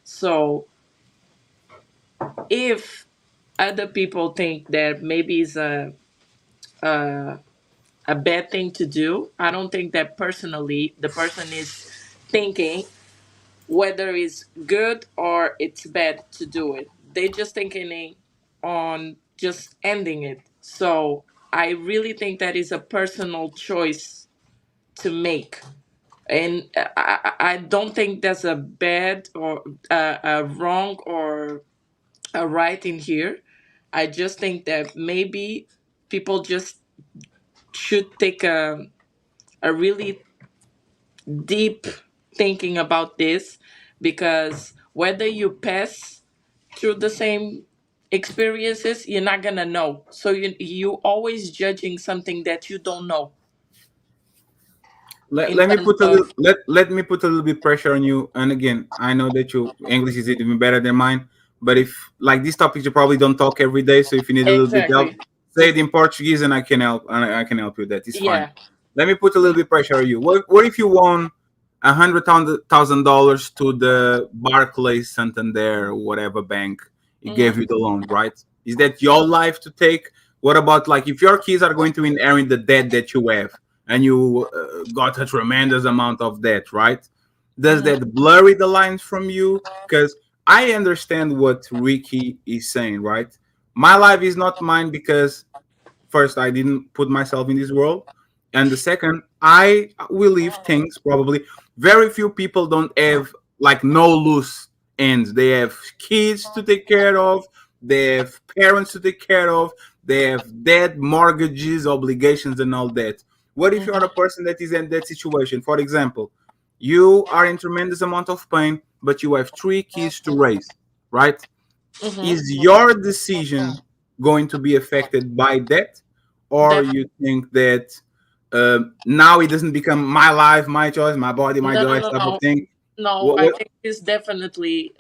So if other people think that maybe it's a a bad thing to do, I don't think that personally the person is thinking whether it's good or it's bad to do it. They just thinking on just ending it. So I really think that is a personal choice to make. And I don't think there's a bad or a wrong or a right in here. I just think that maybe people just should take a really deep thinking about this, because whether you pass through the same experiences, you're not gonna know. So you always judging something that you don't know let, in let me terms put a little of. let me put a little bit pressure on you. And again, I know that your English is even better than mine, but if like these topics you probably don't talk every day, so if you need a little bit help, Exactly. say it in Portuguese and I can help, and I can help you with that. It's fine. Yeah. Let me put a little bit pressure on you. What if you won $100,000 to the Barclays, Santander, whatever bank it gave Hmm. you the loan, right? Is that your life to take? What about like if your kids are going to inherit the debt that you have, and you got a tremendous amount of debt, right? Does Hmm. that blurry the lines from you? Because I understand what Ricky is saying, right? My life is not mine because first, I didn't put myself in this world, and the second, I will leave things probably. Very few people don't have like no loose ends. They have kids to take care of, they have parents to take care of, they have debt, mortgages, obligations, and all that. What if you are a Hmm. person that is in that situation? For example, you are in tremendous amount of pain, but you have three kids to raise, right? Hmm. Is your decision going to be affected by that, or you think that now it doesn't become my life, my choice, my body, my No, no, choice no, type of no. thing? No, I What? think it's definitely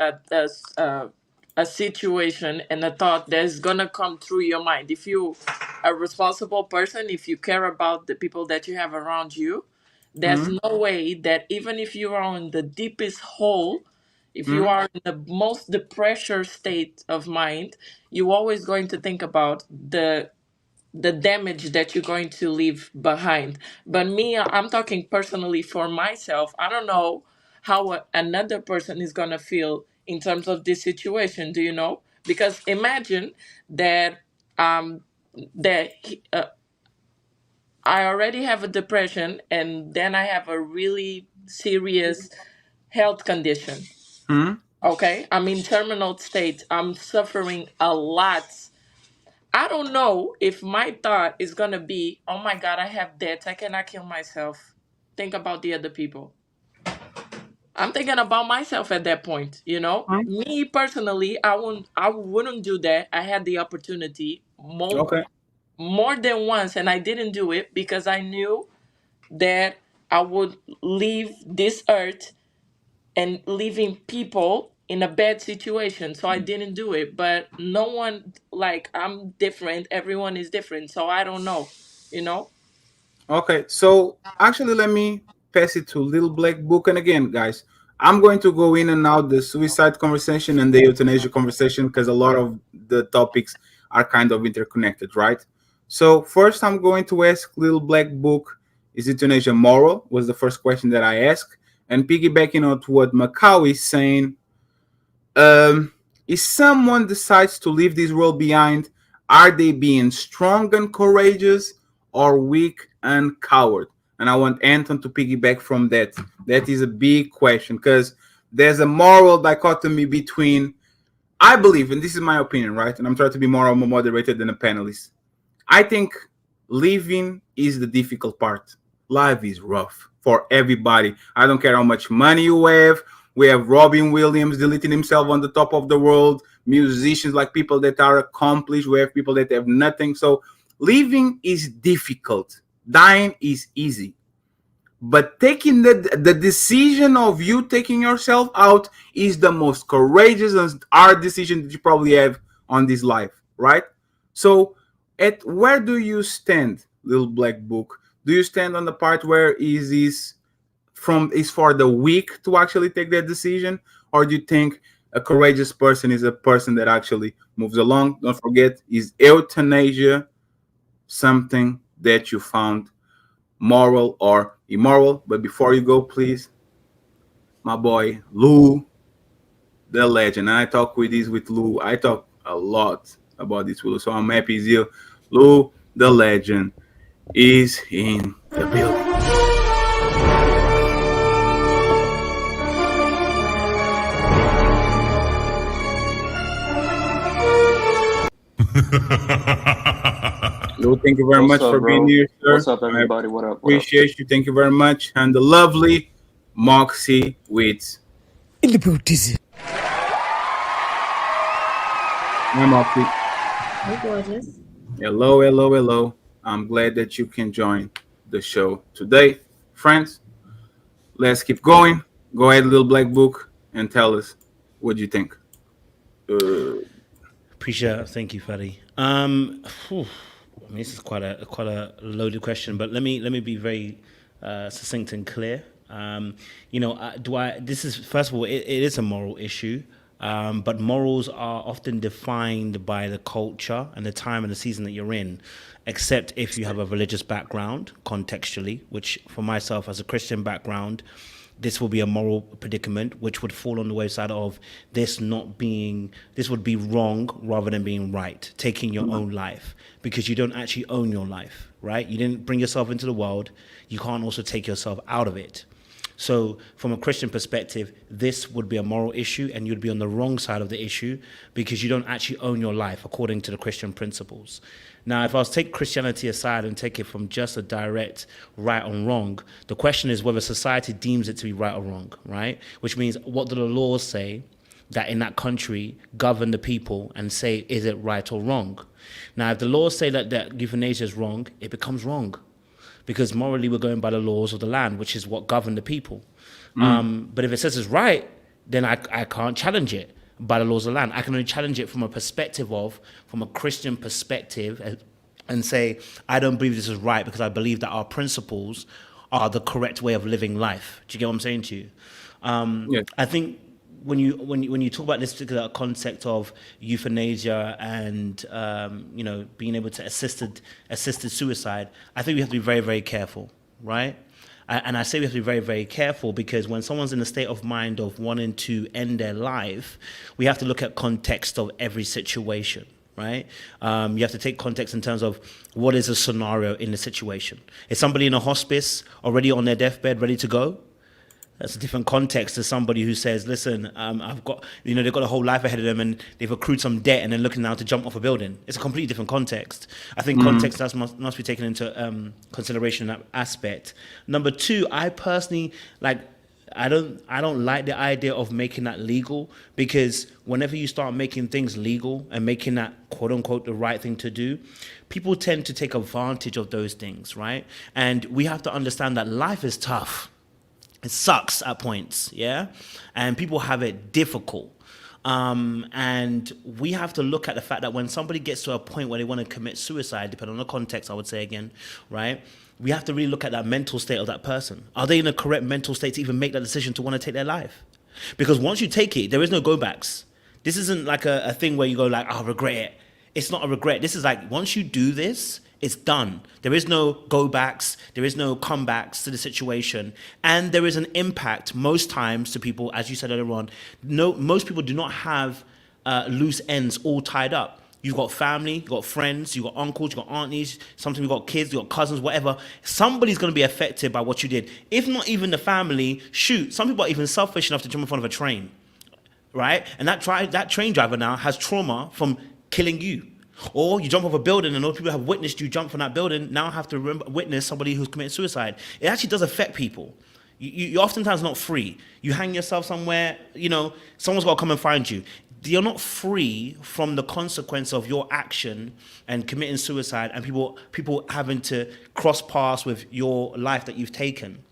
a situation and a thought that's gonna come through your mind. If you a responsible person, if you care about the people that you have around you, there's Hmm. no way that even if you are in the deepest hole, if you Hmm. are in the most depressed state of mind, you're always going to think about the damage that you're going to leave behind. But me, I'm talking personally for myself. I don't know how another person is going to feel in terms of this situation. Do you know? Because imagine that um that I already have a depression and then I have a really serious health condition. Hmm. Okay, I'm in terminal state. I'm suffering a lot. I don't know if my thought is gonna be, oh my God, I have debts, I cannot kill myself. Think about the other people. I'm thinking about myself at that point, you know? Hmm. Me personally, I wouldn't do that. I had the opportunity Okay. more than once and I didn't do it because I knew that I would leave this earth and leaving people in a bad situation. So I didn't do it. But no one, like, I'm different. Everyone is different. So I don't know, you know? Okay. So actually, let me pass it to Little Black Book. And again, guys, I'm going to go in and out the suicide conversation and the euthanasia conversation because a lot of the topics are kind of interconnected, right? So first, I'm going to ask Little Black Book: is euthanasia moral? Was the first question that I asked, and piggybacking on to what Macau is saying, um, if someone decides to leave this world behind, are they being strong and courageous or weak and coward? And I want Anton to piggyback from that. That is a big question because there's a moral dichotomy between, I believe, and this is my opinion, right? And I'm trying to be more moderated than a panelist. I think living is the difficult part. Life is rough for everybody. I don't care how much money you have. We have Robin Williams deleting himself on the top of the world, musicians like people that are accomplished. We have people that have nothing. So living is difficult. Dying is easy. But taking the decision of you taking yourself out is the most courageous and hard decision that you probably have on this life, right? So, at where do you stand, Little Black Book? Do you stand on the part where is for the weak to actually take that decision, or do you think a courageous person is a person that actually moves along? Don't forget, is euthanasia something that you found moral or immoral? But before you go, please, my boy Lou, the legend. I talk with this with Lou. I talk a lot about this with Lou, so I'm happy he's here. Lou, the legend, is in the building. Lou, thank you very What's much up, for being bro? here, What's sir. up, I everybody? What up? What up? appreciate you. Thank you very much. And the lovely Moxie with In the boot, dizzy. my Moxie. Hey, gorgeous. Hello, hello, hello. I'm glad that you can join the show today. Friends, let's keep going. Go ahead, little black book, and tell us what you think. Appreciate it. Thank you, Fadi. I mean, this is quite a loaded question, but let me be very succinct and clear. This is, first of all, it is a moral issue, but morals are often defined by the culture and the time and the season that you're in, except if you have a religious background, contextually, which for myself as a Christian background, this will be a moral predicament, which would fall on the wayside of this would be wrong rather than being right, taking your own life, because you don't actually own your life, right? You didn't bring yourself into the world. You can't also take yourself out of it. So from a Christian perspective, this would be a moral issue, and you'd be on the wrong side of the issue because you don't actually own your life according to the Christian principles. Now, if I was to take Christianity aside and take it from just a direct right and wrong, the question is whether society deems it to be right or wrong, right? Which means, what do the laws say that in that country govern the people and say, is it right or wrong? Now, if the laws say that euthanasia is wrong, it becomes wrong, because morally we're going by the laws of the land, which is what govern the people. But if it says it's right, then I can't challenge it by the laws of the land. I can only challenge it from a Christian perspective, and say, I don't believe this is right because I believe that our principles are the correct way of living life. Do you get what I'm saying to you? Yeah. I think when you talk about this particular concept of euthanasia and being able to assisted suicide, I think we have to be very, very careful, right? And I say we have to be very, very careful because when someone's in a state of mind of wanting to end their life, we have to look at context of every situation, right? You have to take context in terms of what is a scenario in the situation. Is somebody in a hospice already on their deathbed ready to go? That's a different context to somebody who says, listen, I've got, they've got a whole life ahead of them and they've accrued some debt and they're looking now to jump off a building. It's a completely different context. I think context must be taken into consideration in that aspect. Number two, I personally, I don't like the idea of making that legal, because whenever you start making things legal and making that quote unquote the right thing to do, people tend to take advantage of those things, right? And we have to understand that life is tough. It sucks at points, yeah? And people have it difficult. And we have to look at the fact that when somebody gets to a point where they want to commit suicide, depending on the context, I would say again, right? We have to really look at that mental state of that person. Are they in a correct mental state to even make that decision to want to take their life? Because once you take it, there is no go backs. This isn't like a thing where you go like, I'll regret it. It's not a regret. This is like, once you do this, it's done. There is no go backs. There is no comebacks to the situation. And there is an impact most times to people, as you said earlier on. No, most people do not have loose ends all tied up. You've got family, you've got friends, you've got uncles, you've got aunties, sometimes you've got kids, you've got cousins, whatever. Somebody's going to be affected by what you did. If not even the family, shoot, some people are even selfish enough to jump in front of a train, right? And that train driver now has trauma from killing you. Or you jump off a building and those people have witnessed you jump from that building, now have to witness somebody who's committed suicide. It actually does affect people. You're oftentimes not free. You hang yourself somewhere, someone's got to come and find you. You're not free from the consequence of your action and committing suicide and people having to cross paths with your life that you've taken.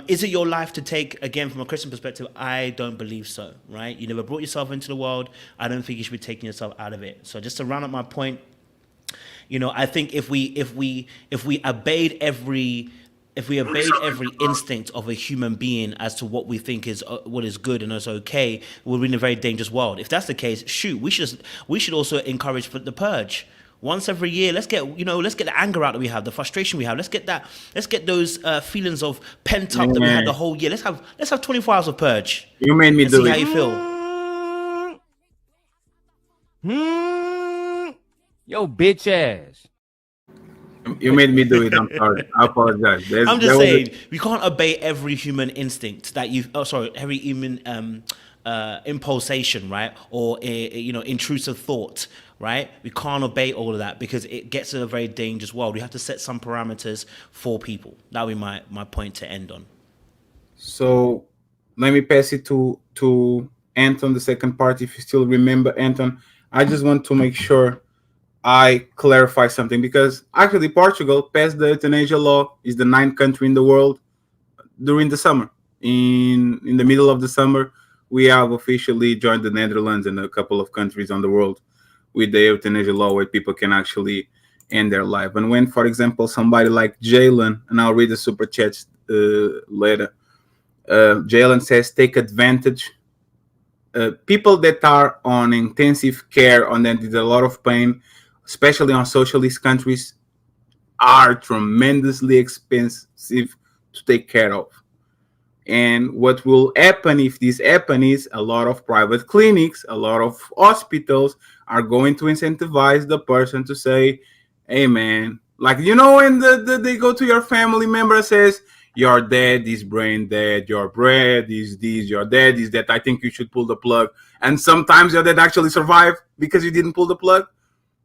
Is it your life to take? Again, from a Christian perspective, I don't believe so, right? You never brought yourself into the world. I don't think you should be taking yourself out of it. So just to round up my point, I think if we obeyed every if we obeyed every instinct of a human being as to what we think is what is good and is okay, we're in a very dangerous world. If that's the case, shoot, we should also encourage the purge. Once every year, let's get the anger out that we have, the frustration we have. Let's get those feelings of pent up that we had Yeah, the whole year. Let's have 24 hours of purge you made me and see do how it. you feel. Yo, bitch ass. You made me do it. I'm sorry. I apologize. I'm There just was saying we can't obey every human instinct that you. Oh, sorry, every human impulsation, right? Or intrusive thought, right? We can't obey all of that because it gets in a very dangerous world. We have to set some parameters for people. That would be my point to end on. so. Let me pass it to Anton. The second part, if you still remember, Anton. I just want to make sure I clarify something because actually Portugal passed the euthanasia law. Is the ninth country in the world during the summer. In the middle of the summer, we have officially joined the Netherlands and a couple of countries on the world with the euthanasia law where people can actually end their life. And when, for example, somebody like Jalen, and I'll read the super chats later, Jalen says, take advantage. People that are on intensive care and that did a lot of pain, especially on socialist countries, are tremendously expensive to take care of. And what will happen if this happens is a lot of private clinics, a lot of hospitals are going to incentivize the person to say, hey man, like when they go to your family member says, your dad is brain dead, your bread is this, your dad is that, I think you should pull the plug. And sometimes your dad actually survived because you didn't pull the plug.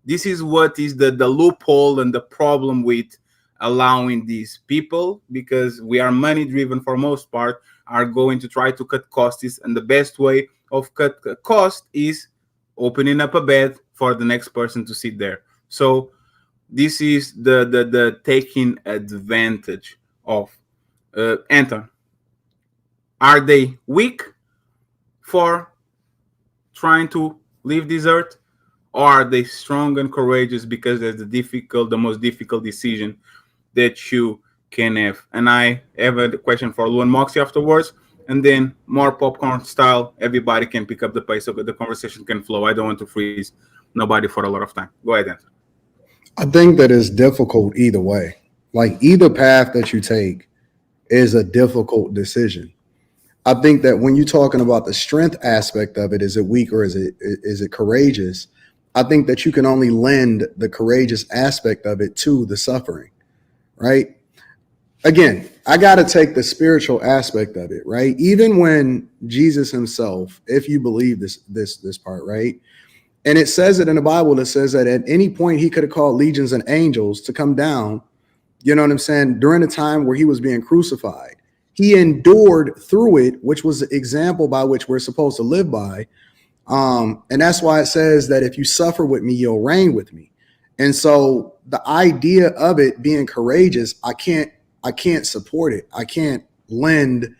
This is what is the loophole and the problem with allowing these people, because we are money driven for most part, are going to try to cut costs, and the best way of cut cost is opening up a bed for the next person to sit there. So this is the taking advantage of. Anton, are they weak for trying to leave this earth, or are they strong and courageous because that's the most difficult decision that you can have? And I have a question for Lou and Moxie afterwards, and then more popcorn style, everybody can pick up the pace so that the conversation can flow. I don't want to freeze nobody for a lot of time. Go ahead, Anton. I think that it's difficult either way. Like either path that you take is a difficult decision. I think that when you're talking about the strength aspect of it, is it weak or is it courageous? I think that you can only lend the courageous aspect of it to the suffering, right? Again, I got to take the spiritual aspect of it, right? Even when Jesus himself, if you believe this part, right? And it says it in the Bible, it says that at any point he could have called legions and angels to come down, you know what I'm saying, during the time where he was being crucified. He endured through it, which was the example by which we're supposed to live by. And that's why it says that if you suffer with me, you'll reign with me. And so the idea of it being courageous, I can't support it. I can't lend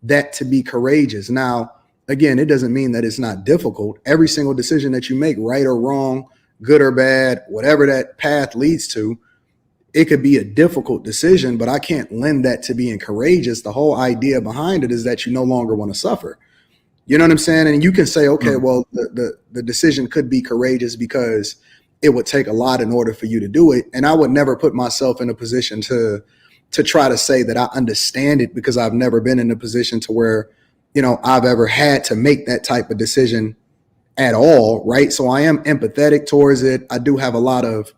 that to be courageous. Now, again, it doesn't mean that it's not difficult. Every single decision that you make, right or wrong, good or bad, whatever that path leads to, it could be a difficult decision, but I can't lend that to being courageous. The whole idea behind it is that you no longer want to suffer. You know what I'm saying? And you can say, okay, well, the decision could be courageous because it would take a lot in order for you to do it. And I would never put myself in a position to try to say that I understand it, because I've never been in a position to where, I've ever had to make that type of decision at all, right? So I am empathetic towards it. I do have a lot of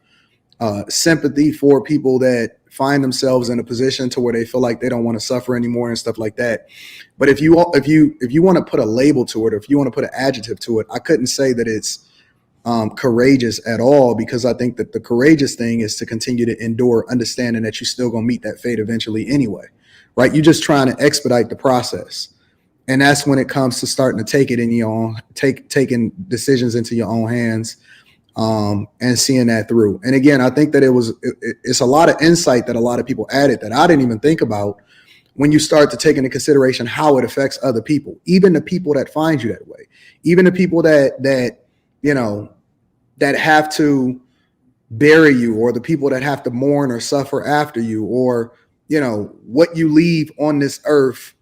sympathy for people that find themselves in a position to where they feel like they don't want to suffer anymore and stuff like that. But if you want to put a label to it, or if you want to put an adjective to it, I couldn't say that it's courageous at all, because I think that the courageous thing is to continue to endure, understanding that you're still going to meet that fate eventually anyway, right? You're just trying to expedite the process. And that's when it comes to starting to take it in your own, taking decisions into your own hands, and seeing that through. And again, I think that it's a lot of insight that a lot of people added that I didn't even think about when you start to take into consideration how it affects other people, even the people that find you that way, even the people that have to bury you, or the people that have to mourn or suffer after you, or what you leave on this earth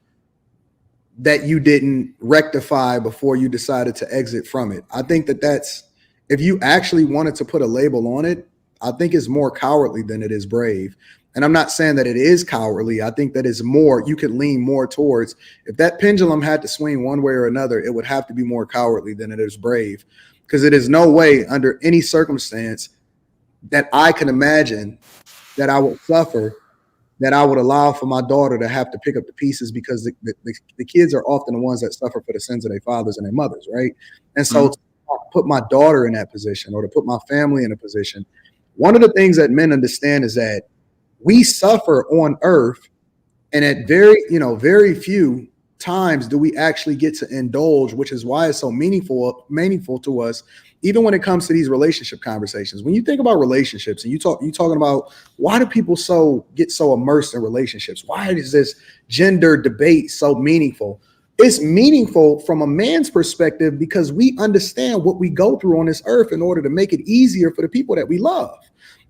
that you didn't rectify before you decided to exit from it. I think that's, if you actually wanted to put a label on it, I think it's more cowardly than it is brave. And I'm not saying that it is cowardly. I think that is more, you could lean more towards, if that pendulum had to swing one way or another, it would have to be more cowardly than it is brave. Because it is no way under any circumstance that I can imagine that I would suffer, that I would allow for my daughter to have to pick up the pieces, because the kids are often the ones that suffer for the sins of their fathers and their mothers, right? And so to put my daughter in that position, or to put my family in a position, one of the things that men understand is that we suffer on earth, and at very few times do we actually get to indulge, which is why it's so meaningful to us, even when it comes to these relationship conversations. When you think about relationships and you talking about, why do people get so immersed in relationships? Why is this gender debate so meaningful? It's meaningful from a man's perspective because we understand what we go through on this earth in order to make it easier for the people that we love.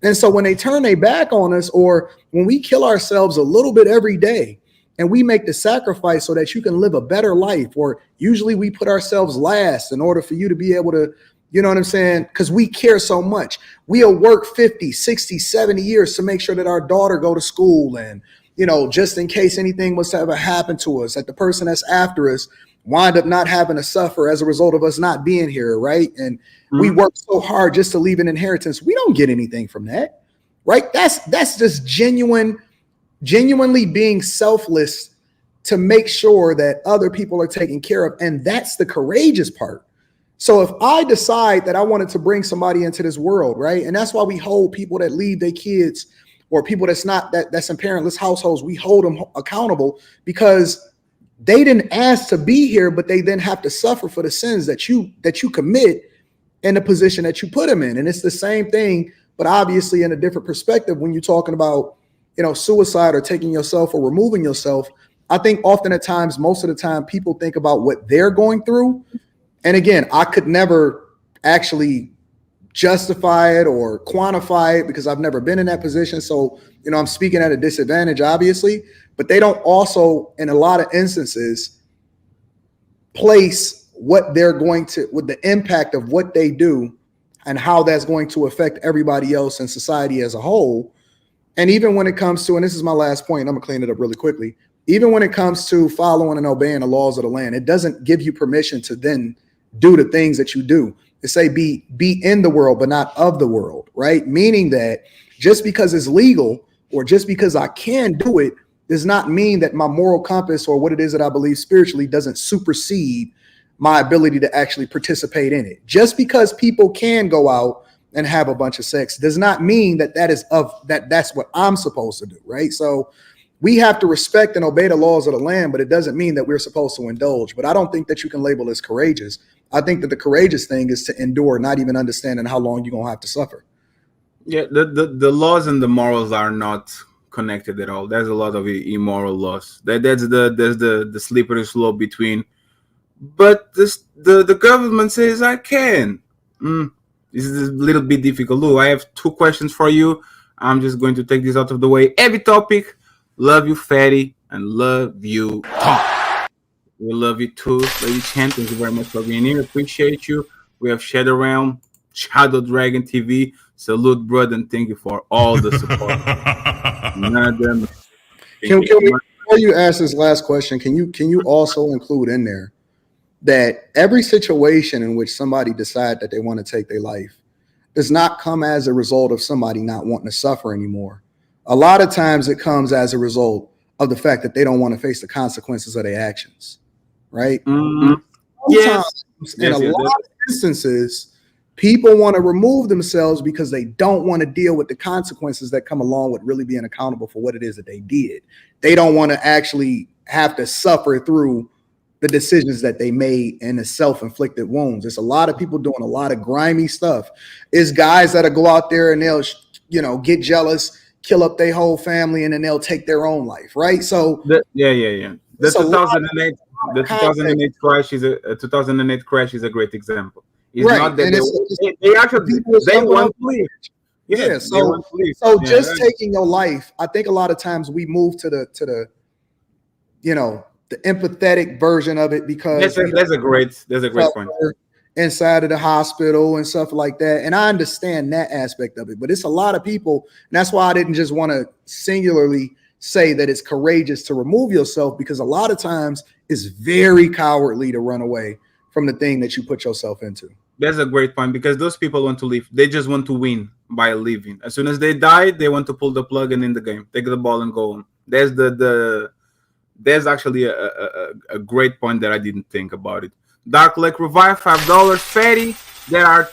And so when they turn their back on us, or when we kill ourselves a little bit every day, and we make the sacrifice so that you can live a better life, or usually we put ourselves last in order for you to be able to, you know what I'm saying? Because we care so much. We'll work 50, 60, 70 years to make sure that our daughter go to school, and, just in case anything was to ever happen to us, that the person that's after us wind up not having to suffer as a result of us not being here, right? And we work so hard just to leave an inheritance. We don't get anything from that, right? That's just genuinely being selfless to make sure that other people are taken care of. And that's the courageous part. So if I decide that I wanted to bring somebody into this world, right? And that's why we hold people that leave their kids, or people that's in parentless households, we hold them accountable, because they didn't ask to be here, but they then have to suffer for the sins that you commit in the position that you put them in. And it's the same thing, but obviously in a different perspective when you're talking about, suicide or taking yourself or removing yourself. I think often at times, most of the time, people think about what they're going through. And again, I could never actually justify it or quantify it because I've never been in that position. So, I'm speaking at a disadvantage, obviously, but they don't also, in a lot of instances, place what they're going to, with the impact of what they do and how that's going to affect everybody else in society as a whole. And even when it comes to, and this is my last point, I'm gonna clean it up really quickly. Even when it comes to following and obeying the laws of the land, it doesn't give you permission to then do the things that you do. It say be in the world, but not of the world, right? Meaning that just because it's legal, or just because I can do it, does not mean that my moral compass or what it is that I believe spiritually doesn't supersede my ability to actually participate in it. Just because people can go out and have a bunch of sex does not mean that that's what I'm supposed to do, right? So we have to respect and obey the laws of the land, but it doesn't mean that we're supposed to indulge. But I don't think that you can label as courageous. I think that the courageous thing is to endure, not even understanding how long you're gonna have to suffer. Yeah, the laws and the morals are not connected at all. There's a lot of immoral laws. There's the slippery slope between. But the government says I can. This is a little bit difficult. Look, I have 2 questions for you. I'm just going to take this out of the way. Every topic, love you, Fatty, and love you, Tom. We love you too, Lady Chen. Thank you very much for being here. Appreciate you. We have Shadow Realm, Shadow Dragon TV. Salute, brother, and thank you for all the support. Can we, before you ask this last question, can you also include in there that every situation in which somebody decide that they want to take their life does not come as a result of somebody not wanting to suffer anymore. A lot of times it comes as a result of the fact that they don't want to face the consequences of their actions, right? Yes. In a lot of instances, people want to remove themselves because they don't want to deal with the consequences that come along with really being accountable for what it is that they did. They don't want to actually have to suffer through the decisions that they made and the self-inflicted wounds. There's a lot of people doing a lot of grimy stuff. It's guys that'll go out there and they'll, get jealous, kill up their whole family, and then they'll take their own life, right? So The 2008 crash is a great example. It's right. not that and they want to leave. Yeah, Yeah. they want to leave. So Yeah, just taking your life, I think a lot of times we move to the the empathetic version of it because we don't that's a great point. suffer inside of the hospital and stuff like that. And I understand that aspect of it, but it's a lot of people, and that's why I didn't just want to singularly say that it's courageous to remove yourself, because a lot of times it's very cowardly to run away from the thing that you put yourself into. That's a great point because those people want to leave. They just want to win by leaving. As soon as they die, they want to pull the plug and in the game, take the ball and go on. There's actually a great point that I didn't think about it. Dark Lake Revive, $5. Fatty, there are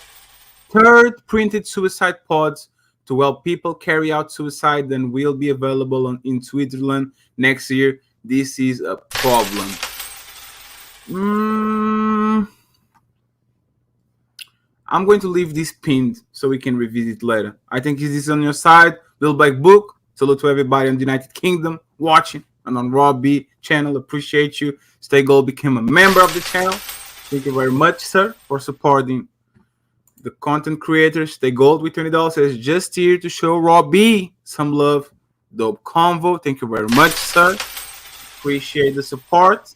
third printed suicide pods to help people carry out suicide and will be available in Switzerland next year. This is a problem. I'm going to leave this pinned so we can revisit later. I think this is on your side. Little Black Book. Salute to everybody in the United Kingdom watching and on Raw B channel. Appreciate you. Stay Gold became a member of the channel. Thank you very much, sir, for supporting the content creators. Stay Gold with $20 says just here to show Raw B some love. Dope convo. Thank you very much, sir. Appreciate the support.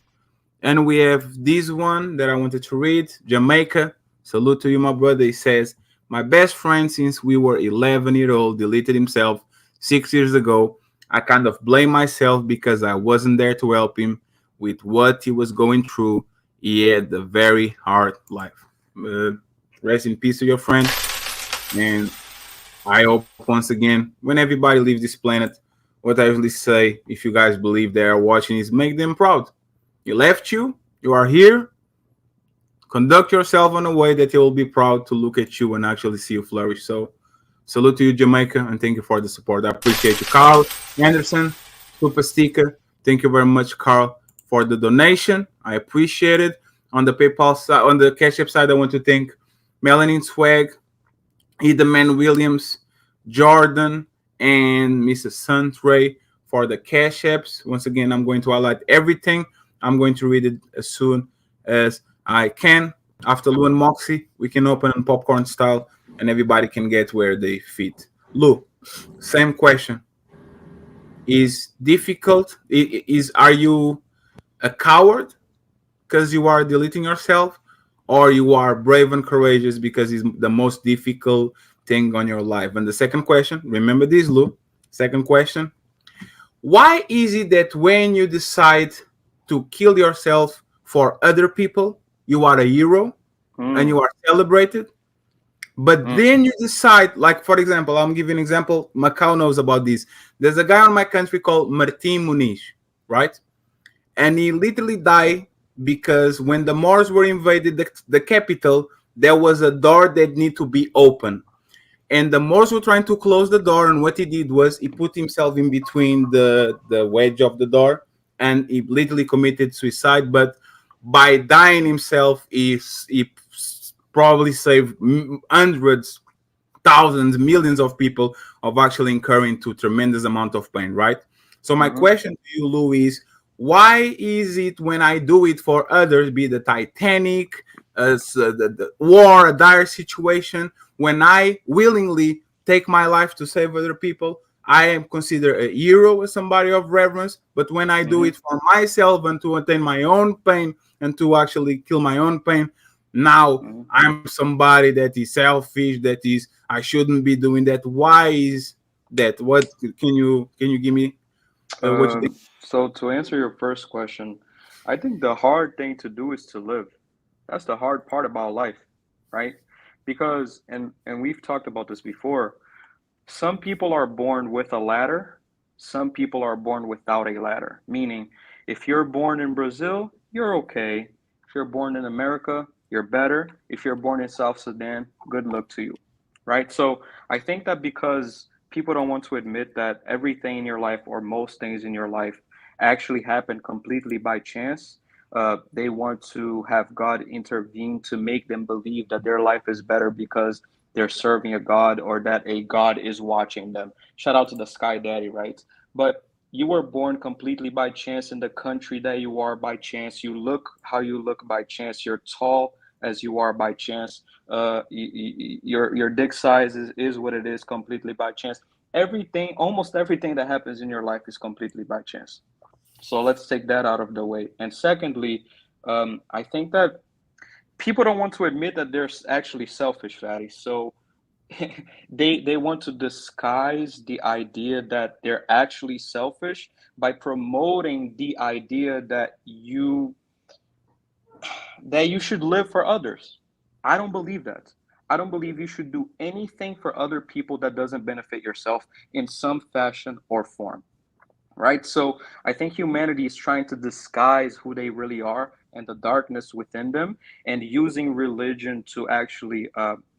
And we have this one that I wanted to read. Jamaica. Salute to you, my brother. He says, my best friend since we were 11-year-old deleted himself 6 years ago. I kind of blame myself because I wasn't there to help him with what he was going through. He had a very hard life. Rest in peace to your friend. And I hope, once again, when everybody leaves this planet, what I usually say, if you guys believe they are watching, is make them proud. He left you. You are here. Conduct yourself in a way that he will be proud to look at you and actually see you flourish. So, salute to you, Jamaica, and thank you for the support. I appreciate you. Carl Anderson, Super Sticker. Thank you very much, Carl, for the donation. I appreciate it. On the PayPal side, on the Cash App side, I want to thank Melanin Swag, Edaman Williams, Jordan, and Mrs. Sunray for the Cash Apps. Once again, I'm going to highlight everything. I'm going to read it as soon as I can. After Lou and Moxie, we can open in popcorn style and everybody can get where they fit. Lou, same question. Is difficult? Are you a coward because you are deleting yourself, or you are brave and courageous because it's the most difficult thing on your life? And the second question, remember this, Lou. Second question: why is it that when you decide to kill yourself for other people, you are a hero and you are celebrated? But then you decide, like, for example, I'm giving an example. Macau knows about this. There's a guy in my country called Martin Muniz, right? And he literally died because when the Moors were invaded the capital, there was a door that needed to be open. And the Moors were trying to close the door, and what he did was he put himself in between the wedge of the door, and he literally committed suicide. But by dying himself, he probably saved hundreds, thousands, millions of people of actually incurring to tremendous amount of pain, right? So my question to you, Lou, is why is it when I do it for others, be the Titanic, the war, a dire situation, when I willingly take my life to save other people, I am considered a hero, somebody of reverence. But when I do it for myself and to attain my own pain and to actually kill my own pain, now I'm somebody that is selfish, that is I shouldn't be doing that. Why is that? What can you give me what you think? So to answer your first question, I think the hard thing to do is to live. That's the hard part about life, right? Because and we've talked about this before. Some people are born with a ladder, some people are born without a ladder. Meaning, if you're born in Brazil, you're okay. If you're born in America, you're better. If you're born in South Sudan, good luck to you, right? So I think that because people don't want to admit that everything in your life or most things in your life actually happen completely by chance, they want to have God intervene to make them believe that their life is better because they're serving a God or that a God is watching them. Shout out to the Sky Daddy, right? But you were born completely by chance in the country that you are by chance. You look how you look by chance. You're tall as you are by chance. Your dick size is what it is completely by chance. Everything, almost everything that happens in your life is completely by chance. So let's take that out of the way. And secondly, I think that people don't want to admit that they're actually selfish, Fatty. So they want to disguise the idea that they're actually selfish by promoting the idea that you should live for others. I don't believe that. I don't believe you should do anything for other people that doesn't benefit yourself in some fashion or form, right? So I think humanity is trying to disguise who they really are and the darkness within them, and using religion to actually,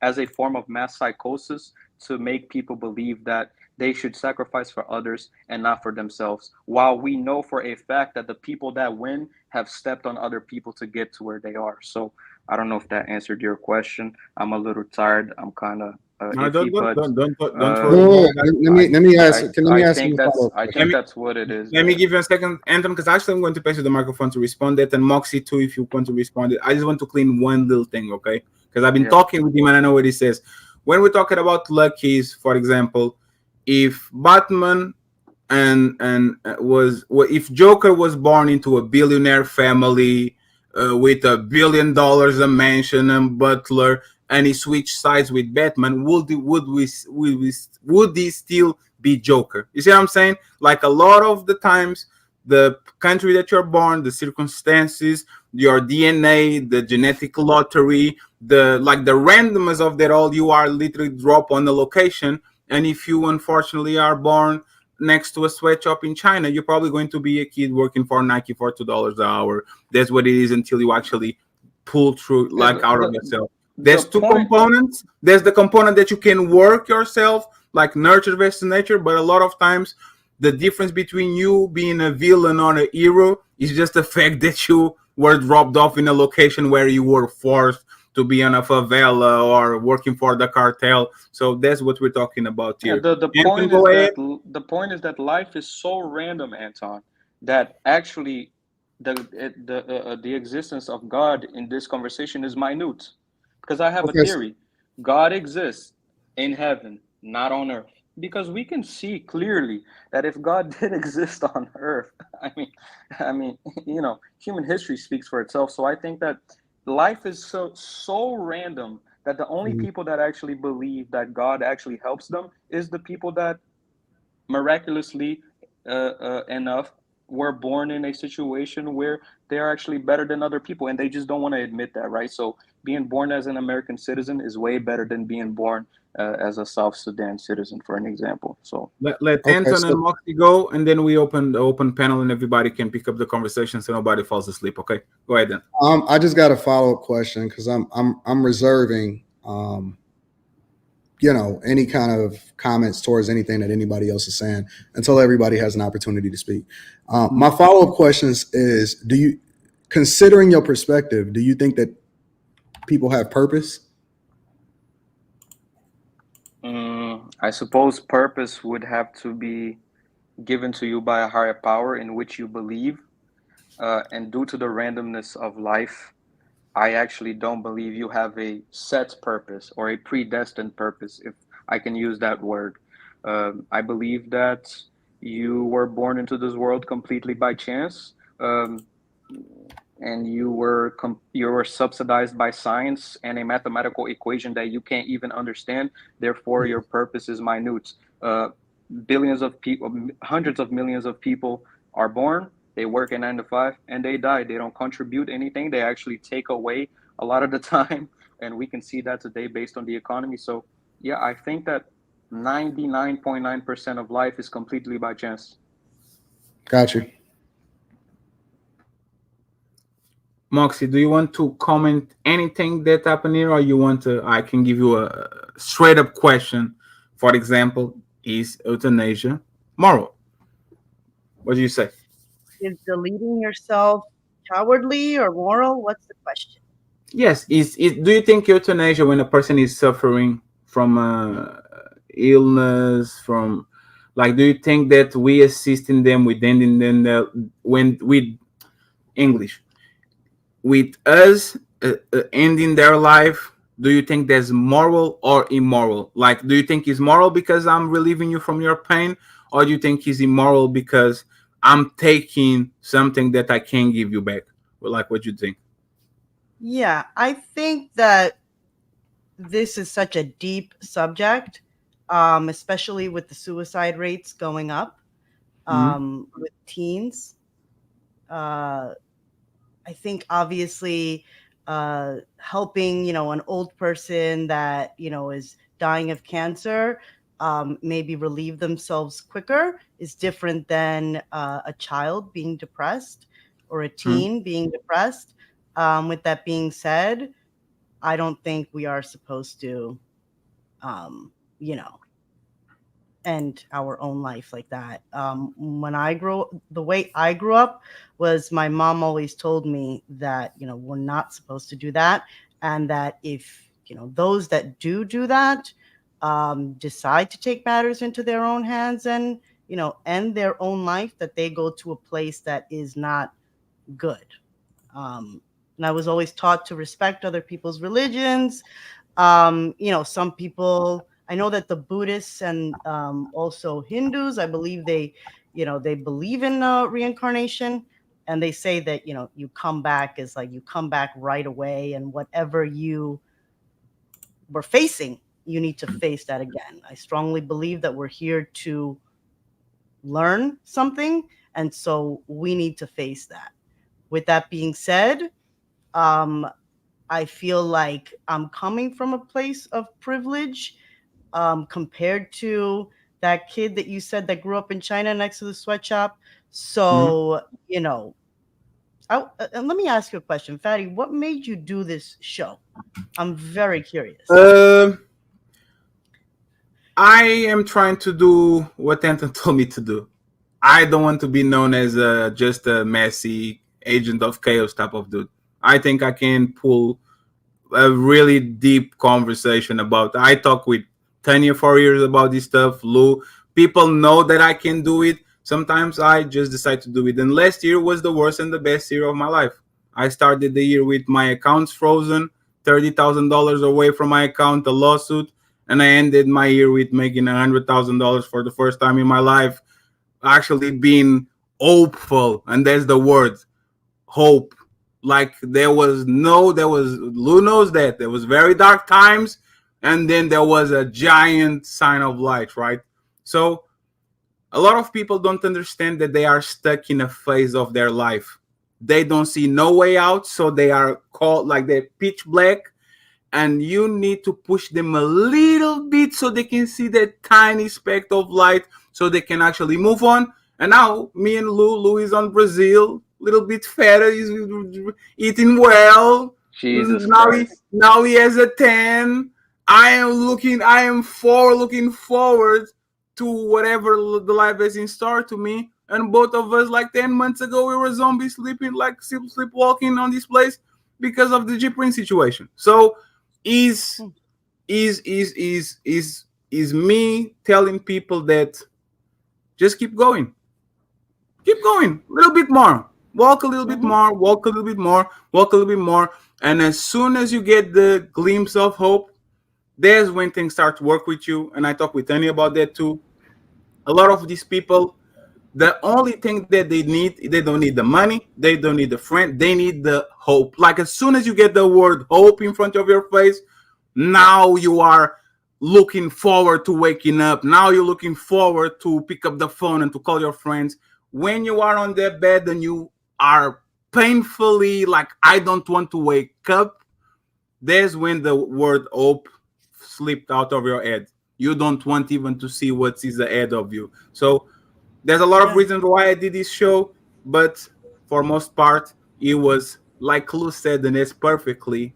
as a form of mass psychosis, to make people believe that they should sacrifice for others and not for themselves. While we know for a fact that the people that win have stepped on other people to get to where they are. So I don't know if that answered your question. I'm a little tired. I'm kind of No, iffy, but don't No, worry uh, no, about no, that. let me ask. Let me I ask you think a follow that's up I Let think question. me that's what it is. let me Yeah. give you a second, Anton, because actually I'm going to pass you the microphone to respond that, and Moxie too, if you want to respond it. I just want to clean one little thing, okay? Because I've been Yep. talking with him and I know what he says. When we're talking about luckies, for example, if Batman was well, if Joker was born into a billionaire family with $1 billion, a mansion, and butler, and he switched sides with Batman, would he still be Joker? You see what I'm saying? Like a lot of the times, the country that you're born, the circumstances, your DNA, the genetic lottery, the randomness of that all, you are literally drop on the location. And if you unfortunately are born next to a sweatshop in China, you're probably going to be a kid working for Nike for $2 an hour. That's what it is until you actually pull through, Yeah. like out of yourself. The There's two point. components. There's the component that you can work yourself, like nurture versus nature, but a lot of times the difference between you being a villain or a hero is just the fact that you were dropped off in a location where you were forced to be in a favela or working for the cartel. So that's what we're talking about Yeah. here. The Anton, point go is ahead. that life is so random, Anton, that actually the existence of God in this conversation is minute. Because I have a Okay, theory: God exists in heaven, not on earth. Because we can see clearly that if God did exist on earth, I mean, I mean, human history speaks for itself. So I think that life is so random that the only mhm. people that actually believe that God actually helps them is the people that miraculously enough were born in a situation where they are actually better than other people, and they just don't want to admit that, right? So being born as an American citizen is way better than being born as a South Sudan citizen, for an example. So Let Okay, Anton and so Moxie go, and then we open the open panel, and everybody can pick up the conversation so nobody falls asleep. Okay, go ahead then. I just got a follow up question because I'm reserving any kind of comments towards anything that anybody else is saying until everybody has an opportunity to speak. My follow up questions is: do you, considering your perspective, do you think that people have purpose? I suppose purpose would have to be given to you by a higher power in which you believe, and due to the randomness of life, I actually don't believe you have a set purpose or a predestined purpose, if I can use that word. I believe that you were born into this world completely by chance, and you were subsidized by science and a mathematical equation that you can't even understand. Therefore, your purpose is minute. Uh, Billions of people, hundreds of millions of people are born, they work a 9 to 5, and they die. They don't contribute anything. They actually take away a lot of the time. And we can see that today based on the economy. So, yeah, I think that 99.9% of life is completely by chance. Got you. Moxie, do you want to comment anything that happened here, or you want to? I can give you a straight up question. For example, is euthanasia moral? What do you say? Is deleting yourself cowardly or moral? What's the question? Yes, do you think euthanasia, when a person is suffering from illness, from like, do you think that we assisting them with ending them when with English, with us ending their life, do you think that's moral or immoral? Like, do you think it's moral because I'm relieving you from your pain, or do you think it's immoral because I'm taking something that I can give you back? Well, like, what do you think? Yeah, I think that this is such a deep subject, especially with the suicide rates going up Mm-hmm. with teens. Uh, I think obviously helping, an old person that, is dying of cancer, maybe relieve themselves quicker is different than a child being depressed or a teen being depressed. With that being said, I don't think we are supposed to, um, you know, end our own life like that. The way I grew up was my mom always told me that, we're not supposed to do that. And that if, those that do that, decide to take matters into their own hands and, end their own life, that they go to a place that is not good. Um, and I was always taught to respect other people's religions. Some people, I know that the Buddhists and also Hindus, I believe they believe in reincarnation, and they say that you come back is like you come back right away, and whatever you were facing, you need to face that again. I strongly believe that we're here to learn something, and so we need to face that. With that being said, um, I feel like I'm coming from a place of privilege, compared to that kid that you said that grew up in China next to the sweatshop. Mm-hmm. So, and let me ask you a question, Fatty. What made you do this show? I'm very curious. Uh, I am trying to do what Anton told me to do. I don't want to be known as just a messy agent of chaos type of dude. I think I can pull a really deep conversation about. I talk with Tanya for years about this stuff. Lou, people know that I can do it. Sometimes I just decide to do it. And last year was the worst and the best year of my life. I started the year with my accounts frozen, $30,000 away from my account, a lawsuit, and I ended my year with making $100,000 for the first time in my life. Actually, being hopeful, and that's the word, hope. Like there was Lou knows that there was very dark times, and then there was a giant sign of light, right? So a lot of people don't understand that they are stuck in a phase of their life. They don't see no way out, so they are called like they're pitch black, and you need to push them a little bit so they can see that tiny speck of light so they can actually move on. And now me and Lou is on Brazil, little bit fatter, he's eating well. Jesus Christ. Now he has a 10. I am looking forward to whatever the life has in store to me. And both of us, like 10 months ago, we were zombies sleeping, like sleepwalking on this place because of the G-Print situation. So is Hmm. is me telling people that just keep going a little bit more, walk a little bit Hmm. more, walk a little bit more, walk a little bit more, and as soon as you get the glimpse of hope, there's when things start to work with you. And I talk with Tony about that too. A lot of these people, the only thing that they don't need the money, they don't need the friend, they need the hope. Like as soon as you get the word hope in front of your face, now you are looking forward to waking up. Now you're looking forward to pick up the phone and to call your friends. When you are on that bed and you are painfully like, I don't want to wake up, there's when the word hope slipped out of your head. You don't want even to see what is ahead of you. So there's a lot of Yeah. reasons why I did this show, but for most part, it was like Lou said, and it's perfectly.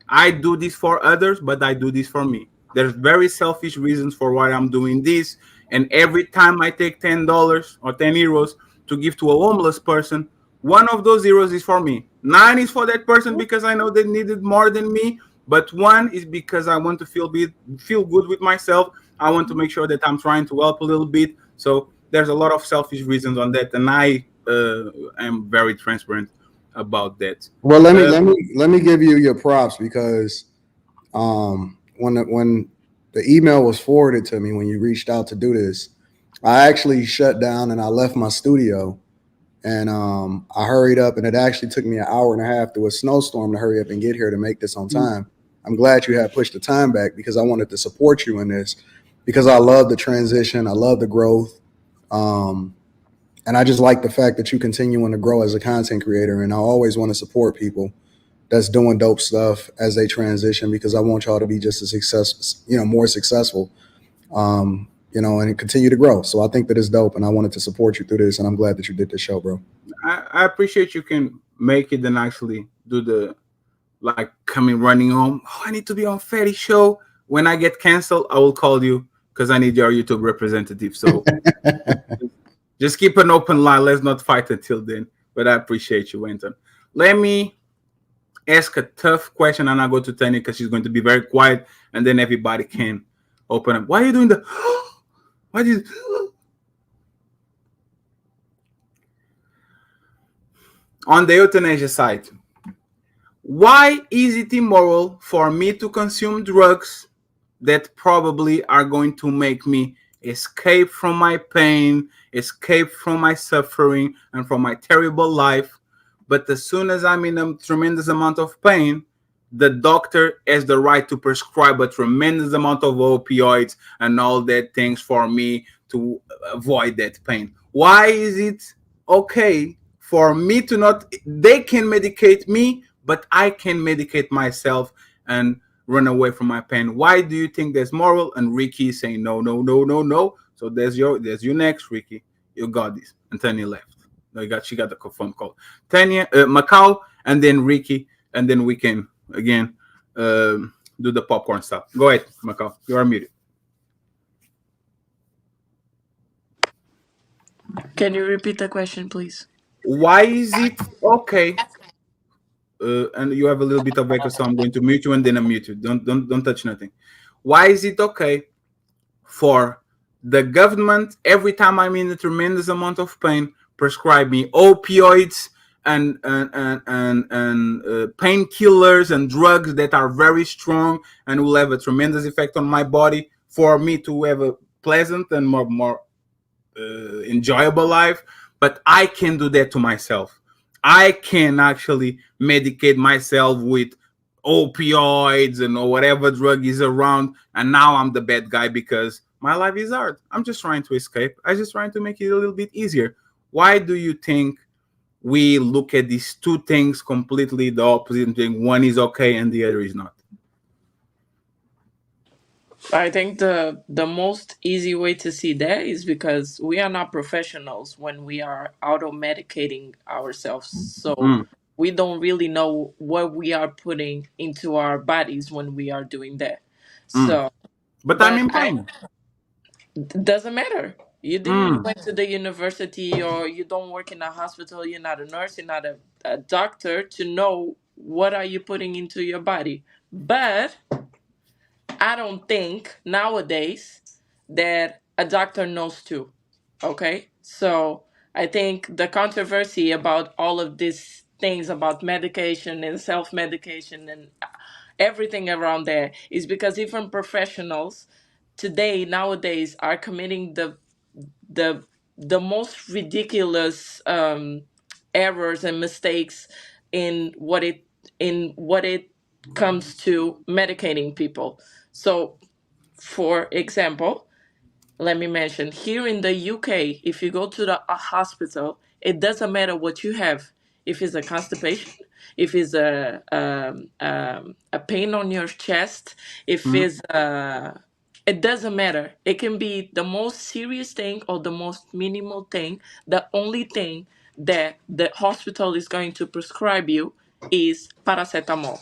I do this for others, but I do this for me. There's very selfish reasons for why I'm doing this. And every time I take $10 or 10 euros to give to a homeless person, one of those euros is for me. Nine is for that person because I know they need it more than me. But one is because I want to feel good with myself. I want to make sure that I'm trying to help a little bit. So there's a lot of selfish reasons on that, and I am very transparent. about that. Well, let me Uh, let me give you your props because when the email was forwarded to me when you reached out to do this, I actually shut down and I left my studio and I hurried up and it actually took me an hour and a half through a snowstorm to hurry up and get here to make this on mm, time. I'm glad you had pushed the time back because I wanted to support you in this because I love the transition, I love the growth. Um, and I just like the fact that you continuing to grow as a content creator. And I always want to support people that's doing dope stuff as they transition because I want y'all to be just as successful, more successful, and continue to grow. So I think that it's dope, and I wanted to support you through this, and I'm glad that you did this show, bro. I appreciate you can make it and actually do the like coming running home. Oh, I need to be on Fatty show. When I get canceled, I will call you because I need your YouTube representative. So just keep an open line. Let's not fight until then. But I appreciate you, Winton. Let me ask a tough question, and I'll go to Tanya because she's going to be very quiet, and then everybody can open up. Why are you doing the? Why did? On the euthanasia side, why is it immoral for me to consume drugs that probably are going to make me escape from my pain, escape from my suffering, and from my terrible life? But as soon as I'm in a tremendous amount of pain, the doctor has the right to prescribe a tremendous amount of opioids and all that things for me to avoid that pain. Why is it okay for me to not? They can medicate me, but I can medicate myself and run away from my pain. Why do you think that's moral? And Ricky is saying no, no, no, no, no. So there's you next, Ricky. You got this. And Tanya left. No, she got the phone call. Tanya, Macau, and then Ricky, and then we can again do the popcorn stuff. Go ahead, Macau. You are muted. Can you repeat the question, please? Why is it okay? And you have a little bit of echo, so I'm going to mute you and then unmute you. Don't touch nothing. Why is it okay for the government every time I'm in a tremendous amount of pain prescribe me opioids and painkillers and drugs that are very strong and will have a tremendous effect on my body for me to have a pleasant and more enjoyable life, but I can do that to myself. I can actually medicate myself with opioids and or whatever drug is around, and now I'm the bad guy because my life is hard. I'm just trying to escape. I'm just trying to make it a little bit easier. Why do you think we look at these two things completely the opposite thing? One is okay and the other is not. I think the most easy way to see that is because we are not professionals when we are auto medicating ourselves. So Mm, we don't really know what we are putting into our bodies when we are doing that. mm. So, But I'm but in I pain. doesn't matter. You didn't Mm, went to the university or you don't work in a hospital. You're not a nurse. You're not a doctor to know what are you putting into your body. But I don't think nowadays that a doctor knows too. Okay? So I think the controversy about all of these things about medication and self medication and everything around there is because even professionals today, nowadays, are committing the the most ridiculous errors and mistakes in what it comes to medicating people. So, for example, let me mention here in the UK, if you go to a hospital, it doesn't matter what you have. If it's a constipation, if it's a pain on your chest, if mm. it's it doesn't matter. It can be the most serious thing or the most minimal thing. The only thing that the hospital is going to prescribe you is paracetamol.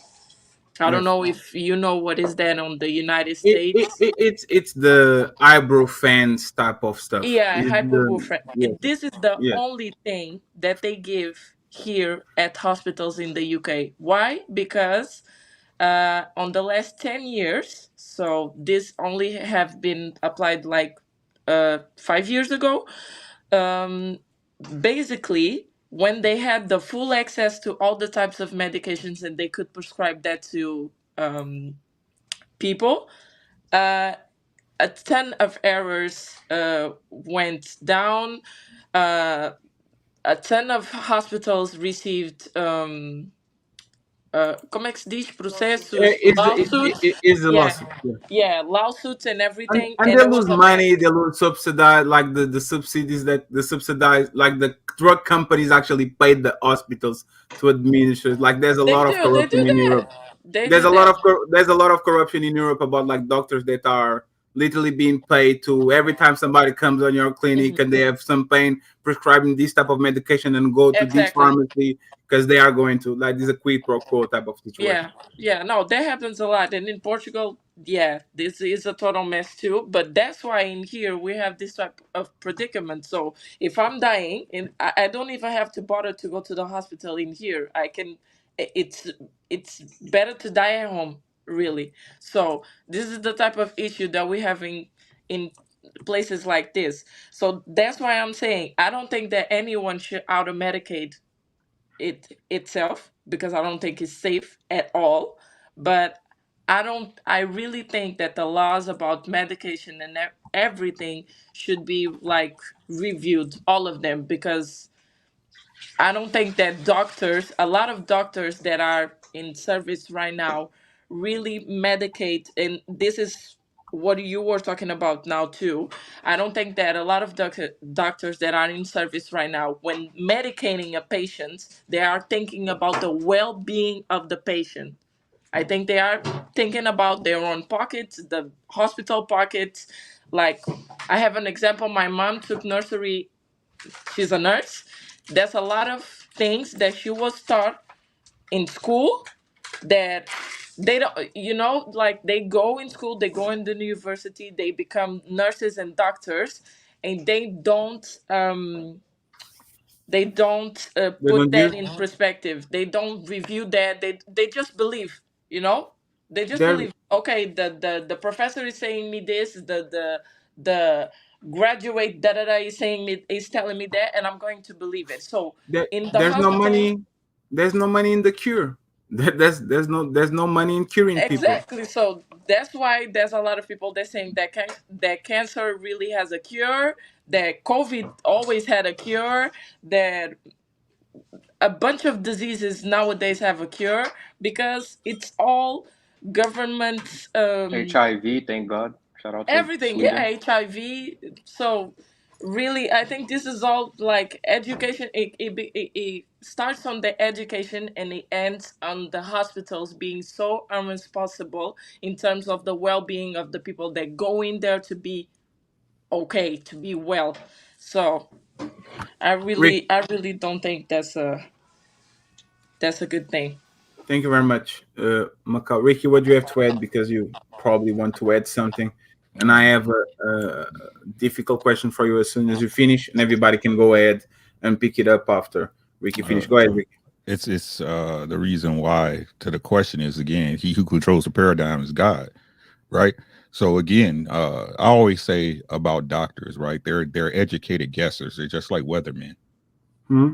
I don't Yes. know if you know what is that on the United It, States. it, it's the eyebrow fans type of stuff. Yeah, It's the hyperbuprofene. yes, This is the yes. only thing that they give here at hospitals in the UK. Why? Because on the last 10 years, so this only have been applied like 5 years ago. Um, Basically, when they had the full access to all the types of medications and they could prescribe that to people, uh, a ton of errors went down. Uh, a ton of hospitals received como é que se diz? Processos, lawsuits. Is the Yeah, lawsuit. Yeah. yeah, lawsuits and everything, And and they it was lose a money, mess. they lose subsidize, like the subsidies that the subsidize, like the drug companies actually paid the hospitals to administer. Like there's a They lot of do, they corruption do in that. Europe. They There's do a lot that. of there's a lot of corruption in Europe about like doctors that are literally being paid to every time somebody comes on your clinic Mhm. and they have some pain, prescribing this type of medication and go to this Exactly. pharmacy because they are going to, like, this is a quid pro quo type of situation. Yeah, yeah, no, that happens a lot. And in Portugal, yeah, this is a total mess too. But that's why in here we have this type of predicament. So if I'm dying, and I don't even have to bother to go to the hospital in here, I can, it's it's better to die at home, really. So this is the type of issue that we have in places like this. So that's why I'm saying I don't think that anyone should auto medicate it itself, because I don't think it's safe at all. But I really think that the laws about medication and everything should be like reviewed, all of them, because I don't think that doctors, a lot of doctors that are in service right now, really medicate. And this is what you were talking about now, too. I don't think that a lot of doctors that are in service right now, when medicating a patient, they are thinking about the well being of the patient. I think they are thinking about their own pockets, the hospital pockets. Like, I have an example. My mom took nursery, she's a nurse. There's a lot of things that she was taught in school that they don't, like they go in school, they go in the university, they become nurses and doctors, and they don't They put don't that use in perspective. They don't review that. They just believe, they just there. believe, okay, the professor is saying me this, the graduate da da da is saying me, is telling me that, and I'm going to believe it. So in the There's no hospital. money. There's no money in the cure. There's no money in curing people. Exactly. So that's why there's a lot of people that saying that that cancer really has a cure, that COVID always had a cure, that a bunch of diseases nowadays have a cure, because it's all government, HIV, thank God. Shout out to everything. Yeah, Sweden. HIV. So really, I think this is all like education. It starts on the education and it ends on the hospitals being so irresponsible in terms of the well-being of the people that go in there to be okay, to be well. So Rick, I really don't think that's a good thing. thank you very much. Macau. Ricky, what do you have to add? Because you probably want to add something. And I have a difficult question for you as soon as you finish, and everybody can go ahead and pick it up after Ricky finish. Go ahead, Ricky. It's the reason why to the question is, again, he who controls the paradigm is God, right? So again, I always say about doctors, right? They're educated guessers. They're just like weathermen, Hmm?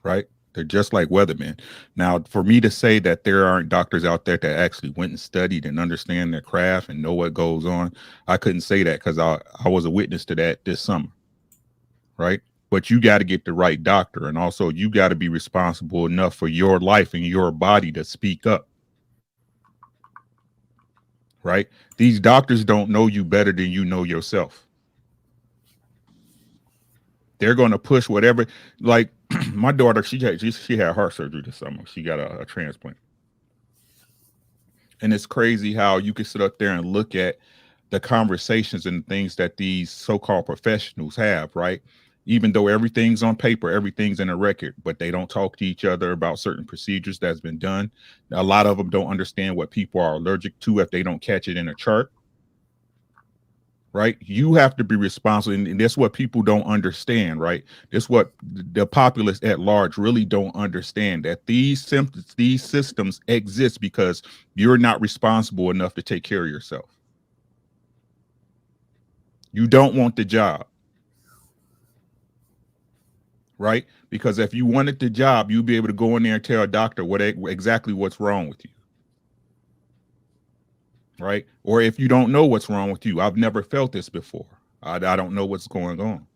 right? They're just like weathermen. Now, for me to say that there aren't doctors out there that actually went and studied and understand their craft and know what goes on, I couldn't say that because I was a witness to that this summer, right? But you got to get the right doctor. And also you got to be responsible enough for your life and your body to speak up, right? These doctors don't know you better than you know yourself. They're going to push whatever, like my daughter, she had heart surgery this summer. She got a transplant. And it's crazy how you can sit up there and look at the conversations and things that these so-called professionals have, right? Even though everything's on paper, everything's in a record, but they don't talk to each other about certain procedures that's been done. A lot of them don't understand what people are allergic to if they don't catch it in a chart, right? You have to be responsible, and that's what people don't understand, right? That's what the populace at large really don't understand, that these systems exist because you're not responsible enough to take care of yourself. You don't want the job, right? Because if you wanted the job, you'd be able to go in there and tell a doctor exactly what's wrong with you. Right? Or if you don't know what's wrong with you, I've never felt this before. I don't know what's going on.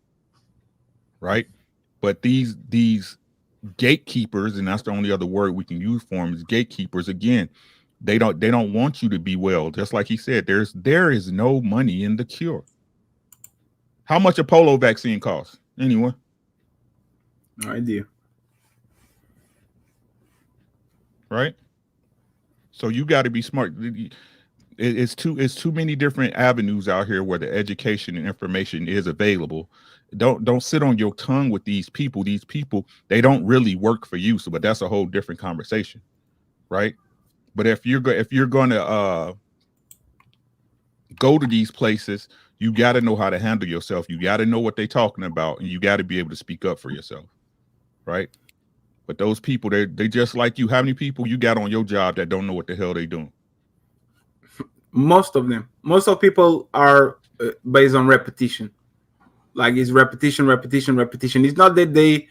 Right? But these gatekeepers, and that's the only other word we can use for them, is gatekeepers. Again, they don't want you to be well. Just like he said, there is no money in the cure. How much a polio vaccine costs? Anyone? No idea. Right? So you got to be smart. It's too many different avenues out here where the education and information is available. Don't sit on your tongue with these people. These people, they don't really work for you. So, but that's a whole different conversation, right? But if you're going to go to these places, you got to know how to handle yourself. You got to know what they're talking about, and you got to be able to speak up for yourself, right? But those people, they just like you. How many people you got on your job that don't know what the hell they doing? Most of them. Most of people are based on repetition. Like it's repetition. It's not that they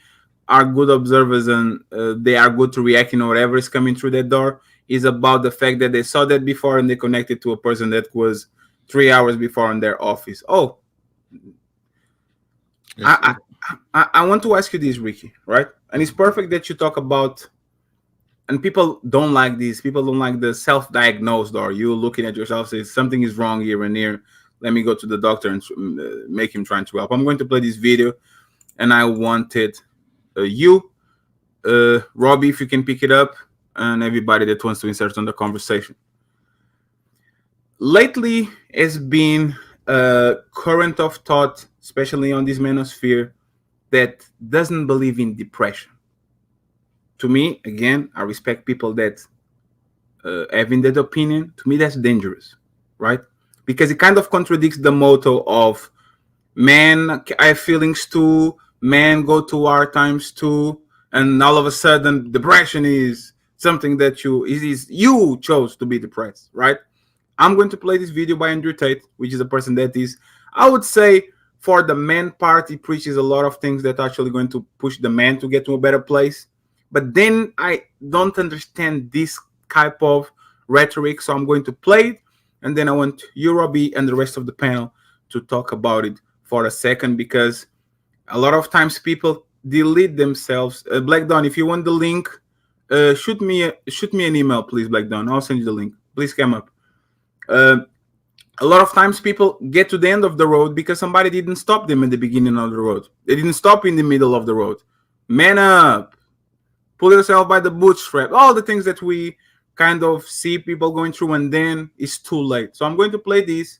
are good observers and they are good to reacting or whatever is coming through that door. It's about the fact that they saw that before and they connected to a person that was 3 hours before in their office. Oh, I want to ask you this, Ricky, right? And it's perfect that you talk about, and people don't like this. People don't like the self-diagnosed, or you looking at yourself, say something is wrong here and here. Let me go to the doctor and make him try to help. I'm going to play this video, and I wanted you, Robbie, if you can pick it up, and everybody that wants to insert on the conversation. Lately, has been a current of thought, especially on this manosphere, that doesn't believe in depression. To me, again, I respect people that having that opinion. To me, that's dangerous, right? Because it kind of contradicts the motto of men have feelings too, men go through hard times too, and all of a sudden depression is something that you chose to be depressed, right? I'm going to play this video by Andrew Tate, which is a person that is, I would say, for the man part, he preaches a lot of things that are actually going to push the man to get to a better place. But then I don't understand this type of rhetoric, so I'm going to play it, and then I want you, Robbie, and the rest of the panel to talk about it for a second, because a lot of times people delete themselves. Black Dawn, if you want the link, shoot me an email, please, Black Dawn. I'll send you the link. Please come up. A lot of times people get to the end of the road because somebody didn't stop them in the beginning of the road. They didn't stop in the middle of the road. Man up. Pull yourself by the bootstrap. All the things that we kind of see people going through, and then it's too late. So I'm going to play this.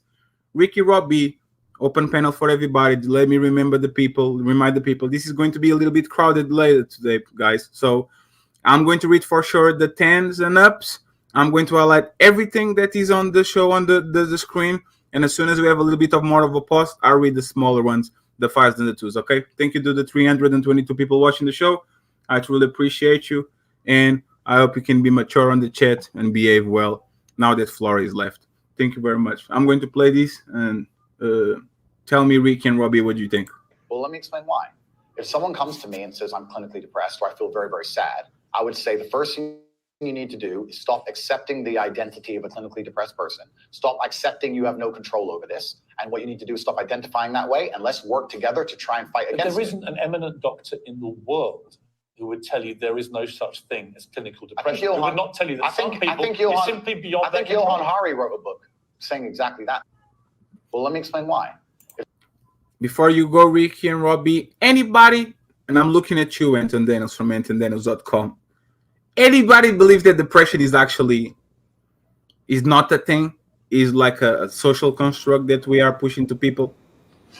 Ricky, Robbie, open panel for everybody. Let me remind the people. This is going to be a little bit crowded later today, guys. So I'm going to read for sure the 10s and ups. I'm going to highlight everything that is on the show on the screen. And as soon as we have a little bit of more of a post, I'll read the smaller ones, the 5s and the 2s. Okay. Thank you to the 322 people watching the show. I truly appreciate you. And I hope you can be mature on the chat and behave well now that Flora is left. Thank you very much. I'm going to play this, and tell me, Rick and Robbie, what do you think? Well, let me explain why. If someone comes to me and says, I'm clinically depressed, or I feel very, very sad, I would say the first thing you need to do is stop accepting the identity of a clinically depressed person. Stop accepting you have no control over this. And what you need to do is stop identifying that way, and let's work together to try and fight against it. There isn't an eminent doctor in the world who would tell you there is no such thing as clinical depression. Who would not tell you that some people is simply beyond their control. Johan Hari wrote a book saying exactly that. Well, let me explain why. Before you go, Ricky and Robbie, anybody, and I'm looking at you, Anton Daniels from AntonDaniels.com. Anybody believes that depression is not a thing, is like a social construct that we are pushing to people?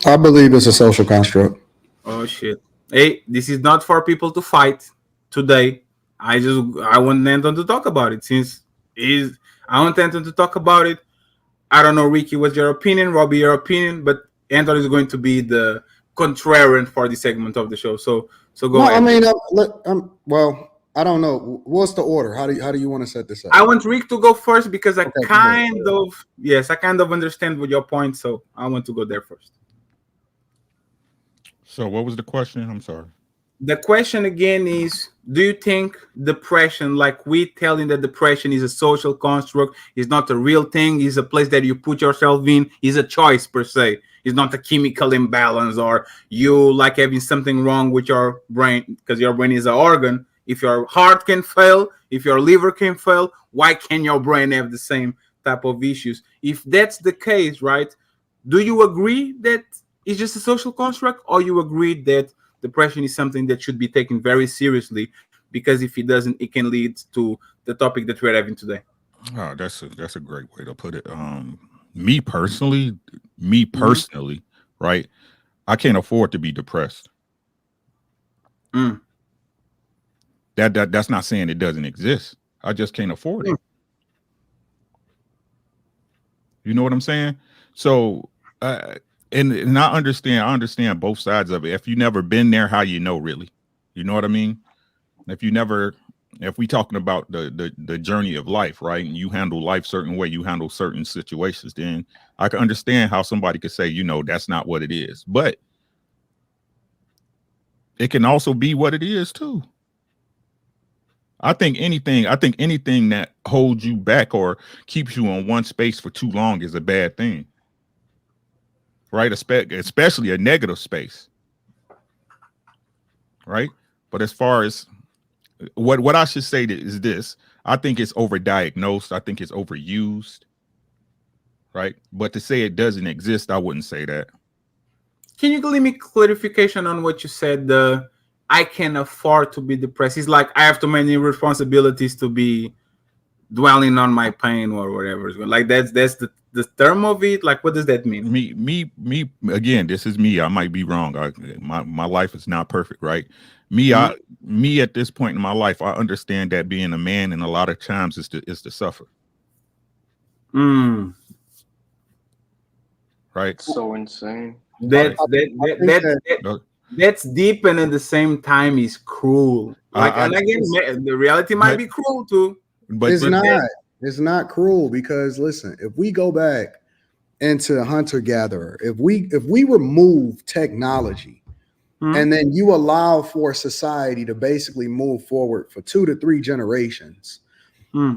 I believe it's a social construct. Oh shit. Hey, this is not for people to fight today. I want Anton to talk about it, I want Anton to talk about it. I don't know, Ricky, what's your opinion? Robbie, your opinion, but Anton is going to be the contrarian for this segment of the show. So go ahead. I mean, well, I don't know. What's the order? How do you want to set this up? I want Rick to go first because I kind of understand what your point, so I want to go there first. So what was the question? I'm sorry. the question again is, do you think depression, like we telling that depression is a social construct, is not a real thing, is a place that you put yourself in, is a choice per se, is not a chemical imbalance, or you like having something wrong with your brain because your brain is an organ? If your heart can fail, if your liver can fail, why can your brain have the same type of issues? If that's the case, right, do you agree that it's just a social construct, or you agree that depression is something that should be taken very seriously, because if it doesn't, it can lead to the topic that we're having today? Oh, that's a great way to put it. Me personally, me personally, right? I can't afford to be depressed. Mm. That's not saying it doesn't exist. I just can't afford it. You know what I'm saying? So, and I understand both sides of it. If you never been there, how you know really? You know what I mean? If you never, if we talking about the journey of life, right? And you handle life certain way, you handle certain situations, then I can understand how somebody could say, you know, that's not what it is. But it can also be what it is too. I think anything that holds you back or keeps you in one space for too long is a bad thing. Right? Especially a negative space. Right? But as far as what I should say is this, I think it's overdiagnosed. I think it's overused. Right? But to say it doesn't exist, I wouldn't say that. Can you give me clarification on what you said? I can afford to be depressed. It's like I have too many responsibilities to be dwelling on my pain or whatever. Like that's the term of it. Like, what does that mean? Me again, this is me. I might be wrong. My life is not perfect, right? Me at this point in my life, I understand that being a man, and a lot of times is to suffer. Right? So insane. That's deep, and at the same time is cruel. Like, and again, the reality might be cruel too. But it's not cruel, because listen, if we go back into hunter gatherer, if we remove technology and then you allow for society to basically move forward for 2 to 3 generations,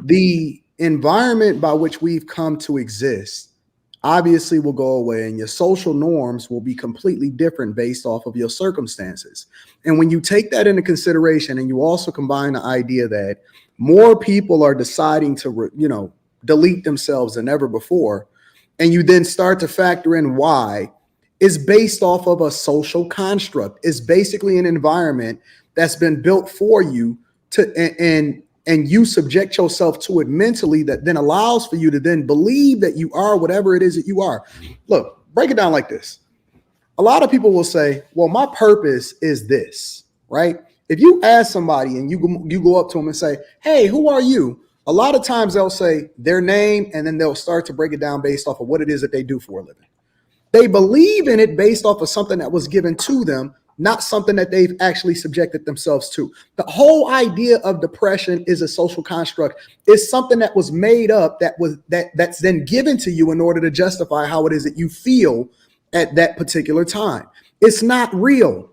the environment by which we've come to exist obviously will go away, and your social norms will be completely different based off of your circumstances. And when you take that into consideration, and you also combine the idea that more people are deciding to, delete themselves than ever before, and you then start to factor in why, is based off of a social construct. It's basically an environment that's been built for you to, and you subject yourself to it mentally, that then allows for you to then believe that you are whatever it is that you are. Look, break it down like this. A lot of people will say, well, my purpose is this, right? If you ask somebody and you go up to them and say, hey, who are you? A lot of times they'll say their name, and then they'll start to break it down based off of what it is that they do for a living. They believe in it based off of something that was given to them, not something that they've actually subjected themselves to. The whole idea of depression is a social construct. It's something that was made up, that's then given to you in order to justify how it is that you feel at that particular time. It's not real.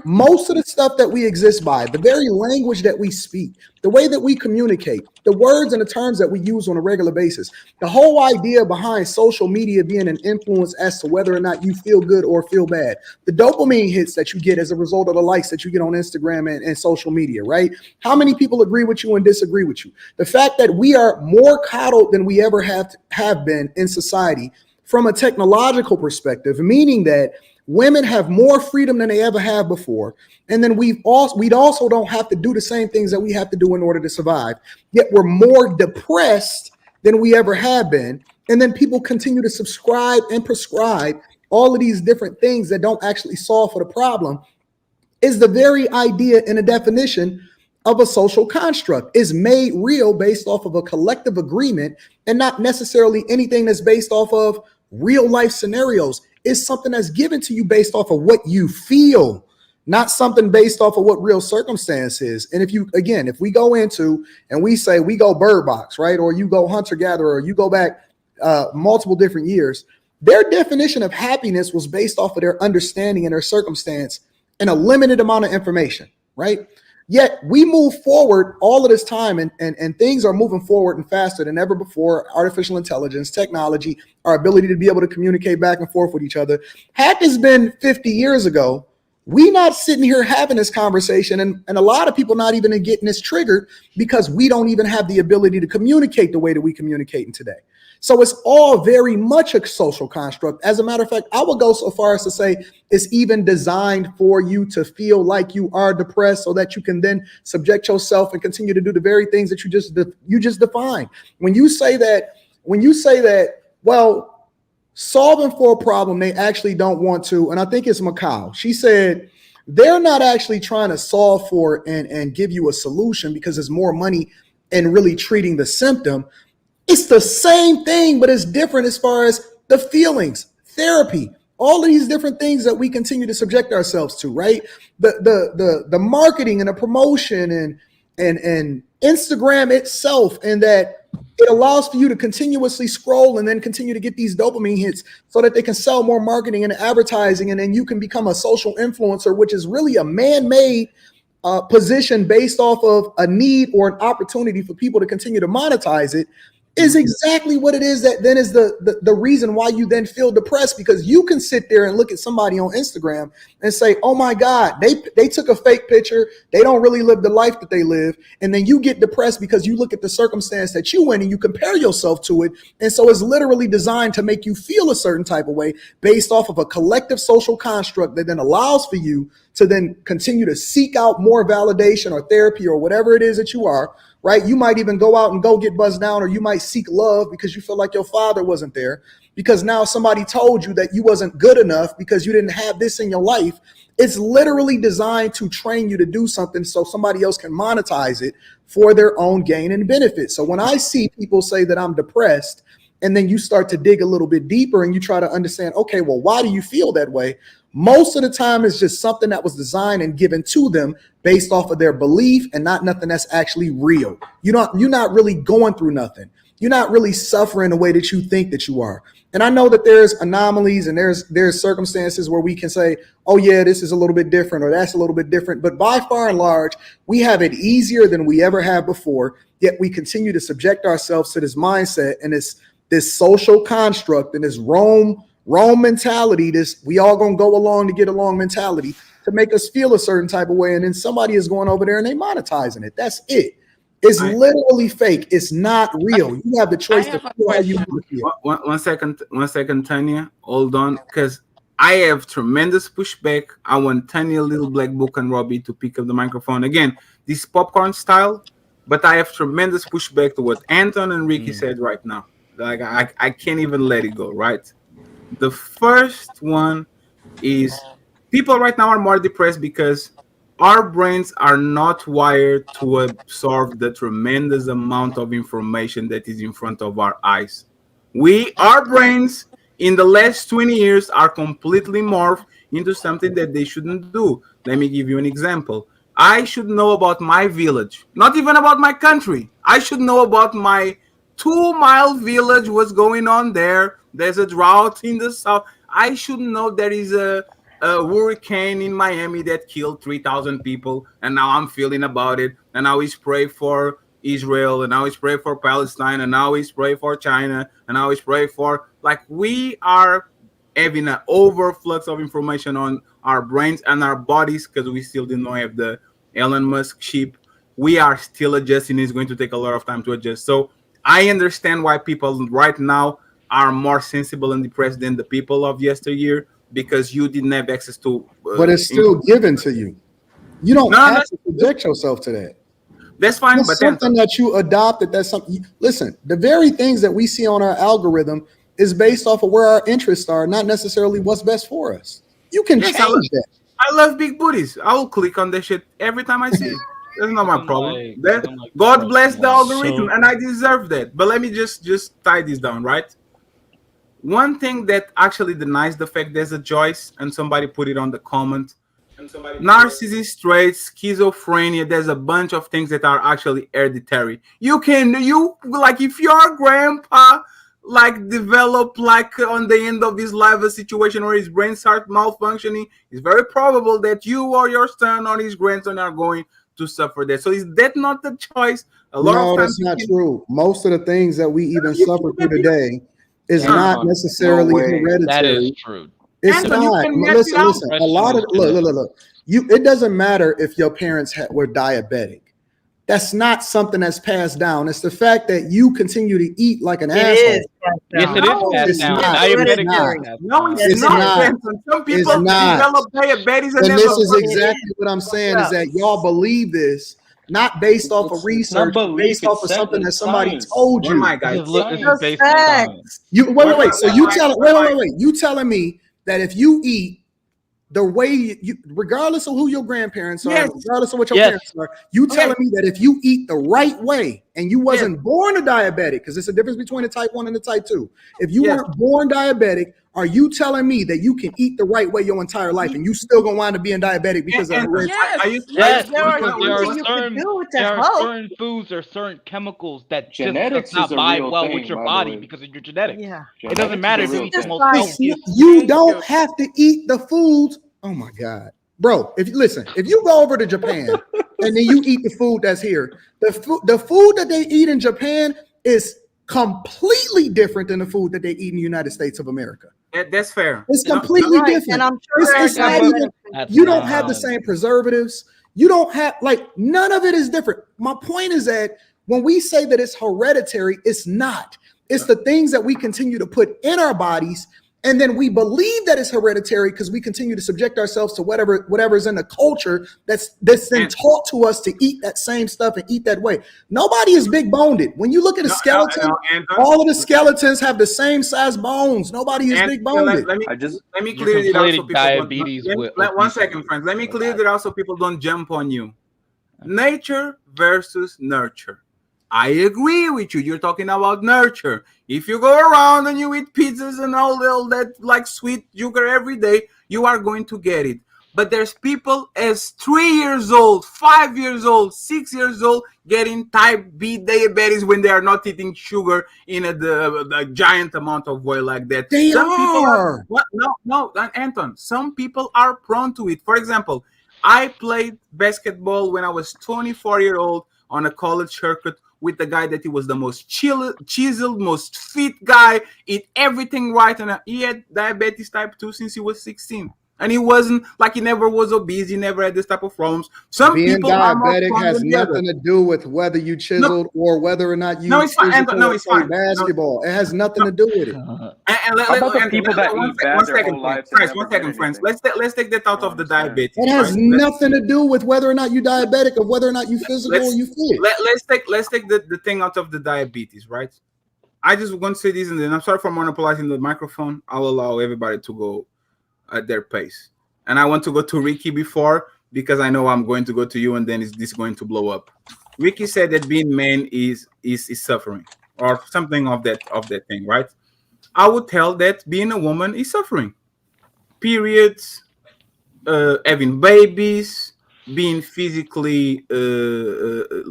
Most of the stuff that we exist by, the very language that we speak, the way that we communicate, the words and the terms that we use on a regular basis, the whole idea behind social media being an influence as to whether or not you feel good or feel bad, the dopamine hits that you get as a result of the likes that you get on Instagram and social media, right? How many people agree with you and disagree with you? The fact that we are more coddled than we ever have been in society from a technological perspective, meaning that women have more freedom than they ever have before. And then we also don't have to do the same things that we have to do in order to survive. Yet we're more depressed than we ever have been. And then people continue to subscribe and prescribe all of these different things that don't actually solve for the problem. Is the very idea and a definition of a social construct. Is made real based off of a collective agreement, and not necessarily anything that's based off of real life scenarios. It's something that's given to you based off of what you feel, not something based off of what real circumstance is. And if we go into and we say we go bird box, right? Or you go hunter gatherer, or you go back multiple different years, their definition of happiness was based off of their understanding and their circumstance and a limited amount of information, right? Yet we move forward all of this time, and things are moving forward and faster than ever before. Artificial intelligence, technology, our ability to be able to communicate back and forth with each other. Had this been 50 years ago, we not sitting here having this conversation, and a lot of people not even getting this triggered because we don't even have the ability to communicate the way that we communicating today. So it's all very much a social construct. As a matter of fact, I would go so far as to say it's even designed for you to feel like you are depressed so that you can then subject yourself and continue to do the very things that you just defined. When you say that, well, solving for a problem, they actually don't want to, and I think it's Macau. She said they're not actually trying to solve for and give you a solution because there's more money in really treating the symptom. It's the same thing, but it's different as far as the feelings, therapy, all of these different things that we continue to subject ourselves to, right? The marketing and the promotion and Instagram itself, and that it allows for you to continuously scroll and then continue to get these dopamine hits so that they can sell more marketing and advertising, and then you can become a social influencer, which is really a man-made position based off of a need or an opportunity for people to continue to monetize it. Is exactly what it is that then is the reason why you then feel depressed, because you can sit there and look at somebody on Instagram and say, oh my God, they took a fake picture. They don't really live the life that they live. And then you get depressed because you look at the circumstance that you in and you compare yourself to it. And so it's literally designed to make you feel a certain type of way based off of a collective social construct that then allows for you to then continue to seek out more validation or therapy or whatever it is that you are. Right? You might even go out and go get buzzed down, or you might seek love because you feel like your father wasn't there, because now somebody told you that you wasn't good enough because you didn't have this in your life. It's literally designed to train you to do something so somebody else can monetize it for their own gain and benefit. So when I see people say that I'm depressed, and then you start to dig a little bit deeper and you try to understand, okay, well, why do you feel that way? Most of the time it's just something that was designed and given to them based off of their belief and not nothing that's actually real. You're not really going through nothing. You're not really suffering the way that you think that you are. And I know that there's anomalies and there's circumstances where we can say, oh yeah, this is a little bit different or that's a little bit different. But by far and large, we have it easier than we ever have before. Yet we continue to subject ourselves to this mindset and this social construct and this Rome mentality, this we all gonna go along to get along mentality to make us feel a certain type of way. And then somebody is going over there and they monetizing it. That's it. It's literally fake. It's not real. You have the choice to feel how you want to feel. One second, Tanya. Hold on, because I have tremendous pushback. I want Tanya, Little Black Book, and Robbie to pick up the microphone again. This popcorn style, but I have tremendous pushback to what Anton and Ricky said right now. Like I can't even let it go. Right. The first one is people right now are more depressed because our brains are not wired to absorb the tremendous amount of information that is in front of our eyes. Our brains in the last 20 years are completely morphed into something that they shouldn't do. Let me give you an example. I should know about my village, not even about my country. I should know about my 2-mile village, what's going on there. There's a drought in the south. I should know there is a hurricane in Miami that killed 3,000 people, and now I'm feeling about it. And now we pray for Israel, and now we pray for Palestine, and now we pray for China, and now we pray for, like, we are having an overflux of information on our brains and our bodies because we still didn't have the Elon Musk chip. We are still adjusting. It's going to take a lot of time to adjust. So I understand why people right now are more sensible and depressed than the people of yesteryear, because you didn't have access to. But it's still given to you. You don't have to subject yourself to that. That's fine. That's but something that you adopted. That's something. Listen, the very things that we see on our algorithm is based off of where our interests are, not necessarily what's best for us. You can change that. I love big booties. I will click on that shit every time I see it. That's not my problem. God bless the algorithm, and I deserve that. But let me just tie this down, right? One thing that actually denies the fact there's a choice, and somebody put it on the comment. Narcissist traits, schizophrenia, there's a bunch of things that are actually hereditary. If your grandpa like develop like on the end of his life a situation where his brain starts malfunctioning, it's very probable that you or your son or his grandson are going to suffer that. So is that not the choice? A lot of No, times that's not true. Most of the things that we even suffer through today is not Anton, no necessarily way. That is hereditary. true. It's Anton, you not. can match it Listen, out. listen. A lot Depression of is genetic. look. You. It doesn't matter if your parents were diabetic. That's not something that's passed down. It's the fact that you continue to eat like an It is asshole. passed Yes, down. it is No, passed It's down. not. it's It's Diabetics not. is Hereditary. passed no, down. it's Yes, It's it not, is. not. Anton. Some It's people not. develop diabetes and And never this is It is. exactly what I'm saying is Yeah. that y'all believe this not based off of It's not research, but belief. based off of something that It's somebody science. told What am you. I, guys? This is Just based on facts. science. You wait. So you tell What am I? wait. You telling me that if you eat the way you, regardless of who your grandparents are, Yes. regardless of what your Yes. parents are, you telling me that if you eat the right way and you wasn't born a diabetic, because there's a difference between a type 1 and a type 2. If you Yes. weren't born diabetic, are you telling me that you can eat the right way your entire life and you still gonna wind up being diabetic because of And heredity? are you? Yes, There are because there things are that you could certain do to there are help. certain foods or certain chemicals that just does Genetics not is a vibe real well with thing, your by the body way. because of your genetics. Yeah. It doesn't Genetics matter is if a you real eat the Just thing. most science. healthiest. You Thank don't you. have to eat the foods. Oh my God, bro! If you listen, if you go over to Japan and then you eat the food that's here, the food that they eat in Japan is completely different than the food that they eat in the United States of America. That's fair. It's No, completely Right. And different. I'm sure there are It's not diabetic even. That's You don't have the nonsense. same preservatives. You don't have like none of it is different. My point is that when we say that it's hereditary, it's not. It's the things that we continue to put in our bodies, and then we believe that it's hereditary because we continue to subject ourselves to whatever's in the culture that's then And taught to us to eat that same stuff and eat that way. Nobody is big boned. When you look at a skeleton, Anton. all of the skeletons have the same size bones. Nobody is And big boned. let me I just let me You're clear it out so conflating people don't. diabetes with 1 second, obesity. friends. Let me So clear it out so people don't jump on you. Nature versus nurture. I agree with you. You're talking about nurture. If you go around and you eat pizzas and all that like sweet sugar every day, you are going to get it. But there's people as 3 years old, 5 years old, 6 years old getting type B diabetes when they are not eating sugar in a giant amount of way like that. They Some people are. what? No, Anton. Some people are prone to it. For example, I played basketball when I was 24 years old on a college circuit with the guy that he was the most chiseled, most fit guy, eat everything right, and he had diabetes type 2 since he was 16. And he wasn't like he never was obese, he never had this type of problems. Some Being people are more diabetic prone has than the others. nothing to do with whether you No, chiseled or whether or not no, you it's fine, Anton. physical No, or it's play fine. No, basketball. It has nothing no. to do with it. How about the people that eat bad their whole lives and Friends, never 1 second, get friends. anything? Let's take that I out don't of the understand. diabetes, It has right? nothing to do with whether or not you diabetic or whether or not you physical or Let's you fit. let's take the thing out of the diabetes, right? I just want to say this, and then I'm sorry for monopolizing the microphone. I'll allow everybody to go at their pace. And I want to go to Ricky before because I know I'm going to go to you, and then is this going to blow up? Ricky said that being man is suffering or something of that thing, right? I would tell that being a woman is suffering. Periods, having babies, being physically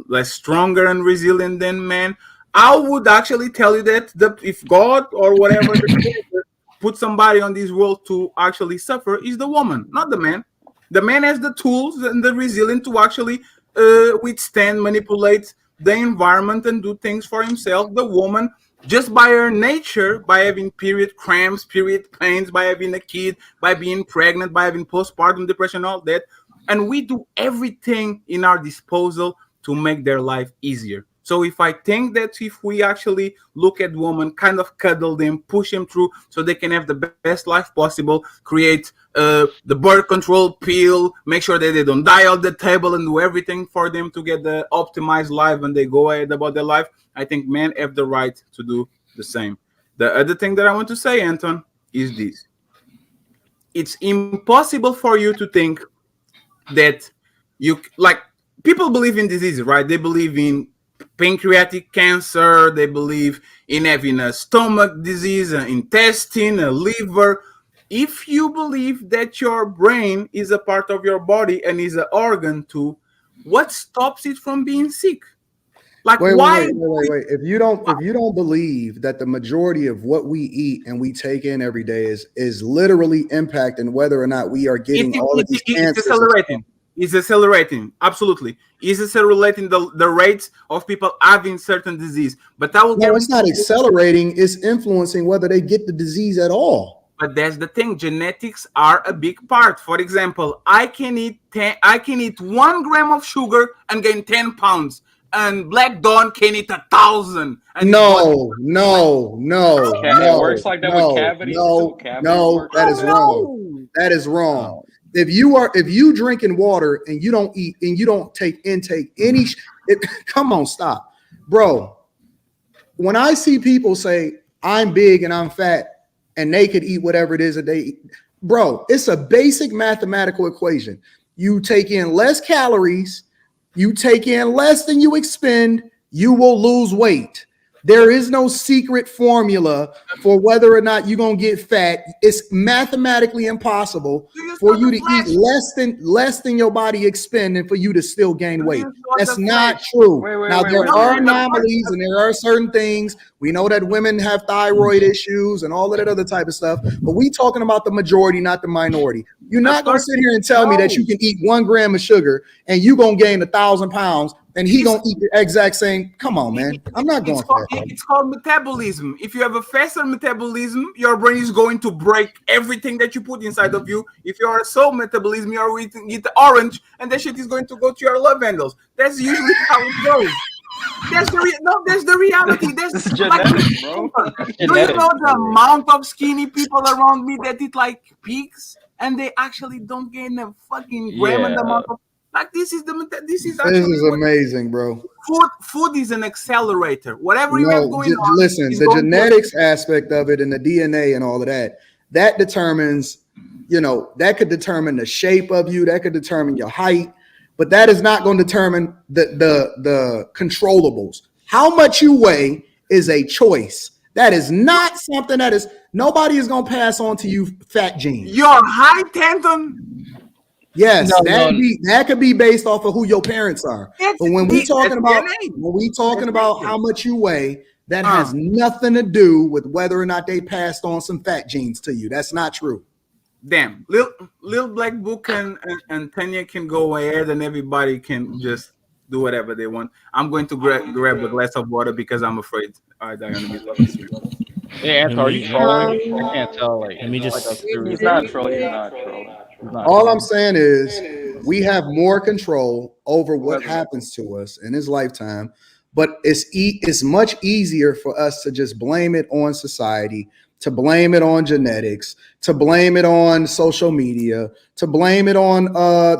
less stronger and resilient than men. I would actually tell you that if God or whatever the creator put somebody on this world to actually suffer is the woman, not the man. The man has the tools and the resilience to actually withstand, manipulate the environment and do things for himself. The woman, just by her nature, by having period cramps, period pains, by having a kid, by being pregnant, by having postpartum depression, all that, and we do everything in our disposal to make their life easier. So if I think that if we actually look at women, kind of cuddle them, push them through so they can have the best life possible, create the birth control pill, make sure that they don't die on the table and do everything for them to get the optimized life and they go ahead about their life, I think men have the right to do the same. The other thing that I want to say, Anton, is this. It's impossible for you to think that you like people believe in diseases, right? They believe in pancreatic cancer, they believe in having a stomach disease, an intestine, a liver. If you believe that your brain is a part of your body and is an organ too, what stops it from being sick? Like, Wait, wait, why? wait, wait, wait, wait. If you don't believe that the majority of what we eat and we take in every day is literally impacting whether or not we are getting all of these It's cancers and stuff. accelerating. It's accelerating. Absolutely. It's accelerating the rates of people having certain disease. But I will No, it's guarantee not you, accelerating, it's influencing whether they get the disease at all. but that's the thing. Genetics are a big part. For example, I can eat 1 gram of sugar and gain 10 pounds. And Black Dawn can eat 1,000 and his body. No, no, no, It works no, like that with no, cavities too. no, Cavities no. work That like is that. wrong. No. That is wrong. Oh. If you drinking water and you don't eat and you don't intake any, come on, stop, bro. When I see people say I'm big and I'm fat and they could eat whatever it is that they eat, bro, it's a basic mathematical equation. You take in less calories, you take in less than you expend, you will lose weight. There is no secret formula for whether or not you're gonna get fat. It's mathematically impossible Do you for saw you the to eat flash? less than your body expend and for you to still gain Do weight. you saw That's the not flash? true. Wait, Now there No, are the flash. anomalies and there are certain things. We know that women have thyroid issues and all of that other type of stuff, but we talking about the majority, not the minority. You're not gonna sit here and tell me that you can eat 1 gram of sugar and you gonna gain 1,000 pounds and he gonna eat the exact same. Come on, man. I'm not going for that, brother. It's called metabolism. If you have a faster metabolism, your brain is going to break everything that you put inside of you. If you are a slow metabolism, you're going to eat the orange, and that shit is going to go to your love handles. That's usually how it goes. That's the reality. It's That's like, genetics, bro. do you know the amount of skinny people around me that eat like pigs, and they actually don't gain a fucking gram and the amount of like this is This is actually what amazing, bro. food is an accelerator. Whatever you have No, going on listen, is the going to. genetics aspect of it and the DNA and all of that determines, that could determine the shape of you, that could determine your height, but that is not going to determine the controllables. How much you weigh is a choice. That is not something nobody is going to pass on to you fat genes. Your height, Anton. Yes, No, that could be based off of who your parents are. But when we talking about how much you weigh, that has nothing to do with whether or not they passed on some fat genes to you. That's not true. Damn, little Black Book and Tanya can go ahead, and everybody can just do whatever they want. I'm going to grab a glass of water because I'm afraid I die on the middle of the street. Yeah, Anton, are you trolling? I can't tell. Like, Let me just. like a serious. He's not trolling. He's not trolling. He's not All trolling. I'm saying is we have more control over what Whether- happens to us in his lifetime, but it's much easier for us to just blame it on society, to blame it on genetics, to blame it on social media, to blame it on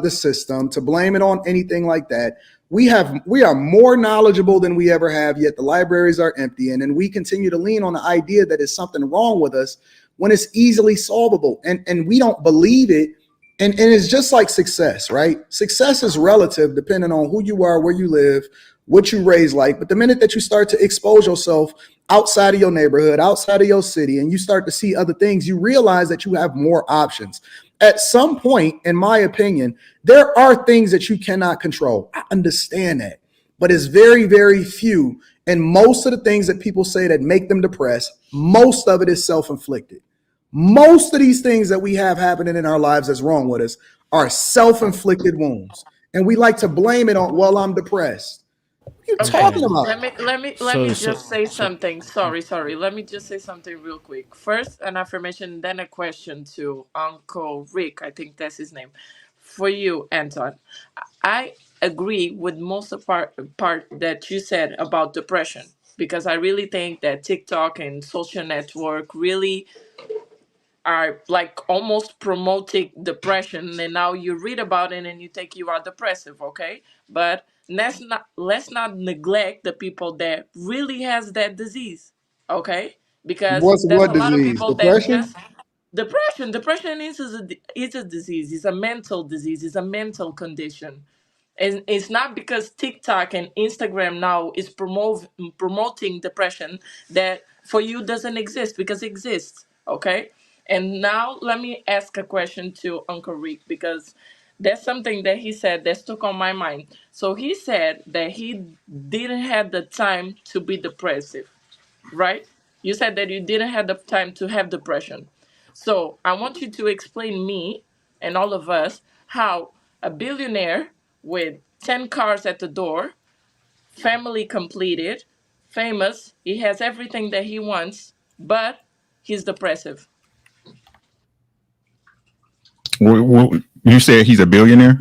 the system, to blame it on anything like that. We are more knowledgeable than we ever have, yet the libraries are empty, and then we continue to lean on the idea that there's something wrong with us when it's easily solvable, and we don't believe it. And it's just like success, right? Success is relative depending on who you are, where you live, what you raise like. But the minute that you start to expose yourself outside of your neighborhood, outside of your city, and you start to see other things, you realize that you have more options. At some point, in my opinion, there are things that you cannot control. I understand that, but it's very, very few. And most of the things that people say that make them depressed, most of it is self-inflicted. Most of these things that we have happening in our lives that's wrong with us are self-inflicted wounds. And we like to blame it on, well, I'm depressed. What are you talking about? Let me just say something. Sorry. Let me just say something real quick. First, an affirmation, then a question to Uncle Rick. I think that's his name. For you, Anton, I agree with most of part that you said about depression because I really think that TikTok and social network really are like almost promoting depression, and now you read about it and you think you are depressive, okay? But let's not neglect the people that really has that disease, okay? Because What's there's what a lot of disease? people that Depression? just depression is a disease, it's a mental disease, it's a mental condition. And it's not because TikTok and Instagram now is promoting depression that for you doesn't exist, because it exists. Okay. And now let me ask a question to Uncle Rick, because That's something that he said that stuck on my mind. So he said that he didn't have the time to be depressive, right? You said that you didn't have the time to have depression. So I want you to explain me and all of us how a billionaire with 10 cars at the door, family completed, famous, he has everything that he wants, but he's depressive. You said he's a billionaire?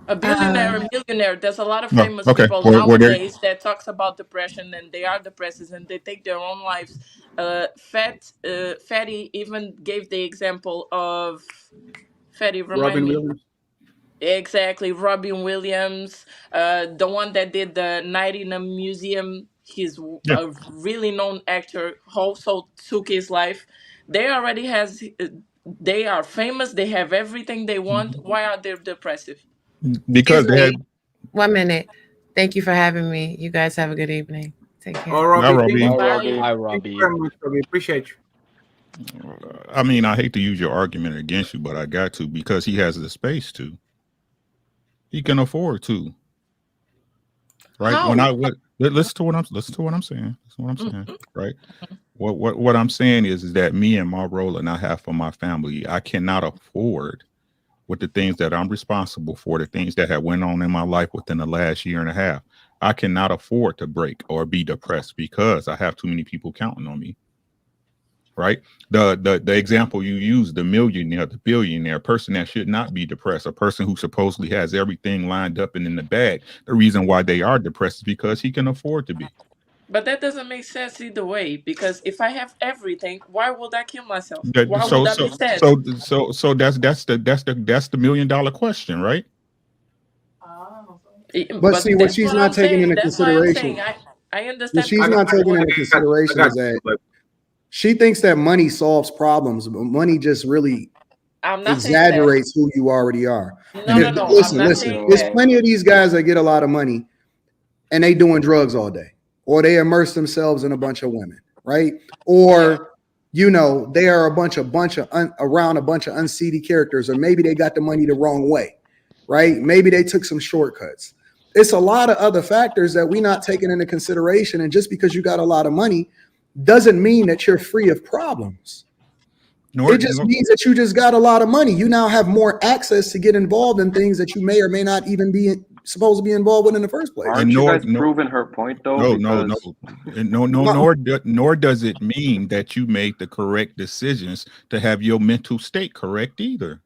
A billionaire, a millionaire. There's a lot of No. famous Okay. people Well, there. nowadays that talks about depression and they are depressed and they take their own lives. Fatty even gave the example of Fatty. Remind Robin me. Williams. Exactly, Robin Williams, the one that did the Night in a Museum. He's Yeah. a really known actor. Also took his life. They already has. They are famous. They have everything they want. Why are they depressive? Because Excuse they had. me. 1 minute. Thank you for having me. You guys have a good evening. Take care. All right, Robbie. thank you. Bye, Bye. Robbie. Hi, Thank you Robbie. very much, Robbie. Appreciate you. I mean, I hate to use your argument against you, but I got to because he has the space to. He can afford to. Right? How? When I listen to what I'm saying. Listen to what I'm saying. Right? What I'm saying is that me and my role and I have for my family, I cannot afford with the things that I'm responsible for, the things that have went on in my life within the last year and a half. I cannot afford to break or be depressed because I have too many people counting on me. Right? The example you use, the millionaire, the billionaire, person that should not be depressed, a person who supposedly has everything lined up and in the bag. The reason why they are depressed is because he can afford to be. But that doesn't make sense either way. Because if I have everything, why would I kill myself? That, Why so would I so be sad? so that's the $1 million question, right? But see, what That's she's what I'm not taking saying. into That's why I'm consideration, saying I what understand. she's not taking into consideration is that she thinks that money solves problems, but money just really I'm not saying that. exaggerates who you already are. No, And no, no. I'm listen, not listen. saying There's that. plenty of these guys that get a lot of money and they doing drugs all day, or they immerse themselves in a bunch of women, right? Or they are around a bunch of unseedy characters, or maybe they got the money the wrong way, right? Maybe they took some shortcuts. It's a lot of other factors that we're not taking into consideration. And just because you got a lot of money doesn't mean that you're free of problems. It just means that you just got a lot of money. You now have more access to get involved in things that you may or may not even be supposed to be involved with in the first place. Aren't you guys proving her point though? Nor does it mean that you made the correct decisions to have your mental state correct either.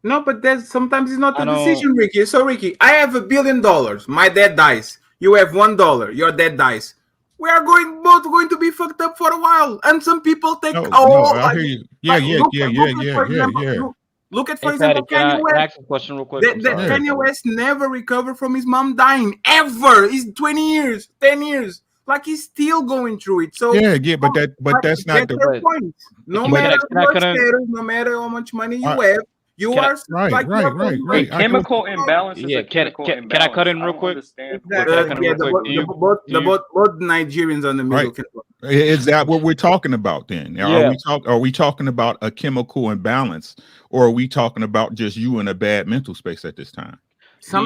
No, but sometimes it's not a decision, Ricky. So, Ricky, I have $1 billion. My dad dies. You have $1. Your dad dies. We are both going to be fucked up for a while. And some people take I hear you. Yeah. Look at, for Hey, example, Patty, can Kanye West. I ask a question real quick? Kanye West never recovered from his mom dying ever. He's 20 years, 10 years. Like he's still going through it. So but that's not the point. No matter your status, no matter how much money you have, you are right. Chemical imbalance is a chemical imbalance. Can I cut in real quick? Both Nigerians on the middle. Right. Is that what we're talking about then? Yeah. Are we talking about a chemical imbalance, or are we talking about just you in a bad mental space at this time? Do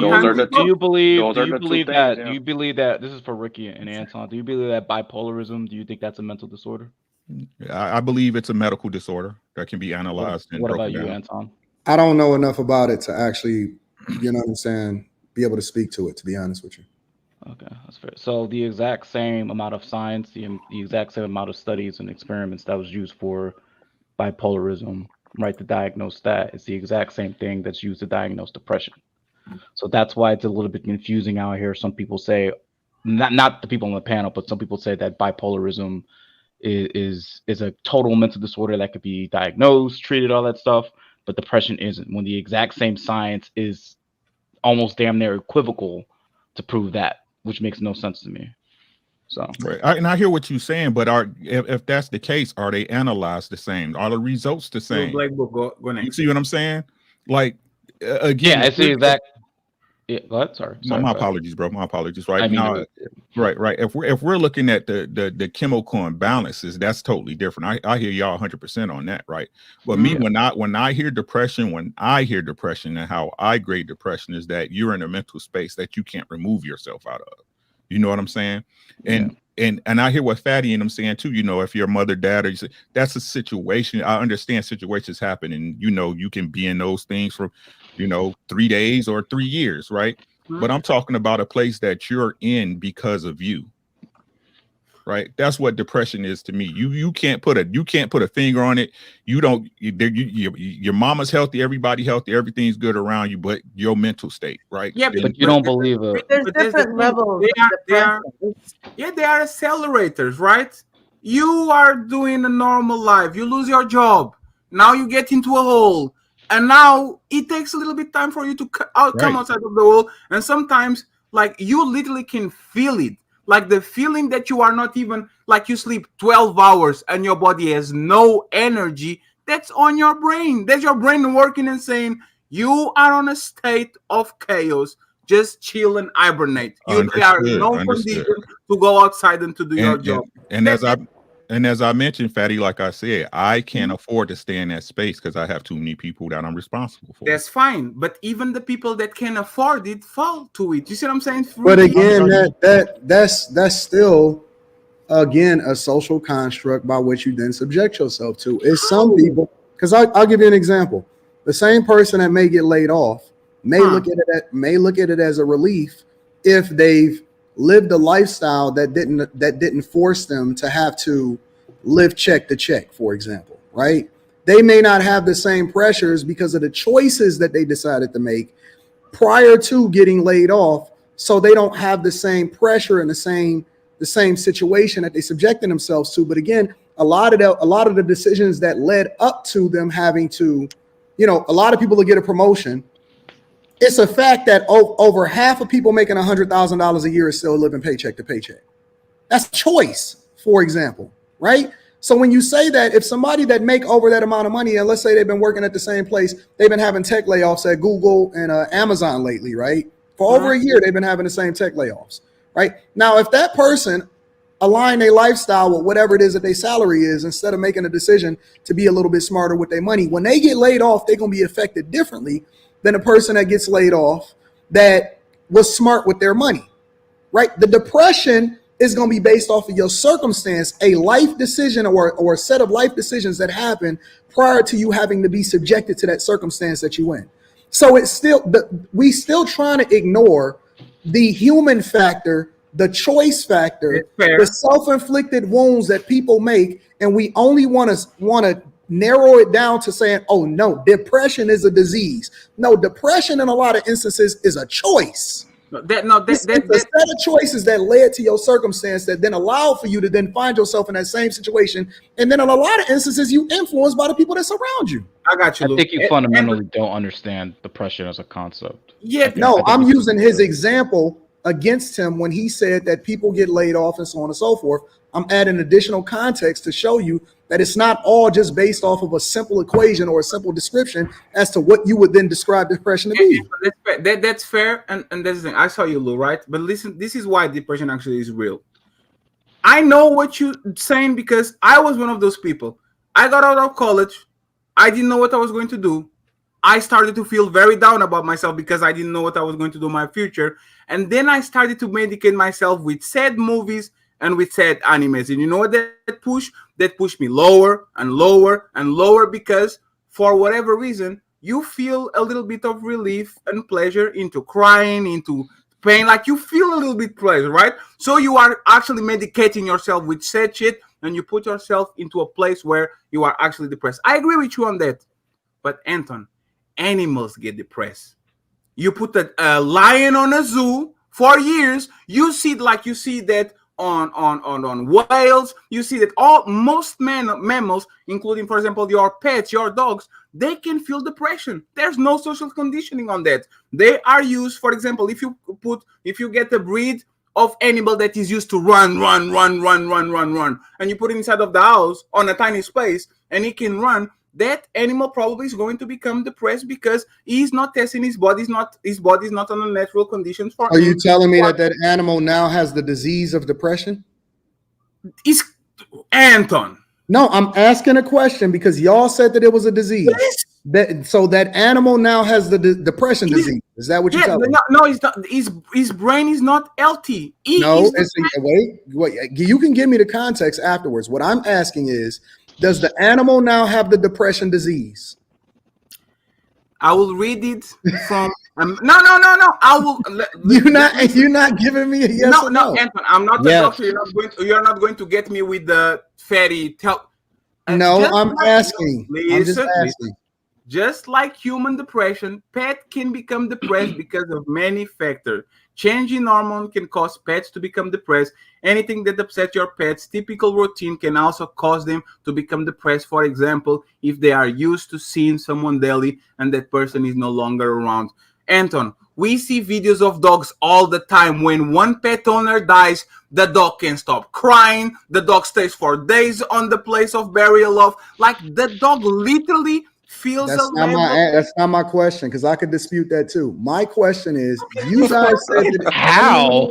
you believe that this is for Ricky and Anton? Do you believe that bipolarism? Do you think that's a mental disorder? I believe it's a medical disorder that can be analyzed. What about you, Anton? I don't know enough about it to actually, be able to speak to it, to be honest with you. Okay, that's fair. So the exact same amount of science, the exact same amount of studies and experiments that was used for bipolarism, right, to diagnose that, is the exact same thing that's used to diagnose depression. So that's why it's a little bit confusing out here. Some people say, not the people on the panel, but some people say that bipolarism is a total mental disorder that could be diagnosed, treated, all that stuff. But depression isn't, when the exact same science is almost damn near equivocal to prove that, which makes no sense to me. So, right. And I hear what you're saying, but if that's the case, are they analyzed the same? Are the results the same? Black book, go next. You see what I'm saying? Like, again, yeah, it's the exact. Yeah, go ahead. Sorry. My Go ahead. apologies, bro. My apologies. Right I mean, now, right. If we're looking at the chemical imbalances, that's totally different. I hear y'all 100% on that, right? But me, when I hear depression, and how I grade depression is that you're in a mental space that you can't remove yourself out of. You know what I'm saying? And I hear what Fatty and I'm saying too. You know, if your mother, dad, or you say that's a situation. I understand situations happen, and you know you can be in those things for 3 days or 3 years, right? But I'm talking about a place that you're in because of you, right? That's what depression is to me. You can't put a finger on it. Your mama's healthy, everybody healthy, everything's good around you, but your mental state, right? Yeah, but you don't believe it. There's different levels of depression. They are accelerators, right? You are doing a normal life. You lose your job. Now you get into a hole. And now it takes a little bit time for you to come outside of the hole. And sometimes, like, you literally can feel it. Like the feeling that you are not even, like, you sleep 12 hours and your body has no energy. That's on your brain. That's your brain working and saying, you are on a state of chaos. Just chill and hibernate. You are in no condition to go outside and to do your job. And as I mentioned, Fatty, like I said, I can't afford to stay in that space because I have too many people that I'm responsible for. That's fine, but even the people that can afford it fall to it. You see what I'm saying? But again, that's still, again, a social construct by which you then subject yourself to. Is some people, because I'll give you an example. The same person that may get laid off may look at it as a relief if they've lived a lifestyle that didn't force them to have to live check to check, for example, right? They may not have the same pressures because of the choices that they decided to make prior to getting laid off, so they don't have the same pressure and the same situation that they subjected themselves to. But again, a lot of the decisions that led up to them having to, a lot of people will get a promotion. It's a fact that over half of people making $100,000 a year is still living paycheck to paycheck. That's choice, for example, right? So when you say that, if somebody that make over that amount of money, and let's say they've been working at the same place, they've been having tech layoffs at Google and Amazon lately, right? For over a year, they've been having the same tech layoffs, right? Now, if that person align their lifestyle with whatever it is that their salary is, instead of making a decision to be a little bit smarter with their money, when they get laid off, they're going to be affected differently than a person that gets laid off that was smart with their money, right? The depression is going to be based off of your circumstance, a life decision or a set of life decisions that happen prior to you having to be subjected to that circumstance that you in. So it's still, we still trying to ignore the human factor, the choice factor, the self-inflicted wounds that people make, and we only want to narrow it down to saying, oh no, depression is a disease. No, depression in a lot of instances is a choice. It's a set of choices that led to your circumstance that then allowed for you to then find yourself in that same situation. And then in a lot of instances, you influenced by the people that surround you. I got you, Luke. I think you fundamentally don't understand depression as a concept. Yeah, no, I'm using his example against him when he said that people get laid off and so on and so forth. I'm adding additional context to show you that it's not all just based off of a simple equation or a simple description as to what you would then describe depression to be. That's fair, and that's the thing. I saw you, Lou, right? But listen, this is why depression actually is real. I know what you're saying because I was one of those people. I got out of college. I didn't know what I was going to do. I started to feel very down about myself because I didn't know what I was going to do in my future. And then I started to medicate myself with sad movies and with sad animes. And you know what that pushed? That pushed me lower and lower and lower because for whatever reason, you feel a little bit of relief and pleasure into crying, into pain. Like you feel a little bit pleasure, right? So you are actually medicating yourself with sad shit and you put yourself into a place where you are actually depressed. I agree with you on that. But Anton, animals get depressed. You put a lion on a zoo for years, you see that on whales, you see that most mammals, including, for example, your pets, your dogs, they can feel depression. There's no social conditioning on that. They are used, for example, if you get a breed of animal that is used to run, and you put it inside of the house on a tiny space, and it can run, that animal probably is going to become depressed because he's not testing his body. His body is not on a natural conditions for Are you him. telling me that that animal now has the disease of depression? Is Anton? No, I'm asking a question because y'all said that it was a disease. Yes. So that animal now has the depression disease. Is that what you're telling me? No, it's not. His brain is not healthy. No, wait. You can give me the context afterwards. What I'm asking is, does the animal now have the depression disease? I will read it from. No. I will. You're not giving me a yes or no. Anton, I'm not a doctor. You're not going to get me with the fairy tale. No, I'm asking. I'm just asking. Listen. Just like human depression, pet can become depressed because of many factors. Changing hormone can cause pets to become depressed. Anything that upsets your pet's typical routine can also cause them to become depressed. For example, if they are used to seeing someone daily and that person is no longer around. Anton, we see videos of dogs all the time. When one pet owner dies, the dog can't stop crying. The dog stays for days on the place of burial of. Like the dog literally feels that's not my question, because I could dispute that too. My question is, you guys said that how?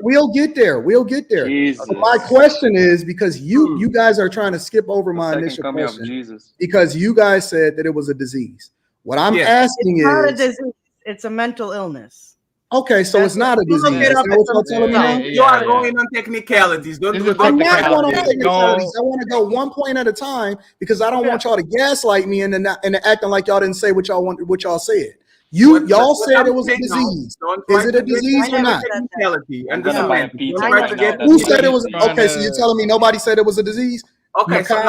We'll get there. My question is, because you guys are trying to skip over my initial question, because you guys said that it was a disease. What I'm asking it's not a is, disease, it's a mental illness. Okay, so it's not a disease. You are going on technicalities. I'm not going on technicalities. I want to go one point at a time because I don't want y'all to gaslight me and acting like y'all didn't say what y'all said. Y'all said it was a disease. Is it a disease or not? Who said it was? Okay, so you're telling me nobody said it was a disease? Okay, you said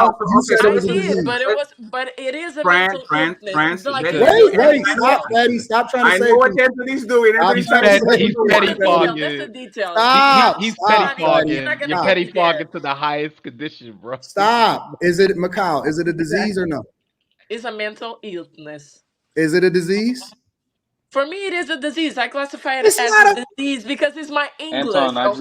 it was a disease. But it is a mental illness. Wait, stop, Daddy, stop trying to say. I know what Anthony's doing. He's petty flogging. He's petty flogging. You're petty flogging to the highest condition, bro. Stop. Is it Macau? Is it a disease or no? It's a mental illness. Is it a disease? For me, it is a disease. I classify it as a disease because it's my English. Anton, no,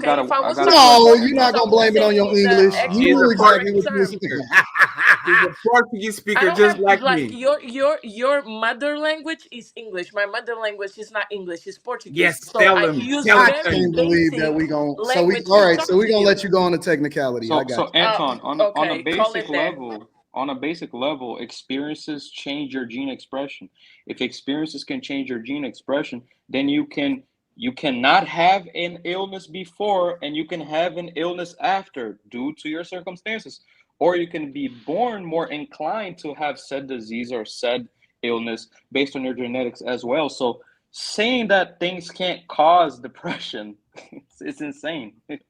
you're not gonna blame it on your English. You knew exactly what you were saying. He's a Portuguese speaker, just like me. Your mother language is English. My mother language is not English. It's Portuguese. Yes, so I use I can't believe that we gonna. So we all right. So we're gonna let you go on the technicality. So Anton, on a basic level. On a basic level, experiences change your gene expression. If experiences can change your gene expression, then you cannot have an illness before and you can have an illness after due to your circumstances. Or you can be born more inclined to have said disease or said illness based on your genetics as well. So saying that things can't cause depression, it's insane. It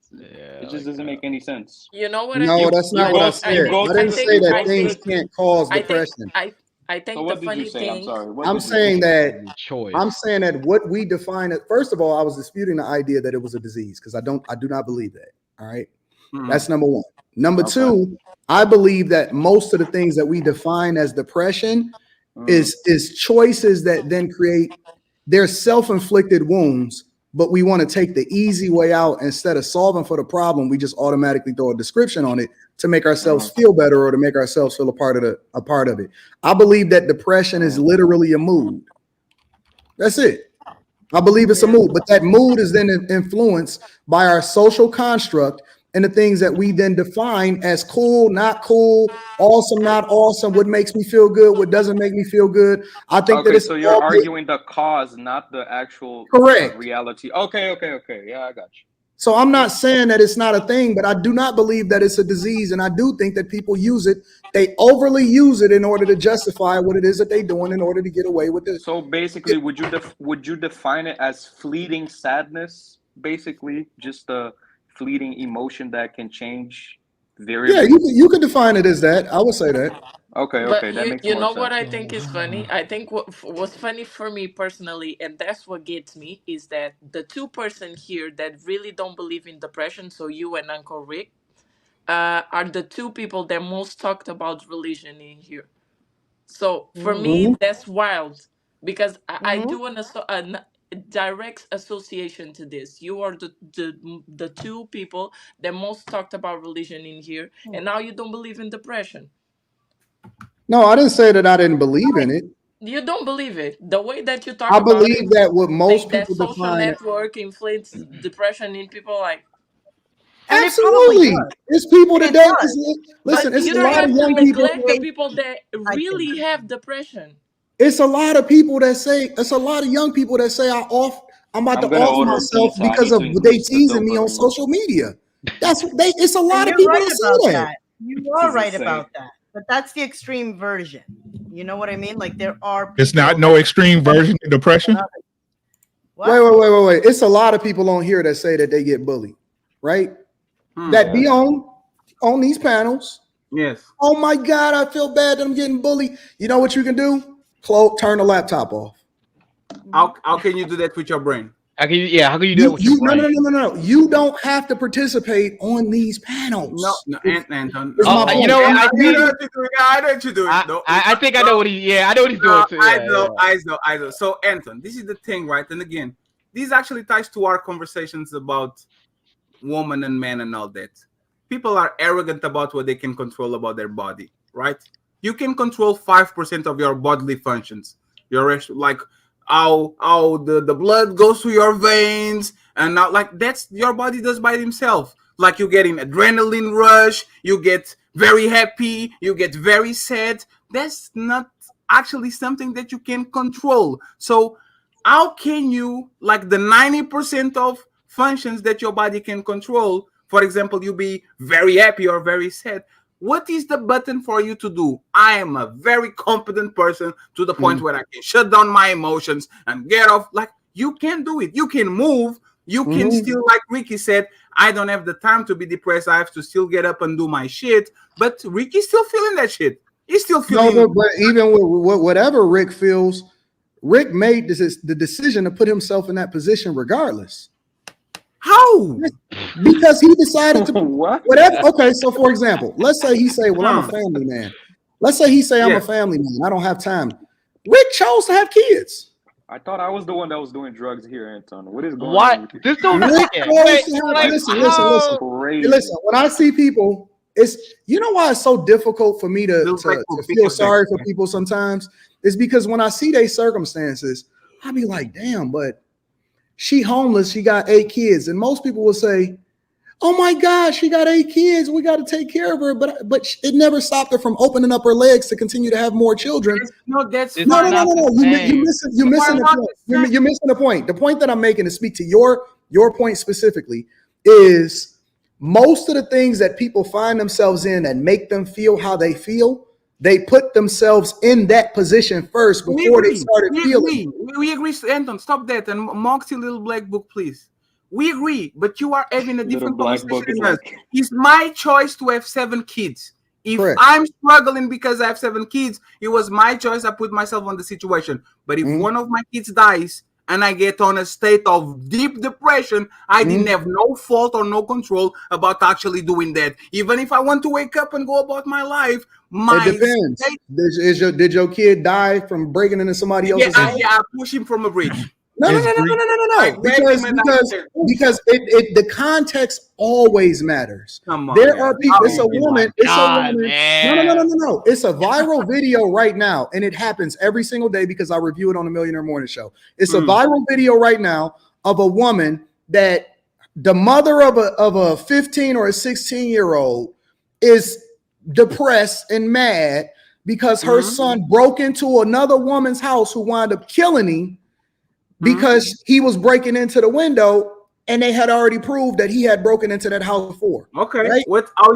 just doesn't make any sense. You know what? No, that's not what I said. I didn't say that things can't cause depression. I think the funny thing. I'm saying that what we define it. First of all, I was disputing the idea that it was a disease because I do not believe that. All right, that's number one. Number two, I believe that most of the things that we define as depression is choices that then create their self-inflicted wounds. But we want to take the easy way out. Instead of solving for the problem, we just automatically throw a description on it to make ourselves feel better or to make ourselves feel a part of it. I believe that depression is literally a mood. That's it. I believe it's a mood, but that mood is then influenced by our social construct and the things that we then define as cool, not cool, awesome, not awesome, what makes me feel good, what doesn't make me feel good. I think that it's so you're arguing the cause, not the actual reality. Okay. Yeah, I got you. So I'm not saying that it's not a thing, but I do not believe that it's a disease, and I do think that people use it. They overly use it in order to justify what it is that they're doing in order to get away with it. So basically, would you define it as fleeting sadness? Basically, just a fleeting emotion that can change very. Yeah, you could define it as that. I would say that. Okay, but that makes you more know sense. what I think is funny? I think what's funny for me personally, and that's what gets me, is that the two person here that really don't believe in depression, so you and Uncle Rick, are the two people that most talked about religion in here. So for me, that's wild because I do understand. direct association to this. You are the two people that most talked about religion in here, and now you don't believe in depression. No, I didn't say that I didn't believe in it. You don't believe it. The way that you talk I about believe it, that what most like that people social define it. network inflates depression in people. Like, And it probably Absolutely. does. It's people And that it don't does. listen, but it's you a don't lot of have to young people neglect the say people that I can. really have depression. it's a lot of people that say it's a lot of young people that say I'm about to I'm gonna off order a myself pizza. I because need of to they increase the teasing me on dopamine. social media. That's what they it's a And lot of you're people right that about say that. that. You This are is right insane. about that. But that's the extreme version. You know what I mean? Like there are It's not people no extreme version of depression. What? Wait. It's a lot of people on here that say that they get bullied, right? That be Yes. on these panels. Yes. Oh my God, I feel bad that I'm getting bullied. You know what you can do? Turn the laptop off. How can you do that with your brain? How can you do that with your brain? No. You don't have to participate on these panels. No, Anton. It's my point. You know what? I know what you're doing. I know what you're doing. I think I know what I know what he's doing too. I know. So, Anton, this is the thing, right? And again, this actually ties to our conversations about woman and man and all that. People are arrogant about what they can control about their body, right? You can control 5% of your bodily functions. Your like how the blood goes through your veins, and now like that's your body does by himself. Like you get an adrenaline rush, you get very happy, you get very sad. That's not actually something that you can control. So how can you, like the 90% of functions that your body can control, for example, you be very happy or very sad, what is the button for you to do? I am a very competent person to the point where I can shut down my emotions and get off. Like you can do it. You can move. You can still, like Ricky said, I don't have the time to be depressed. I have to still get up and do my shit. But Ricky's still feeling that shit. He's still feeling. No, but even with whatever Rick feels, Rick made the decision to put himself in that position regardless. How? Because he decided to What? whatever. Okay, so for example, let's say he say, "Well, I'm a family man." Let's say he say, "I'm a family man. I don't have time." Rick chose to have kids. I thought I was the one that was doing drugs here, Anton. What is going on? What? With you? This dude. Rick chose to have, listen. Crazy. Listen, when I see people, it's you know why it's so difficult for me to feel sorry for people sometimes. Is because when I see their circumstances, I be like, damn, but she homeless, she got 8 kids. And most people will say, oh my God, she got 8 kids. We got to take care of her. But it never stopped her from opening up her legs to continue to have more children. No. You're missing the point. You're missing the point. The point that I'm making to speak to your point specifically is most of the things that people find themselves in that make them feel how they feel, they put themselves in that position first before they started feeling. We agree, Anton. Stop that. And Moxie Little Black Book, please. We agree, but you are having a different conversation. It's my choice to have 7 kids. If I'm struggling because I have 7 kids, it was my choice. I put myself on the situation. But if one of my kids dies and I get on a state of deep depression, I didn't have no fault or no control about actually doing that. Even if I want to wake up and go about my life, it depends. Did your kid die from breaking into somebody else's house? Yeah, I push him from a bridge. No. Because the context always matters. Come on, there are people. It's a Oh woman. No. It's a viral video right now, and it happens every single day because I review it on the Millionaire Morning Show. It's a viral video right now of a woman that the mother of a 15 or a 16-year-old is depressed and mad because her son broke into another woman's house who wound up killing him because he was breaking into the window and they had already proved that he had broken into that house before. Okay. Right?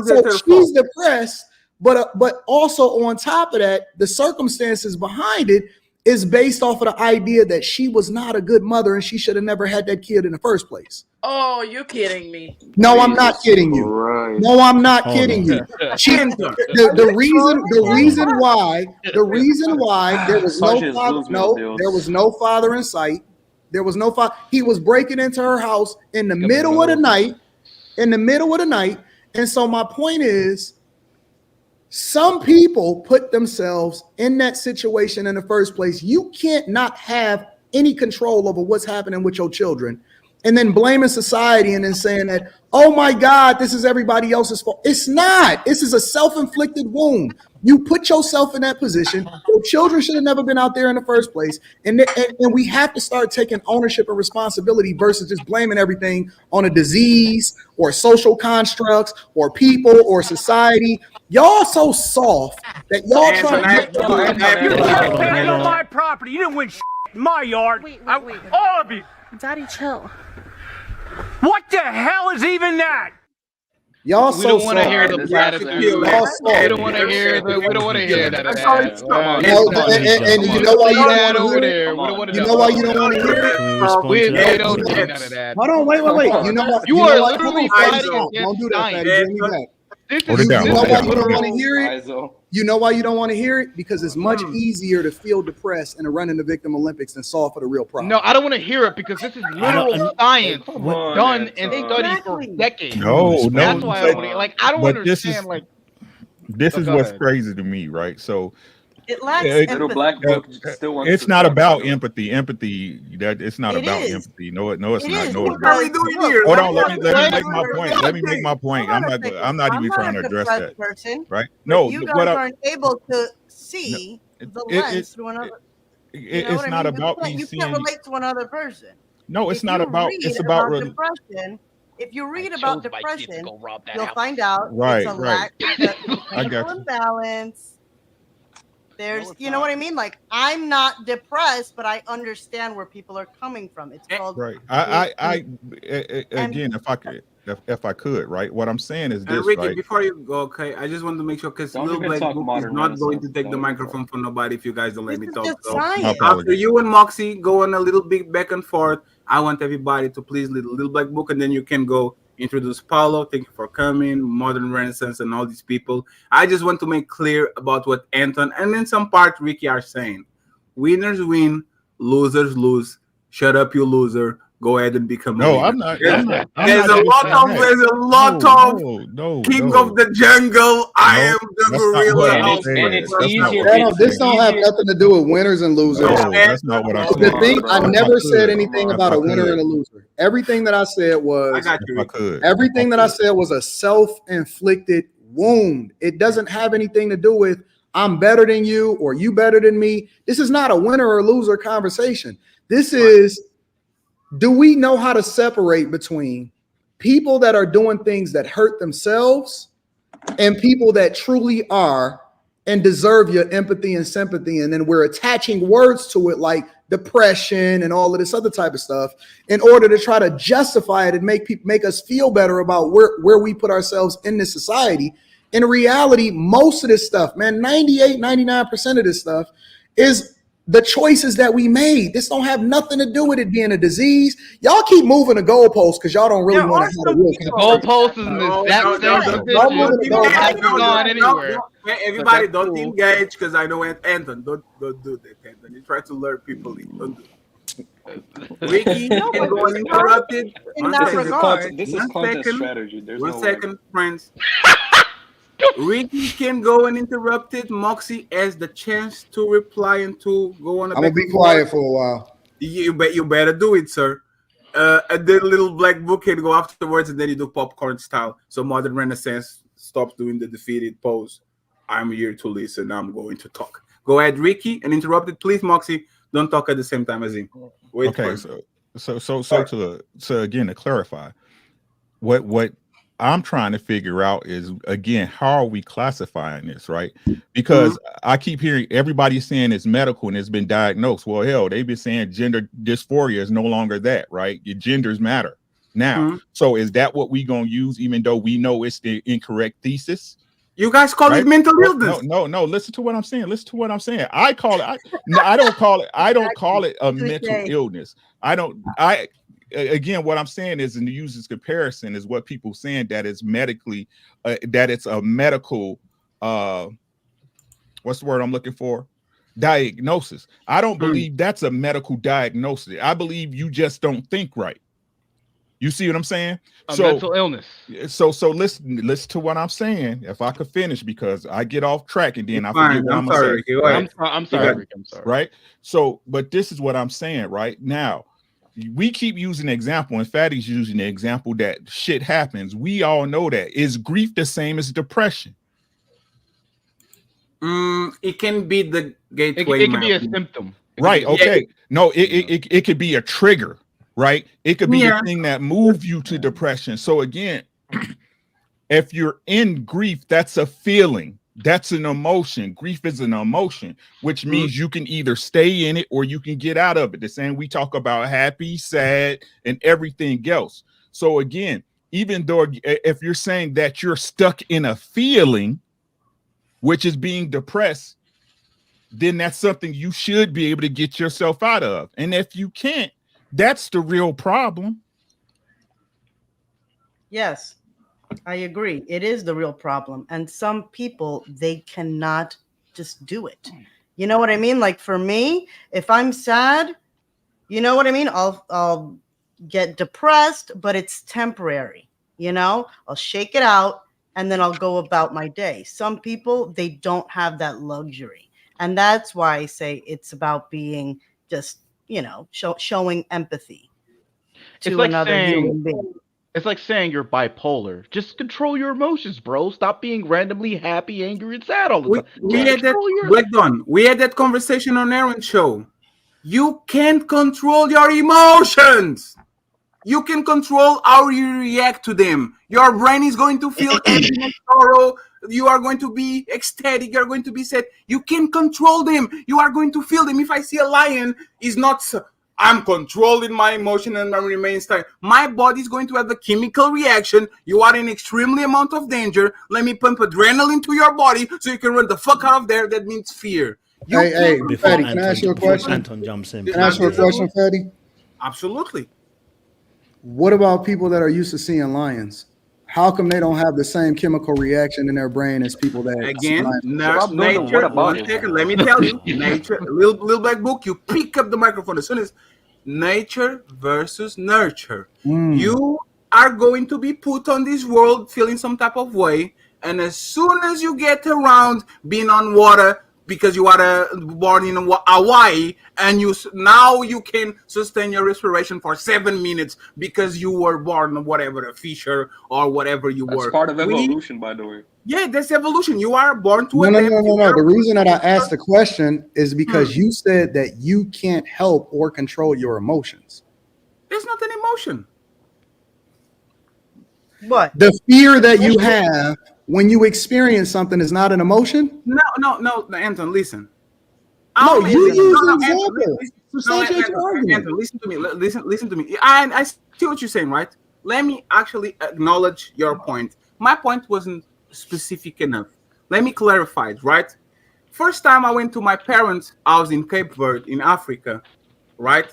So she's depressed, but also on top of that, the circumstances behind it is based off of the idea that she was not a good mother and she should have never had that kid in the first place. Oh, you're kidding me. No, I'm not kidding you. No, I'm not kidding you. The reason why there was no father, there was no father in sight. There was no father. He was breaking into her house in the middle of the night. And so my point is, some people put themselves in that situation in the first place. You can't not have any control over what's happening with your children, and then blaming society and then saying that, oh my God, this is everybody else's fault. It's not. This is a self-inflicted wound. You put yourself in that position. Your children should have never been out there in the first place. And we have to start taking ownership and responsibility versus just blaming everything on a disease or social constructs or people or society. Y'all so soft that y'all try to... You trespassed on my property. You didn't win in my yard. Wait. All of you. Daddy, chill. What the hell is even that? Y'all We don't want to hear the This platitude. actually- We don't want to hear the. We don't want to hear that. And you know why you don't want to over hear there. it? We don't want to. You know why you don't want to hear it? Can we respond We to that? don't need none of that. Hold on, wait. You know what? You know are what? literally Hold on, fighting Don't against do that, science. Fatty. Bring me back. This Hold is it down, You know hold it why down, you hold don't it want down. to hear it? ISO. You know why you don't want to hear it? Because it's much easier to feel depressed in a running the victim Olympics than solve for the real problem. No, I don't want to hear it because this is literal science Come on, done and Anton. studied for Exactly. decades. No, That's no. why I don't want to. Like, I don't But this understand. is Like, this So is go what's ahead. crazy to me, right? So It lacks it- Little empathy. black book still wants it's to not talk about it. empathy. Empathy, that it's not It about is. empathy. No, it's It not. is No, it's What not. are we because, doing look, here? Hold I'm on, not let a me make depressed my point. person. Let me make my point. I'm not even trying to address that, depressed person, right? but No, you what guys I, aren't able to see the it, lens it, through another. You it, know it's what I not mean? about me You can't seeing. relate to another person. No, it's If not you about. read It's about about depression, if you read about chose my kid to depression, go rob that you'll house. find out Right, it's a right. I chemical got you. imbalance. There's, it's you know not. what I mean? Like, I'm not depressed, but I understand where people are coming from. It's called Right. and Again, if I could, right? What I'm saying is And this, Ricky, right? before you go, okay, I just want to make sure because Don't Little even Black talk Book is modern not going to Renaissance. take the Don't even talk. microphone from nobody if you guys don't let this me is talk. just So My science. after apologies. you and Moxie go on a little bit back and forth, I want everybody to please Little Black Book, and then you can go introduce Paulo. Thank you for coming, Modern Renaissance, and all these people. I just want to make clear about what Anton and in some part Ricky are saying. Winners win, losers lose. Shut up, you loser. Go ahead and become a No, winner. I'm not. There's a lot of king of the jungle. I am the That's not gorilla. what I'm And saying. it's That's not easier. what I'm It's This don't have easier. nothing to do with winners and losers. No, that's not what I'm Come The saying. on, thing, bro. I If I never said could, anything if about I a winner could, and a loser. Everything that I said I was got if I could, everything that I said was a self-inflicted wound. It doesn't have anything to do with I'm better than you or you better than me. This is not a winner or loser conversation. This is, do we know how to separate between people that are doing things that hurt themselves and people that truly are and deserve your empathy and sympathy? And then we're attaching words to it like depression and all of this other type of stuff in order to try to justify it and make us feel better about where we put ourselves in this society. In reality, most of this stuff, man, 98, 99% of this stuff is the choices that we made. This don't have nothing to do with it being a disease. Y'all keep moving the goalposts because y'all don't really There want are to have a some real people. Goalpost is in No, that no, same no, Y'all position. moving the It goalposts. hasn't gone anywhere. Hey, everybody, But that's don't cool. engage because I know Anton. Don't do that, Anton. You try to lure people in. Don't do it. Ricky No, can but go this guy, uninterrupted. in One that This is second. regard, this is One content second. strategy. There's One no way. second, friends. Ricky can go uninterrupted. Moxie has the chance to reply and to go on a I'm gonna back be and forth. quiet for a while. You better do it, sir. And then Little Black Book can go afterwards, and then you do popcorn style. So Modern Renaissance stops doing the defeated pose. I'm here to listen. I'm going to talk. Go ahead, Ricky, and interrupt it, please, Moxie. Don't talk at the same time as him. Wait okay. for him. So again, to clarify, what I'm trying to figure out is, again, how are we classifying this, right? Because I keep hearing everybody saying it's medical and it's been diagnosed. Well, hell, they've been saying gender dysphoria is no longer that, right? Your genders matter now. So is that what we gonna use, even though we know it's the incorrect thesis? You guys call it mental illness. No. Listen to what I'm saying. I call it. I don't call it. I don't call it a mental illness. Again, what I'm saying is, in the user's comparison, is what people saying that it's medically, that it's a medical, what's the word I'm looking for? Diagnosis. I don't believe that's a medical diagnosis. I believe you just don't think right. You see what I'm saying? A mental illness. So listen to what I'm saying. If I could finish, because I get off track and then I forget what I'm sorry, saying. Ricky. I'm sorry, Rick. I'm sorry. Right. So, but this is what I'm saying right now. We keep using the example, and Fatty's using the example that shit happens. We all know that. Is grief the same as depression? It can be the gateway. It can be a symptom. Right. Okay. No, it could be a trigger, right? It could be the thing that moved you to depression. So again, if you're in grief, that's a feeling. That's an emotion. Grief is an emotion, which means you can either stay in it or you can get out of it. The same we talk about happy, sad, and everything else. So again, even though if you're saying that you're stuck in a feeling, which is being depressed, then that's something you should be able to get yourself out of. And if you can't, that's the real problem. Yes, I agree. It is the real problem. And some people, they cannot just do it. You know what I mean? Like for me, if I'm sad, you know what I mean? I'll get depressed, but it's temporary. You know, I'll shake it out and then I'll go about my day. Some people, they don't have that luxury. And that's why I say it's about being just, you know, showing empathy to another human being. It's like saying you're bipolar. Just control your emotions, bro. Stop being randomly happy, angry, and sad all the time. We had that conversation on Aaron's show. You can't control your emotions. You can control how you react to them. Your brain is going to feel happiness, sorrow. You are going to be ecstatic. You're going to be sad. You can control them. You are going to feel them. If I see a lion, it's not... I'm controlling my emotion and I remain still. My body is going to have a chemical reaction. You are in extremely amount of danger. Let me pump adrenaline to your body so you can run the fuck out of there. That means fear. Hey, Fatty, can I ask you a question? Anton jumps in. Can I ask you a question, Fatty? Absolutely. What about people that are used to seeing lions? How come they don't have the same chemical reaction in their brain as people that again? Nature. One second, let me tell you. Nature. Little black book. You pick up the microphone as soon as nature versus nurture. You are going to be put on this world feeling some type of way, and as soon as you get around being on water, because you are born in Hawaii, and now you can sustain your respiration for 7 minutes because you were born whatever, a fisher or whatever you were. That's part of evolution, by the way. Yeah, that's evolution. You are born to adapt. No. The reason that I asked the question is because you said that you can't help or control your emotions. It's not an emotion. What? The fear that you have when you experience something is not an emotion? No, Anton, listen. No, you use an example. Anton, listen to me. Listen to me. I see what you're saying, right? Let me actually acknowledge your point. My point wasn't specific enough. Let me clarify it, right? First time I went to my parents' house in Cape Verde in Africa, right?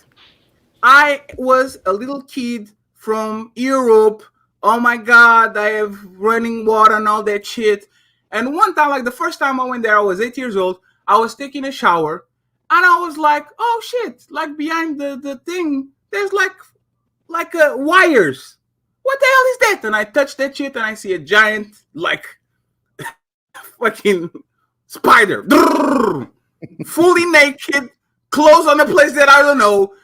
I was a little kid from Europe. Oh my God, I have running water and all that shit. And one time, like the first time I went there, I was 8 years old. I was taking a shower and I was like, oh shit, like behind the thing, there's like wires. What the hell is that? And I touched that shit and I see a giant, like, fucking spider. Fully naked, clothes on a place that I don't know.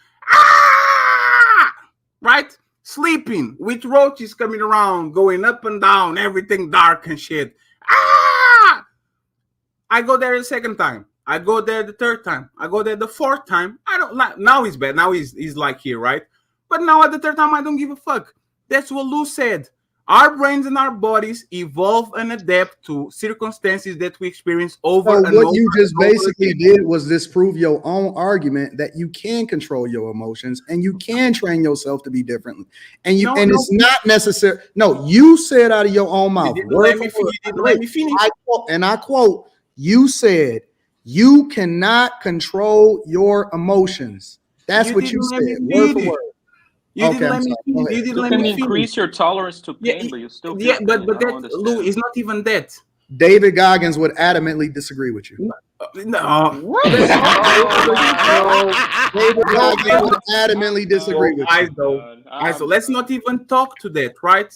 Right? Sleeping with roaches coming around, going up and down, everything dark and shit. I go there the second time. I go there the third time. I go there the fourth time. I don't like. Now he's bad. Now he's like here, right? But now at the third time, I don't give a fuck. That's what Lou said. Our brains and our bodies evolve and adapt to circumstances that we experience over and over. What you just basically did was disprove your own argument that you can control your emotions and you can train yourself to be different. And it's not necessary. No, you said out of your own mouth. Let me finish. I quote, you said you cannot control your emotions. That's what you said, word for word. You can increase your tolerance to pain, but you still feel but that, Lou, is not even that. David Goggins would adamantly disagree with you. No. What? David Goggins would adamantly disagree with you. So let's not even talk to that, right?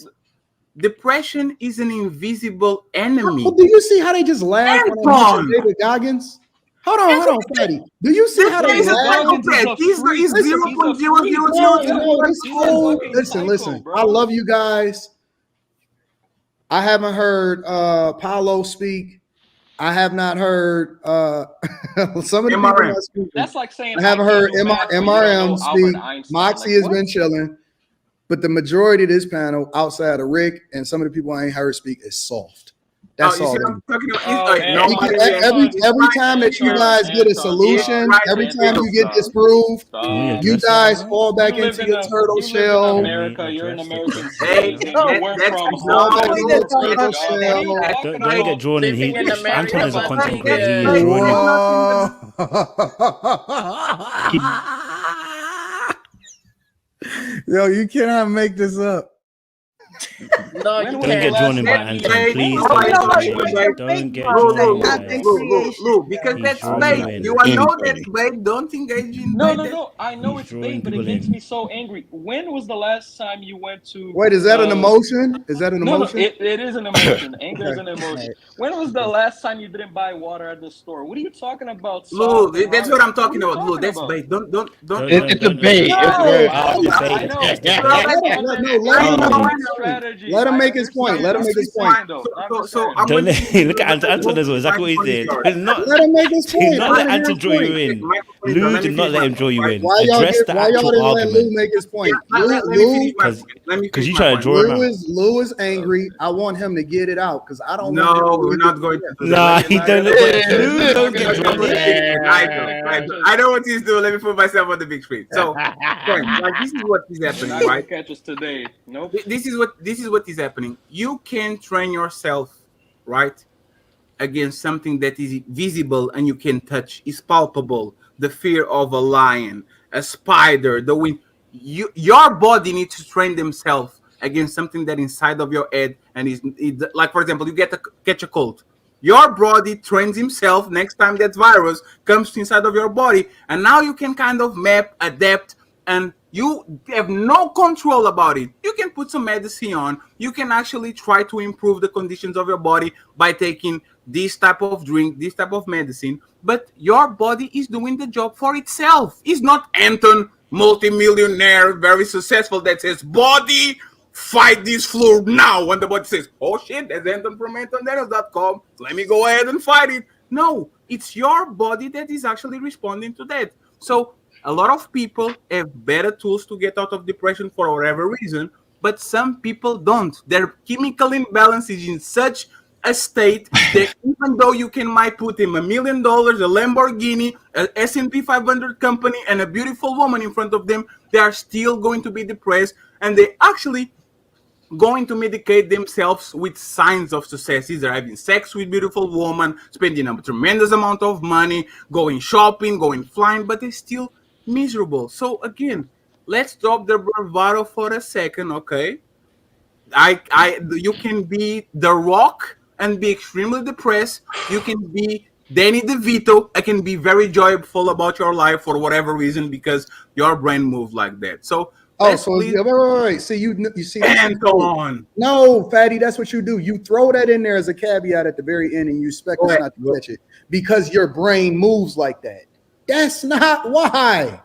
Depression is an invisible enemy. Well, do you see how they just laugh when I mention David Goggins? Hold on, Fatty. Do you see how they laugh? Listen. I love you guys. I haven't heard Paulo speak. I have not heard some of the people that speak. That's like saying I haven't heard MRM speak. Moxie has been chilling. But the majority of this panel, outside of Rick and some of the people I ain't heard speak, is soft. That's all. Every time that you guys get a solution, every time you get disproved, you guys fall back into your turtle shell. You're an American. Don't get drawn in here. Anton is a content creator. He is drawn. Yo, you cannot make this up. No, don't get drawn in by Anton, please. Don't get drawn in by Lou, because that's bait. You know that's bait. Don't engage in No. I know it's bait, but it makes me so angry. When was the last time you went to? Wait, is that an emotion? Is that an emotion? No, it is an emotion. Anger is an emotion. When was the last time you didn't buy water at the store? What are you talking about? Lou, that's what I'm talking about. Lou, that's bait. Don't. It's a bait. Let him make his point. Let him make his point. So look at Anton as well. Exactly what he did. Let him make his point. Do not let Anton draw you in. Lou, do not let him draw you in. Why y'all didn't let Lou make his point? Because you try to draw him out. Lou is angry. I want him to get it out because I don't. No, we're not going to. Nah, he don't. Lou don't get drawn in. I know what he's doing. Let me put myself on the big screen. So, this is what is happening, right? Catch us today. Nope. This is what is happening. You can train yourself, right, against something that is visible and you can touch, is palpable. The fear of a lion, a spider, the wind. Your body needs to train themselves against something that inside of your head and is like, for example, you catch a cold. Your body trains himself next time that virus comes inside of your body, and now you can kind of map, adapt, and you have no control about it. You can put some medicine on. You can actually try to improve the conditions of your body by taking this type of drink, this type of medicine. But your body is doing the job for itself. It's not Anton, multimillionaire, very successful, that says, body, fight this flu now. When the body says, oh shit, that's Anton from AntonDaniels.com. Let me go ahead and fight it. No, it's your body that is actually responding to that. So a lot of people have better tools to get out of depression for whatever reason, but some people don't. Their chemical imbalance is in such a state that even though you might put him $1 million, a Lamborghini, a S&P 500 company, and a beautiful woman in front of them, they are still going to be depressed, and they actually going to medicate themselves with signs of success, either having sex with beautiful woman, spending a tremendous amount of money, going shopping, going flying, but they're still miserable. So again, let's drop the bravado for a second, okay? You can be The Rock and be extremely depressed. You can be Danny DeVito. I can be very joyful about your life for whatever reason because your brain moved like that. So wait. See, you see. And go on. No, Fatty, that's what you do. You throw that in there as a caveat at the very end, and you expect us not to catch it because your brain moves like that. That's not why.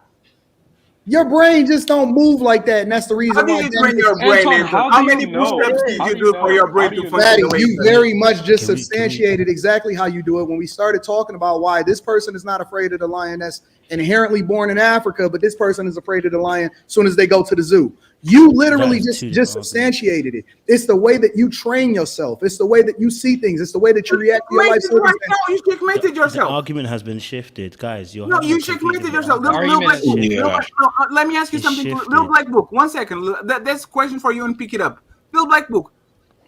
Your brain just don't move like that, and that's the reason why. How do you train your brain? How many push-ups did you do for your brain to function? You very much just substantiated exactly how you do it when we started talking about why this person is not afraid of the lion that's inherently born in Africa, but this person is afraid of the lion as soon as they go to the zoo. You literally just substantiated it. It's the way that you train yourself. It's the way that you see things. It's the way that you react to your life. Right now, you checkmated yourself. The argument has been shifted, guys. No, you checkmated yourself. Let me ask you something. Little Black Book. 1 second. That's a question for you and pick it up. Little Black Book.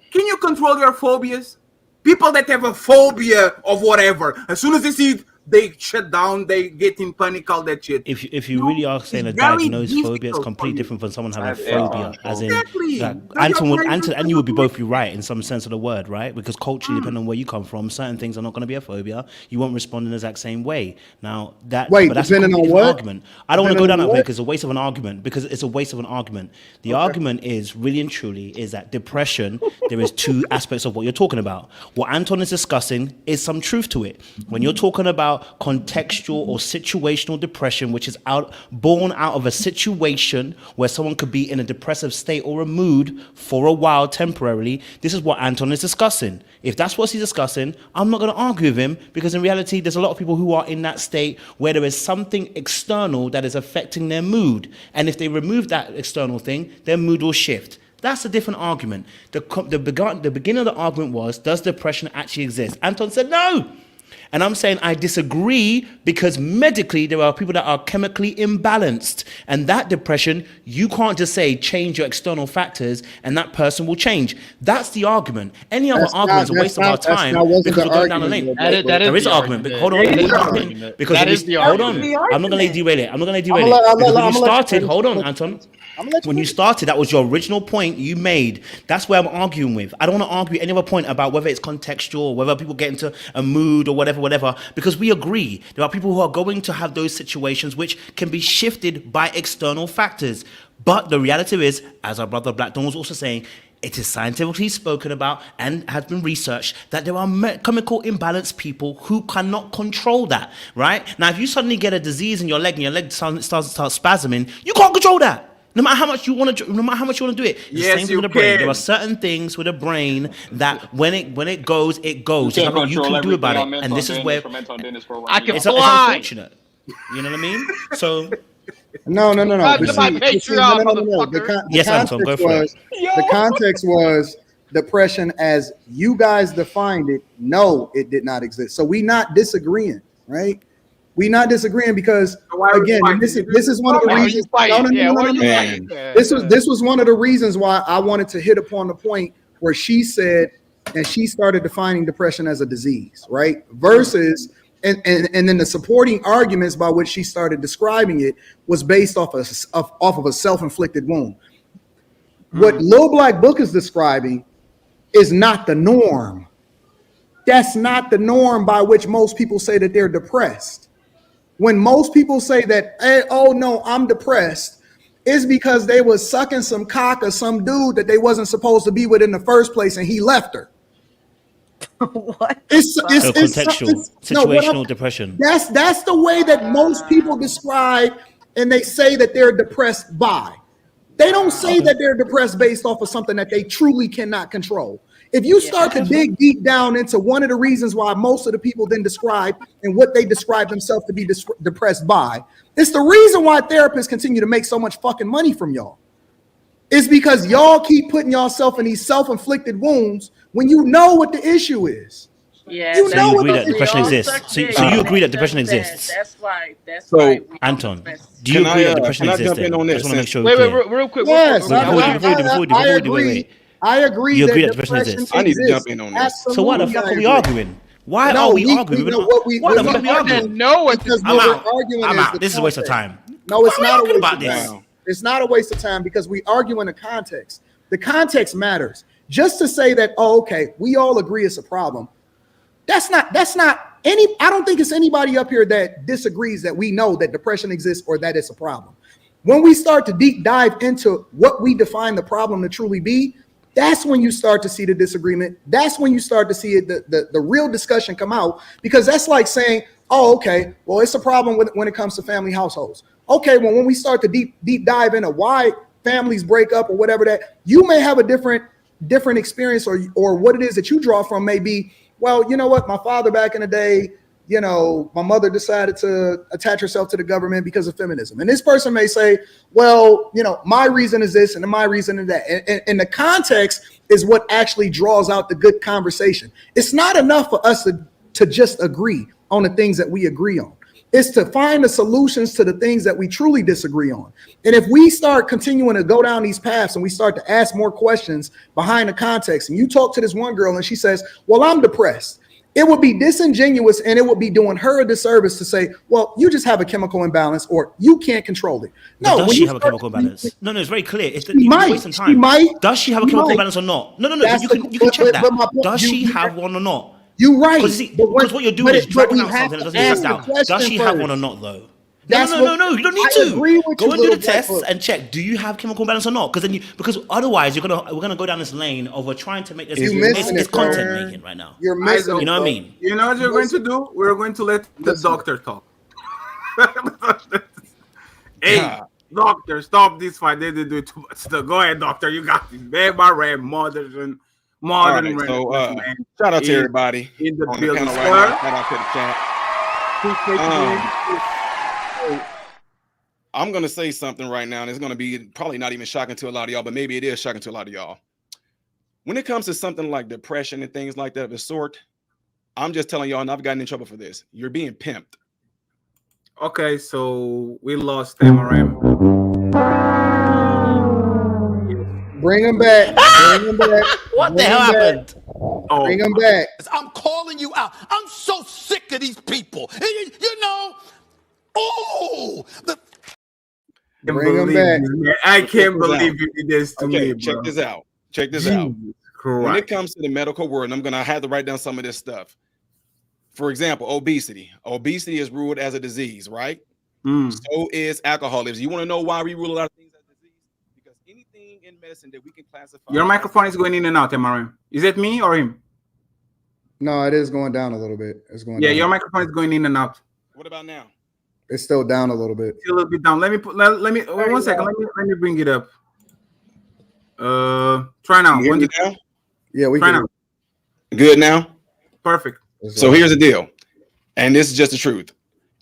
Can you control your phobias? People that have a phobia of whatever, as soon as they see they shut down, they get in panic, all that shit. If you really are saying a it's very diagnosed phobia, it's difficult completely for you. different from someone having a Have empathy. phobia. As in, Exactly. like, No, you're Anton right. and you would be both be right in some sense of the word, right? Because culturally, depending on where you come from, certain things are not going to be a phobia. You won't respond in the exact same way. Now that, Wait, but that's a depending on completely what? different argument. I don't want to go down Depending on that way what? because it's a waste of an argument. Because it's a waste of an argument. The Okay. argument is really and truly is that depression. There is two aspects of what you're talking about. What Anton is discussing is some truth to it. When you're talking about contextual or situational depression, which is born out of a situation where someone could be in a depressive state or a mood for a while temporarily, this is what Anton is discussing. If that's what he's discussing, I'm not going to argue with him, because in reality, there's a lot of people who are in that state where there is something external that is affecting their mood. And if they remove that external thing, their mood will shift. That's a different argument. The beginning of the argument was, does depression actually exist? Anton said no. And I'm saying I disagree, because medically there are people that are chemically imbalanced. And that depression, you can't just say change your external factors and that person will change. That's the argument. Any other argument is a waste of our time, because we're going down the lane. There is an argument. Hold on. Because hold on. I'm not going to derail it. Because when you started, hold on, Anton. When you started, that was your original point you made. That's where I'm arguing with. I don't want to argue any other point about whether it's contextual or whether people get into a mood or whatever, because we agree. There are people who are going to have those situations which can be shifted by external factors. But the reality is, as our brother Blackton was also saying, it is scientifically spoken about and has been researched that there are chemical imbalance people who cannot control that, right? Now, if you suddenly get a disease in your leg and your leg starts to start spasming, you can't control that. No matter how much you want to do it. It's the same thing with the brain. There are certain things with the brain that when it goes, it goes. There's nothing you can do about it. And this is where I can it's fly. unfortunate. You know what I mean? So No. Subscribe But to my Patreon, motherfucker. Yes, Anton, go for it. The context was depression as you guys defined it. No, it did not exist. So we not disagreeing, right? We not disagreeing because again, this is one of the reasons. No. This was one of the reasons why I wanted to hit upon the point where she said, and she started defining depression as a disease, right? Versus, and then the supporting arguments by which she started describing it was based off of a self-inflicted wound. What Lil Black Book is describing is not the norm. That's not the norm by which most people say that they're depressed. When most people say that, hey, oh no, I'm depressed, it's because they was sucking some cock or some dude that they wasn't supposed to be with in the first place, and he left her. What? It's situational depression. That's the way that most people describe, and they say that they're depressed by. They don't say that they're depressed based off of something that they truly cannot control. If you start to dig deep down into one of the reasons why most of the people then describe and what they describe themselves to be depressed by, it's the reason why therapists continue to make so much fucking money from y'all. It's because y'all keep putting yourself in these self-inflicted wounds when you know what the issue is. Yeah, so you agree that depression exists. So you agree that depression exists. That's why. Anton, do you agree that depression exists? I just want to make sure. Wait, real quick. Yes, I agree. I agree. You agree that depression exists? I need to jump in on this. Absolutely, so why the fuck are we arguing? Why are we arguing? Why the fuck are we arguing? I'm out. This is a waste of time. No, it's not a waste of time. It's not a waste of time because we argue in the context. The context matters. Just to say that, oh, okay, we all agree it's a problem. That's not any. I don't think it's anybody up here that disagrees that we know that depression exists or that it's a problem. When we start to deep dive into what we define the problem to truly be, that's when you start to see the disagreement. That's when you start to see it, the real discussion come out, because that's like saying, oh, okay, well, it's a problem when it comes to family households. Okay, well, when we start to deep dive into why families break up or whatever, that you may have a different experience or what it is that you draw from may be, well, you know what, my father back in the day, you know, my mother decided to attach herself to the government because of feminism. And this person may say, well, you know, my reason is this and my reason is that. And the context is what actually draws out the good conversation. It's not enough for us to just agree on the things that we agree on. It's to find the solutions to the things that we truly disagree on. And if we start continuing to go down these paths and we start to ask more questions behind the context, and you talk to this one girl and she says, well, I'm depressed. It would be disingenuous and it would be doing her a disservice to say, well, you just have a chemical imbalance or you can't control it. No, does she have a chemical imbalance? No, it's very clear. She might. She might. Does she have a chemical imbalance or not? No. You can check that. Does she have one or not? You're right. Because what you're doing is dragging out something that doesn't exist out. Does she have one or not, though? No. You don't need to go and do the tests and check. Do you have chemical balance or not? Because otherwise we're gonna go down this lane of we're trying to make this. It's content making right now. You're missing. You know what I mean? You know what you're going to do? We're going to let the doctor talk. Hey, doctor, stop this fight. They did do too much stuff. Go ahead, doctor. You got this. Bad mothers and modern. Right, so shout out to everybody in the on building. The panel right now. Shout out to the chat. I'm going to say something right now, and it's going to be probably not even shocking to a lot of y'all, but maybe it is shocking to a lot of y'all. When it comes to something like depression and things like that of the sort, I'm just telling y'all, and I've gotten in trouble for this. You're being pimped. Okay, so we lost Amaram. Bring him back. Bring him back. What the hell happened? Oh, bring him back. I'm calling you out. I'm so sick of these people. You know, bring him back. I can't believe you did this to me, bro. Check this out. Check this out. When it comes to the medical world, and I'm going to have to write down some of this stuff. For example, obesity. Obesity is ruled as a disease, right? So is alcoholism. You want to know why we rule a lot of things as disease? Because anything in medicine that we can classify. Your microphone is going in and out, Amarim. Is it me or him? No, it is going down a little bit. It's going. Yeah, down. your microphone is going in and out. What about now? It's still down a little bit. Still a little bit down. Let me wait 1 second. Let me bring it up. Try now. Now? Yeah, we try can. now. Good now? Perfect. So here's the deal. And this is just the truth.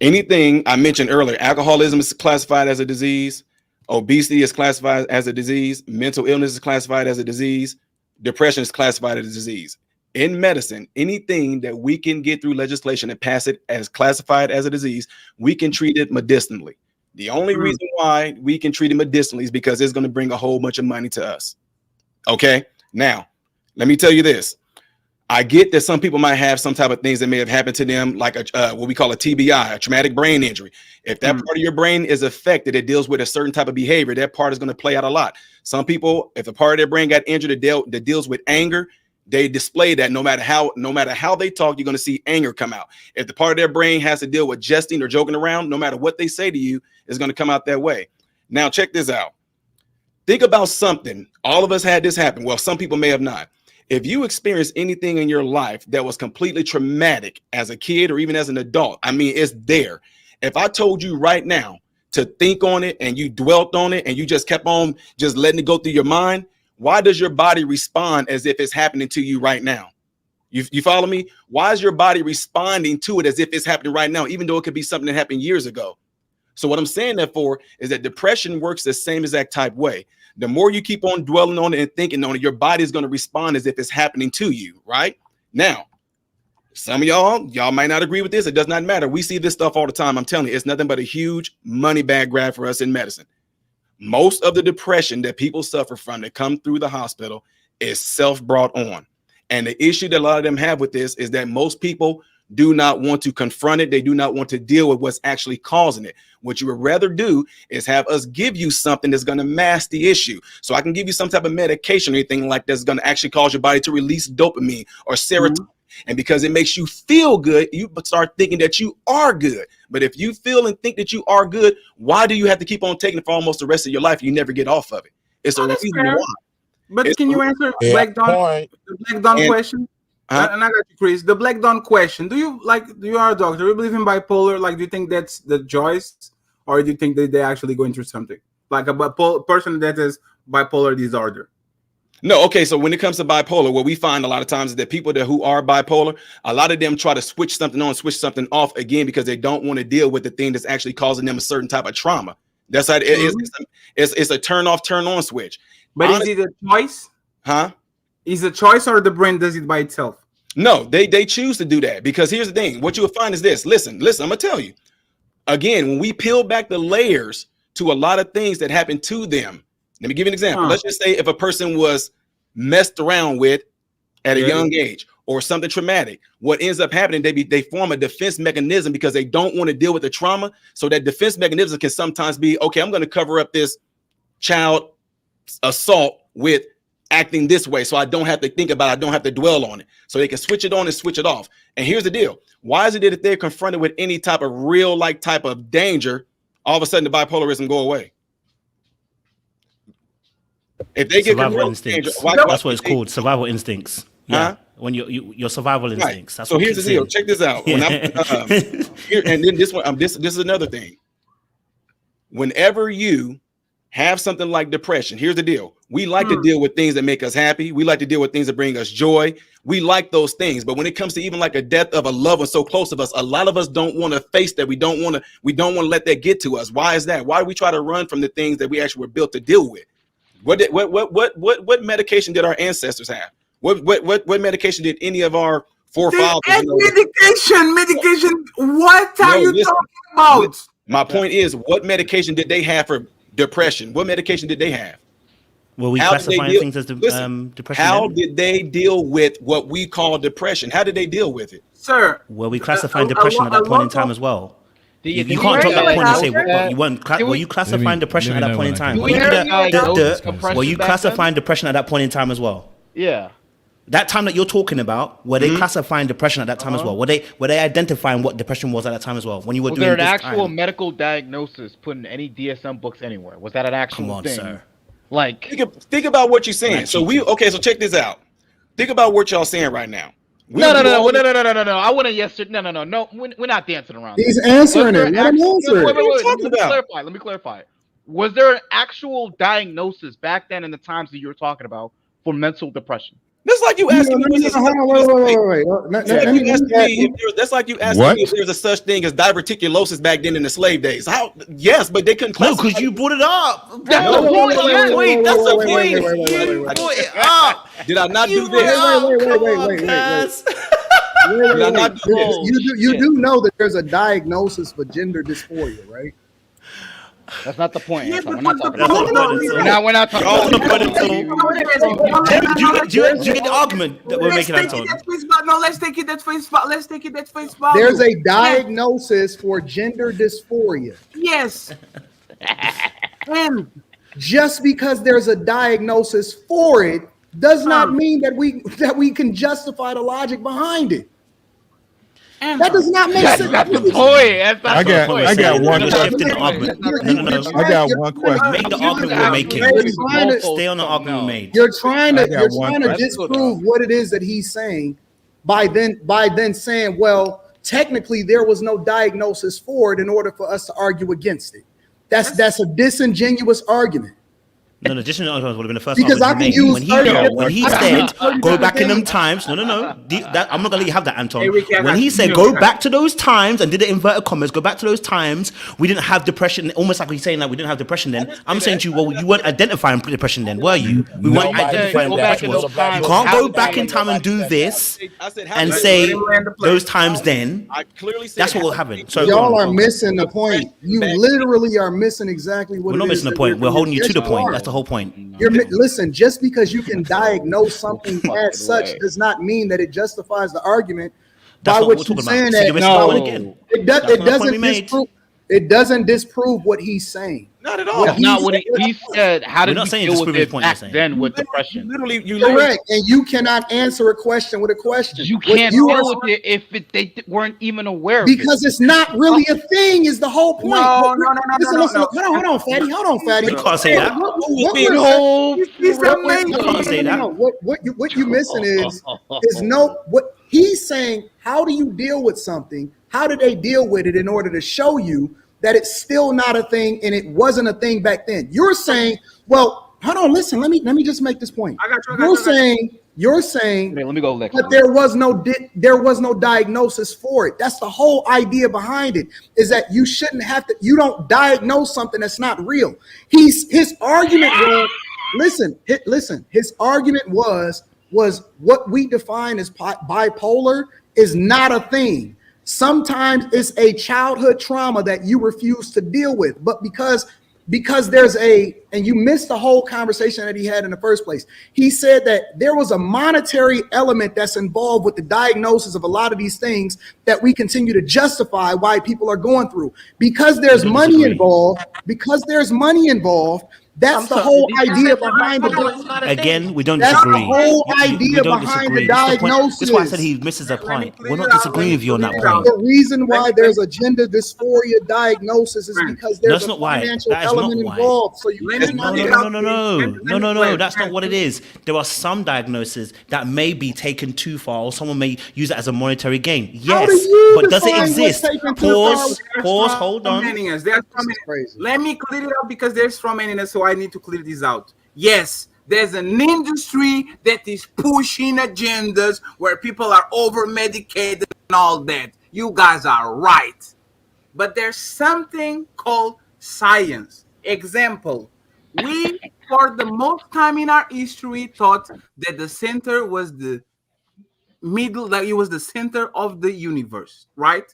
Anything I mentioned earlier, alcoholism is classified as a disease. Obesity is classified as a disease. Mental illness is classified as a disease. Depression is classified as a disease. In medicine, anything that we can get through legislation and pass it as classified as a disease, we can treat it medicinally. The only reason why we can treat it medicinally is because it's going to bring a whole bunch of money to us. Okay. Now, let me tell you this. I get that some people might have some type of things that may have happened to them, like what we call a TBI, a traumatic brain injury. If that part of your brain is affected, it deals with a certain type of behavior. That part is going to play out a lot. Some people, if a part of their brain got injured that deals with anger, they display that no matter how they talk, you're going to see anger come out. If the part of their brain has to deal with jesting or joking around, no matter what they say to you, it's going to come out that way. Now, check this out. Think about something. All of us had this happen. Well, some people may have not. If you experience anything in your life that was completely traumatic as a kid or even as an adult, I mean, it's there. If I told you right now to think on it and you dwelt on it and you just kept on just letting it go through your mind, why does your body respond as if it's happening to you right now? You follow me? Why is your body responding to it as if it's happening right now, even though it could be something that happened years ago? So what I'm saying that for is that depression works the same exact type way. The more you keep on dwelling on it and thinking on it, your body is going to respond as if it's happening to you, right? Now, some of y'all might not agree with this. It does not matter. We see this stuff all the time. I'm telling you, it's nothing but a huge money bag grab for us in medicine. Most of the depression that people suffer from that come through the hospital is self-brought on. And the issue that a lot of them have with this is that most people do not want to confront it. They do not want to deal with what's actually causing it. What you would rather do is have us give you something that's going to mask the issue. So I can give you some type of medication or anything like that's going to actually cause your body to release dopamine or serotonin. And because it makes you feel good, you start thinking that you are good. But if you feel and think that you are good, why do you have to keep on taking it for almost the rest of your life? You never get off of it. It's a reason why. But can you answer the Black Dawn question? And I got you, Chris. The Black Dawn question. Do you are a doctor? Do you believe in bipolar? Like, do you think that's the choice? Or do you think that they're actually going through something? Like a person that has bipolar disorder? No, okay. So when it comes to bipolar, what we find a lot of times is that people who are bipolar, a lot of them try to switch something on, switch something off again because they don't want to deal with the thing that's actually causing them a certain type of trauma. That's how it is. It's a turn off, turn on switch. But honestly, is it a choice? Huh? Is it a choice or the brain does it by itself? No, they choose to do that because here's the thing. What you'll find is this. Listen, I'm going to tell you. Again, when we peel back the layers to a lot of things that happen to them. Let me give you an example. Let's just say if a person was messed around with at a young age, or something traumatic, what ends up happening, they form a defense mechanism because they don't want to deal with the trauma. So that defense mechanism can sometimes be, okay, I'm going to cover up this child assault with acting this way, so I don't have to think about it, I don't have to dwell on it. So they can switch it on and switch it off. And here's the deal. Why is it that if they're confronted with any type of real type of danger, all of a sudden the bipolarism go away? If they get survival instincts, that's what it's called. Survival instincts. Yeah. When your survival instincts. That's so here's the deal. Check this out. When here, and then this one, this is another thing. Whenever you have something like depression, here's the deal. We like to deal with things that make us happy. We like to deal with things that bring us joy. We like those things. But when it comes to even like a death of a loved one so close to us, a lot of us don't want to face that. We don't want to let that get to us. Why is that? Why do we try to run from the things that we actually were built to deal with? What medication did our ancestors have? What medication did any of our forefathers? Medication. What are you talking about? My point is, what medication did they have for depression? What medication did they have? Well, we classify things as depression. How did they deal with what we call depression? How did they deal with it, sir? Well, we classified depression at that point in time as well. You can't drop that point and say you weren't. Were you classifying depression at that point in time? Were you classifying depression at that point in time as well? Yeah. That time that you're talking about, were they classifying depression at that time as well? Were they identifying what depression was at that time as well? When you were doing there this an actual time? medical diagnosis put in any DSM books anywhere? Was that an actual thing? Sir. Like, think about what you're saying. So check this out. Think about what y'all saying right now. No. I wouldn't. No. We're not dancing around. He's answering it. Let him answer it. Let me clarify. Was there an actual diagnosis back then in the times that you were talking about for mental depression? That's like you asking me. Wait. That's like you asking me if there's a such thing as diverticulosis back then in the slave days. How? Yes, but they couldn't. No, because you brought it up. That's the point. That's the point. You brought it up. Did I not do this? You do know that there's a diagnosis for gender dysphoria, right? That's not the point. Yeah, we're not talking about that. We're not talking about Do you get the argument that we're making, Anton? No, let's take it that face value. There's a diagnosis for gender dysphoria. Yes. And just because there's a diagnosis for it does not mean that we can justify the logic behind it. That does not make sense. That's the point. I got one question. I got one question. Make the argument we're making. Stay on the argument we made. You're trying to disprove what it is that he's saying by then saying, well, technically there was no diagnosis for it in order for us to argue against it. That's a disingenuous argument. No, additional argument would have been the first because I can use when he said go back in them times. No. I'm not gonna let you have that, Anton. When he said go back to those times and did it inverted commas, go back to those times, we didn't have depression. Almost like he's saying that we didn't have depression then. I'm saying to you, well, you weren't identifying depression then, were you? We weren't identifying what depression was. You can't go back in time and do this and say those times then. That's what will happen. So y'all are missing the point. You literally are missing exactly what. We're not missing the point. We're holding you to the point. That's the whole point. Listen, just because you can diagnose something as such does not mean that it justifies the argument. That's by what you're saying that it doesn't disprove what he's saying. Not at all. That's not what he said. How did he deal with it back then with depression? Correct. And you cannot answer a question with a question. You can't deal with it if they weren't even aware of it. Because it's not really a thing is the whole point. No. Hold on, Fatty. You can't say that. What you missing is what he's saying. How do you deal with something? How did they deal with it in order to show you that it's still not a thing and it wasn't a thing back then? You're saying, well, hold on, listen, let me just make this point. You're saying let me go next. But there was no diagnosis for it. That's the whole idea behind it, is that you shouldn't have to, you don't diagnose something that's not real. His argument was, his argument was what we define as bipolar is not a thing. Sometimes it's a childhood trauma that you refuse to deal with, but because because there's and you missed the whole conversation that he had in the first place. He said that there was a monetary element that's involved with the diagnosis of a lot of these things that we continue to justify why people are going through. Because there's money involved, that's the whole idea behind the Again, we don't That's disagree. the whole We idea don't behind disagree. the This is the point. diagnosis. This is why I said he misses the point. We're not disagreeing with you on that point. The reason why there's a gender dysphoria diagnosis is because there's That's a not why. financial That is not element why. involved. So you No. That's not what it is. There are some diagnoses that may be taken too far, or someone may use it as a monetary gain. Yes, but does it exist? Pause. Hold on. Let me clear it up because there's so many, so I need to clear this out. Yes, there's an industry that is pushing agendas where people are over medicated and all that. You guys are right. But there's something called science. Example, we, for the most time in our history, thought that the center was the middle, that it was the center of the universe, right?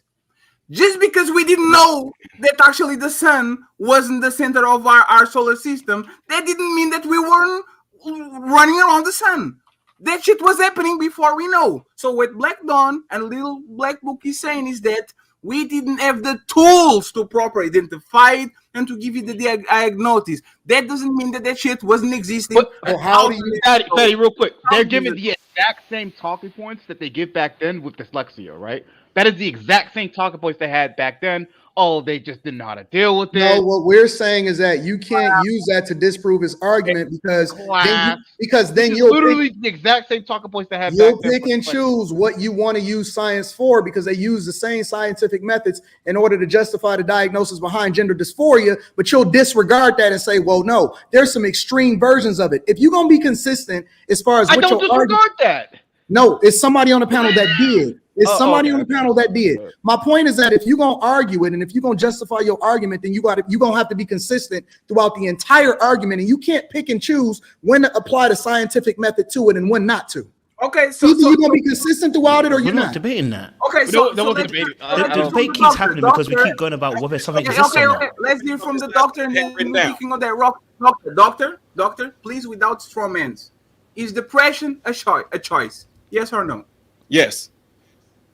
Just because we didn't know that actually the sun wasn't the center of our solar system, that didn't mean that we weren't running around the sun. That shit was happening before we know. So what Black Dawn and Little Black Book is saying is that we didn't have the tools to properly identify it and to give you the diagnosis. That doesn't mean that shit wasn't existing. But how do you... Fatty, real quick. They're giving the exact same talking points that they give back then with dyslexia, right? That is the exact same talking points they had back then. Oh, they just didn't know how to deal with it. No, what we're saying is that you can't use that to disprove his argument because then you'll literally the exact same talking points they had. You'll pick and choose what you want to use science for because they use the same scientific methods in order to justify the diagnosis behind gender dysphoria, but you'll disregard that and say, well, no, there's some extreme versions of it. If you're going to be consistent as far as I don't disregard that. No, it's somebody on the panel that did. It's somebody on the panel that did. My point is that if you're gonna argue it and if you're gonna justify your argument, then you're gonna have to be consistent throughout the entire argument, and you can't pick and choose when to apply the scientific method to it and when not to. Okay, so either you're gonna be consistent throughout it or you're not debating that. Okay, The debate keeps happening because we keep going about whether something exists or not. Let's hear from the doctor and then speaking of that rock. Doctor, please, without straw mans. Is depression a choice? Yes or no? Yes.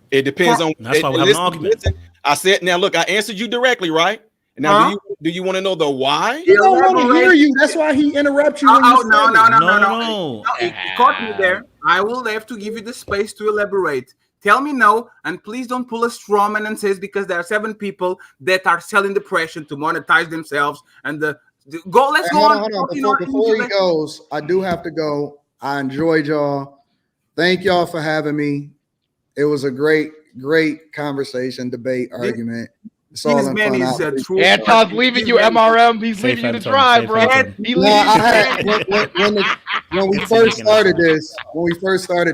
It depends on. That's why we have an argument. Listen, I said, now look, I answered you directly, right? Now, do you want to know the why? He don't want to hear you. That's why he interrupts you. No. He caught me there. I will have to give you the space to elaborate. Tell me no, and please don't pull a straw man and says because there are 7 people that are selling depression to monetize themselves and let's go on. Before he goes, I do have to go. I enjoyed y'all. Thank y'all for having me. It was a great conversation, debate, argument. It's all in fun. Anton's leaving you, MRM. He's leaving you to drive, bro. When we first started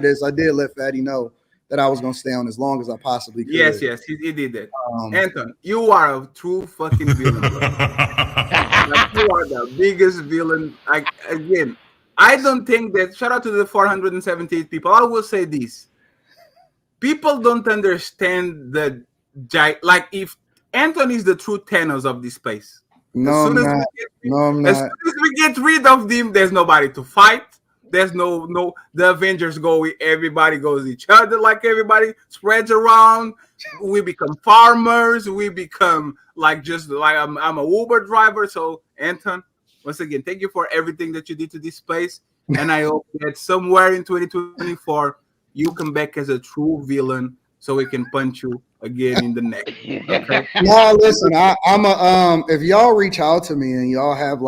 this, I did let Fatty know that I was going to stay on as long as I possibly could. Yes, he did that. Anton, you are a true fucking villain, bro. You are the biggest villain. Again, I don't think that. Shout out to the 478 people. I will say this. People don't understand if Anton is the true Thanos of this space. No, I'm not. As soon as we get rid of him, there's nobody to fight. There's no the Avengers go, everybody goes each other, like everybody spreads around. We become farmers. We become I'm a Uber driver. So Anton, once again, thank you for everything that you did to this space. And I hope that somewhere in 2024, you come back as a true villain so we can punch you again in the neck. Okay? No, listen, I'm if y'all reach out to me and y'all have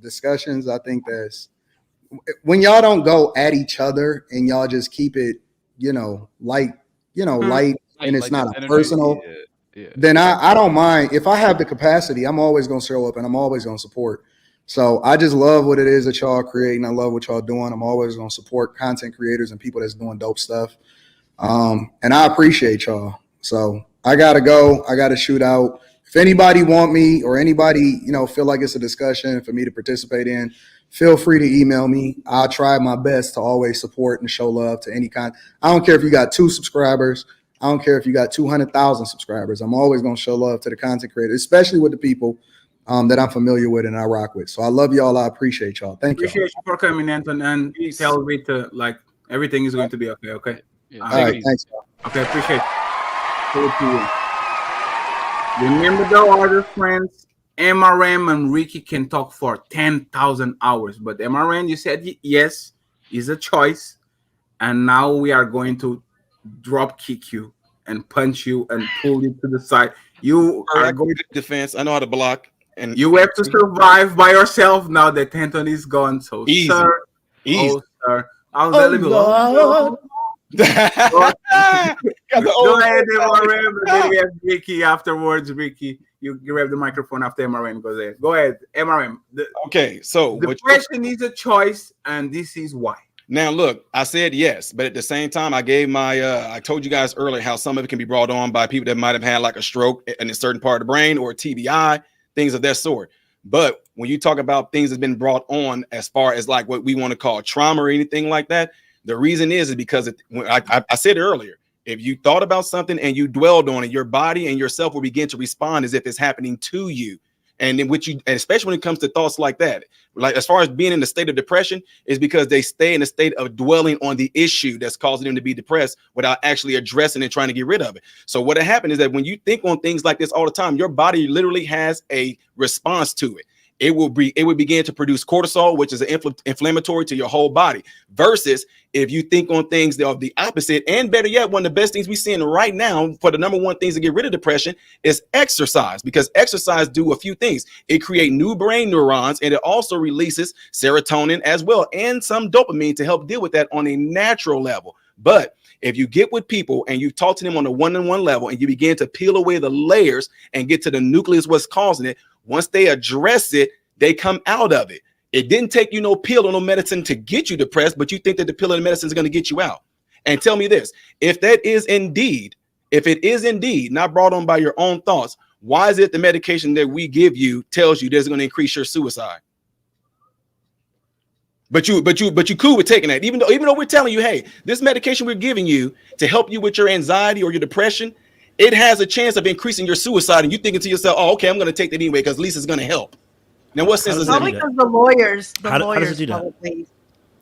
discussions, I think that's when y'all don't go at each other and y'all just keep it, light, and it's not a personal, then I don't mind. If I have the capacity, I'm always going to show up and I'm always going to support. So I just love what it is that y'all creating. I love what y'all doing. I'm always going to support content creators and people that's doing dope stuff. And I appreciate y'all. So I got to go. I got to shoot out. If anybody want me or anybody, feel like it's a discussion for me to participate in, feel free to email me. I'll try my best to always support and show love to any kind. I don't care if you got 2 subscribers. I don't care if you got 200,000 subscribers. I'm always going to show love to the content creators, especially with the people that I'm familiar with and I rock with. So I love y'all. I appreciate y'all. Thank you. Appreciate you for coming, Anton, and tell Rita like everything is going to be okay. Okay. All right. Thanks, y'all. Okay. Appreciate it. Good to you. Remember, though, other friends, MRM and Ricky can talk for 10,000 hours, but MRM, you said yes, is a choice, and now we are going to drop kick you and punch you and pull you to the side. You are going to defense. I know how to block, and you have to survive by yourself now that Anton is gone. So, easy. Sir, Easy. oh, sir, I'll let him go. Go ahead, MRM, and then we have Ricky afterwards. Ricky, you grab the microphone after MRM goes there. Go ahead, MRM. Okay, so the question is a choice, and this is why. Now, look, I said yes, but at the same time, I gave my, I told you guys earlier how some of it can be brought on by people that might have had like a stroke in a certain part of the brain or TBI, things of that sort. But when you talk about things that's been brought on as far as like what we want to call trauma or anything like that, the reason is because I said earlier, if you thought about something and you dwelled on it, your body and yourself will begin to respond as if it's happening to you. And then and especially when it comes to thoughts like that, like as far as being in a state of depression, is because they stay in a state of dwelling on the issue that's causing them to be depressed without actually addressing and trying to get rid of it. So what happened is that when you think on things like this all the time, your body literally has a response to it. It would begin to produce cortisol, which is an inflammatory to your whole body. Versus if you think on things that are the opposite, and better yet, one of the best things we're seeing right now for the number one things to get rid of depression is exercise, because exercise do a few things. It creates new brain neurons, and it also releases serotonin as well, and some dopamine to help deal with that on a natural level. But if you get with people and you talk to them on a one-on-one level and you begin to peel away the layers and get to the nucleus, what's causing it, once they address it, they come out of it. It didn't take you no pill or no medicine to get you depressed, but you think that the pill and the medicine is going to get you out. And tell me this, if it is indeed not brought on by your own thoughts, why is it the medication that we give you tells you there's going to increase your suicide? But you cool with taking that, even though we're telling you, hey, this medication we're giving you to help you with your anxiety or your depression, it has a chance of increasing your suicide, and you thinking to yourself, oh, okay, I'm going to take that anyway because at least it's going to help. Now, what sense is that? Probably because the lawyers does it do that? probably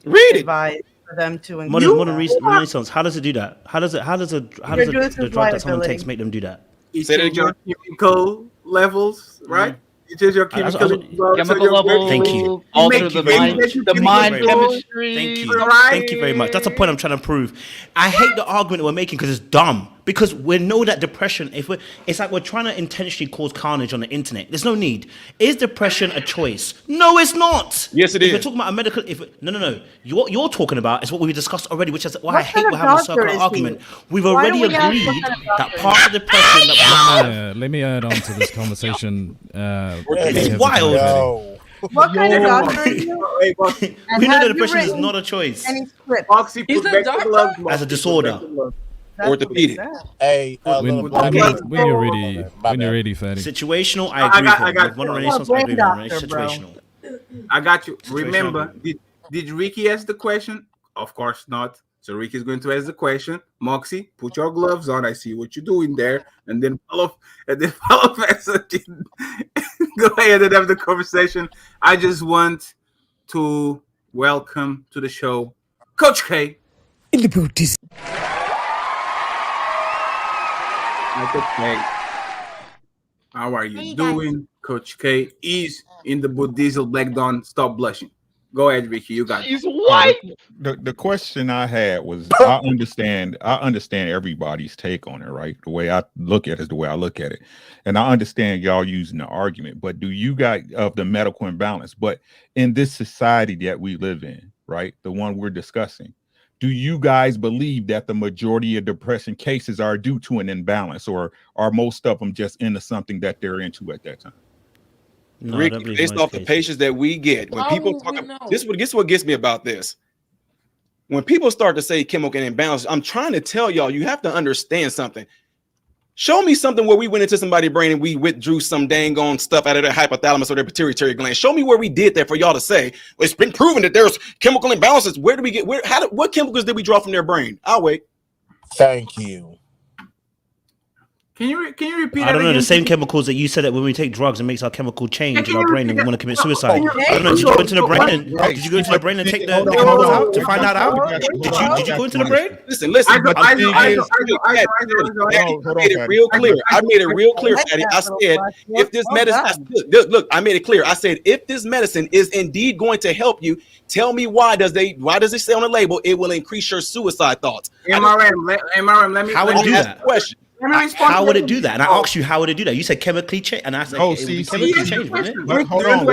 read it advise for them to modern renaissance. How does it do that? How does the drug that someone takes make them do that? It changes your chemical levels, right? It changes your chemical levels. Thank you. Alter the mind chemistry. Thank you. Thank you very much. That's a point I'm trying to prove. I hate the argument we're making because it's dumb. Because we know that depression, it's like we're trying to intentionally cause carnage on the internet. There's no need. Is depression a choice? No, it's not. Yes, it is. If we're talking about a medical, no. What you're talking about is what we discussed already, which is why I hate we're having a circular argument. We've already agreed that part of depression that we have. Let me add on to this conversation. It's wild. No. What kind of doctor are you? We know that depression is not a choice. Any script? He's a doctor? As a disorder. Orthopedic. Hey, when you're ready, Fatty. Situational, I agree with. One renaissance, I agree with. Situational. I got you. Remember, did Ricky ask the question? Of course not. So Ricky's going to ask the question. Moxie, put your gloves on. I see what you're doing there, and then follow Pastor. Go ahead and have the conversation. I just want to welcome to the show Coach K. In the booties. Coach K. How are you doing? Coach K is in the boot Diesel Black Dawn. Stop blushing. Go ahead, Ricky. You got it. He's white. The question I had was, I understand everybody's take on it, right? The way I look at it is the way I look at it. And I understand y'all using the argument, but do you guys of the medical imbalance, but in this society that we live in, right? The one we're discussing, do you guys believe that the majority of depression cases are due to an imbalance, or are most of them just into something that they're into at that time? No, Rick, based off the patients that we get, when people talk about this, what gets me about this. When people start to say chemical imbalance, I'm trying to tell y'all, you have to understand something. Show me something where we went into somebody's brain and we withdrew some dang on stuff out of their hypothalamus or their pituitary gland. Show me where we did that for y'all to say it's been proven that there's chemical imbalances. Where do we get? What chemicals did we draw from their brain? I'll wait. Thank you. Can you repeat I that don't know. again? The same chemicals that you said that when we take drugs, it makes our chemical change in our brain and we want to commit suicide. you- I don't know. Did you go into the brain What? and did you go into the brain and take the Hold on, chemicals hold on. out to find that out? Did you go into the brain? Listen. But the thing is, I made it real clear. I made it real clear, Fatty. I said, if this medicine, look, I made it clear. I said, if this medicine is indeed going to help you, tell me why does it say on the label it will increase your suicide thoughts? MRM, let me. How would it do that? Question. How would it do that? And I asked you, how would it do that? You said chemically change, and I said, it would be chemically change, wouldn't it? But hold on.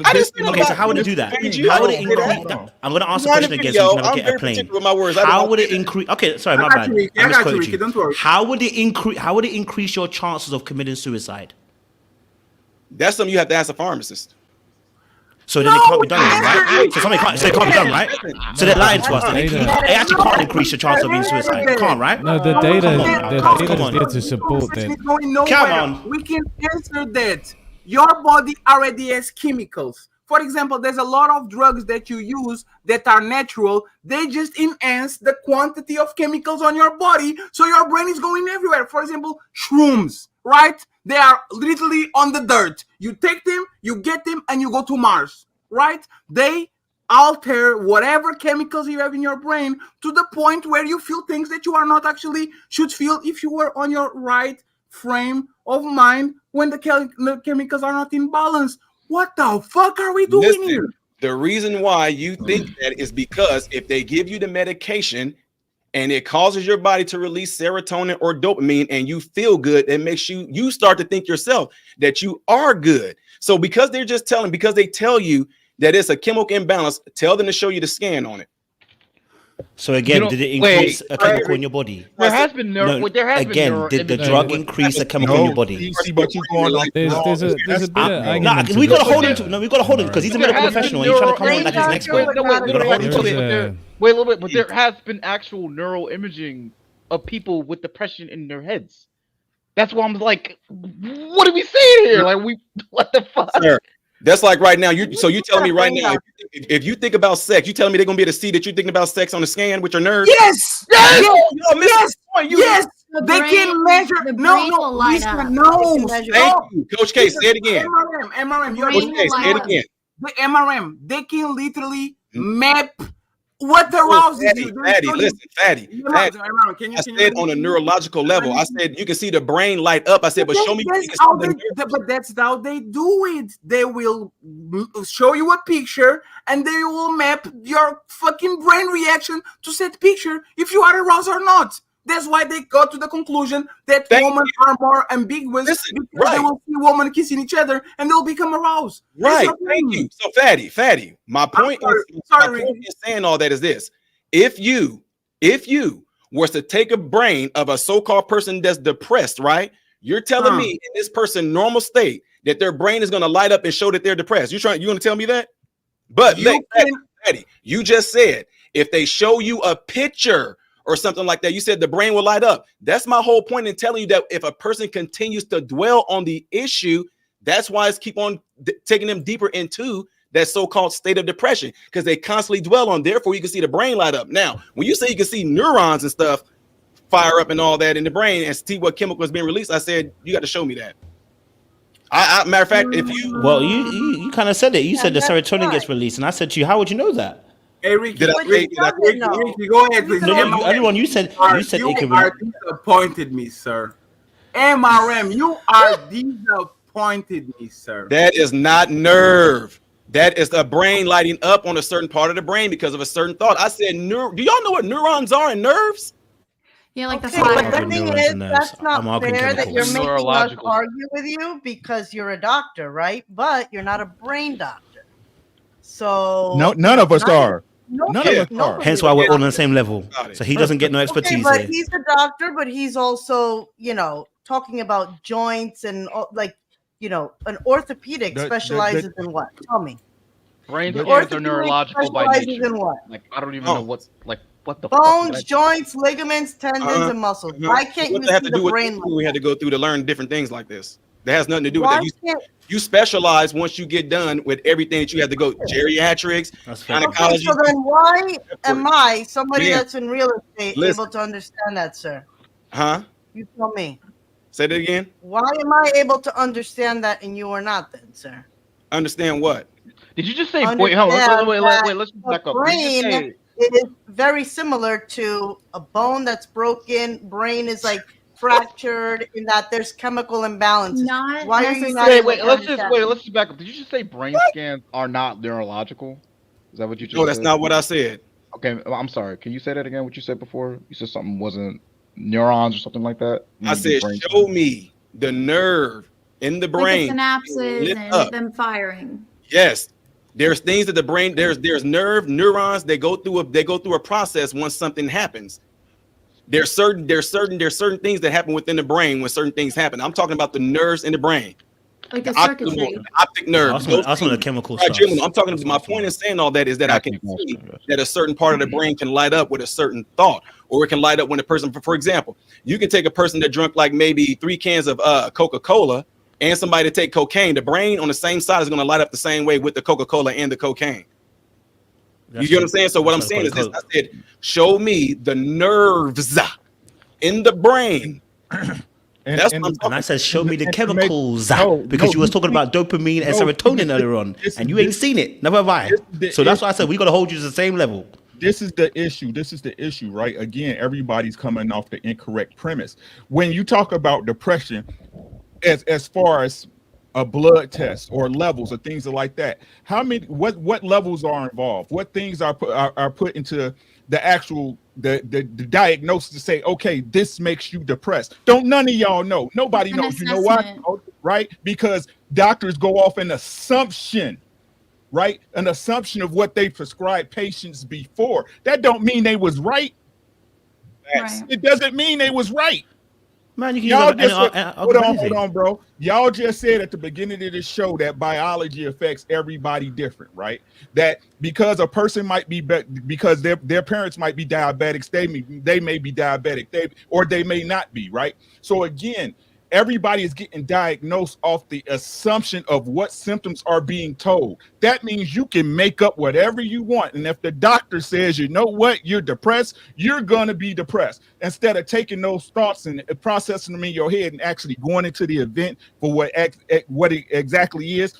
Okay, so how would it do that? How would it increase? I'm going to ask a question again so you can never get a plane. How would it increase? Okay, sorry, my bad. I misquoted you. How would it increase your chances of committing suicide? That's something you have to ask a pharmacist. So then it can't be done, right? So it can't be done, right? So they're lying to us. It actually can't increase your chance of being suicide. It can't, right? No, the data is there to support that. Come on. We can answer that. Your body already has chemicals. For example, there's a lot of drugs that you use that are natural. They just enhance the quantity of chemicals on your body, so your brain is going everywhere. For example, shrooms, right? They are literally on the dirt. You take them, you get them, and you go to Mars, right? They alter whatever chemicals you have in your brain to the point where you feel things that you are not actually should feel if you were on your right frame of mind when the chemicals are not in balance. What the fuck are we doing here? The reason why you think that is because if they give you the medication and it causes your body to release serotonin or dopamine and you feel good, it makes you start to think yourself that you are good. So because they tell you that it's a chemical imbalance, tell them to show you the scan on it. So again, did it increase a chemical in your body? There has been did the drug increase a chemical in your body? But you going on. There's a bit of argument. We gotta hold him to. No, we gotta hold him because he's a medical professional and he's trying to come on like he's an expert. Wait a little bit, but there has been actual neural imaging of people with depression in their heads. That's why I'm like, what are we saying here? What the fuck? Sir, that's like right now. You telling me right now, if you think about sex, you telling me they're gonna be able to see that you're thinking about sex on the scan with your nerves? Yes. They can measure. Thank you, Coach K. Say it again. MRM. Coach K. Say it again. The MRM. They can literally map what arouses you. Fatty. I said on a neurological level. I said you can see the brain light up. I said, but show me. But that's how they do it. They will show you a picture and they will map your fucking brain reaction to said picture if you are aroused or not. That's why they got to the conclusion that women are more ambiguous because they will see women kissing each other and they'll become aroused. Right. Thank you. So Fatty, my point is saying all that is this. If you was to take a brain of a so-called person that's depressed, right? You're telling me in this person's normal state that their brain is going to light up and show that they're depressed. You going to tell me that? But Fatty, you just said if they show you a picture or something like that, you said the brain will light up. That's my whole point in telling you that if a person continues to dwell on the issue, that's why it's keep on taking them deeper into that so-called state of depression, because they constantly dwell on. Therefore, you can see the brain light up. Now, when you say you can see neurons and stuff fire up and all that in the brain and see what chemical is being released, I said you got to show me that. Matter of fact, if you you kind of said it. You said the serotonin gets released, and I said to you, how would you know that? Hey, Ricky, go ahead, please. Everyone, you said it can. You are disappointed me, sir. MRM, you are disappointed me, sir. That is not nerve. That is the brain lighting up on a certain part of the brain because of a certain thought. I said, do y'all know what neurons are in nerves? Yeah, like the But the thing is, that's not fair that you're making us argue with you because you're a doctor, right? But you're not a brain doctor. So none of us are. None of us are. Hence why we're all on the same level. So he doesn't get no expertise but here. he's a doctor, but he's also, talking about joints and an orthopedic specializes in what? Tell me. Brain scans are neurological by nature. In what? I don't even know what the bones, joints, ligaments, tendons, and muscles. Why can't you see the brain? We had to go through to learn different things like this. That has nothing to do with that. You specialize once you get done with everything that you have to go geriatrics, gynecology. Okay, so then why am I, somebody that's in real estate, able to understand that, sir? Huh? You tell me. Say that again. Why am I able to understand that and you are not then, sir? Understand what? Did you just say? Wait, hold on. Wait. Let's back up. Brain is very similar to a bone that's broken. Brain is like fractured in that there's chemical imbalance. Why are you not? Wait. Let's just back up. Did you just say brain scans are not neurological? Is that what you just said? No, that's not what I said. Okay, I'm sorry. Can you say that again? What you said before? You said something wasn't neurons or something like that. I said, show me the nerve in the brain, like the synapses and them firing. Yes, there's things that the brain. There's neurons. They go through a process once something happens. There's certain things that happen within the brain when certain things happen. I'm talking about the nerves in the brain. Like the circuitry. Optic nerve. Also the chemical stuff. I'm talking about, my point in saying all that is that I can see that a certain part of the brain can light up with a certain thought, or it can light up when a person, for example, you can take a person that drunk like maybe 3 cans of Coca-Cola and somebody to take cocaine. The brain on the same side is going to light up the same way with the Coca-Cola and the cocaine. You get what I'm saying? So what I'm saying is this. I said, show me the nerves in the brain. And I said, show me the chemicals, because you was talking about dopamine and serotonin earlier on, and you ain't seen it. Never have I. So that's why I said we got to hold you to the same level. This is the issue, right? Again, everybody's coming off the incorrect premise. When you talk about depression, as far as a blood test or levels or things like that, what levels are involved? What things are put into the actual the diagnosis to say, okay, this makes you depressed? Don't none of y'all know. Nobody knows. You know why? Right? Because doctors go off an assumption, right? An assumption of what they prescribed patients before. That don't mean they was right. It doesn't mean they was right. Man, you Hold can on, bro. Y'all just said at the beginning of this show that biology affects everybody different, right? That because a person might be because their parents might be diabetics, they may be diabetic, they may not be, right? So again, everybody is getting diagnosed off the assumption of what symptoms are being told. That means you can make up whatever you want. And if the doctor says, you know what, you're depressed, you're going to be depressed. Instead of taking those thoughts and processing them in your head and actually going into the event for what it exactly is,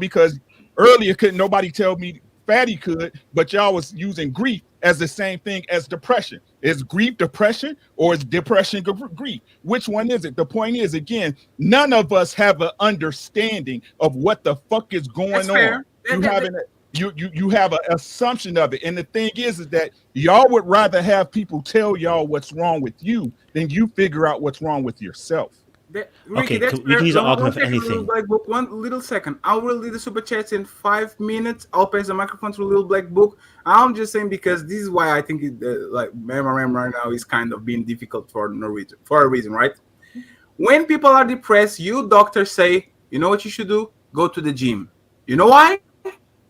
because earlier couldn't nobody tell me Fatty could, but y'all was using grief as the same thing as depression. Is grief depression, or is depression grief? Which one is it? The point is, again, none of us have an understanding of what the fuck is going on. You have an assumption of it. And the thing is that y'all would rather have people tell y'all what's wrong with you than you figure out what's wrong with yourself. Ricky, we can use an argument for anything. Black Book, 1 little second. I will read the super chats in 5 minutes. I'll pass the microphone to Little Black Book. I'm just saying because this is why I think Memoram right now is kind of being difficult for a reason, right? When people are depressed, you doctors say, you know what you should do? Go to the gym. You know why?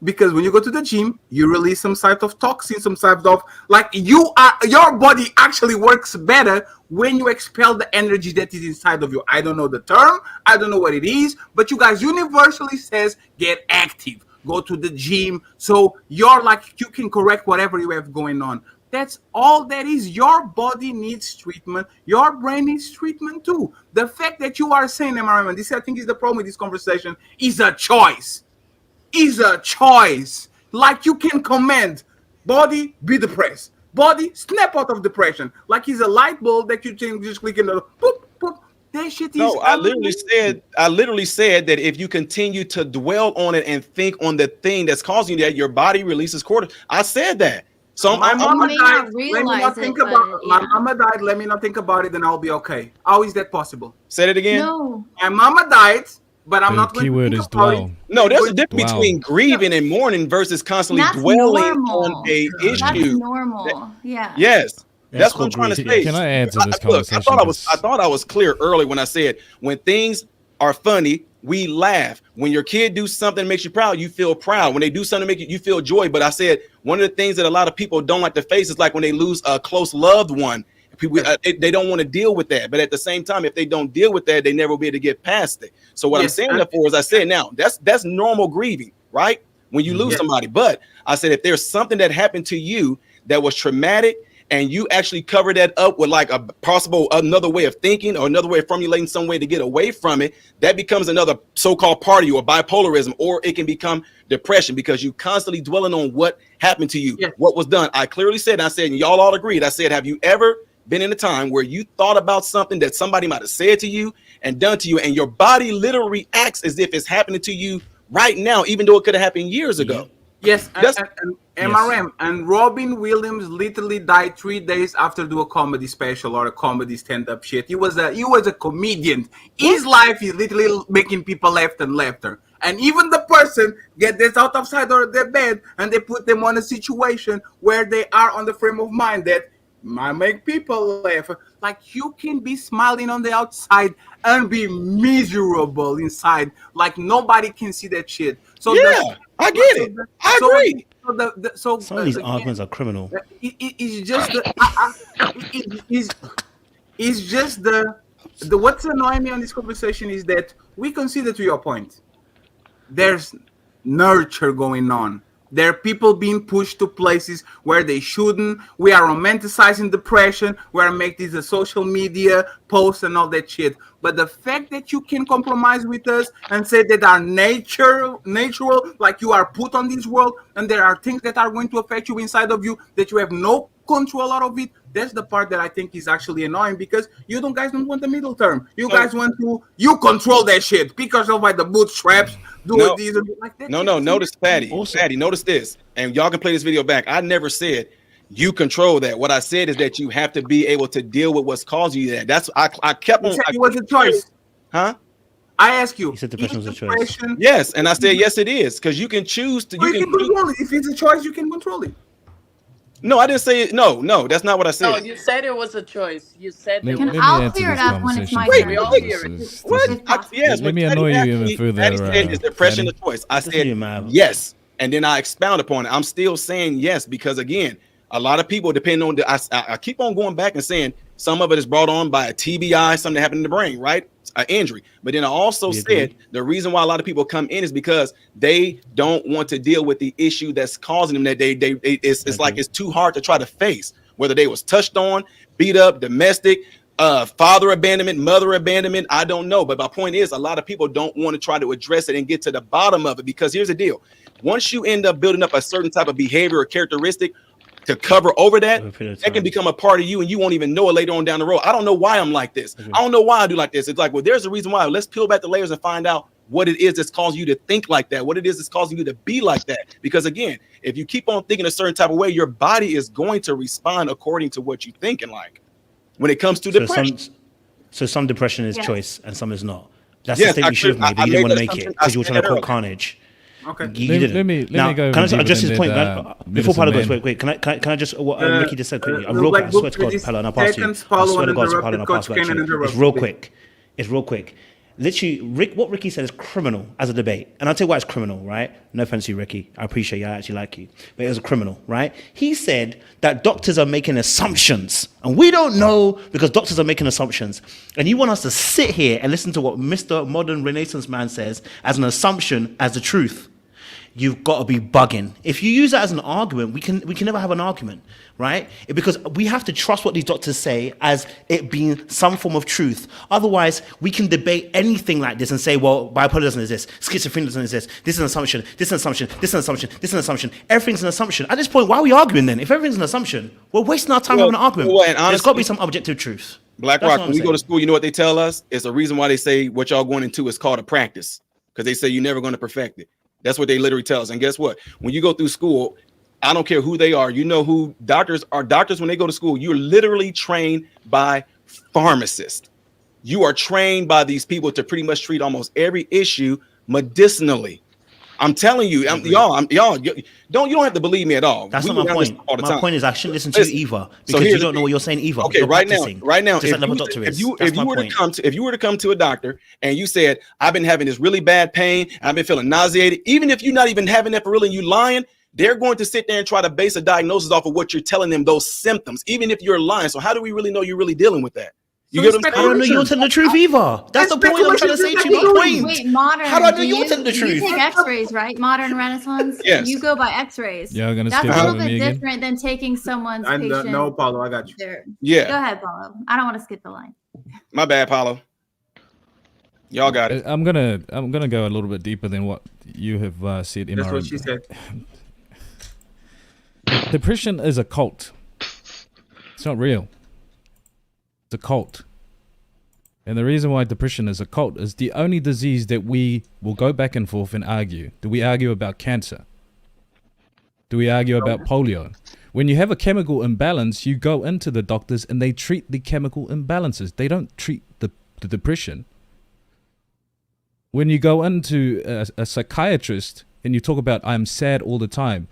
Because when you go to the gym, you release some type of toxin, some type of your body actually works better when you expel the energy that is inside of you. I don't know the term, I don't know what it is, but you guys universally says get active, go to the gym, so you can correct whatever you have going on. That's all that is. Your body needs treatment. Your brain needs treatment too. The fact that you are saying, and this I think is the problem with this conversation, is a choice. Is a choice. Like you can command body be depressed, body snap out of depression. Like it's a light bulb that you can just click in the boop boop. That shit is. No, I literally said that if you continue to dwell on it and think on the thing that's causing that, your body releases cortisol. I said that. So my mama died. Let me not think about it. My mama died. Let me not think about it, then I'll be okay. How is that possible? Say it again. No. My mama died. But I'm not going keyword to is dwell. No, there's a difference between grieving and mourning versus constantly dwelling on a issue. That's normal. Yeah. Yes. That's what I'm trying to say. Can I add to this conversation? I thought I was clear early when I said when things are funny, we laugh. When your kid do something that makes you proud, you feel proud. When they do something that makes you feel joy. But I said one of the things that a lot of people don't like to face is like when they lose a close loved one. People, they don't want to deal with that, but at the same time, if they don't deal with that, they never will be able to get past it. So what I'm saying therefore is I said now that's normal grieving, right? When you lose somebody. But I said if there's something that happened to you that was traumatic and you actually cover that up with like a possible another way of thinking or another way of formulating some way to get away from it, that becomes another so-called part of you, or bipolarism, or it can become depression because you constantly dwelling on what happened to you, what was done. I clearly said, and y'all all agreed, I said, have you ever been in a time where you thought about something that somebody might have said to you and done to you, and your body literally reacts as if it's happening to you right now, even though it could have happened years ago? Yes, and MRM and Robin Williams literally died 3 days after doing a comedy special or a comedy stand-up shit. He was a comedian. His life is literally making people laugh and laughter. And even the person get this out of side of their bed and they put them on a situation where they are on the frame of mind that might make people laugh. Like, you can be smiling on the outside and be miserable inside. Like, nobody can see that shit. So yeah, I get it. I agree. Some of these arguments are criminal. It's just it's just the what's annoying me on this conversation is that we consider, to your point, there's nurture going on. There are people being pushed to places where they shouldn't. We are romanticizing depression. We are making these social media posts and all that shit. But the fact that you can compromise with us and say that are natural, like you are put on this world, and there are things that are going to affect you inside of you that you have no control out of it, that's the part that I think is actually annoying, because you guys don't want the middle term. You guys want to control that shit because of like the bootstraps doing these and like that. No, notice Patty, notice this, and y'all can play this video back. I never said you control that. What I said is that you have to be able to deal with what's causing you that. That's I kept on. It was a choice, huh? I ask you. You said depression was a choice. Yes, and I said yes, it is, because you can choose to. You can control it. If it's a choice, you can control it. No, I didn't say it. No, that's not what I said. No, you said it was a choice. You said it was. I'll clear it up when it's my turn. We all hear it. What? Yes. Let me annoy you even further. Patty said, is depression a choice? I said yes, and then I expound upon it. I'm still saying yes because, again, a lot of people depend on I keep on going back and saying some of it is brought on by a TBI, something that happened in the brain, right? An injury. But then I also said the reason why a lot of people come in is because they don't want to deal with the issue that's causing them, that it's like it's too hard to try to face, whether they was touched on, beat up, domestic, father abandonment, mother abandonment, I don't know. But my point is, a lot of people don't want to try to address it and get to the bottom of it, because here's the deal. Once you end up building up a certain type of behavior or characteristic to cover over that, that can become a part of you and you won't even know it later on down the road. I don't know why I'm like this. I don't know why I do like this. It's like, well, there's a reason why. Let's peel back the layers and find out what it is that's causing you to think like that, what it is that's causing you to be like that. Because again, if you keep on thinking a certain type of way, your body is going to respond according to what you thinking like when it comes to depression. So some depression is choice and some is not. That's the statement you should have made, but you didn't want to make it because you were trying to call carnage. Okay. Let me go. Can I address this point? Before Paolo goes, wait. Can I just what Ricky just said quickly? I'm real quick. I swear to God, Paolo, and I'll pass you. I swear to God, Paolo, and I'll pass back to you. It's real quick. It's real quick. Literally, what Ricky said is criminal as a debate. And I'll tell you why it's criminal, right? No offense to you, Ricky. I appreciate you. I actually like you. But it was a criminal, right? He said that doctors are making assumptions. And we don't know because doctors are making assumptions. And you want us to sit here and listen to what Mr. Modern Renaissance Man says as an assumption, as the truth. You've got to be bugging. If you use that as an argument, we can never have an argument, right? Because we have to trust what these doctors say as it being some form of truth. Otherwise, we can debate anything like this and say, well, bipolar doesn't exist, schizophrenia doesn't exist, this is an assumption, this is an assumption, this is an assumption, this is an assumption. Everything's an assumption. At this point, why are we arguing then? If everything's an assumption, we're wasting our time having an argument. And honestly, there's got to be some objective truth. Black Rock, when we go to school, you know what they tell us? It's the reason why they say what y'all going into is called a practice, because they say you're never going to perfect it. That's what they literally tell us. And guess what? When you go through school, I don't care who they are. You know who doctors are. Doctors, when they go to school, you're literally trained by pharmacists. You are trained by these people to pretty much treat almost every issue medicinally. I'm telling you, y'all, you don't have to believe me at all. That's not my point. My point is I shouldn't listen to you either, because you don't know what you're saying either. Okay, right now, if you were to come to a doctor and you said, I've been having this really bad pain, I've been feeling nauseated, even if you're not even having that for real and you lying, they're going to sit there and try to base a diagnosis off of what you're telling them, those symptoms, even if you're lying. So how do we really know you're really dealing with that? You get what I'm I don't know saying? you're telling the truth either. That's the point I'm trying to say to you. My point. Wait, modern. How do I know do you're you, telling the you truth? take X-rays, right? Modern Renaissance. Yes. You go by X-rays. Yeah, I'm gonna That's skip a little over bit me again. different than taking someone's I patient. no, Paulo, I got you. There. Yeah. Go ahead, Paulo. I don't want to skip the line. My bad, Paulo. Y'all got it. I'm gonna go a little bit deeper than what you have said. That's what she said. Depression is a cult. It's not real. It's a cult. And the reason why depression is a cult is the only disease that we will go back and forth and argue. Do we argue about cancer? Do we argue about polio? When you have a chemical imbalance, you go into the doctors and they treat the chemical imbalances. They don't treat the depression. When you go into a psychiatrist and you talk about, I'm sad all the time,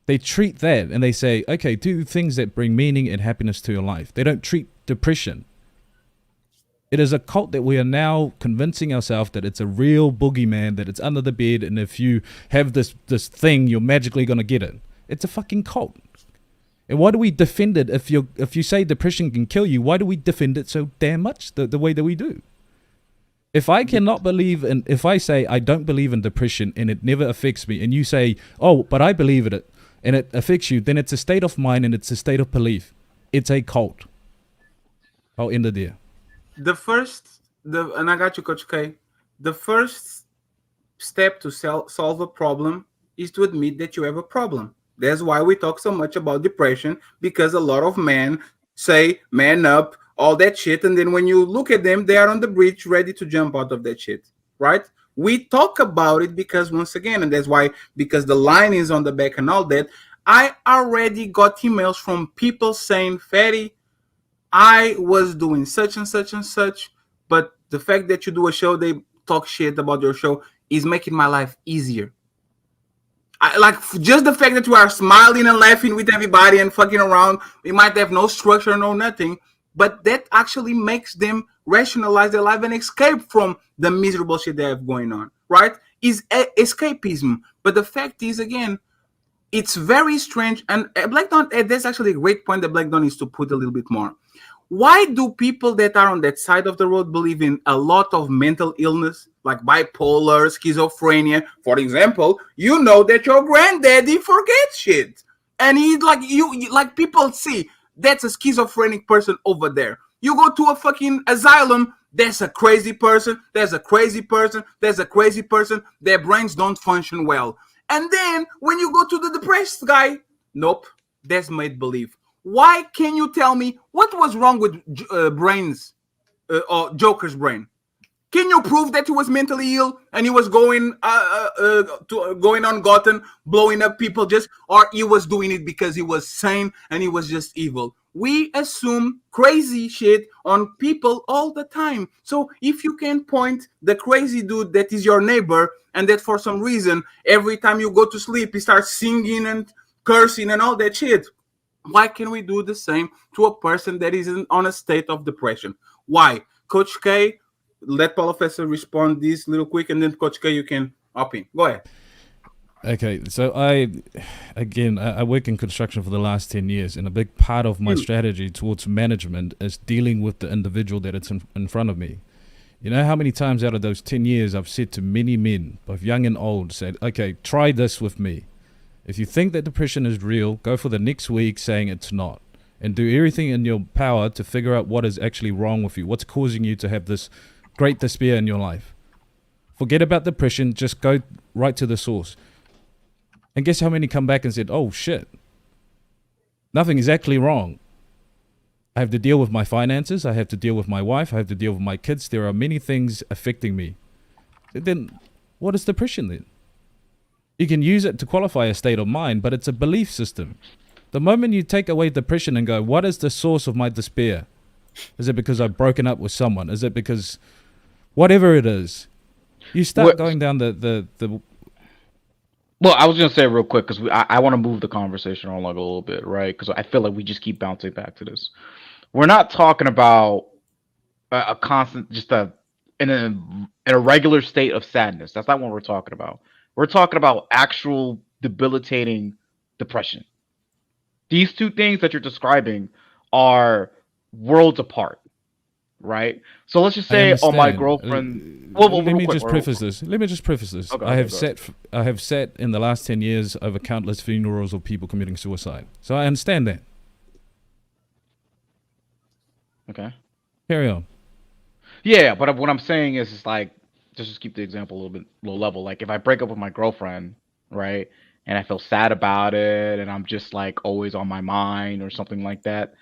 they treat that and they say, okay, do things that bring meaning and happiness to your life. They don't treat depression. It is a cult that we are now convincing ourselves that it's a real boogeyman, that it's under the bed, and if you have this thing, you're magically going to get it. It's a fucking cult. And why do we defend it? If you say depression can kill you, why do we defend it so damn much the way that we do? If I cannot believe in, if I say I don't believe in depression and it never affects me, and you say, oh, but I believe in it and it affects you, then it's a state of mind and it's a state of belief. It's a cult. I'll end it there. And I got you, Coach K. The first step to solve a problem is to admit that you have a problem. That's why we talk so much about depression, because a lot of men say, man up, all that shit, and then when you look at them, they are on the bridge ready to jump out of that shit, right? We talk about it because, once again, and that's why, because the line is on the back and all that, I already got emails from people saying, Fatty, I was doing such and such and such, but the fact that you do a show, they talk shit about your show, is making my life easier. Like, just the fact that you are smiling and laughing with everybody and fucking around, we might have no structure, no nothing, but that actually makes them rationalize their life and escape from the miserable shit they have going on, right? Is escapism. But the fact is, again, it's very strange. And Black Dawn, that's actually a great point that Black Dawn needs to put a little bit more. Why do people that are on that side of the road believe in a lot of mental illness, like bipolar, schizophrenia? For example, you know that your granddaddy forgets shit. And he's like, like people see, that's a schizophrenic person over there. You go to a fucking asylum, there's a crazy person, there's a crazy person, there's a crazy person, their brains don't function well. And then when you go to the depressed guy, nope, that's made believe. Why can you tell me what was wrong with brains or Joker's brain? Can you prove that he was mentally ill and he was going on Gotham, blowing up people or he was doing it because he was sane and he was just evil? We assume crazy shit on people all the time. So if you can point the crazy dude that is your neighbor and that for some reason, every time you go to sleep, he starts singing and cursing and all that shit, why can we do the same to a person that is on a state of depression? Why? Coach K, let Paulo Professor respond this little quick, and then Coach K, you can hop in. Go ahead. Okay, so I work in construction for the last 10 years, and a big part of my strategy towards management is dealing with the individual that it's in front of me. You know how many times out of those 10 years I've said to many men, both young and old, said, okay, try this with me. If you think that depression is real, go for the next week saying it's not. And do everything in your power to figure out what is actually wrong with you, what's causing you to have this great despair in your life. Forget about depression, just go right to the source. And guess how many come back and said, oh shit, nothing is actually wrong. I have to deal with my finances, I have to deal with my wife, I have to deal with my kids, there are many things affecting me. Then what is depression then? You can use it to qualify a state of mind, but it's a belief system. The moment you take away depression and go, what is the source of my despair? Is it because I've broken up with someone? Is it because whatever it is, you start going down the Well, I was going to say real quick, because I want to move the conversation along a little bit, right? Because I feel like we just keep bouncing back to this. We're not talking about a constant, just in a regular state of sadness. That's not what we're talking about. We're talking about actual debilitating depression. These two things that you're describing are worlds apart. right? So let's just I say, oh, my understand. girlfriend. Let me just preface this. Let me just preface this. Okay, I have go sat in the last 10 years over countless funerals of people committing suicide. So I understand that. Okay. Carry on. Yeah, but what I'm saying is, it's like, just keep the example a little bit low level. Like, if I break up with my girlfriend, right, and I feel sad about it, and I'm just like always on my mind or something like that,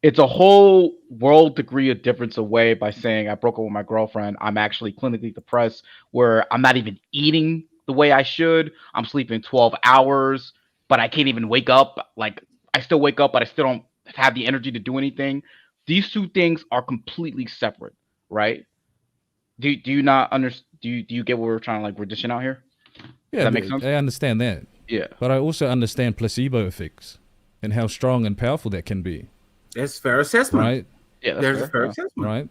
it's a whole world degree of difference away by saying I broke up with my girlfriend. I'm actually clinically depressed, where I'm not even eating the way I should. I'm sleeping 12 hours, but I can't even wake up. Like, I still wake up, but I still don't have the energy to do anything. These two things are completely separate, right? Do you not understand? Do you get what we're trying to, like, we're dishing out here? Yeah, Does that make sense? I understand that. Yeah. But I also understand placebo effects and how strong and powerful that can be. That's fair assessment. Right? Yeah, that's There's a fair assessment. Right?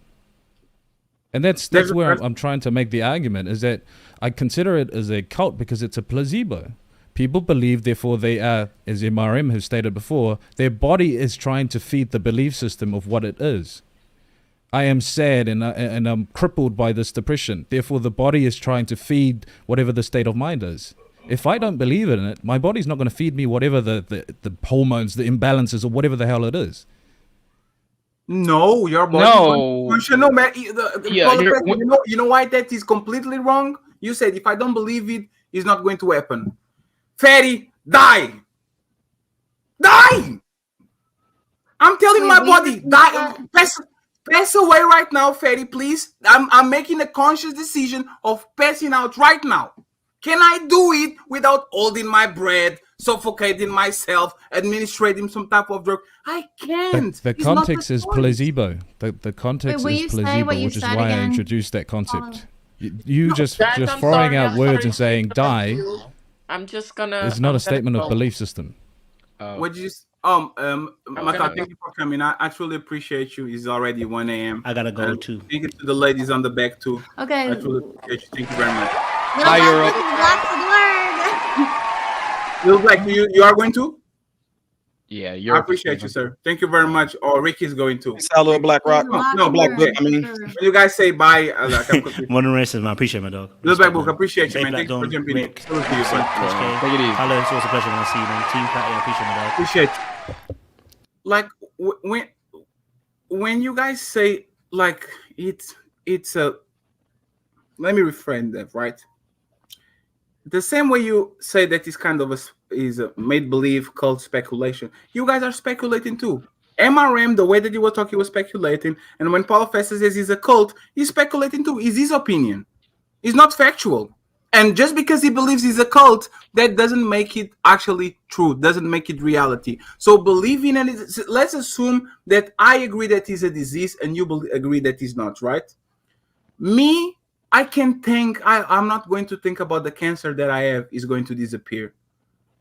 And that's where I'm trying to make the argument, is that I consider it as a cult because it's a placebo. People believe, therefore they are, as MRM has stated before, their body is trying to feed the belief system of what it is. I am sad and I'm crippled by this depression. Therefore, the body is trying to feed whatever the state of mind is. If I don't believe in it, my body's not going to feed me whatever the hormones, the imbalances, or whatever the hell it is. No, your body. No, man. You know why that is completely wrong? You said if I don't believe it, it's not going to happen. Fatty, die. Die. I'm telling my body, die. Pass away right now, Fatty, please. I'm making a conscious decision of passing out right now. Can I do it without holding my breath, suffocating myself, administrating some type of drug? I can't. The context is placebo. The context is placebo, which is why I introduced that concept. You just throwing out words and saying die. I'm just gonna. It's not a statement of belief system. What you Mata, thank you for coming. I truly appreciate you. It's already 1 a.m. I gotta go too. Thank you to the ladies on the back too. Okay. I truly appreciate you. Thank you very much. Little Black, you are going to? Yeah, I appreciate you, sir. Thank you very much. Or Ricky's going to. Little Black Rock. No, Black Book. I mean, when you guys say bye, Modern racism, I appreciate my dog. Little Black Book, I appreciate you, man. Black Thank you for Dom, jumping in. Rick, Salute to you, son. Take it easy. Hello, it's always a pleasure when I see you, man. Team Patty, I appreciate my dog. Appreciate you. Like when you guys say like it's a, let me reframe that, right? The same way you say that is kind of a made-believe cult speculation, you guys are speculating too. MRM, the way that you were talking, was speculating, and when Paulo Festa says he's a cult, he's speculating too. It's his opinion. It's not factual. And just because he believes he's a cult, that doesn't make it actually true, doesn't make it reality. So believing in it, let's assume that I agree that it's a disease and you agree that it's not, right? Me, I can think, I'm not going to think about the cancer that I have is going to disappear.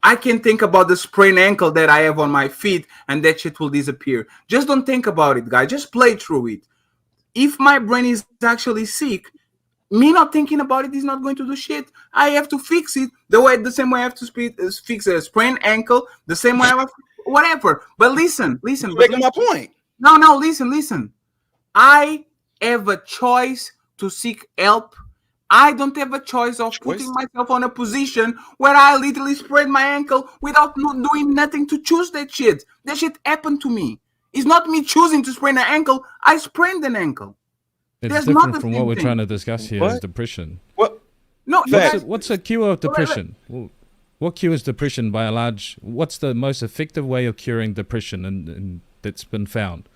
I can think about the sprained ankle that I have on my feet and that shit will disappear. Just don't think about it, guys. Just play through it. If my brain is actually sick, me not thinking about it is not going to do shit. I have to fix it the same way I have to fix a sprained ankle, the same way I have whatever. But listen. You're making my point. No, listen. I have a choice to seek help. I don't have a choice of putting myself on a position where I literally sprained my ankle without doing nothing to choose that shit. That shit happened to me. It's not me choosing to sprain an ankle. I sprained an ankle. It's There's different from what we're trying to discuss here is depression. What? No, what's a cure of depression? What cures depression by a large? What's the most effective way of curing depression and that's been found?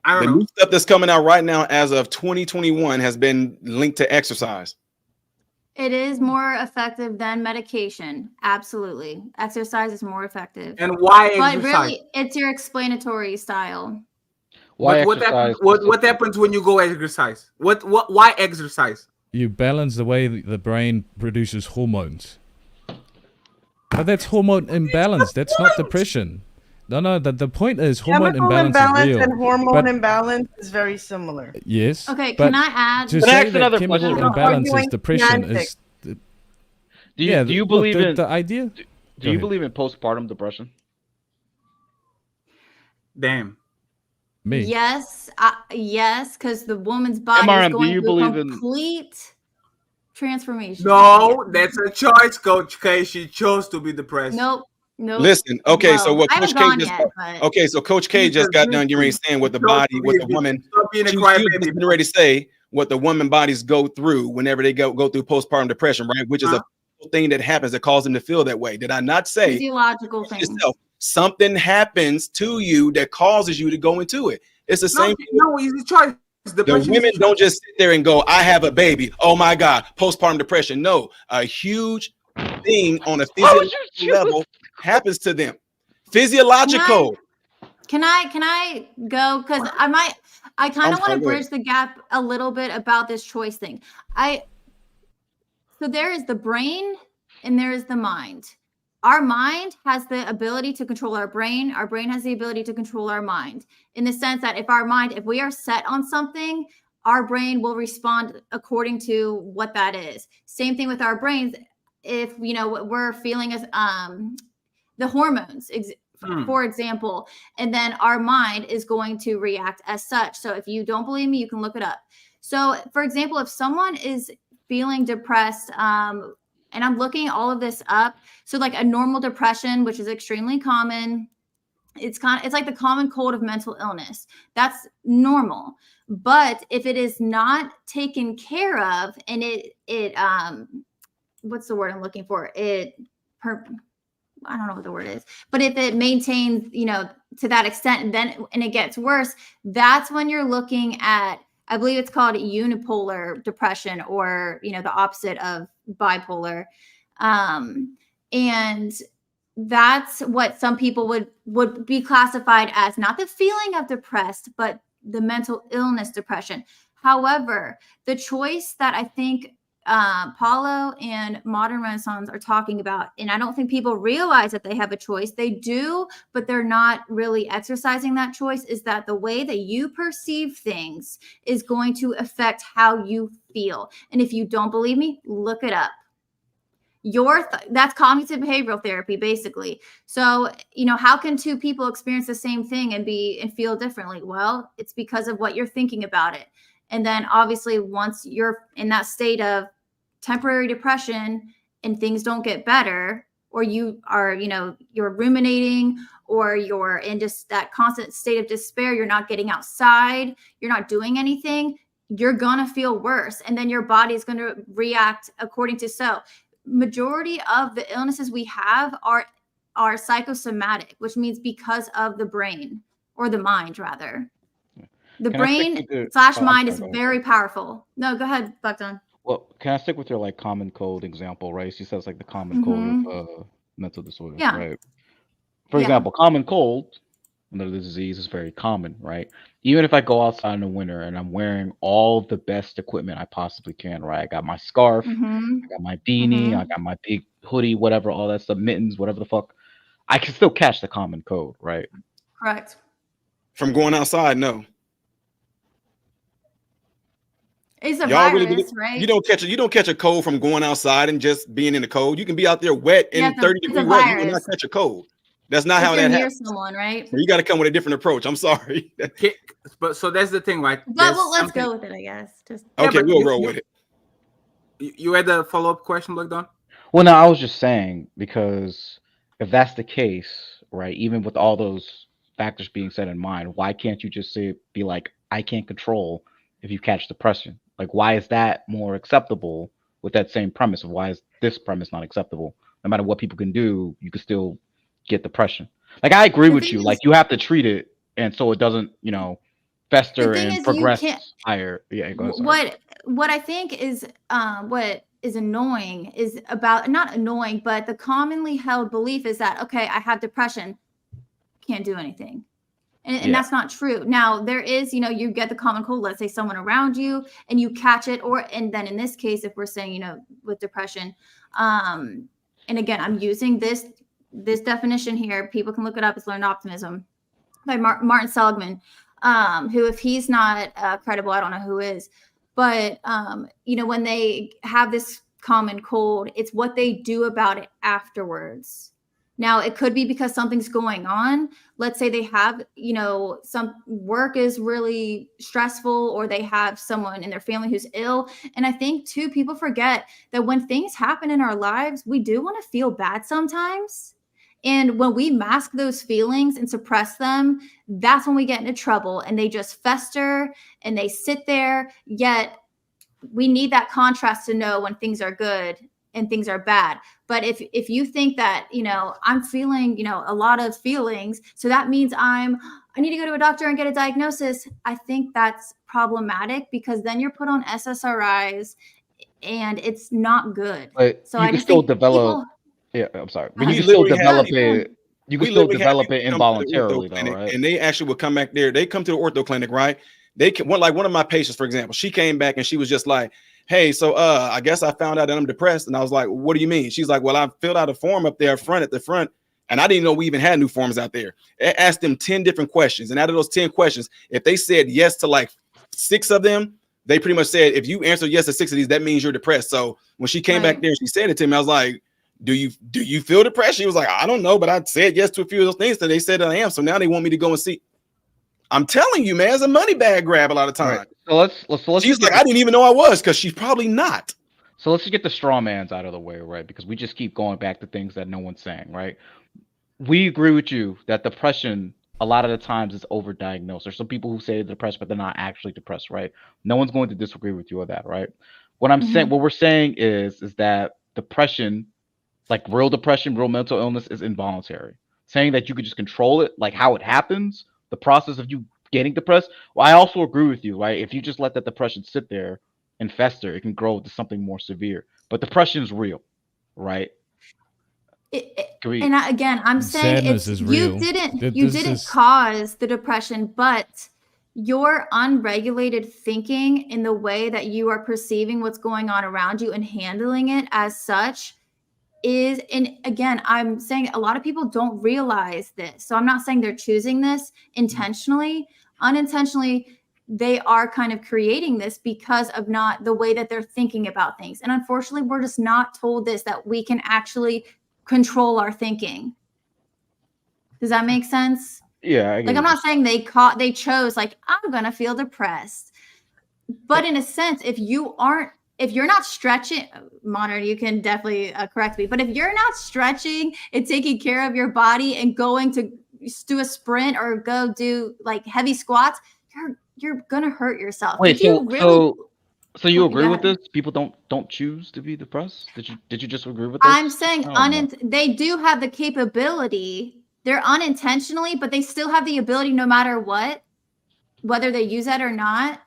The new stuff that's coming out right now as of 2021 has been linked to exercise. It is more effective than medication. Absolutely. Exercise is more effective. And why exercise? But really, it's your explanatory style. What happens when you go exercise? Why exercise? You balance the way the brain produces hormones. But that's hormone imbalance. That's not depression. No. The point is hormone imbalance is real. And hormone imbalance is very similar. Yes. Okay, can I add? To say that chemical imbalance is depression is. Do you believe in the idea? Do you believe in postpartum depression? Damn. Me. Yes, yes, because the woman's body is MRM, do going you through believe in? complete transformation. No, that's a choice, Coach K. She chose to be depressed. Nope. Nope. Listen, okay, so Well, what I Coach haven't K gone just yet, but okay, so Coach K just got done getting ready saying what the body, what the woman, Stop being a she was just crybaby. getting ready to say what the woman bodies go through whenever they go through postpartum depression, right? Which is a thing that happens that causes them to feel that way. Did I not say physiological thing. yourself, something happens to you that causes you to go into it? It's the same thing. No, it's a choice. The women don't just sit there and go, I have a baby. Oh my God, postpartum depression. No, a huge thing on a physiological level happens to them. Physiological. Can I go? Because I kind of want to bridge the gap a little bit about this choice thing. So there is the brain and there is the mind. Our mind has the ability to control our brain. Our brain has the ability to control our mind, in the sense that if we are set on something, our brain will respond according to what that is. Same thing with our brains. If what we're feeling as the hormones, for example, and then our mind is going to react as such. So if you don't believe me, you can look it up. So for example, if someone is feeling depressed, and I'm looking all of this up. So like a normal depression, which is extremely common, it's like the common cold of mental illness. That's normal. But if it is not taken care of, and it what's the word I'm looking for? I don't know what the word is, but if it maintains, to that extent, and it gets worse, that's when you're looking at, I believe it's called unipolar depression, or, the opposite of bipolar. And that's what some people would be classified as, not the feeling of depressed, but the mental illness depression. However, the choice that I think Paulo and Modern Renaissance are talking about, and I don't think people realize that they have a choice. They do, but they're not really exercising that choice, is that the way that you perceive things is going to affect how you feel. And if you don't believe me, look it up. That's cognitive behavioral therapy, basically. So, how can two people experience the same thing and feel differently? Well, it's because of what you're thinking about it. And then obviously once you're in that state of temporary depression and things don't get better, or you are, you're ruminating, or you're in just that constant state of despair, you're not getting outside, you're not doing anything, you're going to feel worse. And then your body is going to react according to. So majority of the illnesses we have are psychosomatic, which means because of the brain, or the mind rather. The brain / mind is very powerful. No, go ahead, Buckton. Well, can I stick with your common cold example, right? She says the common cold of mental disorders, right? For example, common cold, another disease, is very common, right? Even if I go outside in the winter and I'm wearing all the best equipment I possibly can, right? I got my scarf, I got my beanie, I got my big hoodie, whatever, all that stuff, mittens, whatever the fuck, I can still catch the common cold, right? Correct. From going outside, no. It's a virus, right? You don't catch a cold from going outside and just being in the cold. You can be out there wet and 30-degree weather. You will not catch a cold. That's not how that happens. Someone, right? So you got to come with a different approach. I'm sorry. But so that's the thing, right? But let's go with it, I guess. Okay, we'll roll with it. You had a follow-up question, Blackdown? Well, no, I was just saying, because if that's the case, right, even with all those factors being set in mind, why can't you just be like, I can't control if you catch depression? Like, why is that more acceptable with that same premise? Of why is this premise not acceptable? No matter what people can do, you can still get depression. Like, I agree with you. Like, you have to treat it, and so it doesn't, fester and progress higher. Yeah, go ahead. What I think is what is annoying is about, not annoying, but the commonly held belief is that, okay, I have depression, can't do anything. And that's not true. Now, there is, you get the common cold, let's say someone around you, and you catch it, and then in this case, if we're saying, with depression, and again, I'm using this definition here, people can look it up, it's learned optimism by Martin Seligman, who, if he's not credible, I don't know who is, but, when they have this common cold, it's what they do about it afterwards. Now, it could be because something's going on. Let's say they have, you know, some work is really stressful, or they have someone in their family who's ill. And I think too, people forget that when things happen in our lives, we do want to feel bad sometimes. And when we mask those feelings and suppress them, that's when we get into trouble, and they just fester and they sit there. Yet we need that contrast to know when things are good and things are bad. But if you think that, you know, I'm feeling, you know, a lot of feelings, so that means I need to go to a doctor and get a diagnosis, I think that's problematic, because then you're put on SSRIs and it's not good. But So you I can just still think develop. people, Yeah, I'm sorry, but uh, you We can still literally had develop people. it. You can We still literally had develop people it come to the involuntarily, ortho though, clinic, right? and they actually would come back there. They come to the ortho clinic, right? Like one of my patients, for example, she came back and she was just like, "Hey, so I guess I found out that I'm depressed." And I was like, "What do you mean?" She's like, "Well, I filled out a form up there at the front, and I didn't know we even had new forms out there. I asked them 10 different questions, and out of those 10 questions, if they said yes to like 6 of them, they pretty much said, if you answer yes to 6 of these, that means you're depressed." So when she came back there and she said it to me, I was like, do you feel depressed? She was like, "I don't know, but I said yes to a few of those things that they said that I am. So now they want me to go and see." I'm telling you, man, it's a money bag grab a lot of times. Right. So let's She's just like, I didn't even know I was, because she's probably not. So let's just get the straw mans out of the way, right? Because we just keep going back to things that no one's saying, right? We agree with you that depression a lot of the times is overdiagnosed. There's some people who say they're depressed, but they're not actually depressed, right? No one's going to disagree with you on that, right? What I'm saying, what we're saying is that depression, like real depression, real mental illness, is involuntary. Saying that you could just control it, like how it happens, the process of you getting depressed. Well, I also agree with you, right? If you just let that depression sit there and fester, it can grow to something more severe. But depression is real, right? and again, I'm saying Sadness it's is real. you didn't cause the depression, but your unregulated thinking in the way that you are perceiving what's going on around you and handling it as such is, and again, I'm saying a lot of people don't realize this. So I'm not saying they're choosing this intentionally. Unintentionally, they are kind of creating this because of not the way that they're thinking about things. And unfortunately, we're just not told this, that we can actually control our thinking. Does that make sense? Yeah, I get like it. I'm not saying they chose like, I'm gonna feel depressed, but in a sense, if you're not stretching, Modern, you can definitely correct me, but if you're not stretching and taking care of your body and going to do a sprint or go do like heavy squats, you're gonna hurt yourself. Wait, Did you really? so you agree Go with ahead. this? People don't choose to be depressed? Did you just agree with this? I'm saying they do have the capability. They're unintentionally, but they still have the ability, no matter what, whether they use that or not,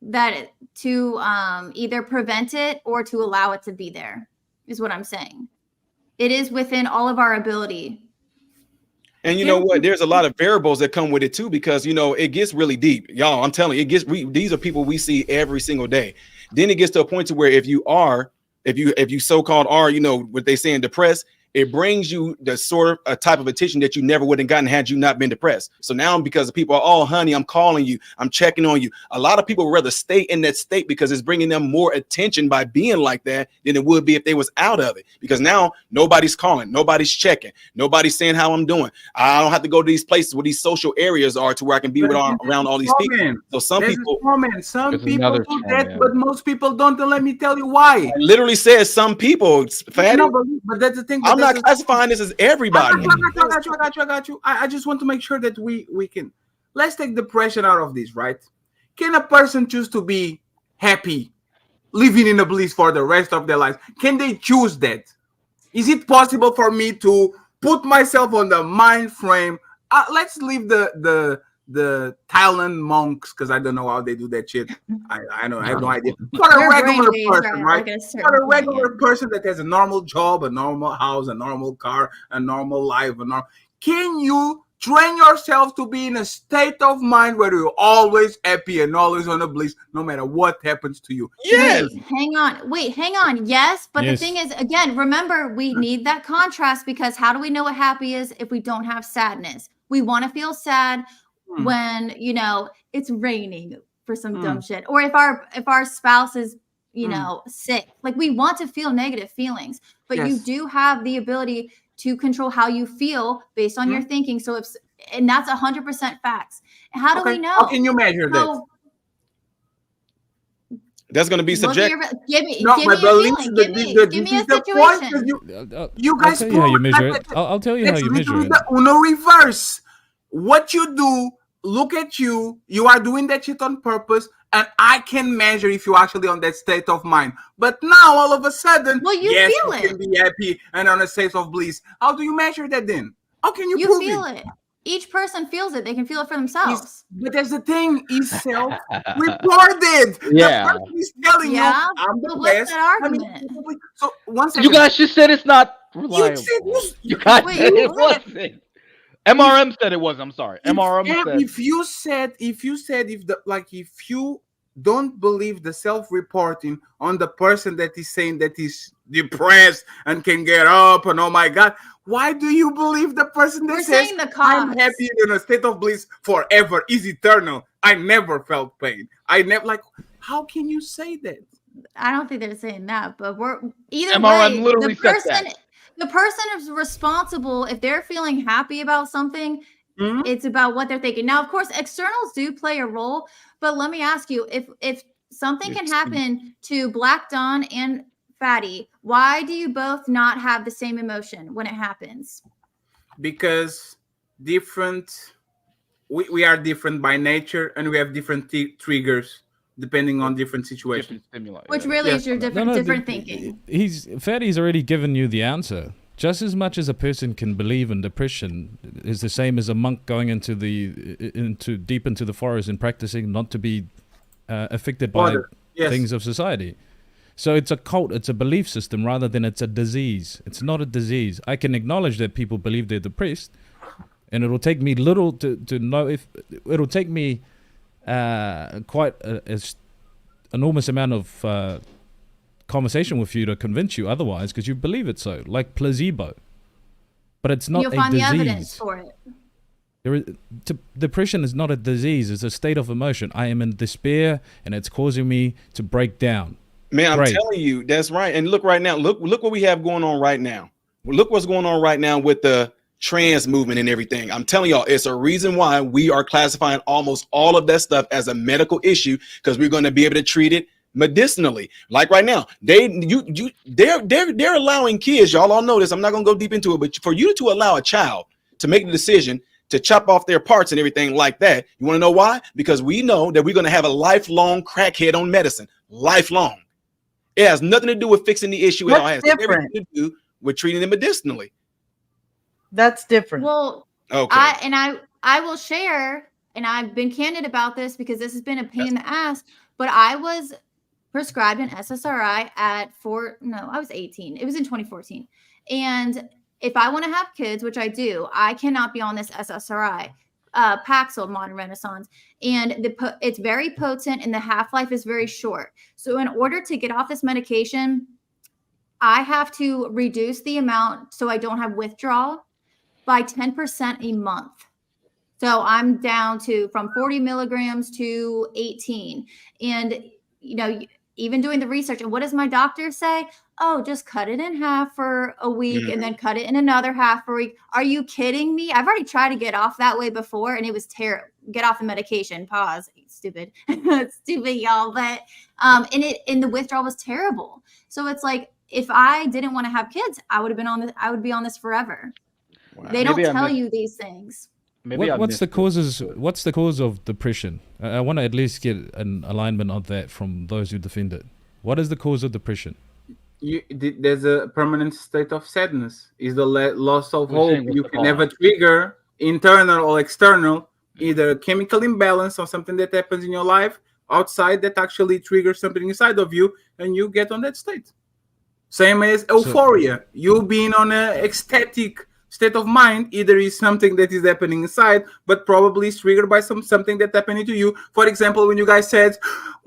that to either prevent it or to allow it to be there, is what I'm saying. It is within all of our ability. And you know what? There's a lot of variables that come with it too, because you know it gets really deep, y'all. I'm telling you, these are people we see every single day. Then it gets to a point to where if you so-called are, you know, what they saying depressed, it brings you the sort of a type of attention that you never would have gotten had you not been depressed. So now, because people are, "Oh, honey, I'm calling you, I'm checking on you." A lot of people would rather stay in that state because it's bringing them more attention by being like that than it would be if they was out of it. Because now nobody's calling, nobody's checking, nobody's saying how I'm doing. I don't have to go to these places where these social areas are to where I can be around all these people. So some people do that, but most people don't. And let me tell you why. I literally says some people, Fatty. No, but that's the thing. I'm not classifying this as everybody. I got you. I just want to make sure that we can. Let's take depression out of this, right? Can a person choose to be happy, living in a bliss for the rest of their lives? Can they choose that? Is it possible for me to put myself on the mind frame? Let's leave the Thailand monks, because I don't know how they do that shit. I know, I have no idea. For a regular person, right? For a regular person that has a normal job, a normal house, a normal car, a normal life, can you train yourself to be in a state of mind where you're always happy and always on a bliss, no matter what happens to you? Yes. Hang on. Yes, but the thing is, again, remember, we need that contrast, because how do we know what happy is if we don't have sadness? We want to feel sad when, you know, it's raining for some dumb shit, or if our spouse is, you know, sick. Like, we want to feel negative feelings, but you do have the ability to control how you feel based on your thinking. So and that's 100% facts. How do we know? How can you measure that? That's going to be subjective. Give me my a beliefs. feeling. Give me a situation. You guys I'll tell you how you measure it. I'll tell you how you measure it. The Uno reverse. What you do, look at you. You are doing that shit on purpose, and I can measure if you're actually on that state of mind. But now, all of a sudden, you feel it. Can be happy and on a state of bliss. How do you measure that then? How can you prove feel it? Each person feels it. They can feel it for themselves. But there's the thing, is self-reported. Yeah. The person is telling you, I'm the best. What's that argument? So once You guys just said it's not reliable. You guys said it wasn't. MRM said it was. I'm sorry. MRM said. If you don't believe the self-reporting on the person that is saying that he's depressed and can get up and oh my God, why do you believe the person that says I'm happy in a state of bliss forever, is eternal? I never felt pain. I never how can you say that? I don't think they're saying that, but we're either MRM way. literally said that. The person is responsible if they're feeling happy about something. It's about what they're thinking. Now, of course, externals do play a role, but let me ask you: if something can happen to Black Dawn and Fatty, why do you both not have the same emotion when it happens? Because we are different by nature, and we have different triggers depending on different situations. Which really is your different thinking. Fatty's already given you the answer. Just as much as a person can believe in depression is the same as a monk going into deep into the forest and practicing not to be affected by things of society. So it's a cult, it's a belief system rather than it's a disease. It's not a disease. I can acknowledge that people believe they're depressed, and it'll take me little to know if it'll take me quite an enormous amount of conversation with you to convince you otherwise, because you believe it so, like placebo. But it's not a disease. You'll find the evidence for it. Depression is not a disease. It's a state of emotion. I am in despair, and it's causing me to break down. Man, I'm telling you, that's right. And look right now. Look what we have going on right now. Look what's going on right now with the trans movement and everything. I'm telling y'all, it's a reason why we are classifying almost all of that stuff as a medical issue, because we're going to be able to treat it medicinally. Like right now, they're allowing kids. Y'all all know this. I'm not going to go deep into it, but for you to allow a child to make the decision to chop off their parts and everything like that, you want to know why? Because we know that we're going to have a lifelong crackhead on medicine. Lifelong. It has nothing to do with fixing the issue. It has everything to do with treating them medicinally. That's different. Well, okay. I will share, and I've been candid about this because this has been a pain in the ass, but I was prescribed an SSRI I was 18. It was in 2014. And if I want to have kids, which I do, I cannot be on this SSRI, Paxil, Modern Renaissance. And it's very potent and the half-life is very short. So in order to get off this medication, I have to reduce the amount so I don't have withdrawal by 10% a month. So I'm down from 40 milligrams to 18. And, even doing the research, and what does my doctor say? Oh, just cut it in half for a week and then cut it in another half for a week. Are you kidding me? I've already tried to get off that way before, and it was terrible. Get off the medication. Pause. Stupid. Stupid, y'all. But and the withdrawal was terrible. So it's like, if I didn't want to have kids, I would be on this forever. Wow. They don't tell you these things. What's the cause of depression? I want to at least get an alignment on that from those who defend it. What is the cause of depression? There's a permanent state of sadness. Is the loss of hope. You can never trigger internal or external, either a chemical imbalance or something that happens in your life outside that actually triggers something inside of you, and you get on that state. Same as euphoria. You being on an ecstatic state of mind either is something that is happening inside, but probably is triggered by something that happened to you. For example, when you guys said,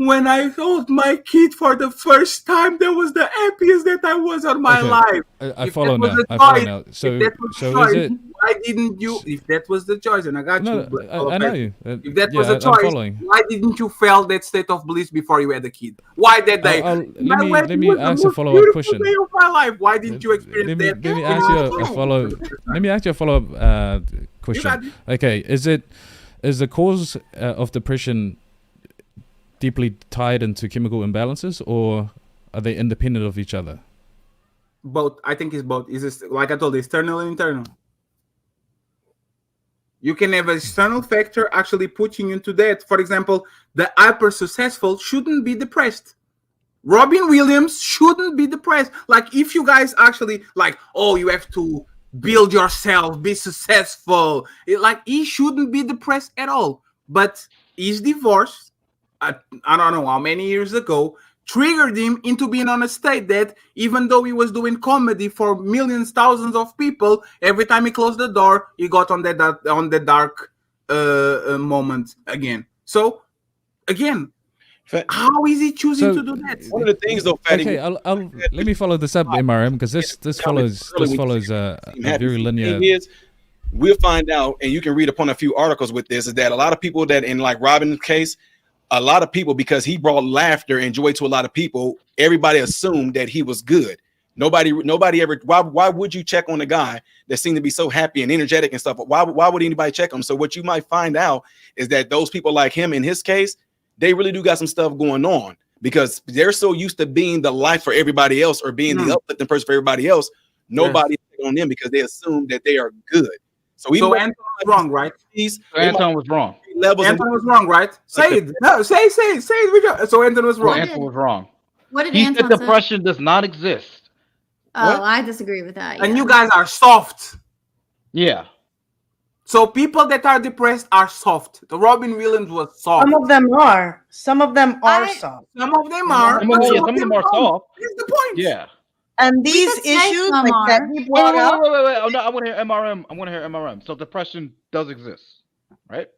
when I hold my kid for the first time, that was the happiest that I was on my life. I If follow that was now. the I follow choice, now. if So, that was the so is choice, it? why didn't you? If that was the choice, and I got No, you, I know you. if that was Yeah, a I'm choice, following. why didn't you feel that state of bliss before you had a kid? Why that day? Let me It was the ask a most follow-up beautiful question. day of my life. Why didn't you experience that? Let me ask you a follow. Let me ask you a follow-up question. Okay, is the cause of depression deeply tied into chemical imbalances, or are they independent of each other? Both. I think it's both. Is this, like I told you, external and internal. You can have an external factor actually pushing you into that. For example, the hyper successful shouldn't be depressed. Robin Williams shouldn't be depressed. Like, if you guys actually like, oh, you have to build yourself, be successful. Like, he shouldn't be depressed at all. But his divorce, I don't know how many years ago, triggered him into being on a state that, even though he was doing comedy for millions, thousands of people, every time he closed the door, he got on the dark moment again. So, again, how is he choosing to do that? One of the things, though, Fatty. Okay, I'll let me follow this up, MRM, because this follows a very linear. Thing is, we'll find out, and you can read upon a few articles with this, is that a lot of people that, in like Robin's case, a lot of people, because he brought laughter and joy to a lot of people, everybody assumed that he was good. Nobody ever. Why would you check on a guy that seemed to be so happy and energetic and stuff? Why would anybody check him? So what you might find out is that those people like him, in his case, they really do got some stuff going on, because they're so used to being the life for everybody else, or being the uplifting person for everybody else. Nobody on them because they assume that they are good. So Anton was wrong, right? Anton was wrong. Anton was wrong, right? Say it. No, say it. So Anton was wrong. Anton was wrong. What did He Anton said say? depression does not exist. Oh, I disagree with that. And you guys are soft. Yeah. So people that are depressed are soft. The Robin Williams was soft. Some of them are. Some of them are soft. Some of them are. Some of them are soft. Here's the point. Yeah. And these could say issues some like that are. he brought up. Wait. Oh, no, I want to hear MRM. I want to hear MRM. So depression does exist, right?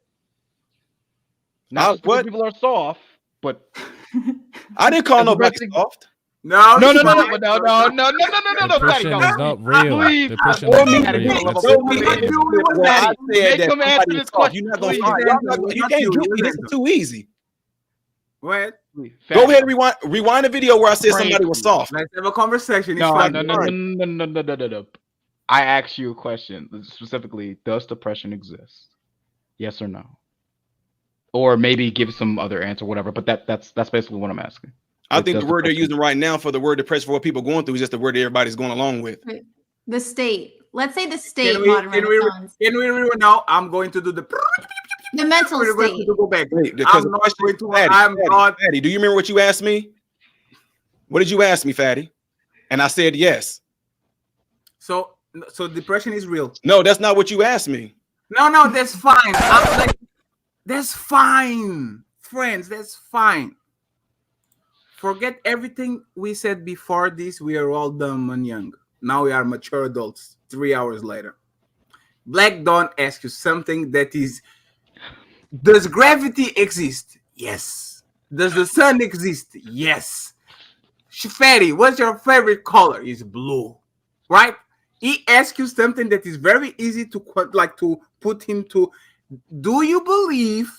Not what people are soft, but I didn't call nobody soft. No. No. Depression is not real. Please. Depression is not real. Make him answer this question. You're not gonna. You can't get me. This is too easy. What? Go ahead, rewind the video where I said somebody was soft. Let's have a conversation. No. I asked you a question specifically. Does depression exist? Yes or no? Or maybe give some other answer, whatever. But that's basically what I'm asking. I think the word they're using right now for the word depression for what people are going through is just the word that everybody's going along with. The state. Let's say the state. Can we now? I'm going to do the mental state. To go back. Because Fatty, do you remember what you asked me? What did you ask me, Fatty? And I said yes. So depression is real. No, that's not what you asked me. No, that's fine. That's fine, friends. That's fine. Forget everything we said before this. We are all dumb and young. Now we are mature adults. 3 hours later, Black Dawn asks you something that is: does gravity exist? Yes. Does the sun exist? Yes. Fatty, what's your favorite color? Is blue, right? He asks you something that is very easy to put him to. Do you believe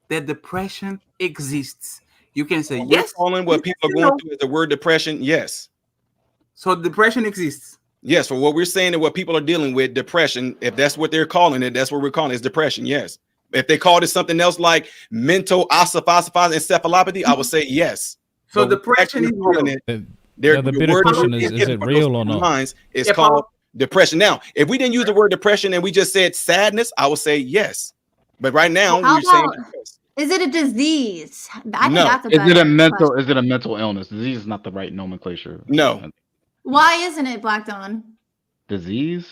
that depression exists? You can say yes. Calling what people are going through is the word depression. Yes. So depression exists. Yes, for what we're saying and what people are dealing with, depression. If that's what they're calling it, that's what we're calling it, is depression. Yes. If they called it something else like mental encephalopathy, I would say yes. So depression is real. The bigger question is it real or not? It's called depression. Now, if we didn't use the word depression and we just said sadness, I would say yes. But right now, we're saying yes. Is it a disease? I think No. that's a Is it a mental? question. Is it a mental illness? Disease is not the right nomenclature. No. Why isn't it, Black Dawn? Disease?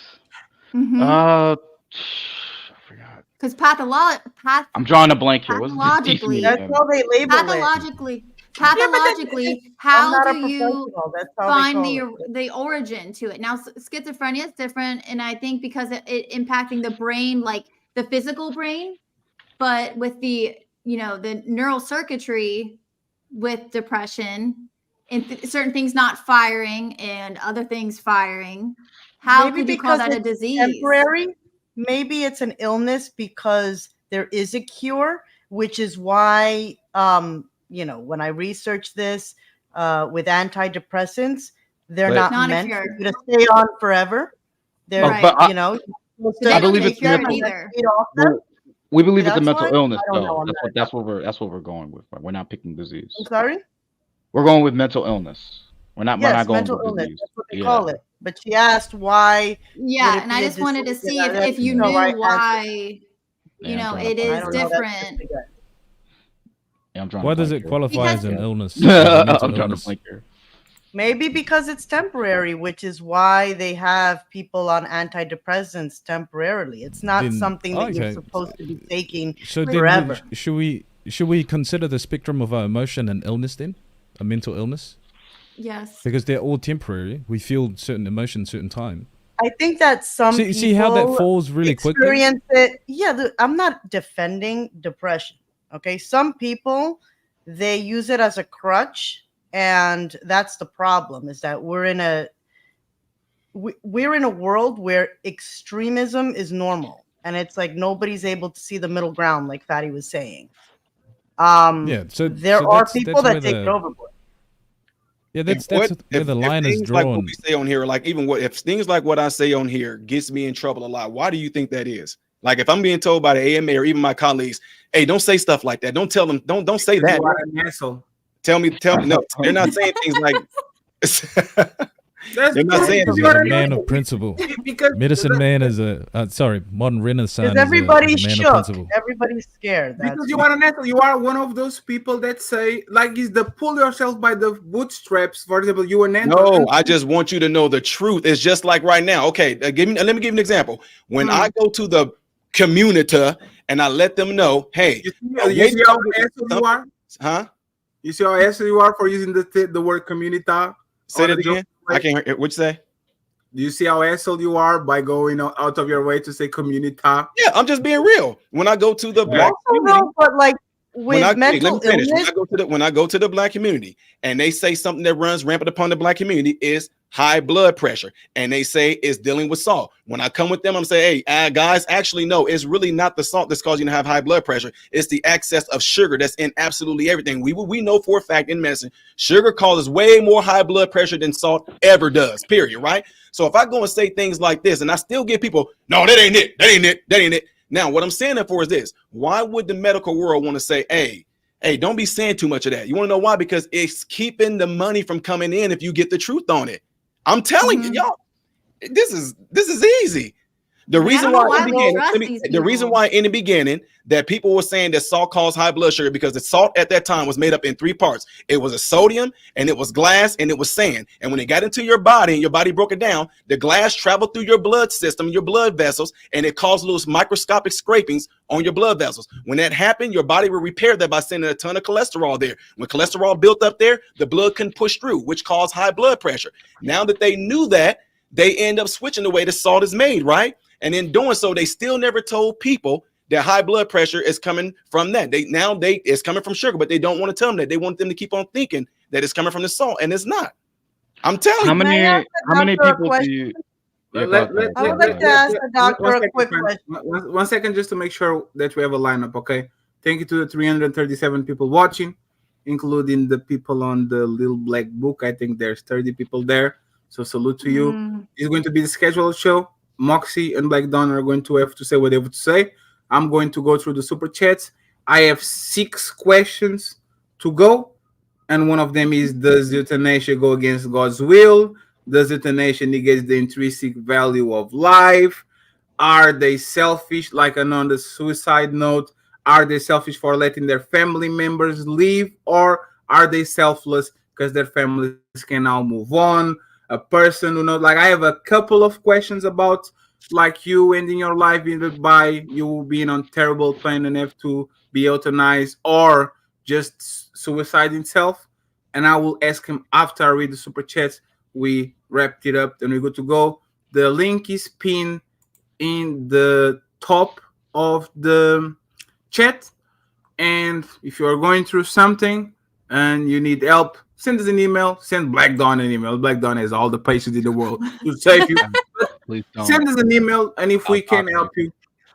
Mm-hmm. I forgot. Because I'm drawing a blank here. What's the disease pathologically, name? That's how they label pathologically, how not a do you professional. That's how they find call the origin to it? Now, schizophrenia is different, and I think because it impacting the brain, like the physical brain, but with the the neural circuitry, with depression and certain things not firing and other things firing, how Maybe could you call because that a it's disease? temporary. Maybe it's an illness because there is a cure, which is why, when I researched this with antidepressants, they're not meant for you to stay on forever. They're, I believe it's mental. We believe it's a That's mental why? illness, I don't though. know. That's what we're going with. Right? We're not picking disease. I'm sorry? We're going with mental illness. We're not Yes, going mental with illness. disease. That's what they call it. But she asked why. Yeah, and I just wanted to see if you knew why, it is different. Yeah, I'm trying Why to does think it here. qualify as an illness? I'm Mental trying to illness? think here. Maybe because it's temporary, which is why they have people on antidepressants temporarily. It's not Then- something that you're okay. supposed to be taking So then forever. should we consider the spectrum of our emotion an illness then? A mental illness? Yes. Because they're all temporary. We feel certain emotions certain time. I think that some people See how that falls really quickly? experience it. Yeah, I'm not defending depression. Okay, some people, they use it as a crutch, and that's the problem. Is that we're in a world where extremism is normal, and it's like nobody's able to see the middle ground, like Fatty was saying. Yeah, so there so are that's people where that take it the- overboard. Yeah, that's What where the line is things like what drawn. we say on here, like even if things like what I say on here gets me in trouble a lot, why do you think that is? Like if I'm being told by the AMA or even my colleagues, hey, don't say stuff like that. Don't tell them, don't say that. You are an asshole. Tell me, no, they're not saying things like they're not saying He's things a like man of principle. Because Medicine man is modern Renaissance. Because everybody's is a man of shook. principle. Everybody's scared. Because you are an asshole. You are one of those people that say, like, is the pull yourself by the bootstraps. For example, you an no, I just want you to know the truth. It's just like right now. Okay, let me give you an example. When I go to the community and I let them know, hey, you see how asshole you are? Huh? You see how asshole you are for using the word community? Say that again. I can't hear. What you say? Do you see how asshole you are by going out of your way to say community? Yeah, I'm just being real. When I go to the black community, but like with mental illness, when I go to the black community and they say something that runs rampant upon the black community is high blood pressure, and they say it's dealing with salt. When I come with them, I'm saying, hey, guys, actually, no, it's really not the salt that's causing you to have high blood pressure. It's the excess of sugar that's in absolutely everything. We know for a fact in medicine, sugar causes way more high blood pressure than salt ever does, period, right? So if I go and say things like this, and I still get people, no, that ain't it, that ain't it, that ain't it. Now, what I'm saying that for is this. Why would the medical world want to say, hey, don't be saying too much of that? You want to know why? Because it's keeping the money from coming in if you get the truth on it. I'm telling you, y'all, this is easy. The reason why in the beginning that people were saying that salt caused high blood sugar, because the salt at that time was made up in three parts. It was a sodium, and it was glass, and it was sand. And when it got into your body and your body broke it down, the glass traveled through your blood system, your blood vessels, and it caused little microscopic scrapings on your blood vessels. When that happened, your body will repair that by sending a ton of cholesterol there. When cholesterol built up there, the blood couldn't push through, which caused high blood pressure. Now that they knew that, they end up switching the way the salt is made, right? And in doing so, they still never told people that high blood pressure is coming from that. It's coming from sugar, but they don't want to tell them that. They want them to keep on thinking that it's coming from the salt, and it's not. I'm telling you. How many people do you? I would like to ask the doctor a quick question. One second, just to make sure that we have a lineup, okay? Thank you to the 337 people watching, including the people on the little black book. I think there's 30 people there. So salute to you. It's going to be the scheduled show. Moxie and Black Dawn are going to have to say what they have to say. I'm going to go through the super chats. I have 6 questions to go. And one of them is, does euthanasia go against God's will? Does euthanasia negate the intrinsic value of life? Are they selfish? Like on the suicide note, are they selfish for letting their family members leave? Or are they selfless because their families can now move on? A person who knows, like, I have a couple of questions about like you ending your life either by you being on terrible pain and have to be euthanized, or just suicide itself. And I will ask him after I read the super chats. We wrapped it up and we're good to go. The link is pinned in the top of the chat. And if you are going through something, and you need help, send us an email. Send Black Dawn an email. Black Dawn has all the patience in the world to save you. Please don't. Send us an email, and if we can help you,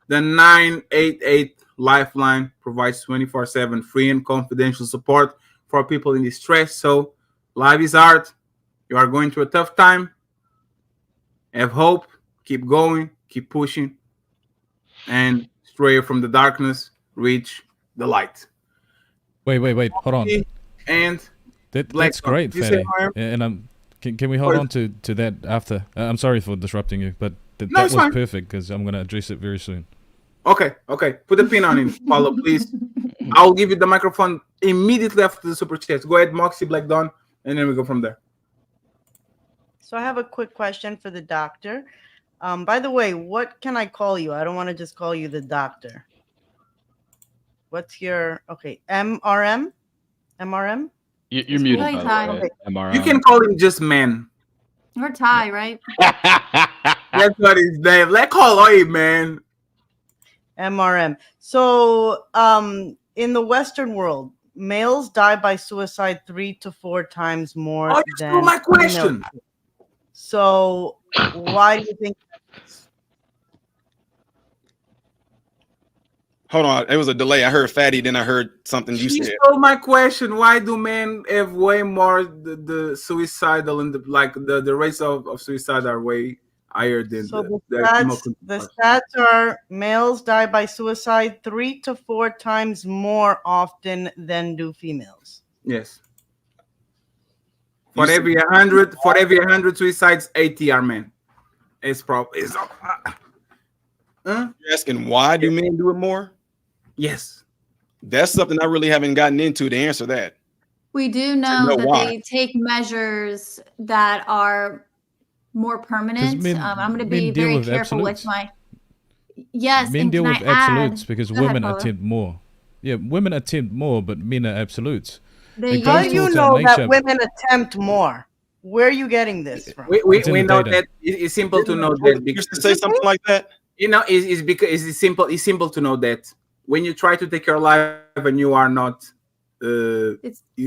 the 988 Lifeline provides 24/7 free and confidential support for people in distress. So, life is hard. You are going through a tough time. Have hope. Keep going. Keep pushing. And stray from the darkness. Reach the light. Wait. Hold on. And that's great, Did you say Fanny. And can we hold on to that after? I'm sorry for disrupting you, but that No, was it's fine. perfect because I'm going to address it very soon. Okay. Put a pin on it. Follow, please. I'll give you the microphone immediately after the super chats. Go ahead, Moxie, Black Dawn, and then we go from there. So I have a quick question for the doctor. By the way, what can I call you? I don't want to just call you the doctor. What's your MRM? MRM? You're muted, Hi, by the Ty. way. MRM. You can call him just man. Or Ty, right? That's what his name. Let's call him man. MRM. So, in the Western world, males die by suicide 3 to 4 times more Oh, you than stole my question. females. So, why do you think? Hold on, it was a delay. I heard fatty, then I heard something you You said. stole my question. Why do men have way more the suicidal and the rates of suicide are way higher than So the the stats are males die by suicide 3 to 4 times more often than do females. Yes. For every 100 suicides, 80 are men. It's probably You're asking why do men do it more? Yes. That's something I really haven't gotten into to answer that. We do know know that why. they take measures that are more permanent. men- I'm going to men be deal very with careful with absolutes. my. Yes, Men and deal can with I add- absolutes because Go ahead, women Paula. attempt more. Yeah, women attempt more, but men are absolutes. They How goes do you towards our know that nature. women attempt more? Where are you getting this from? We It's in the know data. that it's simple to know Didn't that because you say something like that? you know it's because it's simple to know that when you try to take your life and you are not Where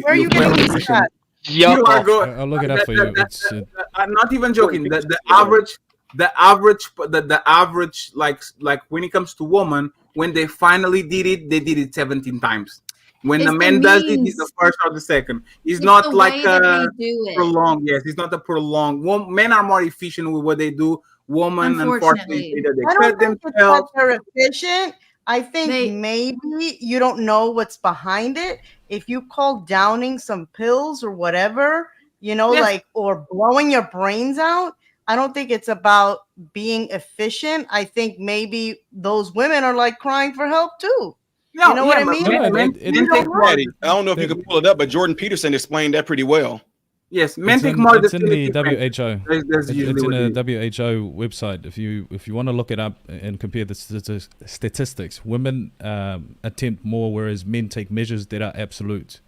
are you fail getting the this mission, at? you are going. I'll look it up for you. It's I'm not even joking. The average like when it comes to woman, when they finally did it 17 times. When It's the the man does it, means. it's the first or the second. It's It's not the like way that they do it. prolonged. Yes, it's not a prolonged. Men are more efficient with what they do. Women, unfortunately, Unfortunately. either they I cut don't think it's that themselves. they're efficient. I think maybe you don't know what's behind it. If you call downing some pills or whatever, Yes. like, or blowing your brains out, I don't think it's about being efficient. I think maybe those women are like crying for help too. No, you know what I but mean? men take more. Fatty, I don't know if you can pull it up, but Jordan Peterson explained that pretty well. Yes, men It's take in, more it's in the definitive WHO. That's usually It's in what the it is. WHO website. If you want to look it up and compare the statistics, women attempt more, whereas men take measures that are absolute.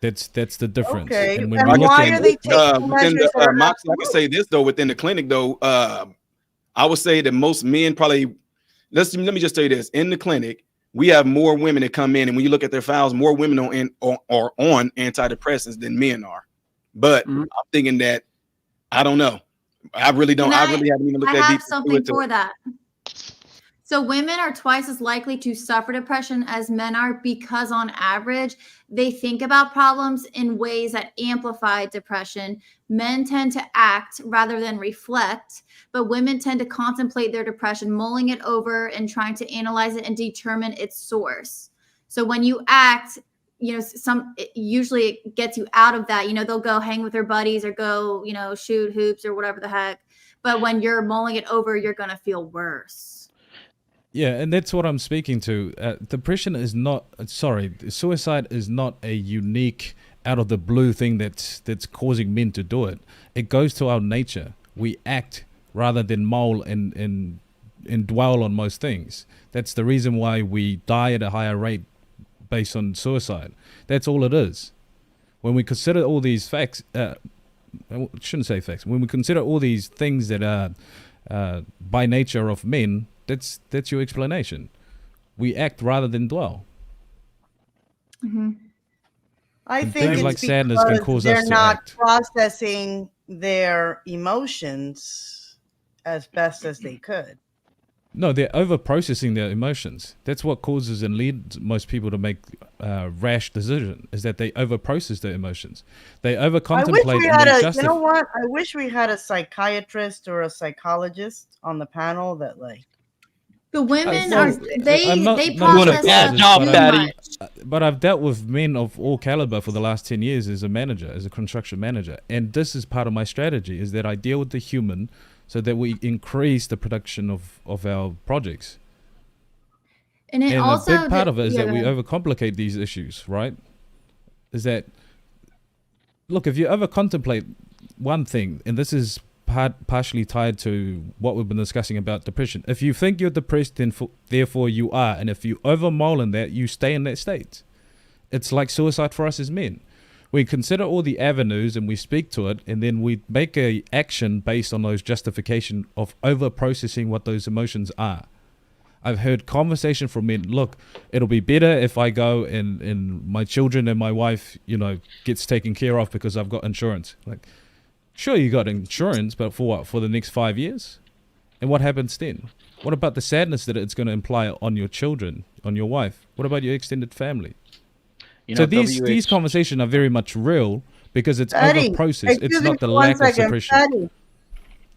That's the difference. Okay, And and we look why at- are they taking Within measures that are Moxie, I can say this though, within the clinic though, I would say that most men probably let me just tell you this. In the clinic, we have more women that come in, and when you look at their files, more women are on antidepressants than men are. But I'm thinking that I don't know. I really don't. I really haven't even looked I that deep have something into for it. that. So women are twice as likely to suffer depression as men are because on average, they think about problems in ways that amplify depression. Men tend to act rather than reflect, but women tend to contemplate their depression, mulling it over and trying to analyze it and determine its source. So when you act, usually it gets you out of that. They'll go hang with their buddies or go, shoot hoops or whatever the heck. But when you're mulling it over, you're going to feel worse. Yeah, and that's what I'm speaking to. Depression is not, suicide is not a unique, out of the blue thing that's causing men to do it. It goes to our nature. We act rather than mull and dwell on most things. That's the reason why we die at a higher rate based on suicide. That's all it is. When we consider all these facts, I shouldn't say facts, when we consider all these things that are by nature of men, that's your explanation. We act rather than dwell. Mm-hmm. I And think things it's like sadness can because cause they're us to not act. processing their emotions as best as they could. No, they're over processing their emotions. That's what causes and leads most people to make rash decision. Is that they over process their emotions. They over I wish contemplate we and had they a, you justify. know what? I wish we had a psychiatrist or a psychologist on the panel that like. The women Well, are I'm not they not a process psychologist, too much. but I've dealt with men of all caliber for the last 10 years as a manager, as a construction manager, and this is part of my strategy: is that I deal with the human, so that we increase the production of our projects. And it And also a big part of it is that we yeah. overcomplicate these issues, right? Is that, look, if you over contemplate one thing, and this is partially tied to what we've been discussing about depression. If you think you're depressed, then therefore you are. And if you over mull in that, you stay in that state. It's like suicide for us as men. We consider all the avenues and we speak to it, and then we make a action based on those justification of over processing what those emotions are. I've heard conversation from men, look, it'll be better if I go and my children and my wife, gets taken care of because I've got insurance. Like, sure, you got insurance, but for what? For the next 5 years? And what happens then? What about the sadness that it's going to imply on your children, on your wife? What about your extended family? So these conversations are very much real because it's over processed. It's not the lack of suppression. Patty,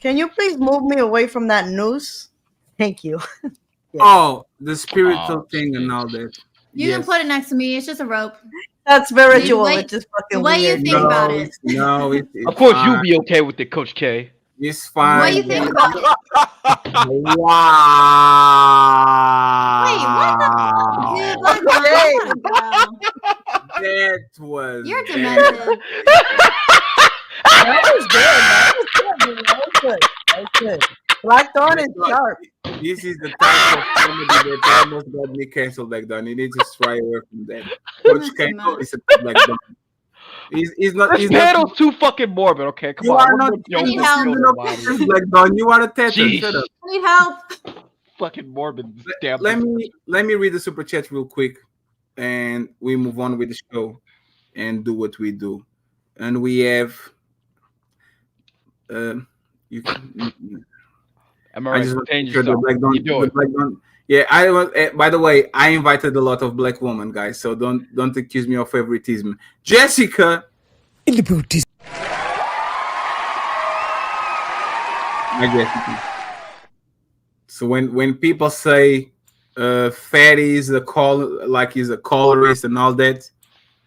can you please move me away from that noose? Thank you. Yes. Oh, the spiritual thing and all that. You can put it next to me. It's just a rope. That's spiritual. It's just fucking the way weird. you think about it. No, it's of course fine. you'll be okay with it, Coach K. It's fine. What do you think about it? Wow. Wait, what the That was You're demented. That was good. That was good. That was good. Black Dawn is sharp. This is the type of comedy that almost got me canceled back then. You need to stray away from that. Coach K is a Black Dawn. He's not. This panel's too fucking morbid. Okay, come You on. are not. Black Dawn. You are a tether. Shut up. I need help. Fucking morbid. Let me read the super chat real quick, and we move on with the show, and do what we do. And we have. You can. Am I just change yourself? Black Dawn, Black Dawn. Yeah, I was. By the way, I invited a lot of black women, guys. So don't accuse me of favoritism. Jessica in the booties. Hi, Jessica. So when people say fatty is a is a colorist and all that,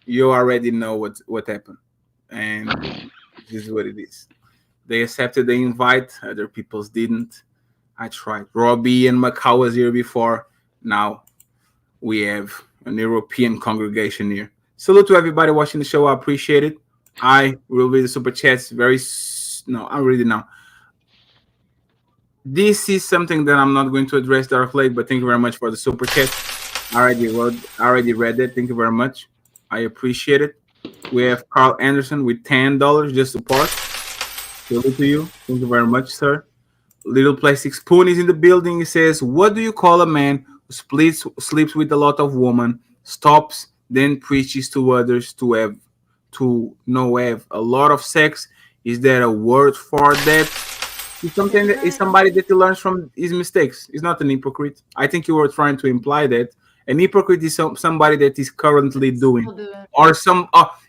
you already know what happened, and this is what it is. They accepted the invite. Other people's didn't. I tried. Robbie and Macau was here before. Now we have an European congregation here. Salute to everybody watching the show. I appreciate it. I will read the super chats I'm reading now. This is something that I'm not going to address directly, but thank you very much for the super chat. I already read it. Thank you very much. I appreciate it. We have Carl Anderson with $10 just support. Salute to you. Thank you very much, sir. Little Plastic Spoon is in the building. He says, what do you call a man who sleeps with a lot of women, stops, then preaches to others to have a lot of sex? Is there a word for that? It's somebody that he learns from his mistakes. He's not an hypocrite. I think you were trying to imply that. An hypocrite is somebody that is currently doing. Or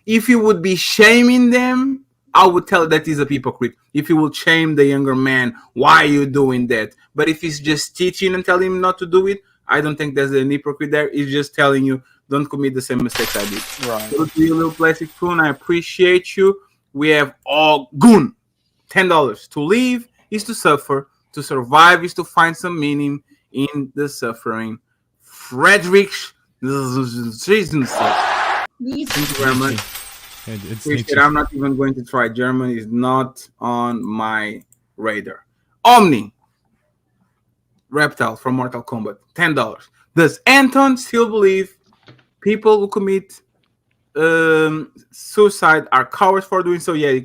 if you would be shaming them, I would tell that he's a hypocrite. If you will shame the younger man, why are you doing that? But if he's just teaching and telling him not to do it, I don't think there's an hypocrite there. He's just telling you, don't commit the same mistakes I did. Right. So to you, Little Plastic Spoon, I appreciate you. We have all goon. $10. To live is to suffer. To survive is to find some meaning in the suffering. Frederick. Thank you very much. I'm not even going to try. German is not on my radar. Omni Reptile from Mortal Kombat, $10. Does Anton still believe people who commit suicide are cowards for doing so? Yeah,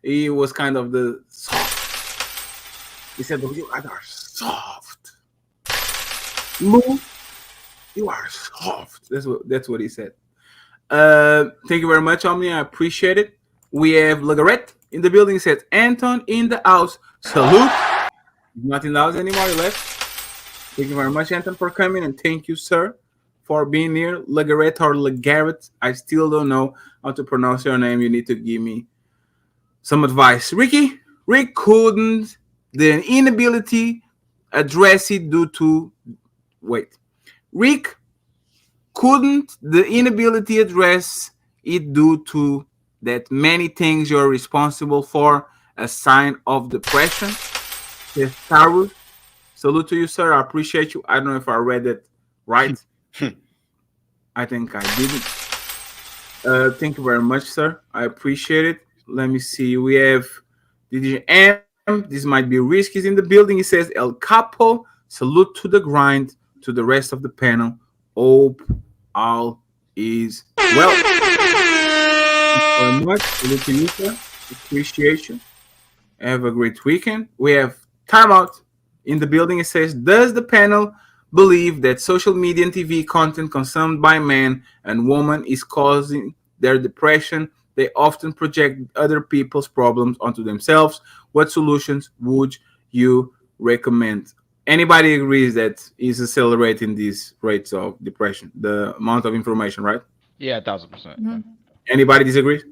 he was kind of the soft. He said, "You are soft. Lou, you are soft." That's what he said. Thank you very much, Omni. I appreciate it. We have Legaret in the building. Says Anton in the house. Salute. He's not in the house anymore. He left. Thank you very much, Anton, for coming, and thank you, sir, for being here. Legaret or Legaret. I still don't know how to pronounce your name. You need to give me some advice. Rick couldn't the inability address it due to Rick couldn't the inability address it due to that many things you're responsible for a sign of depression. Yes, Taru. Salute to you, sir. I appreciate you. I don't know if I read it right. I think I didn't. Thank you very much, sir. I appreciate it. Let me see. We have DDM. This might be risky. He's in the building. He says El Capo. Salute to the grind. To the rest of the panel. Hope all is well. Thank you very much. Salute to you, sir. Appreciation. Have a great weekend. We have Timeout in the building. It says, does the panel believe that social media and TV content consumed by men and women is causing their depression? They often project other people's problems onto themselves. What solutions would you recommend? Anybody agrees that is accelerating these rates of depression, the amount of information, right? Yeah, 1000%. Mm-hmm. Anybody disagrees?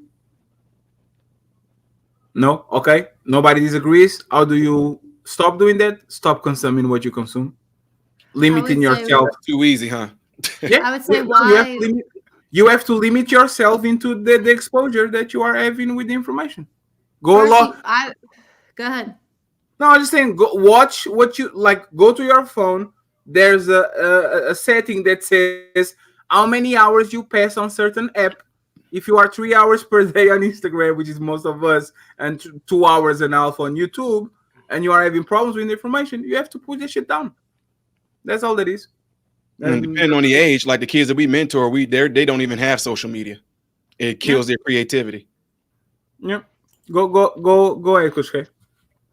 No? Okay. Nobody disagrees. How do you stop doing that? Stop consuming what you consume. Limiting yourself. Too easy, huh? Yeah. I would say you have to limit yourself into the exposure that you are having with the information. Go Go ahead. No, I'm just saying, go watch what you like. Go to your phone. There's a setting that says how many hours you pass on certain app. If you are 3 hours per day on Instagram, which is most of us, and 2 hours and a half on YouTube, and you are having problems with the information, you have to put this shit down. That's all that is. Depending on the age, like the kids that we mentor, they don't even have social media. It kills their creativity. Yeah. Go ahead, Coach K.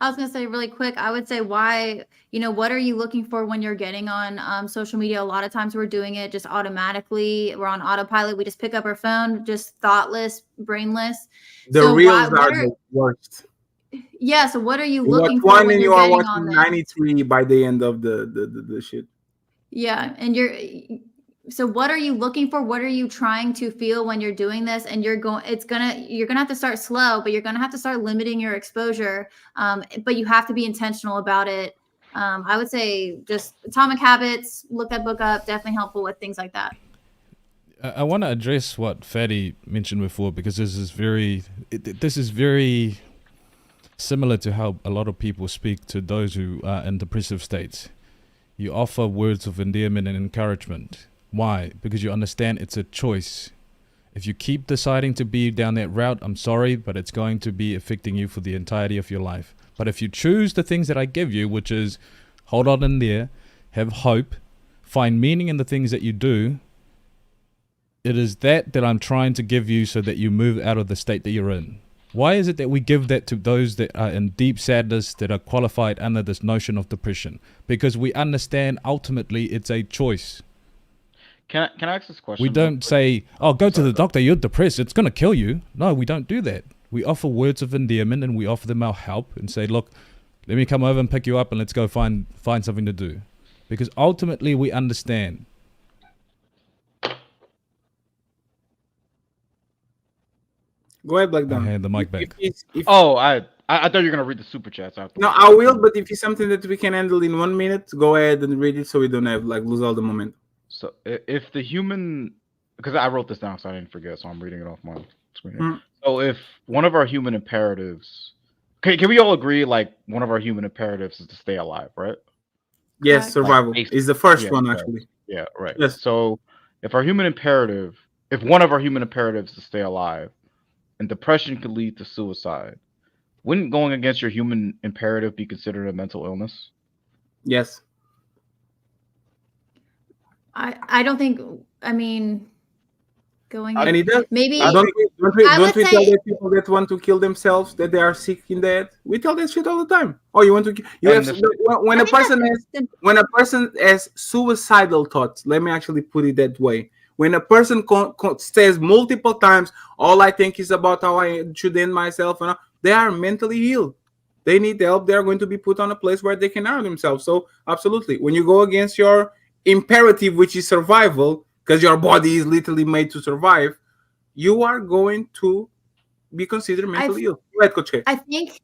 I was going to say really quick, I would say what are you looking for when you're getting on social media? A lot of times we're doing it just automatically. We're on autopilot. We just pick up our phone, just thoughtless, brainless. The reels are the worst. Yeah. So what are you looking for when you you're are getting watching on 93 by the end of the shit? Yeah. And so what are you looking for? What are you trying to feel when you're doing this? And you're going to have to start slow, but you're going to have to start limiting your exposure. But you have to be intentional about it. I would say just Atomic Habits, look that book up, definitely helpful with things like that. I want to address what Fatty mentioned before, because this is very similar to how a lot of people speak to those who are in depressive states. You offer words of endearment and encouragement. Why? Because you understand it's a choice. If you keep deciding to be down that route, I'm sorry, but it's going to be affecting you for the entirety of your life. But if you choose the things that I give you, which is hold on in there, have hope, find meaning in the things that you do, it is that I'm trying to give you so that you move out of the state that you're in. Why is it that we give that to those that are in deep sadness, that are qualified under this notion of depression? Because we understand ultimately it's a choice. Can I ask this question? We don't say, oh, go to the doctor, you're depressed, it's going to kill you. No, we don't do that. We offer words of endearment and we offer them our help and say, look, let me come over and pick you up and let's go find something to do. Because ultimately we understand. Go ahead, Black Dawn. I hand the mic back. I thought you were going to read the super chats after. No, I will, but if it's something that we can handle in 1 minute, go ahead and read it so we don't have lose all the momentum. So if the human, because I wrote this down so I didn't forget, so I'm reading it off my screen. Mm. So if one of our human imperatives, can we all agree like one of our human imperatives is to stay alive, right? Yes, survival is the first one actually. Yeah, right. Yes. So if one of our human imperatives is to stay alive, and depression could lead to suicide, wouldn't going against your human imperative be considered a mental illness? Yes. I don't think, going and it does. maybe don't we I would tell say- the people that want to kill themselves that they are sick in that? We tell that shit all the time. Oh, you want to when a person has suicidal thoughts, let me actually put it that way. When a person says multiple times, all I think is about how I should end myself, and they are mentally ill. They need help. They are going to be put on a place where they can harm themselves. So absolutely, when you go against your imperative, which is survival, because your body is literally made to survive, you are going to be considered mentally ill. Go ahead, Coach K. I think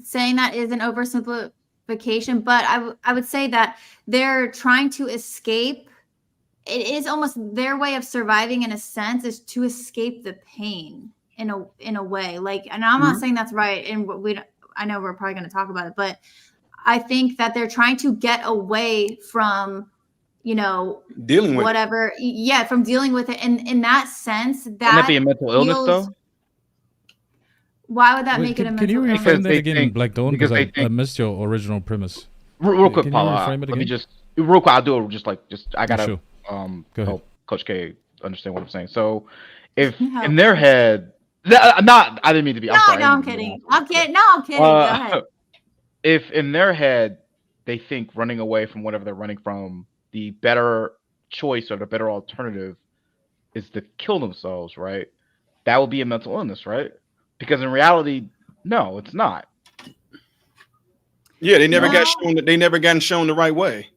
saying that is an oversimplification, but I would say that they're trying to escape. It is almost their way of surviving in a sense, is to escape the pain in a way. Like, and I'm not saying that's right, and I know we're probably going to talk about it, but I think that they're trying to get away from, dealing with whatever. Yeah, from dealing with it. And in that sense, Wouldn't that be a mental illness though? Why would that make it a mental illness? Can you reframe that again, Black Dawn? Because I missed your original premise. Real quick, Paula. Let me just real quick. I'll do it. I gotta help Coach K understand what I'm saying. So, if in their head, I didn't mean to be. I'm kidding. I'm kidding. Go ahead. If in their head they think running away from whatever they're running from, the better choice or the better alternative is to kill themselves, right? That would be a mental illness, right? Because in reality, no, it's not. Yeah, they never got shown that they never gotten shown the right way.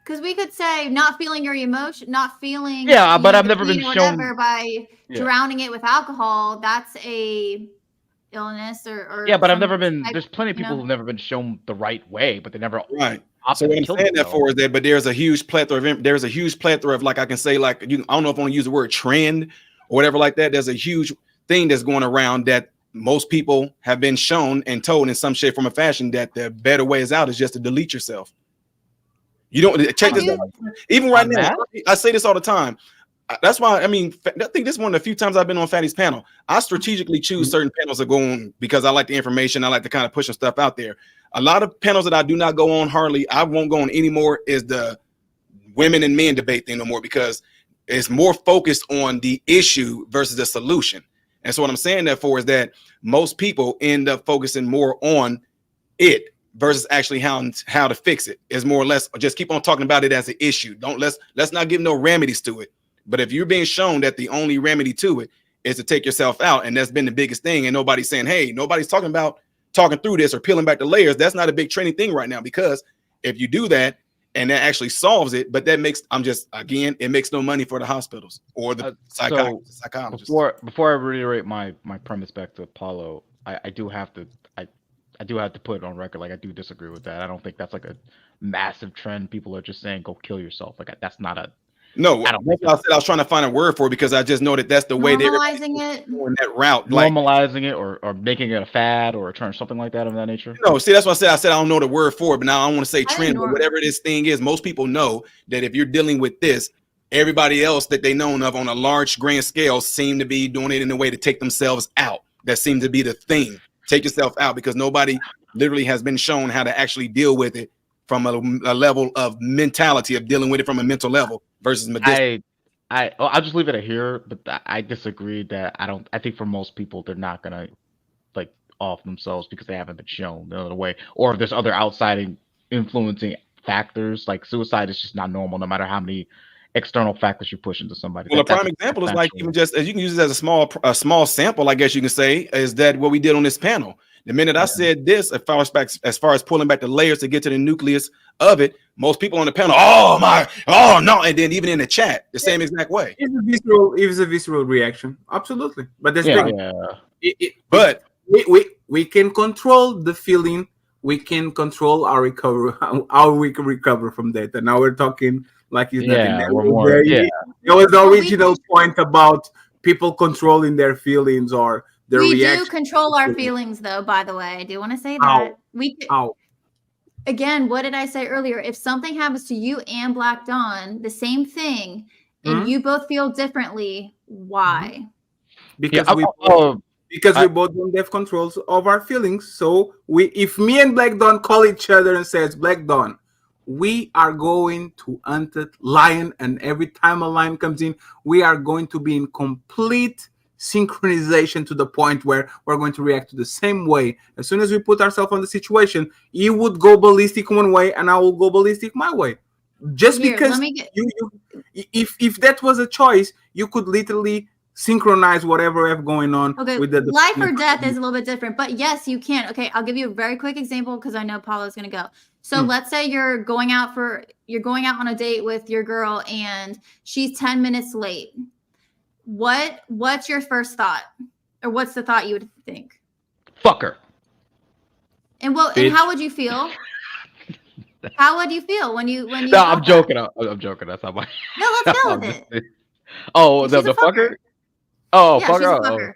Because we could say not feeling your emotion, not feeling. Yeah, but I've never been shown by drowning it with alcohol. That's a illness or yeah, but I've never been. There's plenty of people who've never been shown the right way, but they never right. So what I'm saying that for is that, but there's a huge plethora of like I can say like I don't know if I want to use the word trend or whatever like that. There's a huge thing that's going around that most people have been shown and told in some shape, form, or fashion that the better ways out is just to delete yourself. You don't check this out. Even right now, I say this all the time. That's why I think this is one of the few times I've been on Fatty's panel. I strategically choose certain panels to go on because I like the information. I like to kind of push some stuff out there. A lot of panels that I do not go on hardly, I won't go on anymore, is the women and men debate thing no more because it's more focused on the issue versus the solution. And so what I'm saying that for is that most people end up focusing more on it versus actually how to fix it. Is more or less just keep on talking about it as an issue. Let's not give no remedies to it. But if you're being shown that the only remedy to it is to take yourself out, and that's been the biggest thing, and nobody's saying, hey, nobody's talking through this or peeling back the layers. That's not a big trending thing right now, because if you do that and that actually solves it, but that makes it makes no money for the hospitals or the psychologists. Before I reiterate my premise back to Apollo, I do have to put it on record. Like, I do disagree with that. I don't think that's like a massive trend. People are just saying go kill yourself. Like, that's not a. No, I was trying to find a word for it because I just know that that's the way they're normalizing it, going that route, normalizing it, or making it a fad or a trend, something like that of that nature. No, see, that's what I said I don't know the word for it, but now I don't want to say trend, but whatever this thing is, most people know that if you're dealing with this, everybody else that they know of on a large grand scale seem to be doing it in a way to take themselves out. That seems to be the thing. Take yourself out, because nobody literally has been shown how to actually deal with it from a level of mentality of dealing with it from a mental level versus medicinal. I'll just leave it here, but I disagree that I think for most people they're not gonna like off themselves because they haven't been shown the other way, or if there's other outside influencing factors. Like, suicide is just not normal no matter how many external factors you push into somebody. Well, a prime example is like, even just as you can use it as a small sample, I guess you can say, is that what we did on this panel. The minute I said this, as far as pulling back the layers to get to the nucleus of it, most people on the panel, oh no, and then even in the chat, the same exact way. It's a visceral reaction, absolutely. But that's but we can control the feeling. We can control our recovery, how we can recover from that. And now we're talking like it's nothing. There was the original point about people controlling their feelings or their reaction. We do control our feelings, though, by the way. I do want to say that. Again, what did I say earlier? If something happens to you and Black Dawn, the same thing, and you both feel differently, why? Because we both don't have controls of our feelings. So if me and Black Dawn call each other and says, Black Dawn, we are going to hunt a lion, and every time a lion comes in, we are going to be in complete synchronization to the point where we're going to react to the same way. As soon as we put ourselves on the situation, you would go ballistic one way and I will go ballistic my way. Just Here, because let me get. if that was a choice, you could literally synchronize whatever have going on Okay, with the life or death is a little bit different, but yes, you can. Okay, I'll give you a very quick example because I know Paulo's gonna go. So let's say you're going out on a date with your girl and she's 10 minutes late. What's your first thought? Or what's the thought you would think? Fuck her. And and how would you feel? How would you feel when you No, I'm joking. I'm joking. That's not my. No, let's go with it. Oh, the fucker? Oh, Yeah, fucker. she's a fucker.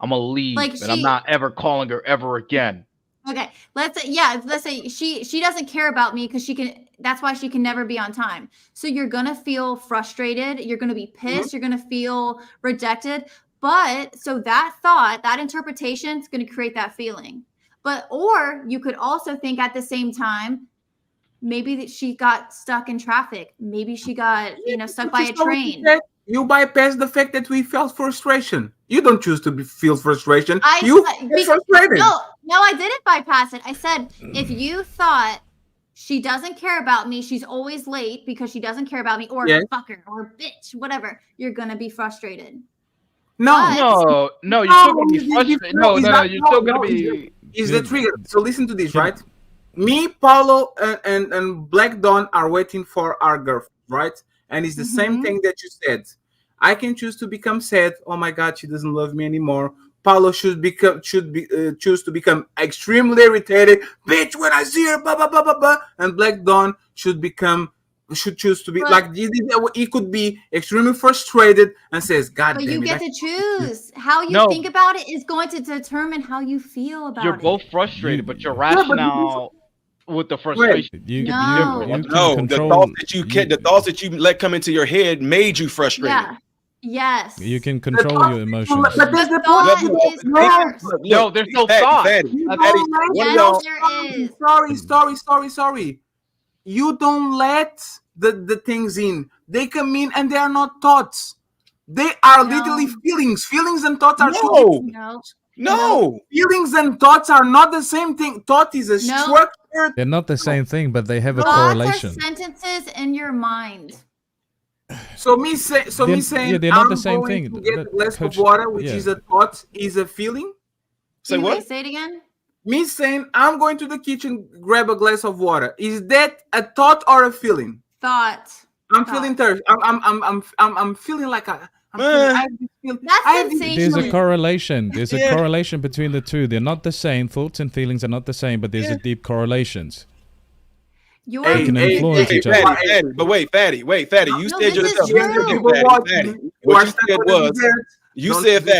I'm gonna leave, Like, and I'm not ever calling her ever again. Okay, let's say she doesn't care about me because that's why she can never be on time. So you're gonna feel frustrated, you're gonna be pissed, you're gonna feel rejected. But so that interpretation is gonna create that feeling. Or you could also think at the same time, maybe that she got stuck in traffic. Maybe she got, stuck by a train. You bypass the fact that we felt frustration. You don't choose to feel frustration. Get frustrated. No, I didn't bypass it. I said, if you thought she doesn't care about me, she's always late because she doesn't care about me, or fucker, or bitch, whatever, you're gonna be frustrated. No, you're still gonna be frustrated. No, you're still gonna be. Is the trigger? So listen to this, right? Me, Paulo, and Black Dawn are waiting for our girlfriend, right? And it's the same thing that you said. I can choose to become sad. Oh my God, she doesn't love me anymore. Paulo should choose to become extremely irritated. Bitch, when I see her, blah blah blah blah blah. And Black Dawn should choose to be like he could be extremely frustrated and says, "God damn it." But you get to choose how you think about it is going to determine how you feel about it. You're both frustrated, but your rationale with the frustration. The thoughts that you let come into your head made you frustrated. Yeah. Yes. You can control your emotions. But there's the thought is no, there's no thought. Sorry. You don't let the things in. They come in and they are not thoughts. They are literally feelings. Feelings and thoughts are No. Feelings and thoughts are not the same thing. Thought is a structured. They're not the same thing, but they have a correlation. Thoughts are sentences in your mind. So me saying they're not I'm the same going thing. to get a glass of water, which is a thought, is a feeling. Say what? Say it again. Me saying I'm going to the kitchen, grab a glass of water. Is that a thought or a feeling? Thought. Feeling thirsty. I'm feeling like There's a correlation. There's a correlation between the two. They're not the same. Thoughts and feelings are not the same, but there's a deep correlations. They can influence each other. Fatty, but wait, Fatty. You said yourself. You said Fatty. If you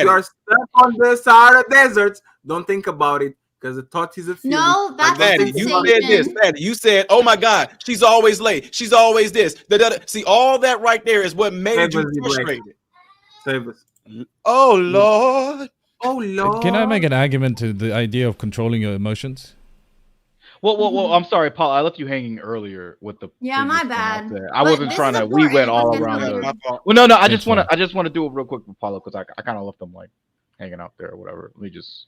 are stuck on the Sahara Desert, don't think about it because the thought is a feeling. No, that's Fatty. You said this, Fatty. You said, "Oh my God, she's always late. She's always this." See, all that right there is what made you frustrated. Save us. Oh Lord. Can I make an argument to the idea of controlling your emotions? Well, I'm sorry, Paul. I left you hanging earlier with the. Yeah, my bad. I wasn't trying to. We went all around. Well, no. I just want to do it real quick with Paulo because I kind of left them like hanging out there or whatever. Let me just.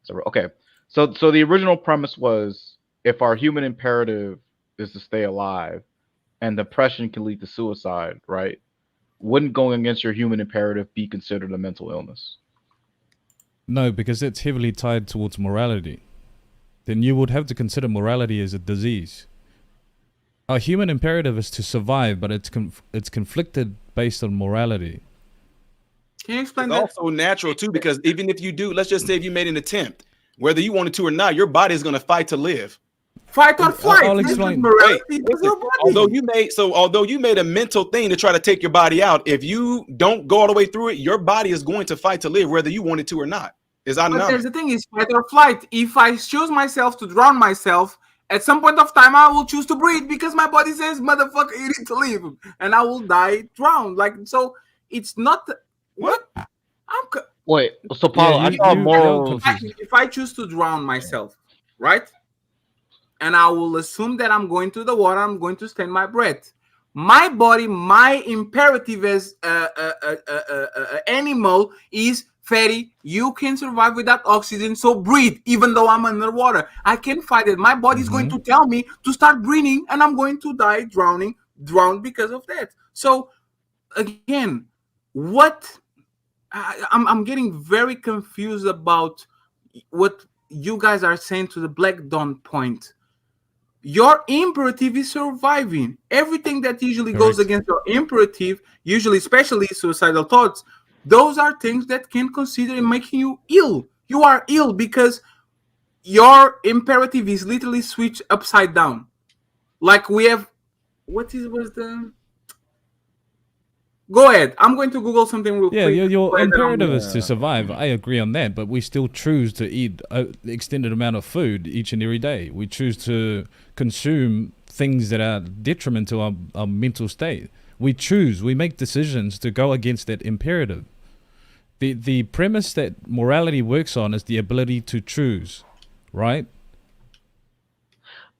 Okay. So the original premise was if our human imperative is to stay alive, and depression can lead to suicide, right? Wouldn't going against your human imperative be considered a mental illness? No, because it's heavily tied towards morality. Then you would have to consider morality as a disease. Our human imperative is to survive, but it's conflicted based on morality. Can you explain that? It's also natural too, because even if you do, let's just say if you made an attempt, whether you wanted to or not, your body is going to fight to live. Fight or flight. I'll explain. Although you made a mental thing to try to take your body out, if you don't go all the way through it, your body is going to fight to live, whether you wanted to or not. But there's the thing is fight or flight. If I choose myself to drown myself, at some point of time I will choose to breathe because my body says, "Motherfucker, you need to leave," and I will die drowned. Like so, it's not what I'm. Wait, so Paul, I saw morals. If I choose to drown myself, right, and I will assume that I'm going to the water, I'm going to stand my breath. My body, my imperative as animal is. Fatty, you can survive without oxygen, so breathe. Even though I'm underwater, I can fight it. My body's going to tell me to start breathing, and I'm going to die drowning drowned because of that. So again, what I'm getting very confused about what you guys are saying to the Black Dawn point. Your imperative is surviving. Everything that usually goes against your imperative, usually especially suicidal thoughts, those are things that can consider making you ill. You are ill because your imperative is literally switched upside down. Like we have, was the? Go ahead. I'm going to Google something real quick. Your imperative is to survive. I agree on that, but we still choose to eat an extended amount of food each and every day. We choose to consume things that are detriment to our mental state. We make decisions to go against that imperative. The premise that morality works on is the ability to choose, right?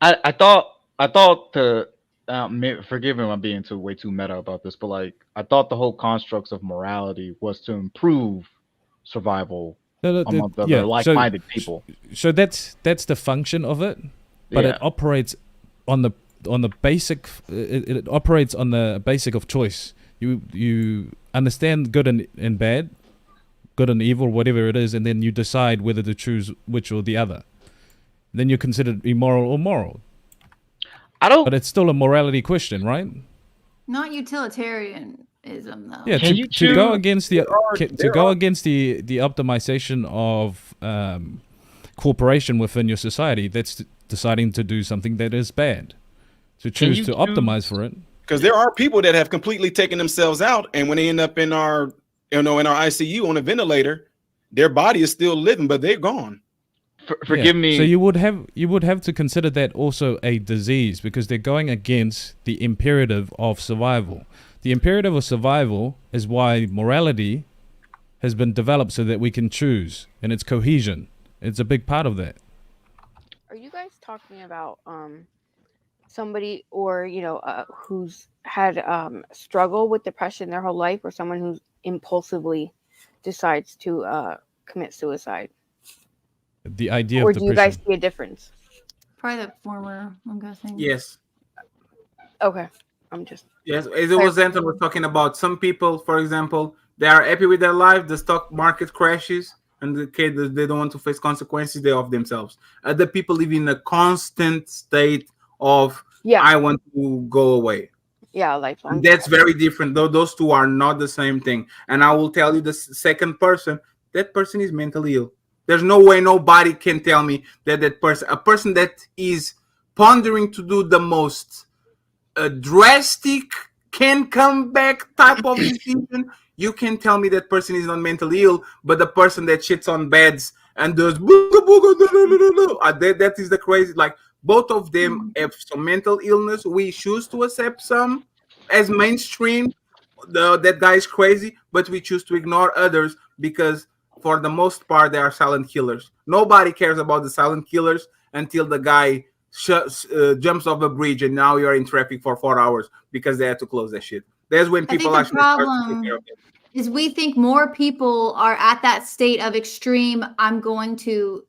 I thought the forgive me if I'm being way too meta about this, but like I thought the whole constructs of morality was to improve survival among the like-minded people. So that's the function of it, but it operates on the basic. It operates on the basic of choice. You understand good and bad, good and evil, whatever it is, and then you decide whether to choose which or the other. Then you're considered immoral or moral. But it's still a morality question, right? Not utilitarianism, though. Yeah, to go against the optimization of cooperation within your society, that's deciding to do something that is bad. To choose to optimize for it. Because there are people that have completely taken themselves out, and when they end up in our ICU on a ventilator, their body is still living, but they're gone. Forgive me. So you would have to consider that also a disease because they're going against the imperative of survival. The imperative of survival is why morality has been developed so that we can choose, and it's cohesion. It's a big part of that. Are you guys talking about somebody or who's had struggle with depression their whole life, or someone who impulsively decides to commit suicide? The idea or of do you guys see a difference? Probably the former, I'm guessing. Yes. Okay. I'm just. Yes, as it was Anton was talking about, some people, for example, they are happy with their life, the stock market crashes, and they don't want to face consequences, they off themselves. Other people live in a constant state of, I want to go away. Yeah, lifelong. And that's very different, though. Those two are not the same thing. And I will tell you the second person, that person is mentally ill. There's no way nobody can tell me that a person that is pondering to do the most drastic, can come back type of decision, you can tell me that person is not mentally ill, but the person that shits on beds and does that is the crazy. Like both of them have some mental illness. We choose to accept some as mainstream. That guy is crazy, but we choose to ignore others because for the most part, they are silent killers. Nobody cares about the silent killers until the guy jumps off a bridge and now you're in traffic for 4 hours because they had to close that shit. That's when people actually start to take care of it. Is we think more people are at that state of extreme, I'm going to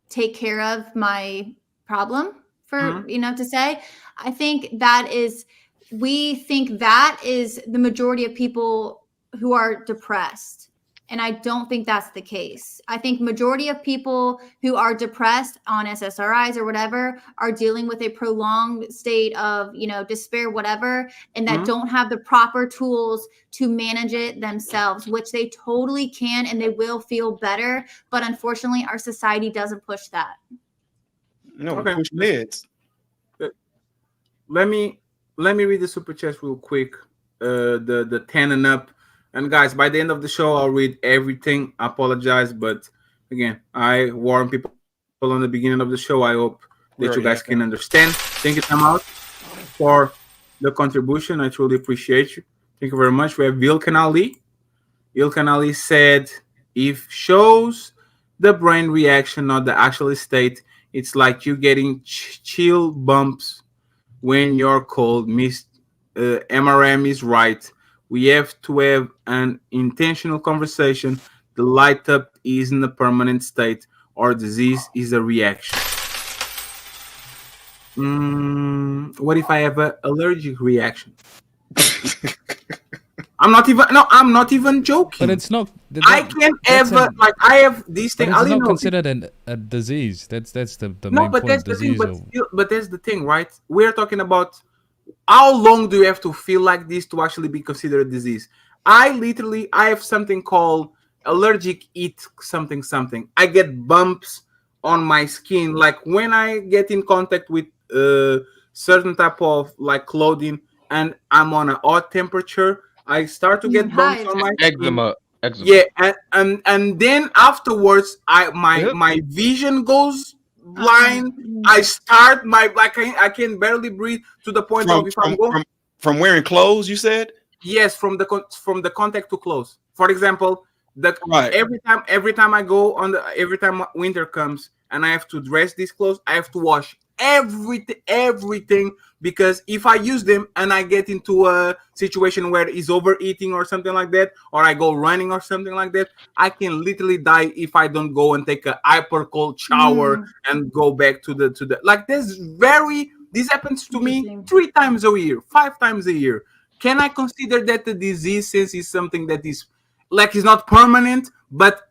take care of my problem to say. I think that is, we think that is the majority of people who are depressed. And I don't think that's the case. I think majority of people who are depressed on SSRIs or whatever are dealing with a prolonged state of, despair, whatever, and that don't have the proper tools to manage it themselves, which they totally can and they will feel better. But unfortunately, our society doesn't push that. No, push meds. Let me read the super chat real quick. The 10 and up. And guys, by the end of the show, I'll read everything. I apologize, but again, I warn people on the beginning of the show. I hope that you guys can understand. Thank you, Tamal, for the contribution. I truly appreciate you. Thank you very much. We have Ilkan Ali. Ilkan Ali said, if shows the brain reaction, not the actual state, it's like you getting chill bumps when you're cold. MRM is right. We have to have an intentional conversation. The light up isn't a permanent state or disease is a reaction. What if I have an allergic reaction? I'm not even joking. But it's not. I can't ever like I have these But things. it's not considered a disease. That's the main but point. that's the thing. Disease. But that's the thing, right? We're talking about how long do you have to feel like this to actually be considered a disease? I have something called allergic eat something. I get bumps on my skin, like when I get in contact with certain type of like clothing, and I'm on a hot temperature. I start to get bumps on my eczema. Yeah, and then afterwards, my vision goes blind. I start I can barely breathe to the point of if I'm going from wearing clothes. You said yes, from the contact to clothes. For example, every time I go every time winter comes and I have to dress these clothes, I have to wash everything, because if I use them and I get into a situation where it's overeating or something like that, or I go running or something like that, I can literally die if I don't go and take a hyper cold shower and go back to the like this happens to me 3 times a year, 5 times a year. Can I consider that the disease, since it's something that is like it's not permanent, but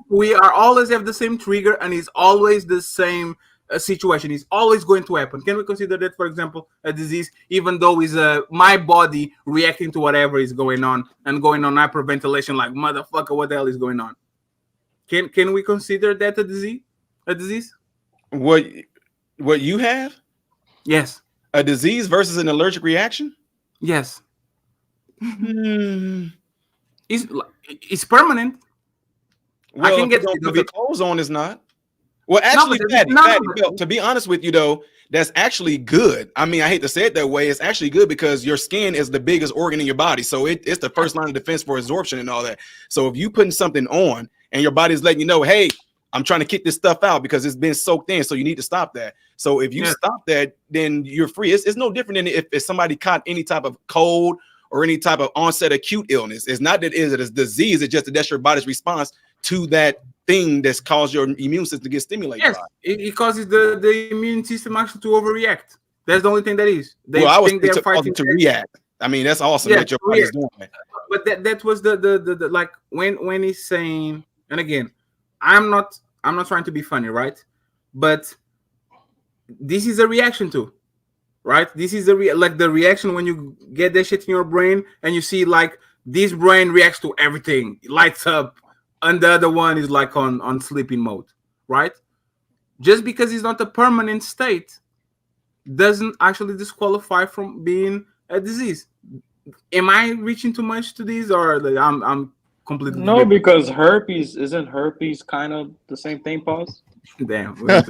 we are always have the same trigger and it's always the same situation is always going to happen? Can we consider that, for example, a disease, even though is my body reacting to whatever is going on and going on hyperventilation like motherfucker, what the hell is going on? Can we consider that a disease? What you have? Yes. A disease versus an allergic reaction? Yes. It's permanent. Well, I can get with the clothes on is not. Well, actually, Patty, to be honest with you, though, that's actually good. I mean, I hate to say it that way. It's actually good because your skin is the biggest organ in your body. So it's the first line of defense for absorption and all that. So if you putting something on and your body's letting you know, hey, I'm trying to kick this stuff out because it's been soaked in. So you need to stop that. So if you stop that, then you're free. It's no different than if somebody caught any type of cold or any type of onset acute illness. It's not that it's a disease. It's just that that's your body's response to that thing that's caused your immune system to get stimulated. Yes, it causes the immune system actually to overreact. That's the only thing that is. They I was they're fighting to react. I mean, that's awesome that your body's doing that. But that was the like when he's saying, and again, I'm not trying to be funny, right? But this is a reaction to, right? This is the reaction when you get that shit in your brain and you see like this brain reacts to everything, it lights up, and the other one is like on sleeping mode, right? Just because it's not a permanent state doesn't actually disqualify from being a disease. Am I reaching too much to this, or like I'm completely no? Because isn't herpes kind of the same thing? Pause. Damn. No, it's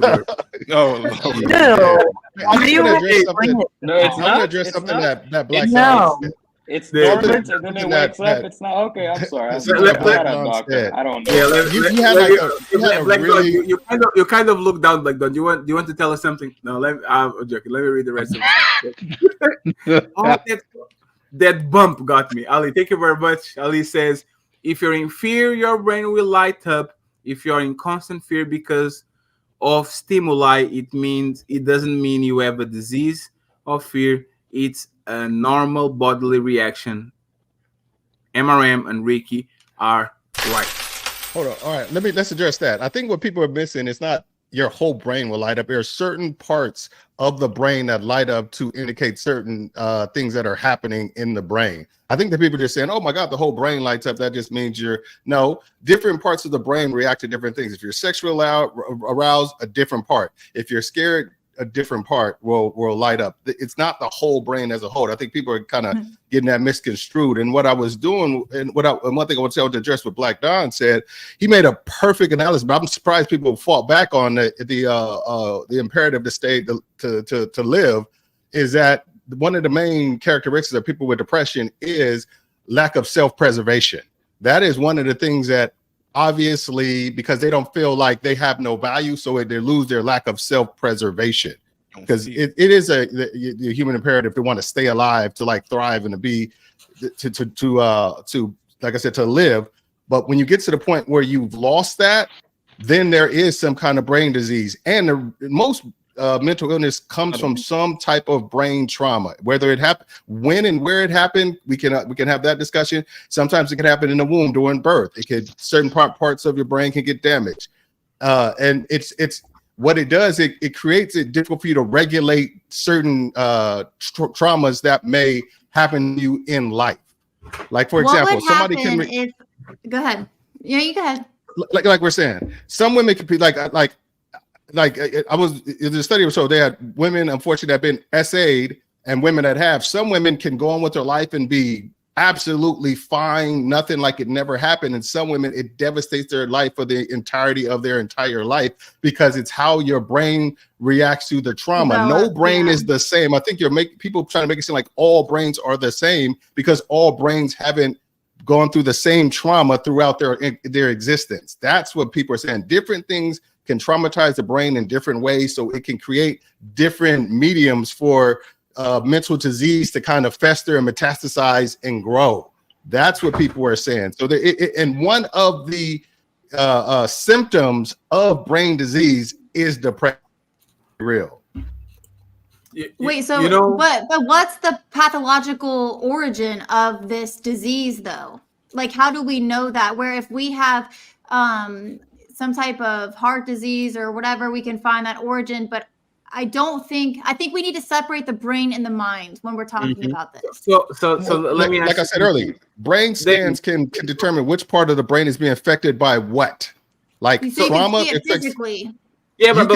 not. Address something that Black It's dormant and then it wakes up. It's not okay. I'm sorry. I don't know. You kind of look down, Black Don. Do you want to tell us something? No, I'm joking. Let me read the rest of it. That bump got me. Ali, thank you very much. Ali says, if you're in fear, your brain will light up. If you're in constant fear because of stimuli, it doesn't mean you have a disease of fear. It's a normal bodily reaction. MRM and Ricky are right. Hold on. All right. Let's address that. I think what people are missing is not your whole brain will light up. There are certain parts of the brain that light up to indicate certain things that are happening in the brain. I think that people are just saying, oh my God, the whole brain lights up. That just means different parts of the brain react to different things. If you're sexually aroused, a different part. If you're scared, a different part will light up. It's not the whole brain as a whole. I think people are kind of getting that misconstrued. And what I was doing, and one thing I want to address what Black Don said, he made a perfect analysis. But I'm surprised people fall back on the imperative to stay to live. Is that one of the main characteristics of people with depression is lack of self-preservation. That is one of the things that obviously, because they don't feel like they have no value, so they lose their lack of self-preservation. Because it is the human imperative to want to stay alive, to like thrive, and to be to like I said, to live. But when you get to the point where you've lost that, then there is some kind of brain disease. And the most mental illness comes from some type of brain trauma, whether it happened, when and where it happened. We can have that discussion. Sometimes it can happen in the womb during birth. It could certain parts of your brain can get damaged, and it's what it does. It creates it difficult for you to regulate certain traumas that may happen to you in life. Like for example, somebody can. Go ahead. Yeah, you go ahead. Like we're saying, some women could be like I was in the study so they had women unfortunately that have been SA'd and women that have. Some women can go on with their life and be absolutely fine, nothing like it never happened, and some women it devastates their life for the entirety of their entire life because it's how your brain reacts to the trauma. No brain is the same. I think you're making people trying to make it seem like all brains are the same because all brains haven't gone through the same trauma throughout their existence. That's what people are saying. Different things can traumatize the brain in different ways, so it can create different mediums for mental disease to kind of fester and metastasize and grow. That's what people are saying. So and one of the symptoms of brain disease is depression. Real. Wait, so but what's the pathological origin of this disease though? Like, how do we know that? Where if we have some type of heart disease or whatever, we can find that origin. But I think we need to separate the brain and the mind when we're talking about this. So let me ask like I said earlier, brain scans can determine which part of the brain is being affected by what. Like trauma physically. Yeah, but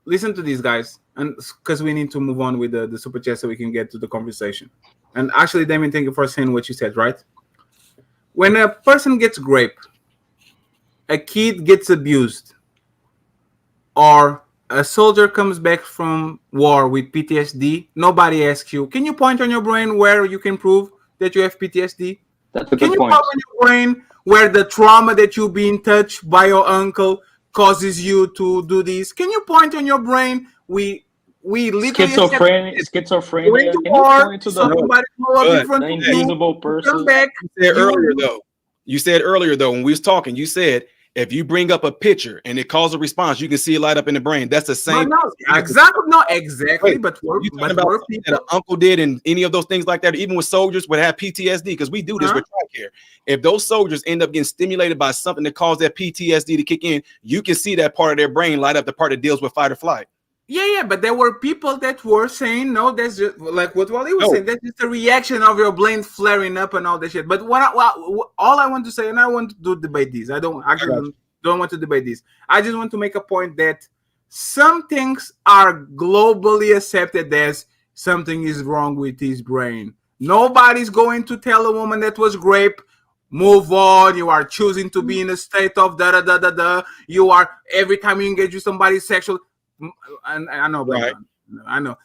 listen to these guys, and because we need to move on with the super chat so we can get to the conversation. And actually, Damien, thank you for saying what you said, right? When a person gets raped, a kid gets abused, or a soldier comes back from war with PTSD, nobody asks you, can you point on your brain where you can prove that you have PTSD? That's a Can good you point. point on your brain where the trauma that you've been touched by your uncle causes you to do this? Can you point on your brain? We literally schizophrenia. Went to Can you war, point to somebody blow up in front of you, invisible come person? back. You said earlier though, when we was talking, you said if you bring up a picture and it calls a response, you can see it light up in the brain. That's the same. Not exactly. But you talking about something that an uncle did and any of those things like that, even with soldiers would have PTSD, because we do this with TRICARE. If those soldiers end up getting stimulated by something that caused that PTSD to kick in, you can see that part of their brain light up, the part that deals with fight or flight. Yeah, but there were people that were saying, no, that's just like what Wally was saying. That's just a reaction of your brain flaring up and all that shit. But all I want to say, and I want to debate this. I don't want to debate this. I just want to make a point that some things are globally accepted as something is wrong with his brain. Nobody's going to tell a woman that was raped, move on. You are choosing to be in a state of da-da-da-da-da. You are, every time you engage with somebody sexual. I know, right? I know.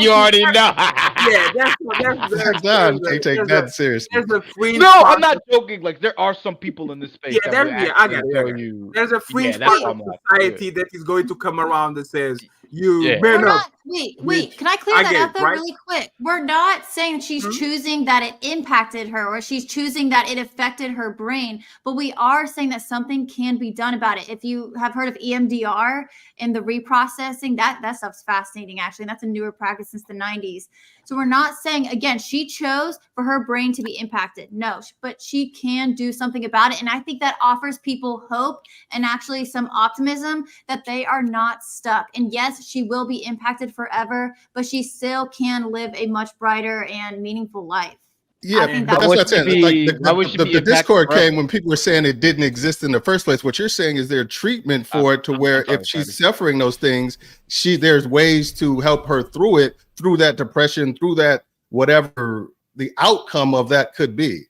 You already know. Yeah, that's done. Can't take that seriously. There's a free. No, I'm not joking. Like there are some people in this space. Yeah, I get it. There's a fringe part of society that is going to come around that says Wait, can I clear that up though really quick? We're not saying she's choosing that it impacted her or she's choosing that it affected her brain, but we are saying that something can be done about it. If you have heard of EMDR and the reprocessing, that stuff's fascinating actually. And that's a newer practice since the 90s. So we're not saying, again, she chose for her brain to be impacted. No, but she can do something about it. And I think that offers people hope and actually some optimism that they are not stuck. And yes, she will be impacted forever, but she still can live a much brighter and meaningful life. Yeah, but that's what I'm saying. The discord came when people were saying it didn't exist in the first place. What you're saying is there's treatment for it to where if she's suffering those things, there's ways to help her through it, through that depression, through that whatever the outcome of that could be.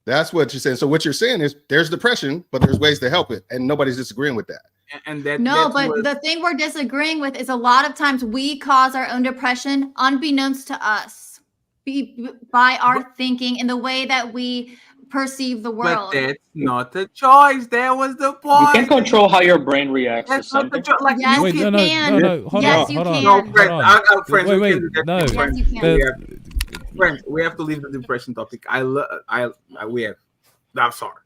That's what you're saying. So what you're saying is there's depression, but there's ways to help it, and nobody's disagreeing with that. The thing we're disagreeing with is a lot of times we cause our own depression unbeknownst to us. By our thinking and the way that we perceive the world. But that's not a choice. That was the point. You can control how your brain reacts to something. Yes, Wait, you can. Hold yes, on, you can. hold on. Friends, Wait, no. Yes, you can. Friends, we have to leave the depression topic. I'm sorry.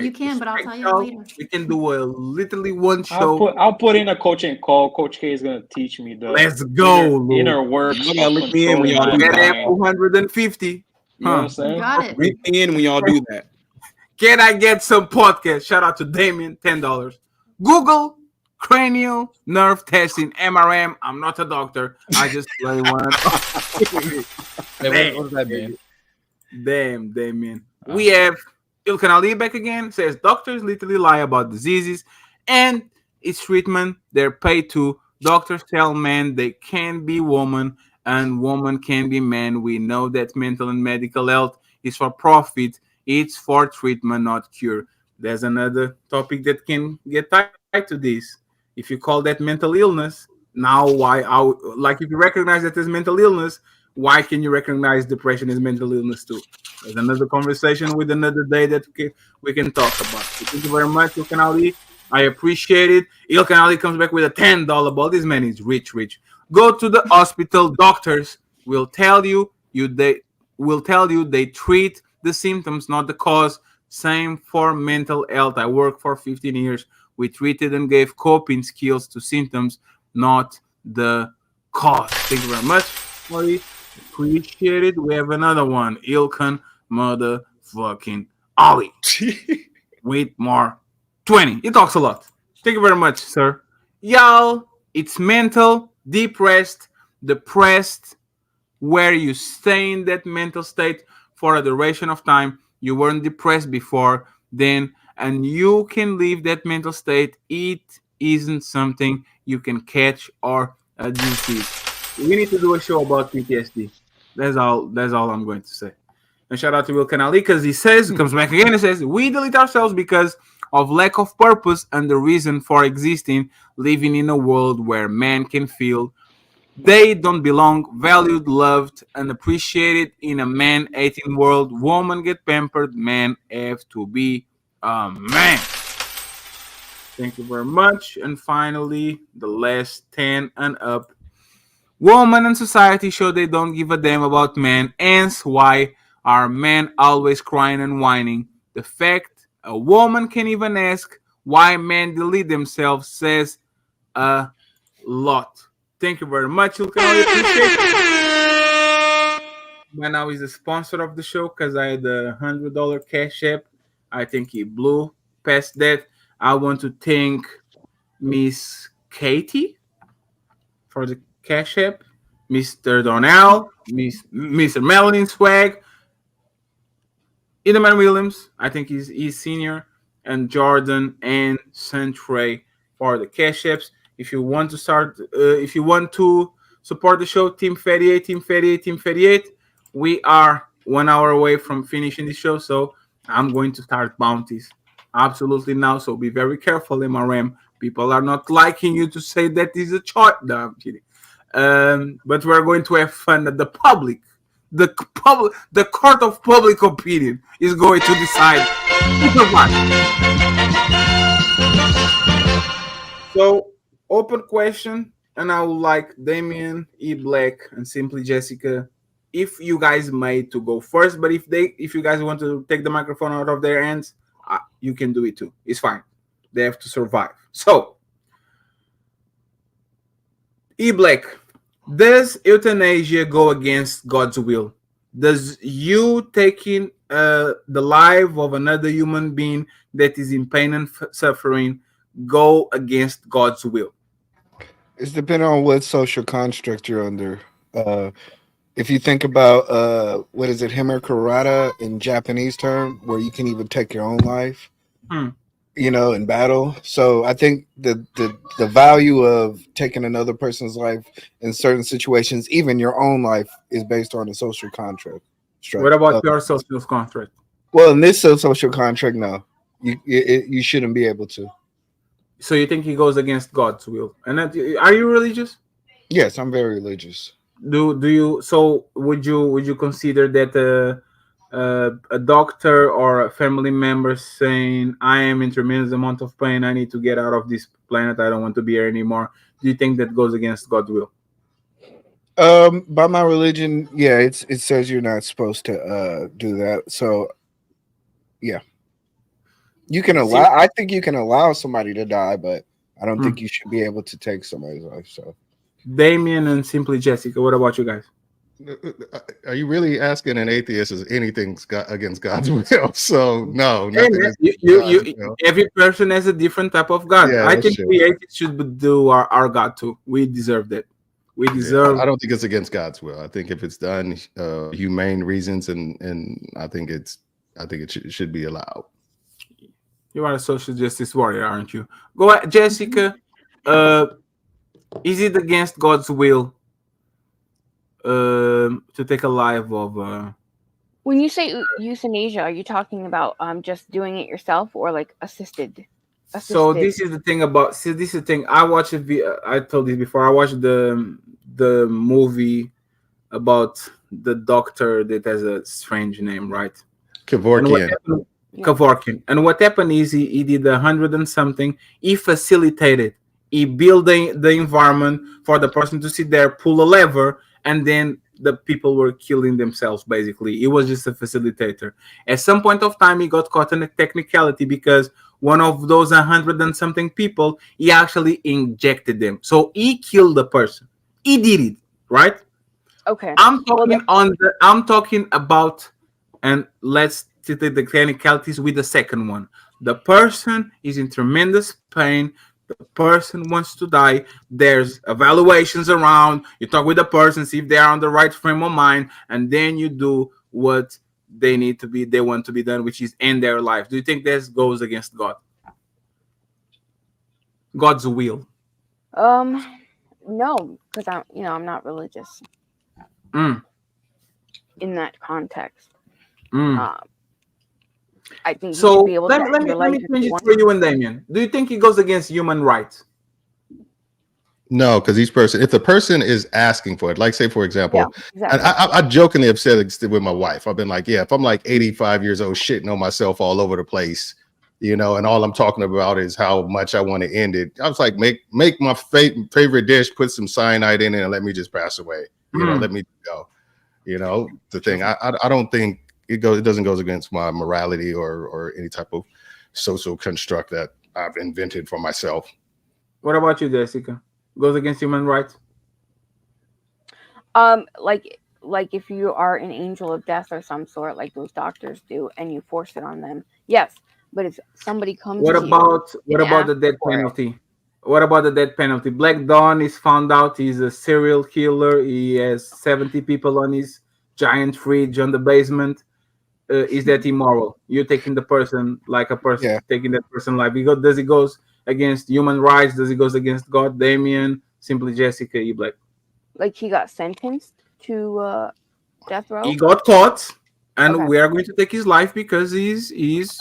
You can, but I'll tell you y'all, later. we can do a literally one show. I'll put in a coaching call. Coach K is gonna teach me the Let's go, inner Luke. works You gotta of look me in when controlling y'all my do that. mind. 250. You know what I'm Huh. saying? Got it. Read me in when y'all do that. Can I get some podcast? Shout out to Damien, $10. Google cranial nerve testing, MRM. I'm not a doctor. I just play one. Hey, what does that mean? Damn, Damien. We have Ilkan Ali back again. Says doctors literally lie about diseases and its treatment. They're paid to. Doctors tell men they can be woman and woman can be man. We know that mental and medical health is for profit. It's for treatment, not cure. There's another topic that can get tied to this. If you call that mental illness, now like if you recognize that as mental illness, why can you recognize depression as mental illness too? There's another conversation with another day that we can talk about. So thank you very much, Ilkan Ali. I appreciate it. Ilkan Ali comes back with a $10 ball. This man is rich. Go to the hospital. Doctors will tell you they treat the symptoms, not the cause. Same for mental health. I worked for 15 years. We treated and gave coping skills to symptoms, not the cause. Thank you very much, Marie. Appreciate it. We have another one. Ilkan motherfucking Ali. With more 20. He talks a lot. Thank you very much, sir. Y'all, it's mental, depressed, where you stay in that mental state for a duration of time. You weren't depressed before then, and you can leave that mental state. It isn't something you can catch or a disease. We need to do a show about PTSD. That's all I'm going to say. And shout out to Will Canali because he comes back again and says, we delete ourselves because of lack of purpose and the reason for existing, living in a world where man can feel they don't belong, valued, loved, and appreciated in a man-hating world. Woman get pampered, men have to be a man. Thank you very much. And finally, the last 10 and up. Woman and society show they don't give a damn about men, hence why are men always crying and whining. The fact a woman can even ask why men delete themselves says a lot. Thank you very much. You can only appreciate it. By now he's the sponsor of the show because I had a $100 cash app. I think he blew past that. I want to thank Miss Katie for the cash app, Mr. Donnell, Mr. Melanie Swag, Idaman Williams, I think he's senior, and Jordan and Centray for the cash apps. If you want to support the show, Team 38, we are 1 hour away from finishing the show, so I'm going to start bounties absolutely now. So be very careful, MRM. People are not liking you to say that is a choice. No, I'm kidding. But we're going to have fun at the public. The court of public opinion is going to decide. So, open question, and I would like Damien, E Black, and Simply Jessica, if you guys may, to go first. But if you guys want to take the microphone out of their hands, you can do it too. It's fine. They have to survive. So, E Black, does euthanasia go against God's will? Does you taking the life of another human being that is in pain and suffering go against God's will? It's depending on what social construct you're under. If you think about what is it, himekarata in Japanese term, where you can even take your own life, in battle. So I think the value of taking another person's life in certain situations, even your own life, is based on a social contract. What about your social contract? Well, in this social contract, no, you shouldn't be able to. So you think he goes against God's will? And are you religious? Yes, I'm very religious. Do you? So would you consider that a doctor or a family member saying, "I am in tremendous amount of pain. I need to get out of this planet. I don't want to be here anymore." Do you think that goes against God's will? By my religion, yeah, it says you're not supposed to do that. So, yeah. You can allow. I think you can allow somebody to die, but I don't think you should be able to take somebody's life. So, Damien and Simply Jessica, what about you guys? Are you really asking an atheist is anything against God's will? So no, Hey, nothing man, is. every person has a different type of God. Yeah, I that's think true. we atheists should do our God too. We deserve that. We deserve. I don't think it's against God's will. I think if it's done humane reasons, and I think it should be allowed. You are a social justice warrior, aren't you? Go ahead, Jessica. Is it against God's will to take a life of? When you say euthanasia, are you talking about just doing it yourself or like assisted? So this is the thing about. See, this is the thing. I watched I told this before. I watched the movie about the doctor that has a strange name, right? Kevorkian. Kevorkian. And what happened is he did 100 and something. He facilitated. He built the environment for the person to sit there, pull a lever, and then the people were killing themselves, basically. He was just a facilitator. At some point of time, he got caught in a technicality because one of those 100 and something people, he actually injected them. So he killed the person. He did it, right? Okay. I'm talking about, and let's take the technicalities with the second one. The person is in tremendous pain. The person wants to die. There's evaluations around. You talk with the person, see if they are on the right frame of mind, and then you do what they want to be done, which is end their life. Do you think this goes against God? God's will? No, because I'm not religious. In that context. I think you should be able to let me change it for you and Damien. Do you think it goes against human rights? No, because if the person is asking for it, like say for example, exactly. I jokingly have said it with my wife. I've been like, yeah, if I'm like 85 years old, shitting on myself all over the place, and all I'm talking about is how much I want to end it. I was like, make my favorite dish, put some cyanide in it, and let me just pass away. Let me go. The thing. I don't think it doesn't go against my morality or any type of social construct that I've invented for myself. What about you, Jessica? Goes against human rights? Like if you are an angel of death or some sort, like those doctors do, and you force it on them, yes. But if somebody comes, what about the death penalty? What about the death penalty? Black Dawn is found out he's a serial killer. He has 70 people on his giant fridge on the basement. Is that immoral? You're taking the person like a person, taking that person's life. Does it go against human rights? Does it go against God? Damien, Simply Jessica, E Black. Like he got sentenced to death row? He got caught, and we are going to take his life because he's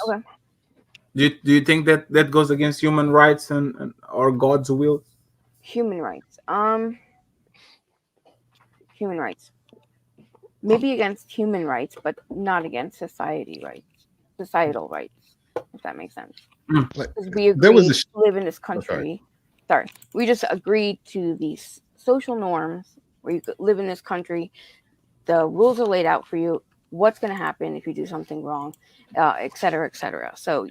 okay. Do you think that goes against human rights and or God's will? Human rights. Human rights. Maybe against human rights, but not against societal rights, if that makes sense. Because we agree to live in this country. We just agreed to these social norms where you could live in this country. The rules are laid out for you. What's going to happen if you do something wrong, et cetera, et cetera. So,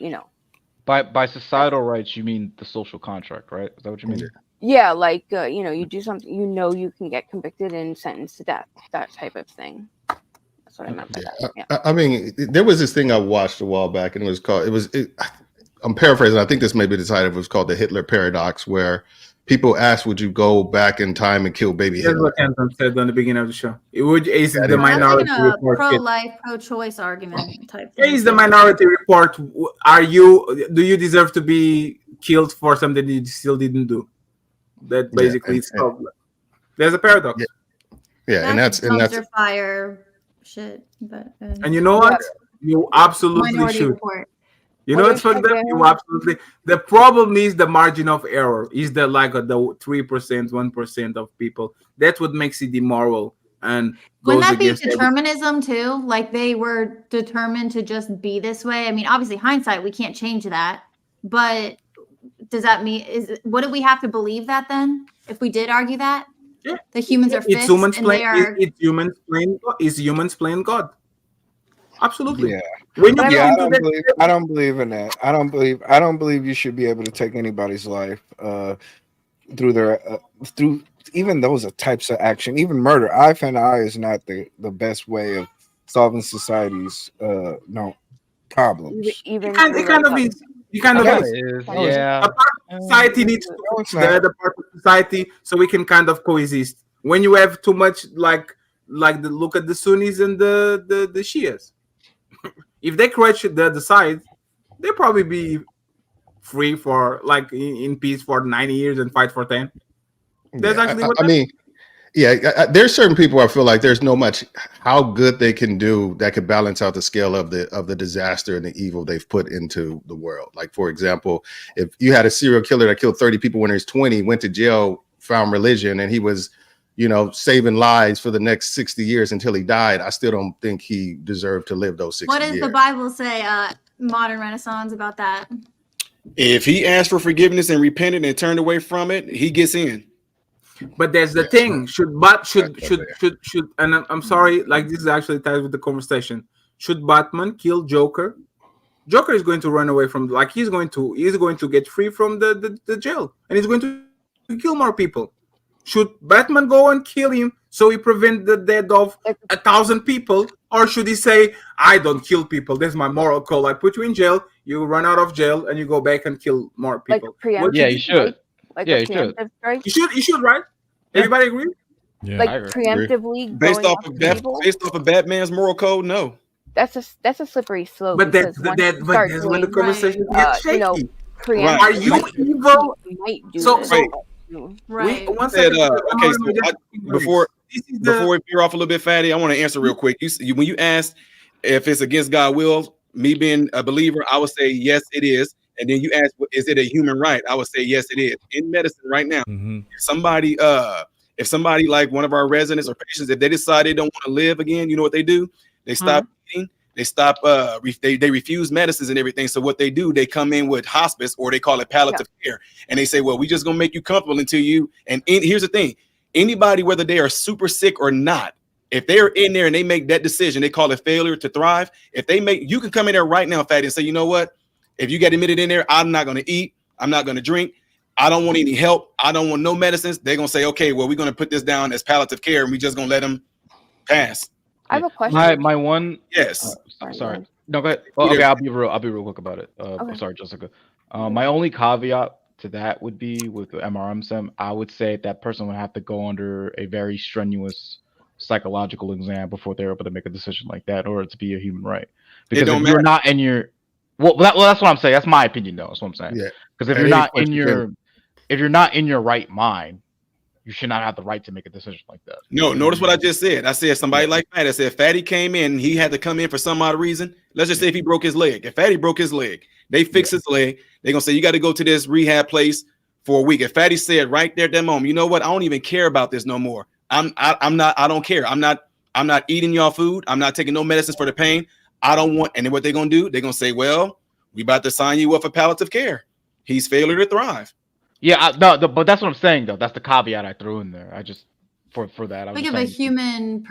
By societal rights, you mean the social contract, right? Is that what you mean? Yeah, like, you do something, you can get convicted and sentenced to death, that type of thing. That's what I meant by that. Yeah. I mean, there was this thing I watched a while back, and I'm paraphrasing. I think this may be the title. It was called the Hitler Paradox, where people ask, would you go back in time and kill baby Hitler? That's what Anton said on the beginning of the show. Is the minority like a report. Pro-life, pro-choice argument type thing. Is the minority report. Do you deserve to be killed for something you still didn't do? That basically is there's a paradox. And that's fire shit. But and you know what? You absolutely minority should. Report. You know what's fucked up? You absolutely. The problem is the margin of error. Is the 3%, 1% of people? That's what makes it immoral and wouldn't goes that be against determinism too? Like they were determined to just be this way. I mean, obviously, hindsight, we can't change that. But does that mean what do we have to believe that then? If we did argue that, the humans are fixed humans and they are. It's humans playing God. Absolutely. When you But go I'm- into that, I don't believe in that. I don't believe you should be able to take anybody's life through their through even those are types of action. Even murder, eye for an eye, is not the best way of solving society's problems. Even it kind of is. It kind of Yeah, is. it is. No, Yeah. A part of society needs to No, talk it's to the not. other part of society so we can kind of coexist. When you have too much, like the look at the Sunnis and the Shias. If they crutch the other side, they'll probably be free for like in peace for 90 years and fight for 10. That's Yeah, actually what I mean, yeah, there's certain people I feel like there's no much how good they can do that could balance out the scale of the disaster and the evil they've put into the world. Like, for example, if you had a serial killer that killed 30 people when he was 20, went to jail, found religion, and he was, saving lives for the next 60 years until he died, I still don't think he deserved to live those 60 what does years. the Bible say, modern Renaissance, about that? If he asked for forgiveness and repented and turned away from it, he gets in. But that's the thing. Should and I'm sorry, like this is actually tied with the conversation. Should Batman kill Joker? Joker is going to run away from, like, he's going to get free from the jail, and he's going to kill more people. Should Batman go and kill him so he prevent the death of 1,000 people, or should he say, I don't kill people, that's my moral code, I put you in jail, you run out of jail, and you go back and kill more people? preemptive you should. Like Yeah, a you should. preemptive strike? You should, right? Everybody agree? Yeah, Like I agree. preemptively Based going off after of people? based off of Batman's moral code, no. That's a slippery slope. But because that's once you but start that's when the doing, conversation gets shaky. preemptive, Are you evil? you might do So this. Right. One Said, second. okay, so before we veer off a little bit, Fatty, I want to answer real quick. When you asked if it's against God's will, me being a believer, I would say yes, it is. And then you ask, is it a human right? I would say yes, it is. In medicine right now, if somebody like one of our residents or patients, if they decide they don't want to live again, you know what they do? They stop eating. They stop. They refuse medicines and everything. So what they do, they come in with hospice, or they call it palliative care, and they say, "Well, we just gonna make you comfortable until you." And here's the thing: anybody, whether they are super sick or not, if they're in there and they make that decision, they call it failure to thrive. If they make, you can come in there right now, Fatty, and say, "You know what? If you get admitted in there, I'm not gonna eat. I'm not gonna drink. I don't want any help. I don't want no medicines." They're gonna say, "Okay, well, we're gonna put this down as palliative care, and we just gonna let them pass." I have a question. My one. Yes. Sorry. No, go ahead. Oh, okay, I'll be real quick about it. Okay. Sorry, Jessica. My only caveat to that would be with the MRM sim. I would say that person would have to go under a very strenuous psychological exam before they're able to make a decision like that, in order to be a human right. Because if you're not in your, that's what I'm saying. That's my opinion, though. That's what I'm saying. Yeah. Because if you're not in your right mind, you should not have the right to make a decision like that. No, notice what I just said. I said somebody like Fatty. I said Fatty came in, he had to come in for some odd reason. Let's just say if he broke his leg. If Fatty broke his leg, they fix his leg. They're gonna say you got to go to this rehab place for a week. If Fatty said right there at that moment, you know what? I don't even care about this no more. I don't care. I'm not eating y'all food. I'm not taking no medicines for the pain. I don't want. And then what they're gonna do? They're gonna say, well, we about to sign you up for palliative care. He's failure to thrive. Yeah, but that's what I'm saying, though. That's the caveat I threw in there. I just for that. I was Think of a saying, human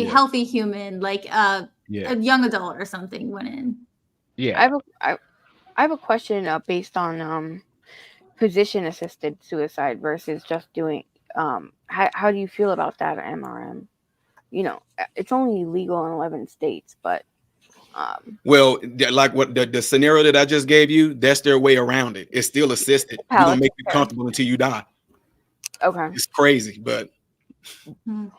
healthy human, like a young adult or something went in. Yeah. I have a question based on physician assisted suicide versus just doing. How do you feel about that at MRM? It's only legal in 11 states, but. Well, like what the scenario that I just gave you, that's their way around it. It's still assisted. We're gonna make you comfortable until you die. Okay. It's crazy, but you can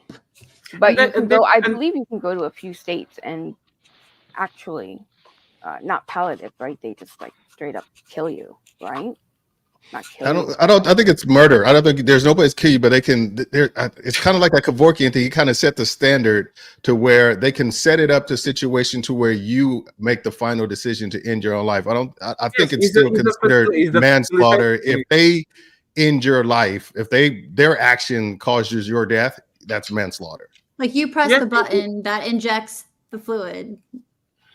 go. I believe you can go to a few states and actually not palliative, right? They just like straight up kill you, right? Not kill you. I think it's murder. I don't think there's nobody's kill you, but they can. It's kind of like a Kevorkian thing. You kind of set the standard to where they can set it up to a situation to where you make the final decision to end your own life. I think it's still considered manslaughter if they end your life. If their action causes your death, that's manslaughter. Like you press the button that injects the fluid.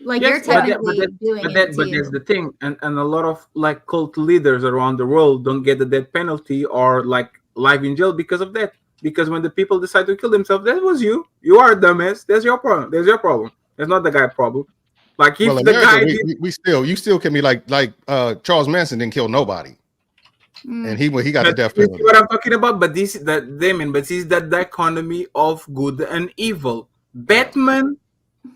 Like you're technically doing it. But that's the thing, and a lot of like cult leaders around the world don't get the death penalty or like life in jail because of that. Because when the people decide to kill themselves, that was you. You are a dumbass. That's your problem. That's your problem. That's not the guy's problem. Like if well, the America, guy did, you still can be like Charles Manson didn't kill nobody, and he got the but death you see penalty. what I'm talking about? But this that Damien, but this is that dichotomy of good and evil. Batman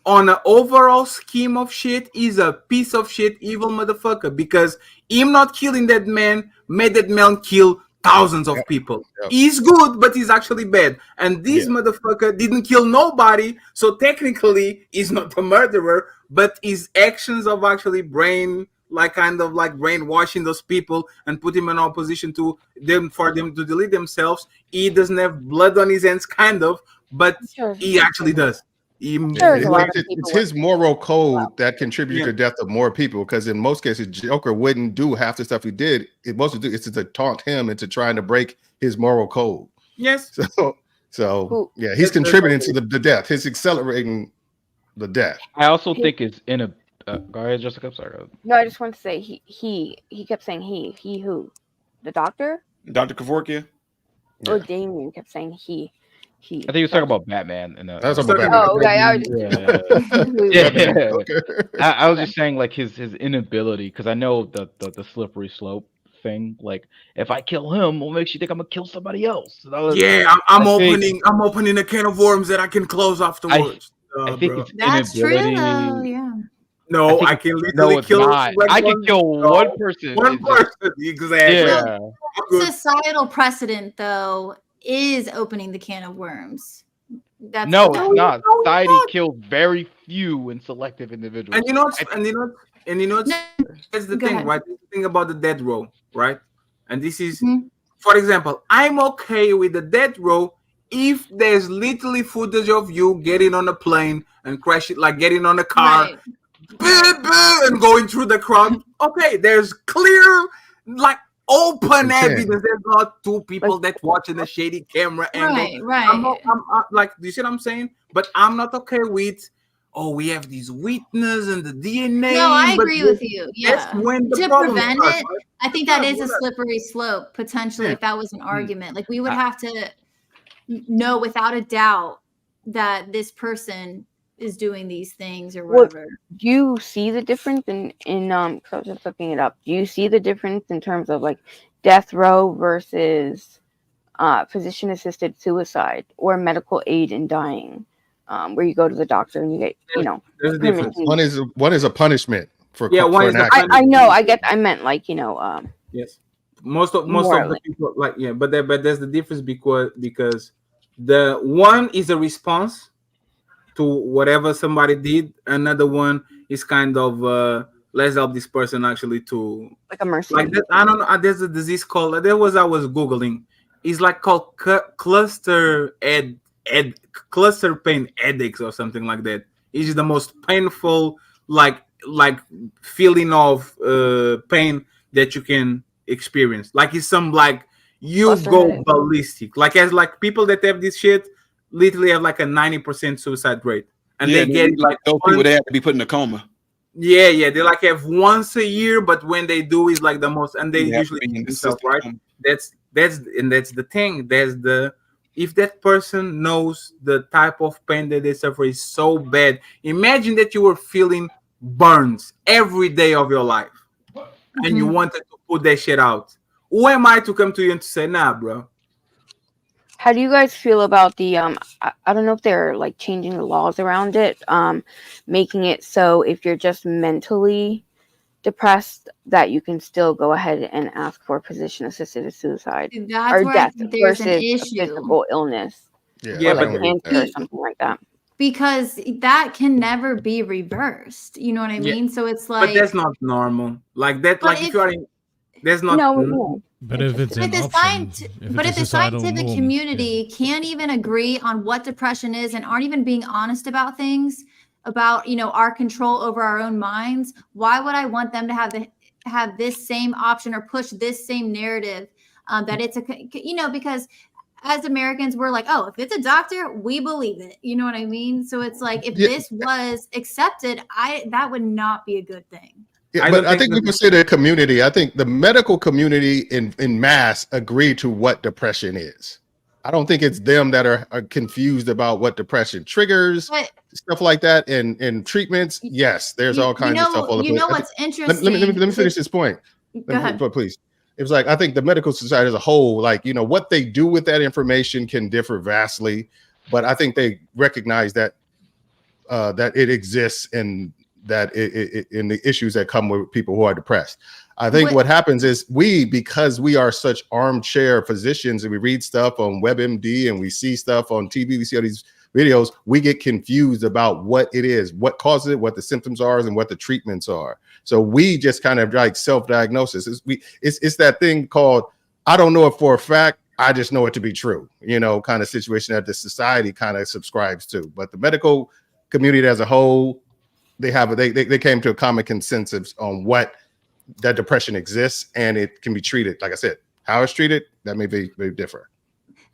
on an overall scheme of shit is a piece of shit evil motherfucker because him not killing that man made that man kill thousands of people. He's good, but he's actually bad. And this motherfucker didn't kill nobody, so technically he's not a murderer, but his actions of actually kind of like brainwashing those people and put him in opposition to them for them to delete themselves. He doesn't have blood on his hands, kind of, but he actually does. It's his moral code that contributed to the death of more people, because in most cases Joker wouldn't do half the stuff he did. It mostly do is to taunt him into trying to break his moral code. Yes. So yeah, he's contributing to the death. He's accelerating the death. I also think it's in a go ahead, Jessica. I'm sorry. No, I just want to say he kept saying he who? The doctor? Dr. Kevorkian? Or Damien kept saying he. I think he was talking about Batman. And that's about Batman. Oh, okay. I was just I was just saying like his inability, because I know the slippery slope thing. Like if I kill him, what makes you think I'm gonna kill somebody else? I'm opening a can of worms that I can close afterwards. I think it's That's true, inability. though. Yeah. No, I can literally kill. I can kill one person. One person, exactly. Yeah. Societal precedent, though, is opening the can of worms. That's No, it's not. Society killed very few and selective individuals. And you know, that's the Go thing, ahead. right? The thing about the death row, right? And this is, for example, I'm okay with the death row if there's literally footage of you getting on a plane and crashing, like getting on a car, and going through the crowd. Okay, there's clear, like, open evidence. There's not two people that watching a shady camera angle. Right. I'm like, do you see what I'm saying? But I'm not okay with, we have these witness and the DNA. No, I but agree with you. Yeah. That's when the To problem prevent starts, it, right? I think that is a slippery slope, potentially, if that was an argument. Like, we would have to know without a doubt that this person is doing these things or whatever. Do you see the difference in I was just looking it up. Do you see the difference in terms of like death row versus physician assisted suicide or medical aid in dying, where you go to the doctor and you get, There's a difference. One is a punishment for one is an a act. I know, I meant like, yes. Most of the people, like, but there's the difference because the one is a response to whatever somebody did. Another one is kind of let's help this person actually to like a mercy. Like that, I don't know. There's a disease called I was googling. It's like called cluster pain headaches or something like that. It is the most painful like feeling of pain that you can experience. Like it's some like you go ballistic. Like as like people that have this shit literally have like a 90% suicide rate, and they get like those people they have to be put in a coma. Yeah, they like have once a year, but when they do is like the most, and they usually eat themselves, right? That's the thing. If that person knows the type of pain that they suffer is so bad, imagine that you were feeling burns every day of your life, and you wanted to put that shit out. Who am I to come to you and to say, nah, bro? How do you guys feel about the I don't know if they're like changing the laws around it, making it so if you're just mentally depressed that you can still go ahead and ask for physician assisted suicide or death there's an versus a issue. physical illness, or like cancer or something like that. Because that can never be reversed. You know what I mean? So it's like, but that's not normal. Like that, like if you are in, that's not. No. But if it's an But option, if the scientific community can't even agree on what depression is and aren't even being honest about things, about our control over our own minds, why would I want them to have this same option or push this same narrative that it's because as Americans we're like, oh, if it's a doctor, we believe it. You know what I mean? So it's like if this was accepted, that would not be a good thing. Yeah, but I think we consider a community. I think the medical community in mass agree to what depression is. I don't think it's them that are confused about what depression triggers, stuff like that, and treatments. Yes, there's all kinds of stuff. You know what's interesting? Let me finish this point. Go ahead. Please. It was like, I think the medical society as a whole, like, you know, what they do with that information can differ vastly, but I think they recognize that that it exists and that in the issues that come with people who are depressed. I think what happens is because we are such armchair physicians and we read stuff on WebMD and we see stuff on TV, we see all these videos, we get confused about what it is, what causes it, what the symptoms are, and what the treatments are. So we just kind of like self-diagnosis. It's that thing called, I don't know it for a fact, I just know it to be true, you know, kind of situation that the society kind of subscribes to. But the medical community as a whole, they came to a common consensus on what that depression exists and it can be treated. Like I said, how it's treated, that may be different.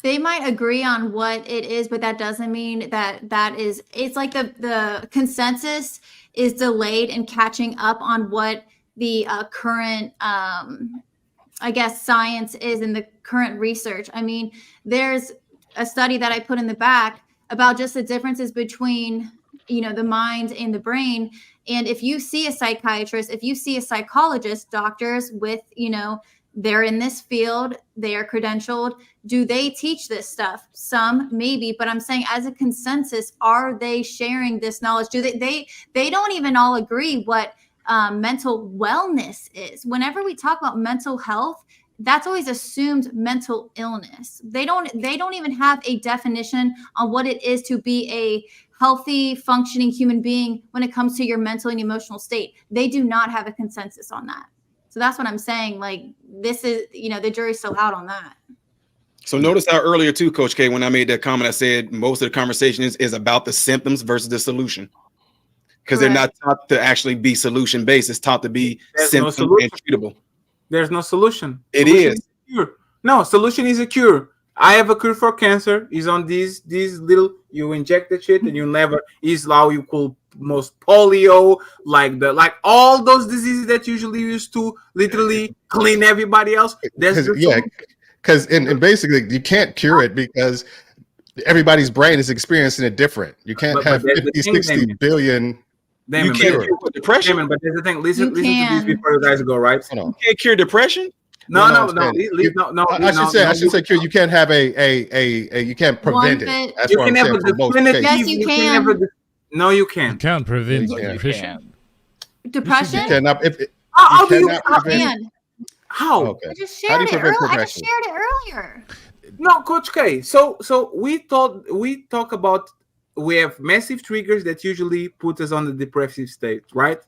They might agree on what it is, but that doesn't mean that is, it's like the consensus is delayed in catching up on what the current, I guess, science is in the current research. I mean, there's a study that I put in the back about just the differences between, you know, the mind and the brain. And if you see a psychiatrist, if you see a psychologist, doctors with, you know, they're in this field, they are credentialed. Do they teach this stuff? Some maybe, but I'm saying as a consensus, are they sharing this knowledge? Do they don't even all agree what mental wellness is. Whenever we talk about mental health, that's always assumed mental illness. They don't even have a definition on what it is to be a healthy, functioning human being when it comes to your mental and emotional state. They do not have a consensus on that. So that's what I'm saying. Like, this is, you know, the jury's still out on that. So notice how earlier too, Coach K, when I made that comment, I said most of the conversation is about the symptoms versus the solution. Because they're not taught to actually be solution based. It's taught to be symptom and treatable. There's no solution. It solution is. A cure. No, solution is a cure. I have a cure for cancer. Is on these little, you inject the shit and you never is how you could most polio, like all those diseases that usually used to literally clean everybody else. Because basically you can't cure it because everybody's brain is experiencing it different. You can't have 50, 60 billion. You can't cure depression. But there's the thing. Listen to this before you guys go, right? You can't cure depression. No. I should say cure. You can't have you can't prevent it. That's what I'm saying for most cases. Yes, you can. No, you can't. You can't prevent depression. Depression? You cannot. How? Okay. I just shared it earlier. No, Coach K. So we talk about, we have massive triggers that usually put us on the depressive state, right?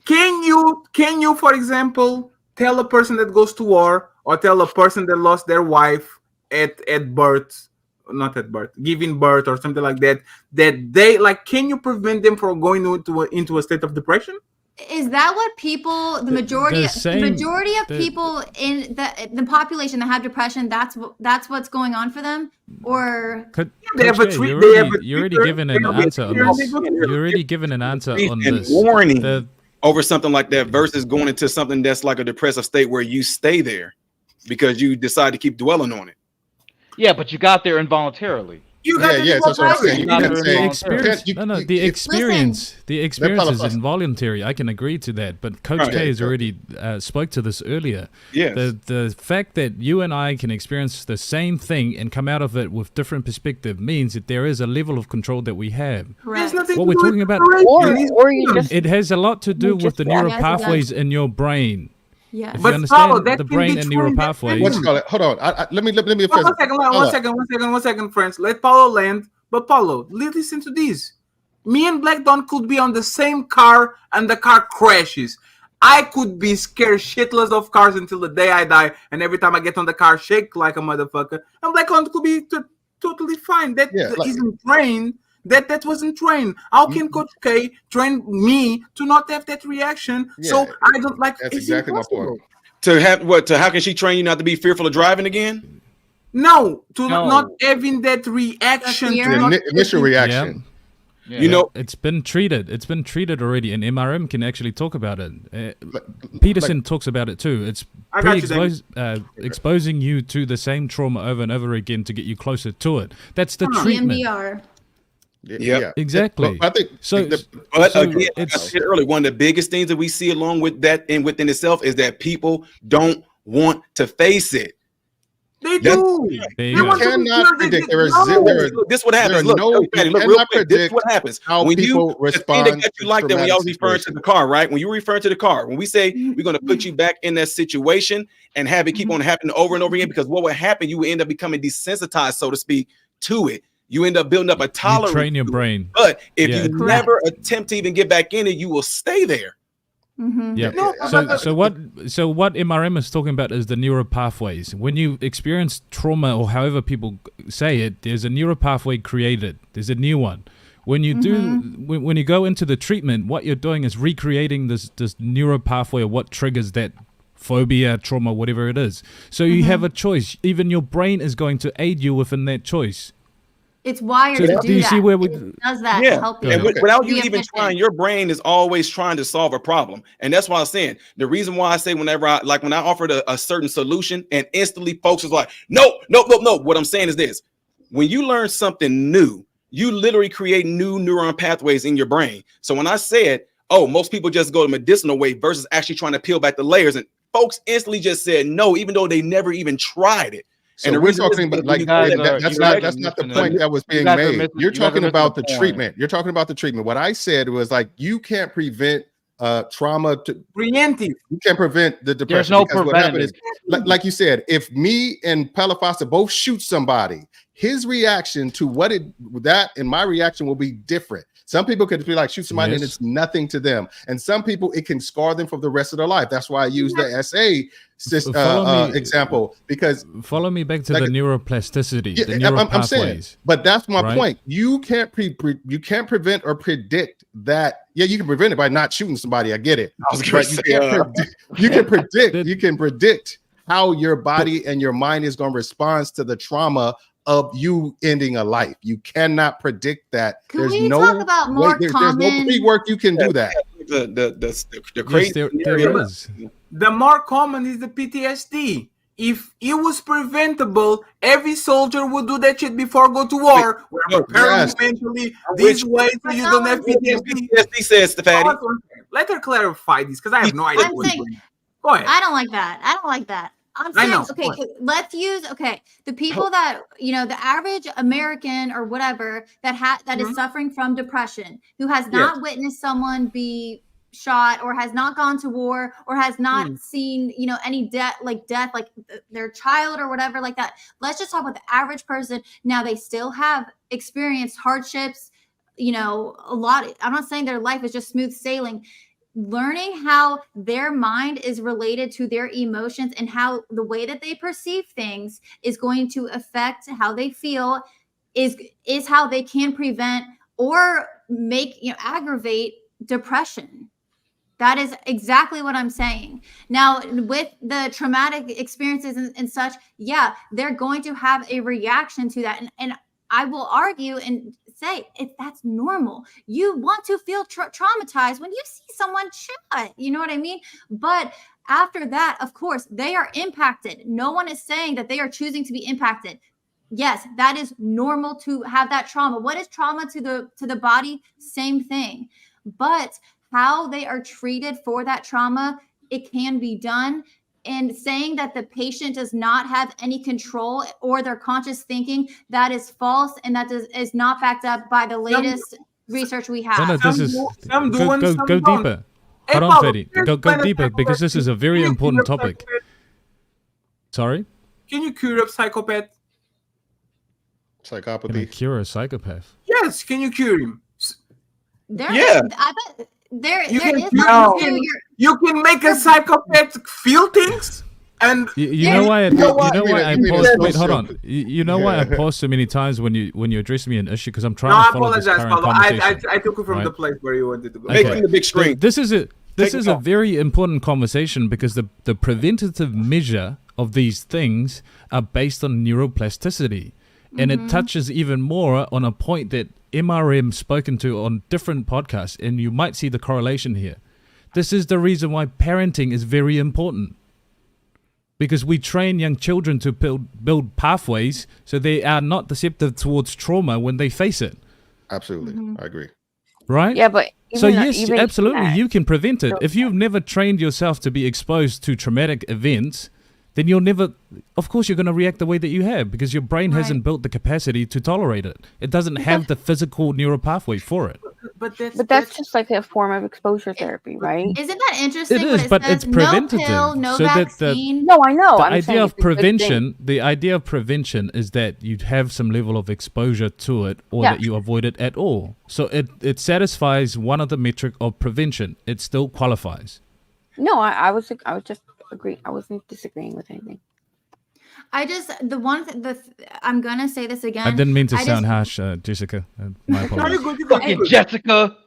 Can you, for example, tell a person that goes to war or tell a person that lost their wife at birth, not at birth, giving birth or something like that they like, can you prevent them from going into a state of depression? Is that what people, the majority of people in the population that have depression, that's what's going on for them? Or you're already given an answer on this. You're already given an answer on this. Warning over something like that versus going into something that's like a depressive state where you stay there because you decide to keep dwelling on it. Yeah, but you got there involuntarily. That's what I'm saying. The experience is involuntary. I can agree to that. But Coach K has already spoke to this earlier. Yes. The fact that you and I can experience the same thing and come out of it with different perspective means that there is a level of control that we have. Correct. What we're talking about, it has a lot to do with the neural pathways in your brain. Yeah, if you understand the brain and neural pathways. What you call it? Hold on. Let me. One second, friends. Let Paulo land. But Paulo, listen to this. Me and Black Dawn could be on the same car and the car crashes. I could be scared shitless of cars until the day I die, and every time I get on the car, shake like a motherfucker. And Black Dawn could be totally fine. That isn't trained. That wasn't trained. How can Coach K train me to not have that reaction? So I don't like. That's exactly my point. How can she train you not to be fearful of driving again? No, not having that reaction. The initial reaction. Yeah. You know, it's been treated. It's been treated already, and MRM can actually talk about it. Peterson talks about it too. It's I got you, exposing you to the same trauma over and over again to get you closer to it. That's the treatment. EMDR. Yeah, exactly. But I think again, like I said earlier, one of the biggest things that we see along with that and within itself is that people don't want to face it. They do. You cannot predict. This is what happens. Look, real quick, this is what happens how when people respond. The thing that got you like that when y'all referring to the car, right? When you refer to the car, when we say we're going to put you back in that situation and have it keep on happening over and over again, because what will happen, you will end up becoming desensitized, so to speak, to it. You end up building up a tolerance. You train your brain. But if you never attempt to even get back in it, you will stay there. Yeah. So what MRM is talking about is the neural pathways. When you experience trauma, or however people say it, there's a neural pathway created. There's a new one. When you when you go into the treatment, what you're doing is recreating this neural pathway, or what triggers that phobia, trauma, whatever it is. So you have a choice. Even your brain is going to aid you within that choice. It's wired to do that. Do you see where it does that to help you. And without you even trying, your brain is always trying to solve a problem. And that's why I'm saying, the reason why I say whenever I offered a certain solution and instantly folks is like, no. What I'm saying is this: when you learn something new, you literally create new neuron pathways in your brain. So when I said, most people just go the medicinal way versus actually trying to peel back the layers, and folks instantly just said no, even though they never even tried it. So we're talking about that's not the point that was being made. You're talking about the treatment. You're talking about the treatment. What I said was like, you can't prevent trauma. Preventive. You can't prevent the depression. There's no preventative. Like you said, if me and Palafasa both shoot somebody, his reaction to and my reaction will be different. Some people could be like, shoot somebody and it's nothing to them. And some people, it can scar them for the rest of their life. That's why I use the SA example, because follow me back to the neuroplasticity, the neural pathways. Saying, but that's my point. You can't prevent or predict that. Yeah, you can prevent it by not shooting somebody. I get it. You can predict how your body and your mind is going to respond to the trauma of you ending a life. You cannot predict that. There's talk about more common? There's no pre-work you can do that. The crazy there is. The more common is the PTSD. If it was preventable, every soldier would do that shit before go to war. We're preparing mentally this way so you don't have PTSD. PTSD says the fatty. Let her clarify this, because I have no idea. Go ahead. I don't like that. I'm saying, let's use the people that the average American or whatever that is suffering from depression, who has not witnessed someone be shot or has not gone to war or has not seen any death like their child or whatever like that. Let's just talk about the average person. Now, they still have experienced hardships, a lot. I'm not saying their life is just smooth sailing. Learning how their mind is related to their emotions and how the way that they perceive things is going to affect how they feel is how they can prevent or make aggravate depression. That is exactly what I'm saying. Now, with the traumatic experiences and such, they're going to have a reaction to that. And I will argue and say, if that's normal, you want to feel traumatized when you see someone shot, you know what I mean? But after that, of course, they are impacted. No one is saying that they are choosing to be impacted. Yes, that is normal to have that trauma. What is trauma to the body? Same thing. But how they are treated for that trauma, it can be done. And saying that the patient does not have any control or their conscious thinking, that is false, and that is not backed up by the latest research we have. No, this is go deeper. Hold on, Freddy. Go deeper, because this is a very important topic. Sorry? Can you cure a psychopath? Psychopathy. Can I cure a psychopath? Yes. Can you cure him? I bet you can make a psychopath feel things. And you know why I paused. Wait, hold on. You know why I paused so many times when you address me an issue, because I'm trying to follow this current conversation. I took it from the place where you wanted to go. Making the big screen. This is a very important conversation, because the preventative measure of these things are based on neuroplasticity, and it touches even more on a point that MRM spoken to on different podcasts, and you might see the correlation here. This is the reason why parenting is very important. because we train young children to build pathways so they are not deceptive towards trauma when they face it. Absolutely. I agree. Right? Yeah, but so even yes, even absolutely, that, you can prevent it. If you've never trained yourself to be exposed to traumatic events, then you'll never, of course, you're going to react the way that you have because your brain hasn't built the capacity to tolerate it. It doesn't have the physical neural pathway for it. But that's just like a form of exposure therapy, right? Isn't that interesting? It is, what but says? it's preventative. No pill, no So that vaccine. No, I know. the I'm idea saying of it's a good prevention, thing. the idea of prevention is that you have some level of exposure to it, or Yeah. that you avoid it at all. So it satisfies one of the metric of prevention. It still qualifies. No, I was just agreeing. I wasn't disagreeing with anything. I just I'm gonna say this again. I didn't mean to I sound just- harsh, Jessica. My No, apologies. you're good. Fucking Jessica.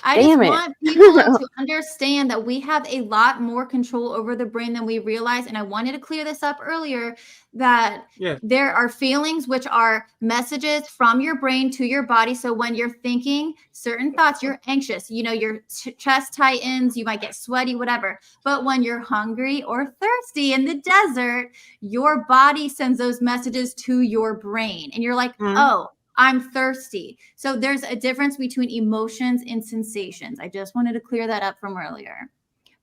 I Damn just it. want people to understand that we have a lot more control over the brain than we realize. And I wanted to clear this up earlier that there are feelings, which are messages from your brain to your body. So when you're thinking certain thoughts, you're anxious, you know, your chest tightens, you might get sweaty, whatever. But when you're hungry or thirsty in the desert, your body sends those messages to your brain. And you're like, oh, I'm thirsty. So there's a difference between emotions and sensations. I just wanted to clear that up from earlier.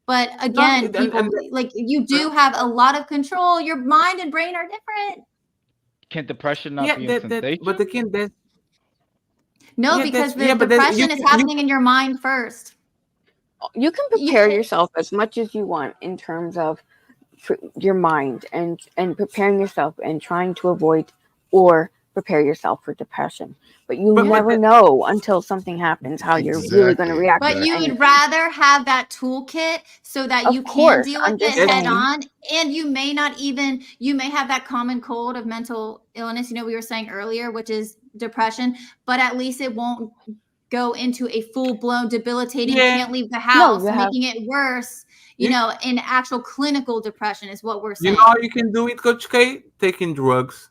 But again, people like you do have a lot of control. Your mind and brain are different. Can depression not be a sensation? But again, that's No, because the depression is happening in your mind first. You can prepare yourself as much as you want in terms of your mind and preparing yourself and trying to avoid or prepare yourself for depression. But you never know until something happens how you're really going to react. But you would rather have that toolkit so that you can deal with it head on. And you may not even, you may have that common cold of mental illness, you know, we were saying earlier, which is depression, but at least it won't go into a full-blown debilitating, can't leave the house, making it worse. You know, in actual clinical depression is what we're saying. You know how you can do it, Coach K? Taking drugs,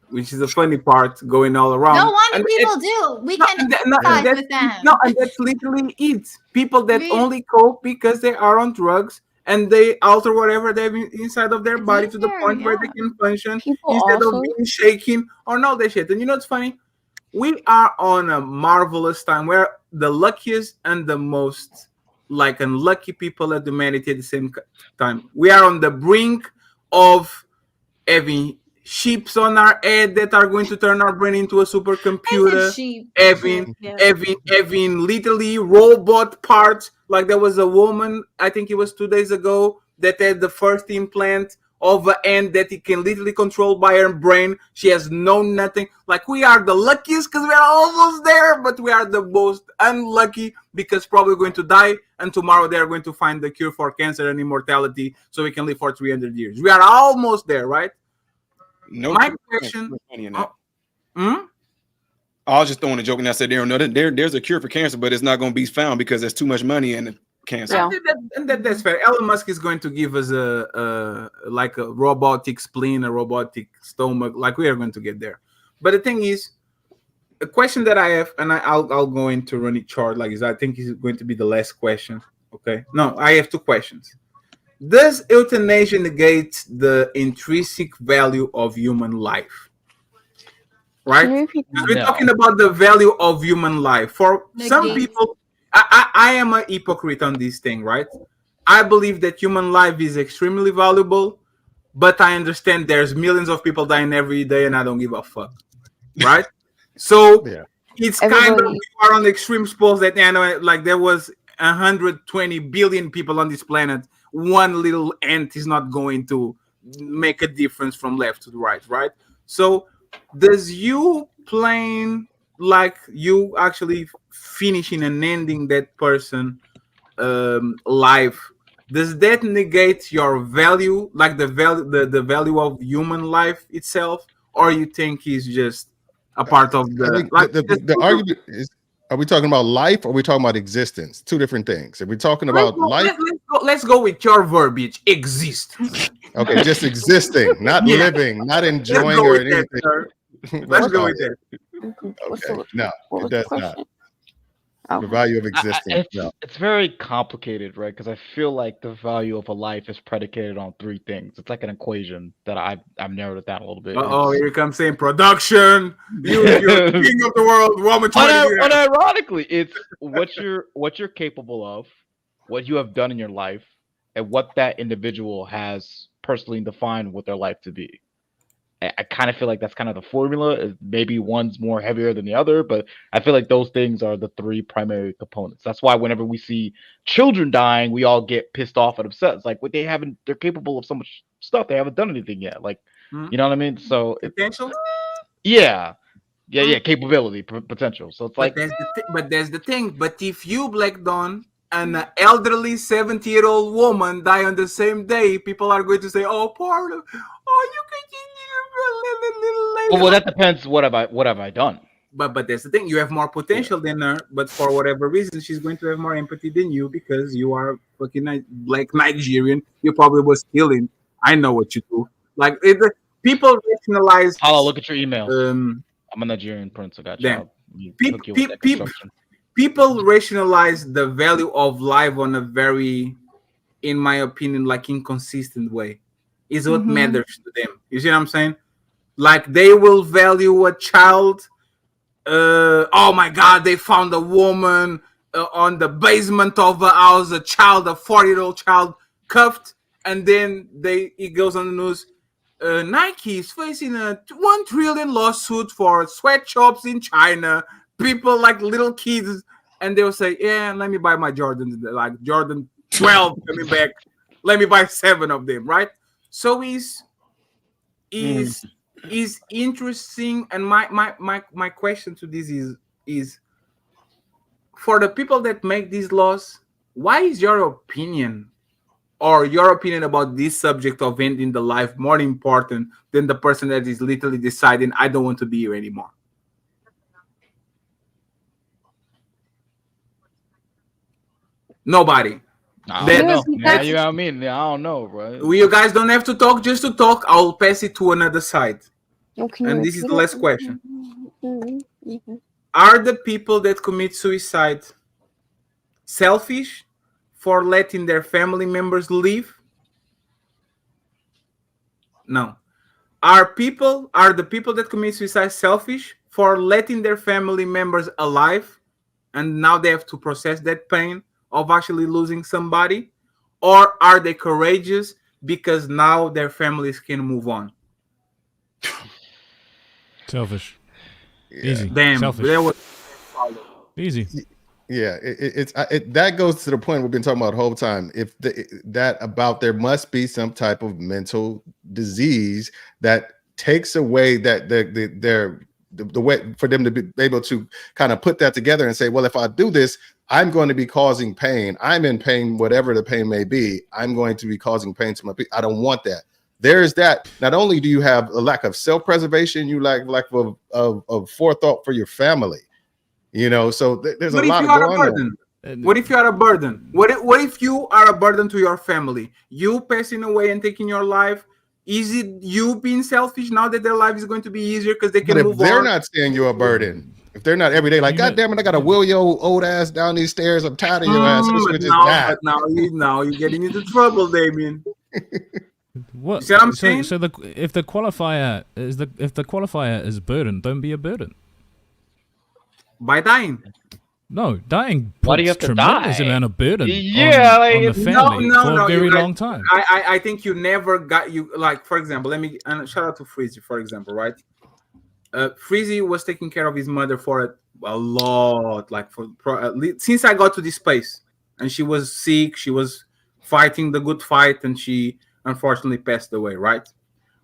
which is the funny part going all around. No wonder people do. We can empathize with them. No, and that's literally it. People that only cope because they are on drugs and they alter whatever they have inside of their body to the point where they can function instead of being shaken or all that shit. And you know what's funny? We are on a marvelous time. We're the luckiest and the most like unlucky people at humanity at the same time. We are on the brink of having sheeps on our head that are going to turn our brain into a supercomputer. Having literally robot parts. Like there was a woman, I think it was 2 days ago, that had the first implant of an end that it can literally control by her brain. She has known nothing. Like we are the luckiest because we are almost there, but we are the most unlucky because probably going to die, and tomorrow they are going to find the cure for cancer and immortality so we can live for 300 years. We are almost there, right? No, my question. I was just throwing a joke, and I said, there's a cure for cancer, but it's not going to be found because there's too much money in cancer. Yeah. That's fair. Elon Musk is going to give us a robotic spleen, a robotic stomach. Like we are going to get there. But the thing is, a question that I have, and I'll go into run it short. Like I think it's going to be the last question. Okay. No, I have 2 questions. Does euthanasia negate the intrinsic value of human life? Right? We're talking about the value of human life. For some people, I am a hypocrite on this thing, right? I believe that human life is extremely valuable, but I understand there's millions of people dying every day and I don't give a fuck. Right? So it's kind of, we are on the extreme poles that like there was 120 billion people on this planet. One little ant is not going to make a difference from left to the right? So does you playing like you actually finishing and ending that person life, does that negate your value, like the value of human life itself, or you think it's just a part of the argument is, are we talking about life or are we talking about existence? 2 different things. If we're talking about life, let's go with your verbiage, exist. Okay, just existing, not living, not enjoying or anything. Let's go with that. Okay, no, it does not. The value of existing. It's very complicated, right? Because I feel like the value of a life is predicated on three things. It's like an equation that I've narrowed it down a little bit. Here comes saying production. You're the king of the world. Woman, unironically, it's what you're capable of, what you have done in your life, and what that individual has personally defined what their life to be. I kind of feel like that's kind of the formula. Maybe one's more heavier than the other, but I feel like those things are the three primary components. That's why whenever we see children dying, we all get pissed off and upset. It's like, what they're capable of so much stuff. They haven't done anything yet. Like, you know what I mean? So potential. Yeah, capability, potential. So it's like, but there's the thing. But if you, Black Dawn, and an elderly 70-year-old woman die on the same day, people are going to say, "Oh, poor, you can." Well, that depends. What have I done? But that's the thing. You have more potential than her, but for whatever reason, she's going to have more empathy than you because you are fucking Black Nigerian. You probably was killing. I know what you do. Like people rationalize. I'll look at your email. I'm a Nigerian prince. I got you. People rationalize the value of life on a very, in my opinion, like inconsistent way. Is what matters to them. You see what I'm saying? Like they will value a child. Oh my God! They found a woman on the basement of a house. A 40-year-old child, cuffed, and then it goes on the news. Nike is facing a $1 trillion lawsuit for sweatshops in China. People like little kids, and they'll say, "Yeah, let me buy my Jordan, like Jordan 12 coming back. Let me buy 7 of them." Right? So is interesting. And my question to this is for the people that make these laws, why is your opinion about this subject of ending the life more important than the person that is literally deciding, I don't want to be here anymore? Nobody. I don't know. Yeah, you know what I mean? I don't know, bro. You guys don't have to talk just to talk. I'll pass it to another side. And this is the last question. Are the people that commit suicide selfish for letting their family members live? No. Are the people that commit suicide selfish for letting their family members alive, and now they have to process that pain of actually losing somebody? Or are they courageous because now their families can move on? Selfish. Easy. Damn. Selfish. Easy. Yeah, that goes to the point we've been talking about the whole time. If there must be some type of mental disease that takes away that the way for them to be able to kind of put that together and say, well, if I do this, I'm going to be causing pain. I'm in pain, whatever the pain may be. I'm going to be causing pain to my people. I don't want that. There's that. Not only do you have a lack of self-preservation, you lack of forethought for your family. You know, so there's a lot going on. What if you are a burden? What if you are a burden to your family? You passing away and taking your life. Is it you being selfish now that their life is going to be easier because they can move on? If they're not saying you're a burden, if they're not every day like, God damn it, I got to wheel your old ass down these stairs. I'm tired of your ass. But now you're getting into trouble, Damien. What? You see what I'm saying? So if the qualifier is burden, don't be a burden. By dying. No, dying Why do you puts have to tremendous die? amount of burden on like, the family for a very long time. I think you never got like, for example, shout out to Freezy, for example, right? Freezy was taking care of his mother for a lot, like since I got to this place, and she was sick, she was fighting the good fight, and she unfortunately passed away, right?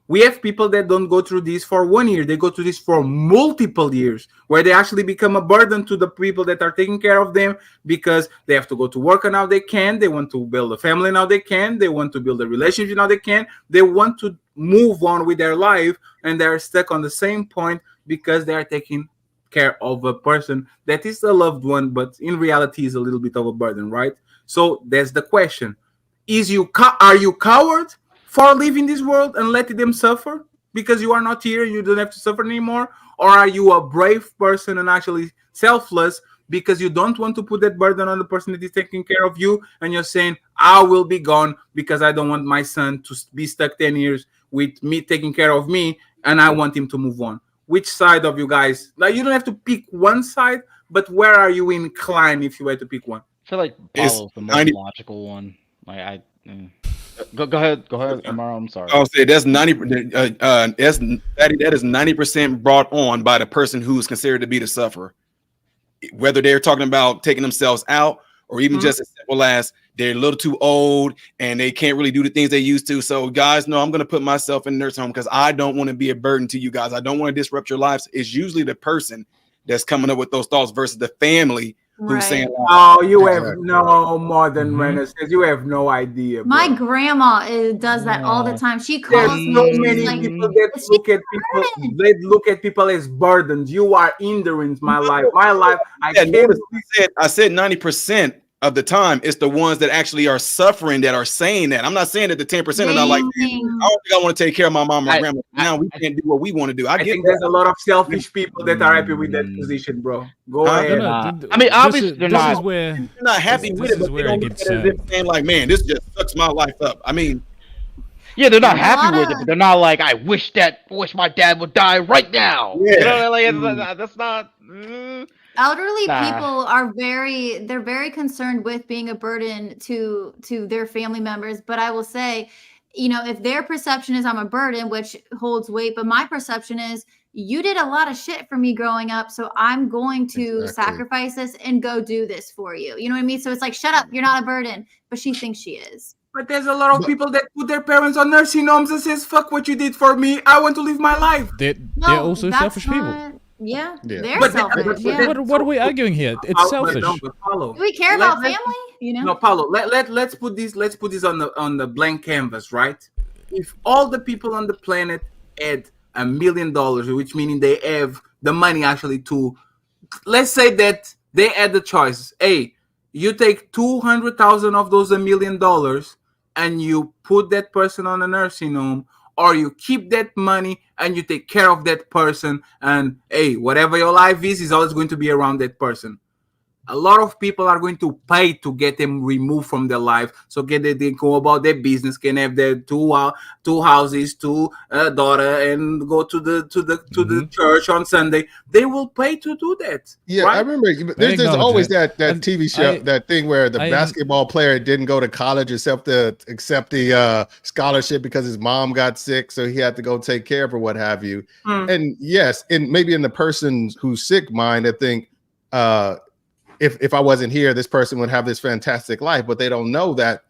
We have people that don't go through this for 1 year. They go through this for multiple years, where they actually become a burden to the people that are taking care of them because they have to go to work and now they can. They want to build a family now they can. They want to build a relationship now they can. They want to move on with their life, and they're stuck on the same point because they are taking care of a person that is a loved one, but in reality is a little bit of a burden, right? So that's the question. Are you coward for leaving this world and letting them suffer because you are not here and you don't have to suffer anymore? Or are you a brave person and actually selfless because you don't want to put that burden on the person that is taking care of you, and you're saying, I will be gone because I don't want my son to be stuck 10 years with me taking care of me, and I want him to move on. Which side of you guys, like, you don't have to pick one side, but where are you inclined if you were to pick one? I feel like Paulo's the most logical one. Like go ahead, Amaro. I'm sorry. I'll say that's 90. That is 90% brought on by the person who's considered to be the sufferer. Whether they're talking about taking themselves out, or even just as simple as they're a little too old and they can't really do the things they used to. So, guys, no, I'm going to put myself in a nursing home because I don't want to be a burden to you guys. I don't want to disrupt your lives. It's usually the person that's coming up with those thoughts versus the family who's saying, "Oh, you have no more than menace. You have no idea." Bro. My grandma does that all the time. She calls me. There's so many people that look at people. They look at people as burdens. You are hindering my life. My life. I said 90% of the time it's the ones that actually are suffering that are saying that. I'm not saying that the 10% are not like, I don't think I want to take care of my mom or grandma. Now we can't do what we want to do. I think there's a lot of selfish people that are happy with that position, bro. Go ahead. I mean, obviously they're not happy with it, but they don't look at it saying like, man, this just sucks my life up. I mean, yeah, they're not happy with it, but they're not like, I wish my dad would die right now. Yeah. You know, like that's not. Elderly people are they're very concerned with being a burden to their family members. But I will say, you know, if their perception is I'm a burden, which holds weight, but my perception is you did a lot of shit for me growing up, so I'm going to sacrifice this and go do this for you. You know what I mean? So it's like, shut up, you're not a burden, but she thinks she is. But there's a lot of people that put their parents on nursing homes and says, "Fuck what you did for me. I want to live my life." They're also selfish people. Yeah, they're But selfish. What are we arguing here? It's selfish. Do we care about family? You know. No, Paulo. Let's put this on the blank canvas, right? If all the people on the planet had $1 million, which meaning they have the money actually to, let's say that they had the choice. Hey, you take 200,000 of those $1 million and you put that person on a nursing home, or you keep that money and you take care of that person, and hey, whatever your life is always going to be around that person. A lot of people are going to pay to get them removed from their life, so they go about their business, can have their two houses, a daughter, and go to the church on Sunday. They will pay to do that. Yeah, right? I remember. There's always that TV show, that thing where the basketball player didn't go to college except to accept the scholarship because his mom got sick, so he had to go take care of her, what have you. And yes, and maybe in the person who's sick mind, I think. If I wasn't here, this person would have this fantastic life, but they don't know that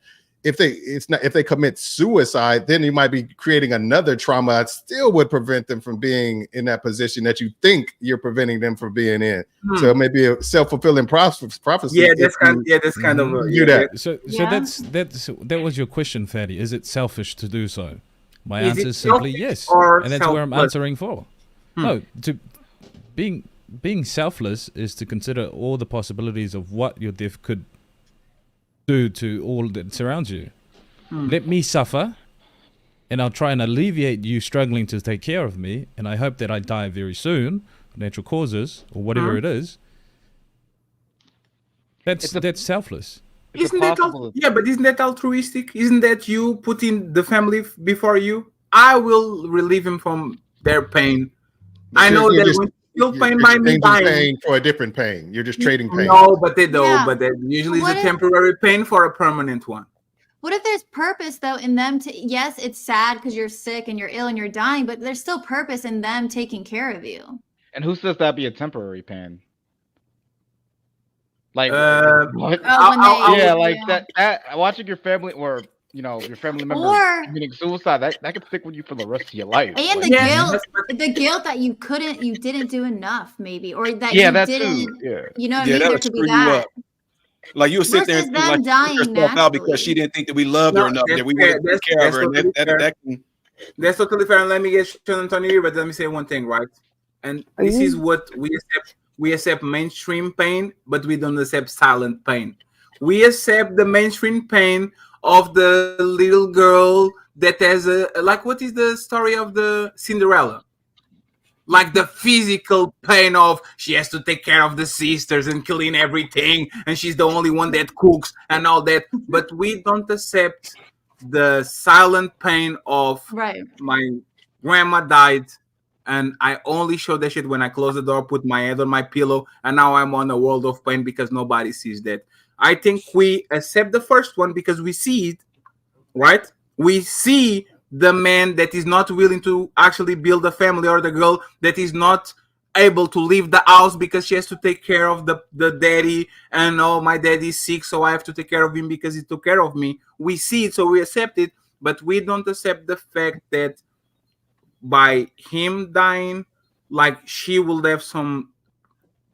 if they commit suicide, then you might be creating another trauma that still would prevent them from being in that position that you think you're preventing them from being in. So maybe a self-fulfilling prophecy. Yeah, that's kind of that was your question, Fatty. Is it selfish to do so? My answer is simply yes, and that's where I'm answering for. No, being selfless is to consider all the possibilities of what your death could do to all that surrounds you. Let me suffer, and I'll try and alleviate you struggling to take care of me, and I hope that I die very soon, natural causes, or whatever it is. That's selfless. Isn't that but isn't that altruistic? Isn't that you putting the family before you? I will relieve him from their pain. But I know that you'll pain by me dying. Pain for a different pain. You're just trading pain. No, but they do. Yeah. But that usually is a temporary pain for a permanent one. What if there's purpose though in them to? Yes, it's sad because you're sick and you're ill and you're dying, but there's still purpose in them taking care of you. And who says that be a temporary pain? Like what? That watching your family or your family member committing suicide, that could stick with you for the rest of your life. And the guilt that you didn't do enough, maybe, or that you didn't. Too. You know what I mean? There could be that. Like you'll sit there and think like yourself out because she didn't think that we loved her enough, that we would take care of her. That's totally fair. And let me get Sean Antonio here, but let me say one thing, right? And this is what we accept. We accept mainstream pain, but we don't accept silent pain. We accept the mainstream pain of the little girl that has what is the story of the Cinderella? like the physical pain of she has to take care of the sisters and clean everything, and she's the only one that cooks and all that. But we don't accept the silent pain of my grandma died, and I only show that shit when I close the door, put my head on my pillow, and now I'm on a world of pain because nobody sees that. I think we accept the first one because we see it, right? We see the man that is not willing to actually build a family, or the girl that is not able to leave the house because she has to take care of the daddy, and oh, my daddy is sick, so I have to take care of him because he took care of me. We see it, so we accept it, but we don't accept the fact that by him dying, like she will have some,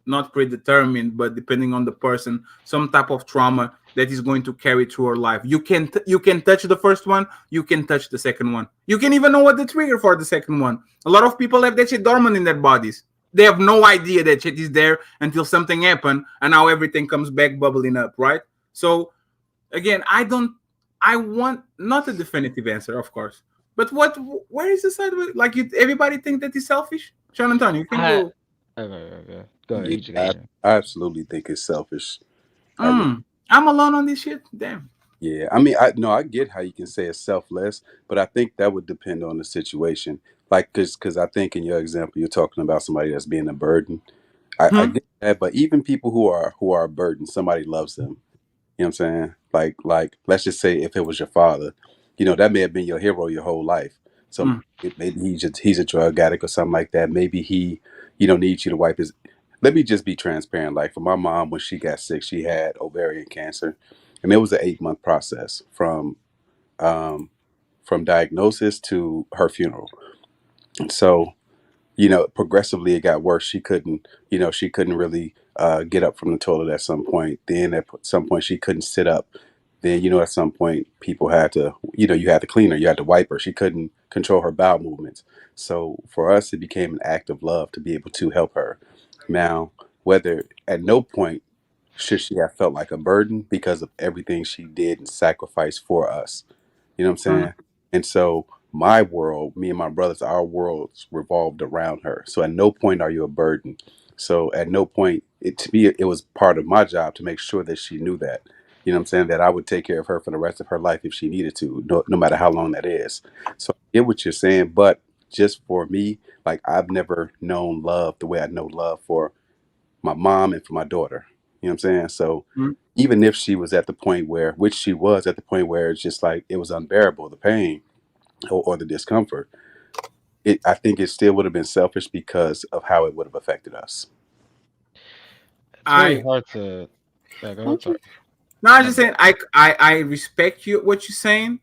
not predetermined, but depending on the person, some type of trauma that is going to carry through her life. You can touch the first one, you can touch the second one, you can even know what the trigger for the second one. A lot of people have that shit dormant in their bodies. They have no idea that shit is there until something happened, and now everything comes back bubbling up, right? So again, I want not a definitive answer, of course, but where is the side of it? Like, everybody think that is selfish? Sean Antonio, you can go. Go ahead. Yeah, I absolutely think it's selfish. I'm alone on this shit. Damn. Yeah, I mean, I get how you can say it's selfless, but I think that would depend on the situation. Like, because I think in your example, you're talking about somebody that's being a burden. I get that, but even people who are a burden, somebody loves them. You know what I'm saying? Like let's just say if it was your father, that may have been your hero your whole life. So maybe he's a drug addict or something like that. Maybe he, needs you to wipe his. Let me just be transparent. Like for my mom, when she got sick, she had ovarian cancer, and it was an 8-month process from diagnosis to her funeral. And so progressively it got worse. She couldn't really get up from the toilet at some point. Then at some point she couldn't sit up. Then, at some point people had to, you had to clean her, you had to wipe her. She couldn't control her bowel movements. So for us, it became an act of love to be able to help her. Now, whether at no point should she have felt like a burden because of everything she did and sacrificed for us. You know what I'm saying? And so my world, me and my brothers, our worlds revolved around her. So at no point are you a burden. So at no point, to me, it was part of my job to make sure that she knew that. You know what I'm saying? That I would take care of her for the rest of her life if she needed to, no matter how long that is. So I get what you're saying, but just for me, like I've never known love the way I know love for my mom and for my daughter. You know what I'm saying? So even if she was at the point where, which she was at the point where it's just like it was unbearable, the pain or the discomfort, I think it still would have been selfish because of how it would have affected us. It's very hard to. Go ahead, sorry. No, I'm just saying I respect what you're saying,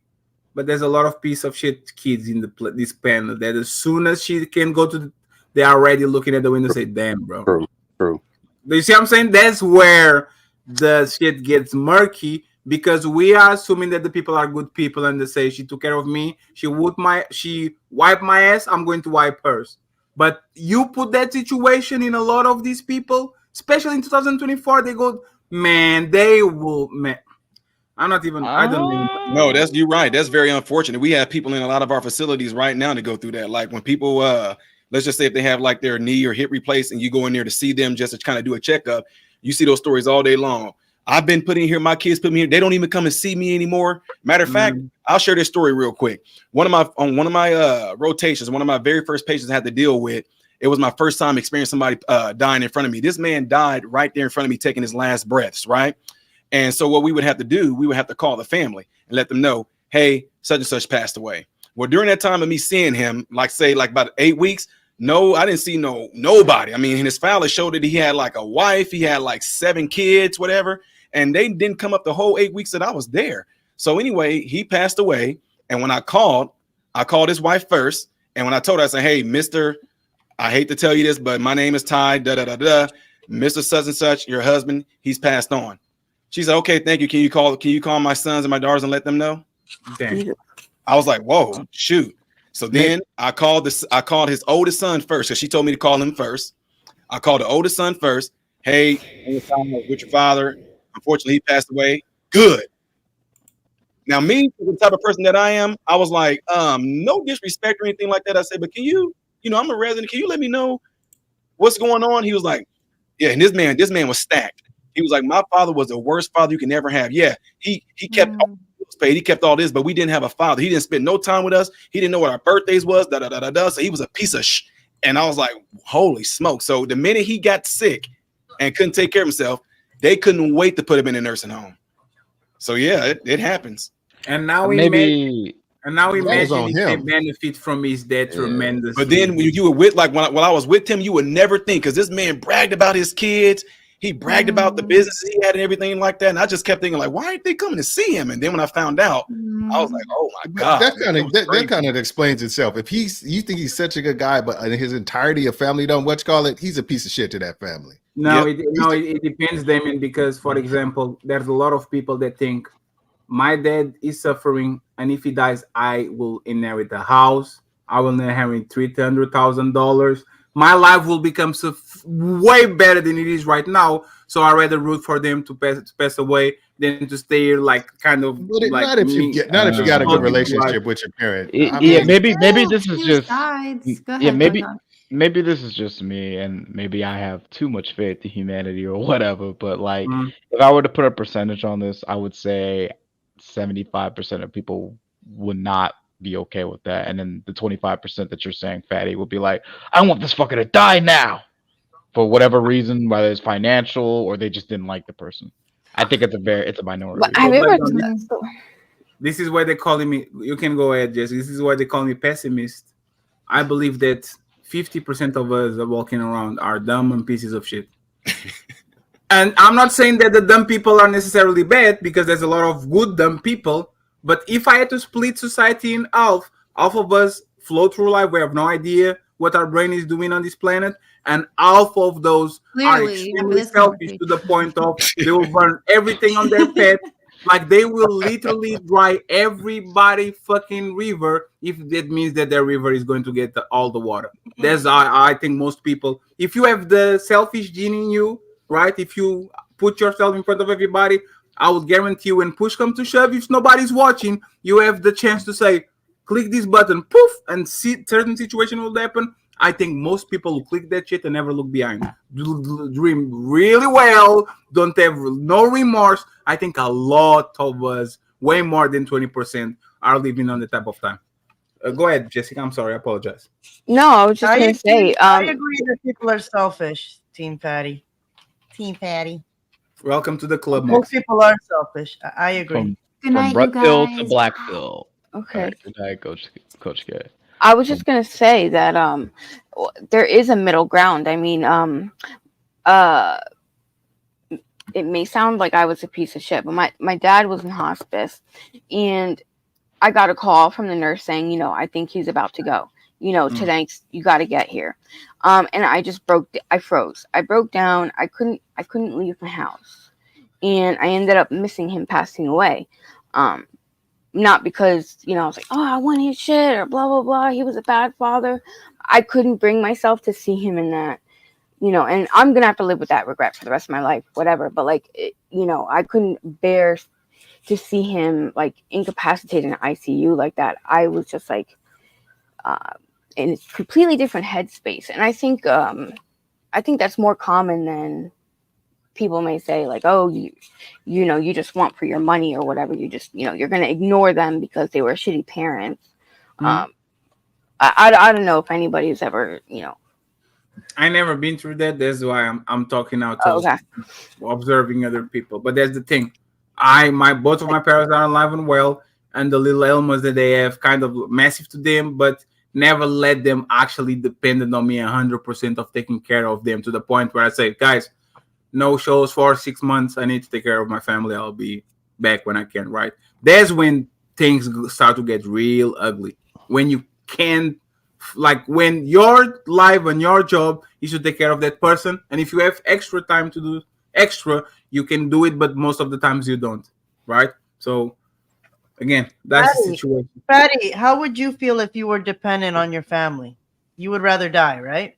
but there's a lot of piece of shit kids in this panel that as soon as she can go to, they are already looking at the window and say, "Damn, bro." True. Do you see what I'm saying? That's where the shit gets murky because we are assuming that the people are good people and they say she took care of me, she wiped my ass, I'm going to wipe hers. But you put that situation in a lot of these people, especially in 2024, they go, man. I'm not even. I don't even. No, you're right. That's very unfortunate. We have people in a lot of our facilities right now to go through that. Like when people, let's just say if they have like their knee or hip replaced, and you go in there to see them just to kind of do a checkup, you see those stories all day long. I've been put in here. My kids put me here. They don't even come and see me anymore. Matter of fact, I'll share this story real quick. On one of my rotations, one of my very first patients I had to deal with. It was my first time experiencing somebody dying in front of me. This man died right there in front of me, taking his last breaths. Right. And so what we would have to do, we would have to call the family and let them know, hey, such and such passed away. Well, during that time of me seeing him, like about 8 weeks, no, I didn't see nobody. I mean, his file showed that he had like a wife, he had like 7 kids, whatever, and they didn't come up the whole 8 weeks that I was there. So anyway, he passed away. And when I called his wife first. And when I told her, I said, hey, Mr. I hate to tell you this, but my name is Ty, Mr. Such and such, your husband, he's passed on. She said, okay, thank you. Can you call my sons and my daughters and let them know? Damn. I was like, whoa, shoot. So then I called his oldest son first, because she told me to call him first. I called the oldest son first. Hey, with your father, unfortunately, he passed away. Good. Now, me, the type of person that I am, I was like, no disrespect or anything like that. I said, but can you I'm a resident. Can you let me know what's going on? He was like, yeah. And this man was stacked. He was like, my father was the worst father you can ever have. Yeah, he kept all bills paid. He kept all this, but we didn't have a father. He didn't spend no time with us. He didn't know what our birthdays was. Da da da da da. So he was a piece of shit. And I was like, holy smoke. So the minute he got sick and couldn't take care of himself, they couldn't wait to put him in a nursing home. So yeah, it happens. And now we maybe. And now imagine on if they him. benefit from his death tremendously. But then when you were with, like when I was with him, you would never think, because this man bragged about his kids. He bragged about the businesses he had and everything like that. And I just kept thinking, like, why aren't they coming to see him? And then when I found out, I was like, oh my God. That kind of explains itself. If you think he's such a good guy, but his entirety of family don't he's a piece of shit to that family. No, it depends, Damien, because, for example, there's a lot of people that think my dad is suffering, and if he dies, I will inherit the house. I will inherit $300,000. My life will become way better than it is right now. So I rather root for them to pass away than to stay here, like kind of. But like not if you got a good relationship with your parent. Maybe this is just Go ahead, maybe this is just me, and maybe I have too much faith in humanity or whatever. But like, if I were to put a percentage on this, I would say 75% of people would not be okay with that, and then the 25% that you're saying, Fatty, would be like, I want this fucker to die now, for whatever reason, whether it's financial or they just didn't like the person. I think it's a minority. This is why they call me. You can go ahead, Jesse. This is why they call me pessimist. I believe that 50% of us are walking around are dumb and pieces of shit. And I'm not saying that the dumb people are necessarily bad, because there's a lot of good dumb people. But if I had to split society in half of us float through life, we have no idea what our brain is doing on this planet, and half of those are extremely selfish to the point of they will burn everything on their pet. Like they will literally dry everybody fucking river if that means that their river is going to get all the water. That's I think most people, if you have the selfish gene in you, right? If you put yourself in front of everybody, I would guarantee you, when push comes to shove, if nobody's watching, you have the chance to say, click this button, poof, and see certain situation will happen. I think most people will click that shit and never look behind. Dream really well, don't have no remorse. I think a lot of us, way more than 20%, are living on the type of time. Go ahead, Jessica. I'm sorry. I apologize. No, I was just going to say. I agree that people are selfish, Team Patty. Team Patty. Welcome to the club. Most people are selfish. I agree. From Bruttville to Blackville. Okay. Right, good night, Coach K. I was just going to say that there is a middle ground. I mean, it may sound like I was a piece of shit, but my dad was in hospice, and I got a call from the nurse saying, I think he's about to go. Today you got to get here. And I froze. I broke down. I couldn't leave my house, and I ended up missing him passing away. Not because, I was like, oh, I want his shit or blah, blah, blah. He was a bad father. I couldn't bring myself to see him in that, and I'm going to have to live with that regret for the rest of my life, whatever. But I couldn't bear to see him like incapacitated in ICU like that. I was just like, in a completely different headspace. And I think that's more common than people may say, like, oh, you just want for your money or whatever. You just, you're going to ignore them because they were shitty parents. I don't know if anybody's ever, I never been through that. That's why I'm talking now, observing other people. But that's the thing. Both of my parents are alive and well, and the little ailments that they have kind of massive to them, but never let them actually dependent on me 100% of taking care of them, to the point where I say, guys, no shows for 6 months. I need to take care of my family. I'll be back when I can, right? That's when things start to get real ugly. When you can't, like when your life and your job is to take care of that person. And if you have extra time to do extra, you can do it, but most of the times you don't, right? So again, that's the situation. Patty, how would you feel if you were dependent on your family? You would rather die, right?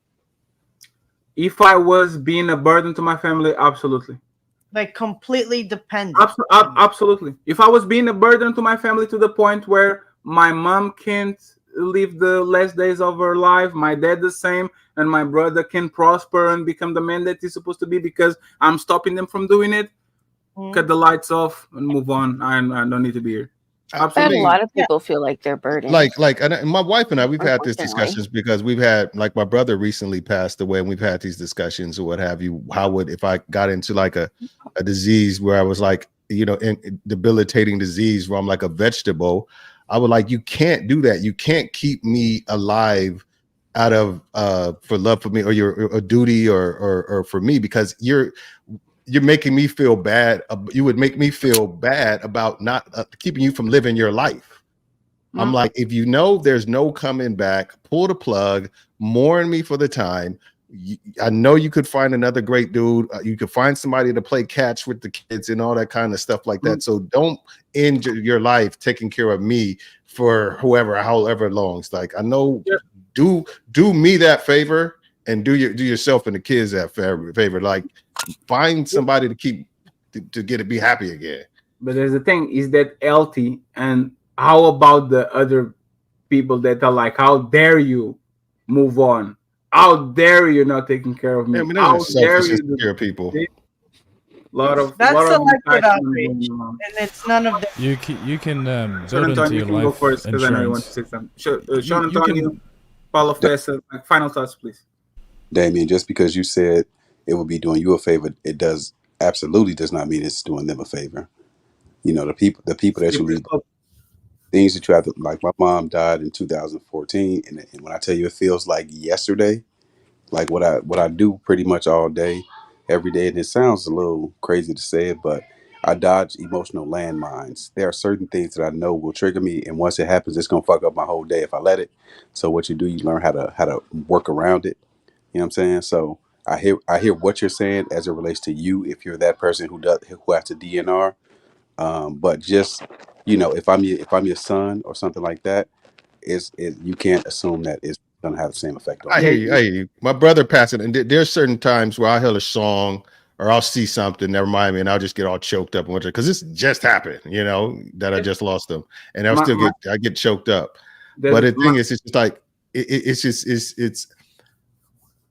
If I was being a burden to my family, absolutely. Like completely dependent. Absolutely. If I was being a burden to my family to the point where my mom can't live the last days of her life. My dad the same, and my brother can prosper and become the man that he's supposed to be because I'm stopping them from doing it. Cut the lights off and move on. I don't need to be here. But a Absolutely. lot of people feel like they're burdened. And my wife and I, we've had these Unfortunately. discussions because we've had, like, my brother recently passed away, and we've had these discussions or what have you. How would, if I got into like a disease where I was like, you know, in debilitating disease where I'm like a vegetable, I would like, you can't do that. You can't keep me alive out of for love for me or your a duty or for me, because you're making me feel bad. You would make me feel bad about not keeping you from living your life. I'm like, if you know there's no coming back, pull the plug, mourn me for the time. I know you could find another great dude. You could find somebody to play catch with the kids and all that kind of stuff like that. So don't end your life taking care of me for however long. It's like, I know, do me that favor and do yourself and the kids that favor. Like, find somebody to keep to get it, be happy again. But there's the thing, is that healthy? And how about the other people that are like, how dare you move on? How dare you not taking care of me? I mean, How dare selfish you take care of people. That's selective outrage, and it's none of that. You can build Sean into Antonio, your you can go life first because I know you want to insurance. say something. Sean You Antonio, can- Paulo Fessa, final thoughts, please. Damien, just because you said it would be doing you a favor, it absolutely does not mean it's doing them a favor. You know, the people that you leave, things that you have to, like my mom died in 2014, and when I tell you it feels like yesterday, like what I do pretty much all day, every day, and it sounds a little crazy to say it, but I dodge emotional landmines. There are certain things that I know will trigger me, and once it happens, it's gonna fuck up my whole day if I let it. So what you do, you learn how to work around it. You know what I'm saying? So I hear what you're saying as it relates to you if you're that person who has to DNR. But just, you know, if I'm your son or something like that, you can't assume that it's gonna have the same effect on I you. hear you. My brother passed it, and there's certain times where I'll hear a song or I'll see something that remind me, and I'll just get all choked up because this just happened, you know, that I just lost them, and I get choked up. But the thing is, it's just like it's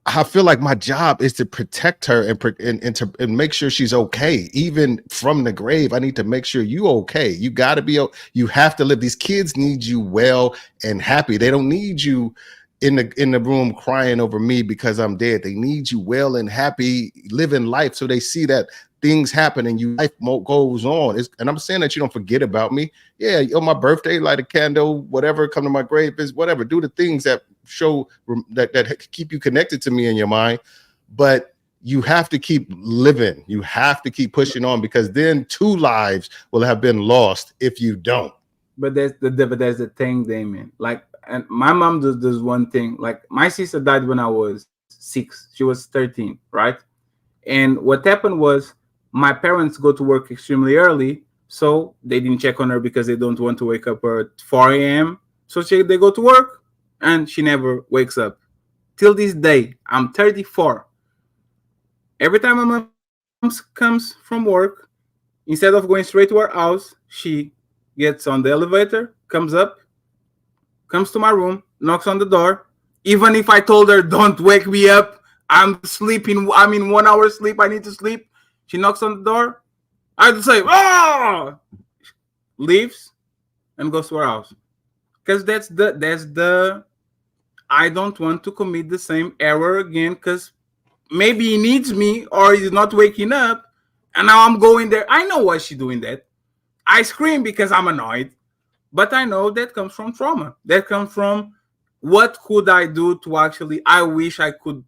I feel like my job is to protect her and make sure she's okay, even from the grave. I need to make sure you okay. You got to be. You have to live. These kids need you well and happy. They don't need you in the room crying over me because I'm dead. They need you well and happy, living life, so they see that things happen and life goes on. And I'm saying that you don't forget about me. Yeah, on my birthday, light a candle, whatever, come to my grave, is whatever. Do the things that show that keep you connected to me in your mind. But you have to keep living. You have to keep pushing on, because then 2 lives will have been lost if you don't. But there's the thing, Damien. Like, and my mom does one thing. Like, my sister died when I was 6. She was 13, right? And what happened was my parents go to work extremely early, so they didn't check on her because they don't want to wake up her at 4 a.m. So they go to work, and she never wakes up. Till this day, I'm 34. Every time my mom comes from work, instead of going straight to her house, she gets on the elevator, comes to my room, knocks on the door. Even if I told her, don't wake me up, I'm sleeping, I'm in 1 hour sleep, I need to sleep. She knocks on the door. I just say, "Ah!" Leaves and goes to her house. Because that's the I don't want to commit the same error again, because maybe he needs me or he's not waking up, and now I'm going there. I know why she's doing that. I scream because I'm annoyed, but I know that comes from trauma. That comes from what could I do to actually, I wish I could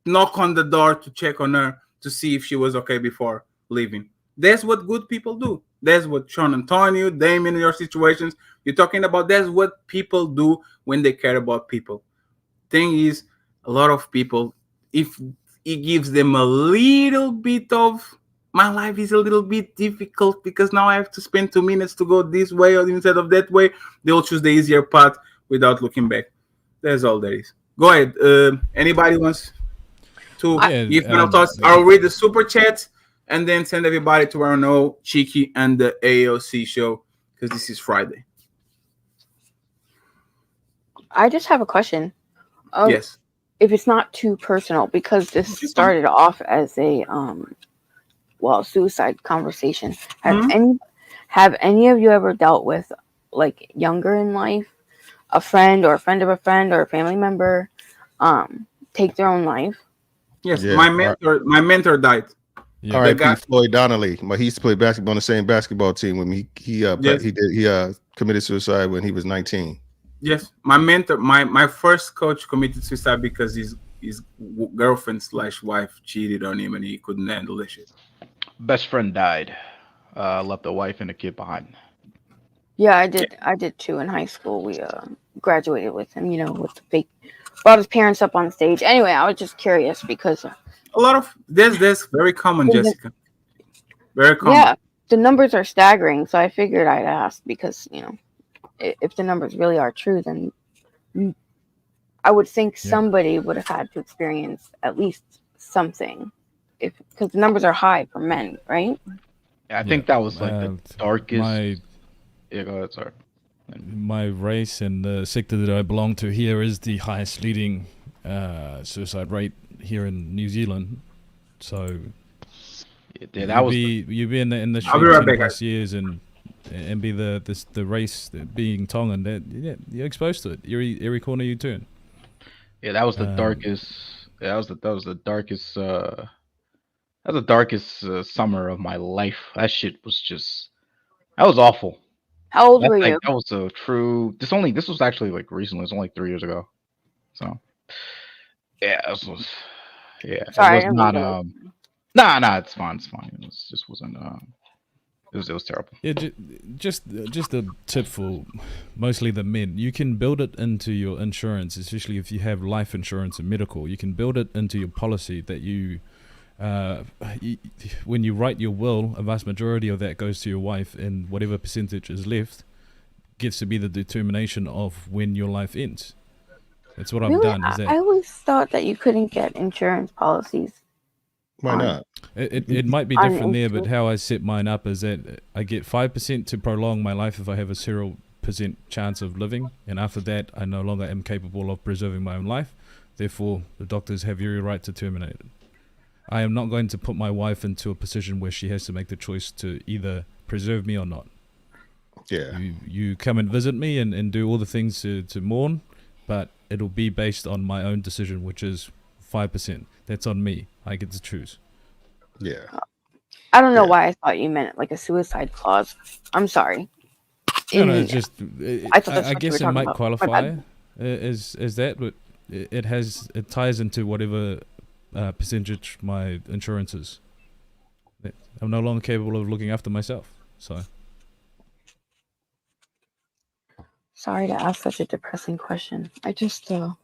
knock on the door to check on her to see if she was okay before leaving. That's what good people do. That's what Sean Antonio, Damien, in your situations you're talking about. That's what people do when they care about people. Thing is, a lot of people, if it gives them a little bit of, my life is a little bit difficult because now I have to spend 2 minutes to go this way or instead of that way, they'll choose the easier path without looking back. That's all there is. Go ahead. Anybody wants to give final thoughts? I'll read the super chat and then send everybody to Arno, Cheeky, and the AOC show, because this is Friday. I just have a question. Yes. If it's not too personal, because this started off as a suicide conversation. Have any of you ever dealt with, like, younger in life, a friend or a friend of a friend or a family member take their own life? Yes, my mentor died. Yeah. R.I.P. Floyd Donnelly. He used to play basketball on the same basketball team with me. He committed suicide when he was 19. Yes, my mentor, my first coach committed suicide because his girlfriend/wife cheated on him and he couldn't handle the shit. Best friend died. Left a wife and a kid behind. Yeah, I did too in high school. We graduated with him, with the fake, brought his parents up on stage. Anyway, I was just curious because a lot of there's very common, Jessica. Very common. Yeah, the numbers are staggering, so I figured I'd ask because, if the numbers really are true, then I would think somebody would have had to experience at least something, because the numbers are high for men, right? Yeah, I think that was like the darkest. Yeah, go ahead, sorry. My race and the sector that I belong to here is the highest leading suicide rate here in New Zealand. So you be in the street 10 plus years and be the race being Tongan, that you're exposed to it every corner you turn. Yeah, that was the darkest. Yeah, that was the darkest. That was the darkest summer of my life. That shit was just. That was awful. How old were you? That was a true. This was actually like recently. It's only like 3 years ago. So yeah, this was. Yeah, sorry, it was not. Nah, it's fine. It's fine. It just wasn't. It was terrible. Yeah, just a tip for mostly the men. You can build it into your insurance, especially if you have life insurance and medical. You can build it into your policy that you, when you write your will, a vast majority of that goes to your wife, and whatever percentage is left gets to be the determination of when your life ends. That's what I've done. I always thought that you couldn't get insurance policies. Why not? It might be different there, but how I set mine up is that I get 5% to prolong my life if I have a 0% chance of living, and after that I no longer am capable of preserving my own life. Therefore, the doctors have every right to terminate it. I am not going to put my wife into a position where she has to make the choice to either preserve me or not. Yeah. You come and visit me and do all the things to mourn, but it'll be based on my own decision, which is 5%. That's on me. I get to choose. Yeah. I don't know why I thought you meant like a suicide clause. I'm sorry. No, it's just. I guess it might qualify as that, but it ties into whatever percentage my insurance is. I'm no longer capable of looking after myself, so. Sorry to ask such a depressing question. I just. No,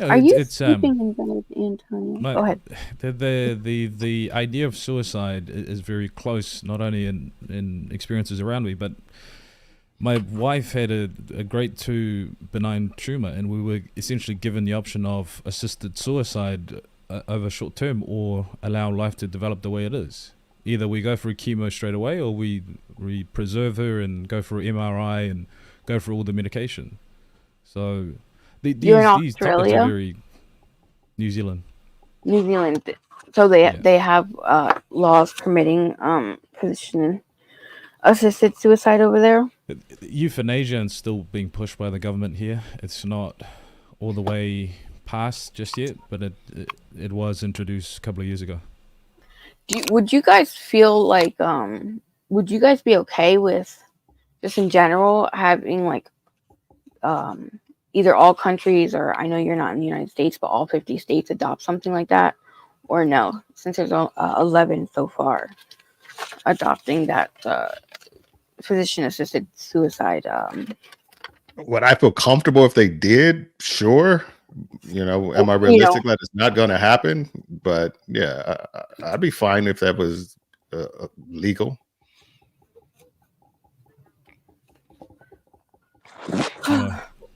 are you sleeping in bed, Antonio? Go ahead. The idea of suicide is very close, not only in experiences around me, but my wife had a grade 2 benign tumor, and we were essentially given the option of assisted suicide over short term, or allow life to develop the way it is. Either we go for a chemo straight away, or we preserve her and go for an MRI and go for all the medication. So. These topics are very New Zealand. New Zealand. So they have laws permitting physician-assisted suicide over there? Euthanasia is still being pushed by the government here. It's not all the way passed just yet, but it was introduced a couple of years ago. Would you guys feel like, would you guys be okay with, just in general, having like, either all countries, or I know you're not in the United States, but all 50 states adopt something like that, or no, since there's 11 so far adopting that physician-assisted suicide. Would I feel comfortable if they did? Sure. Am I realistic that it's not going to happen? But yeah, I'd be fine if that was legal.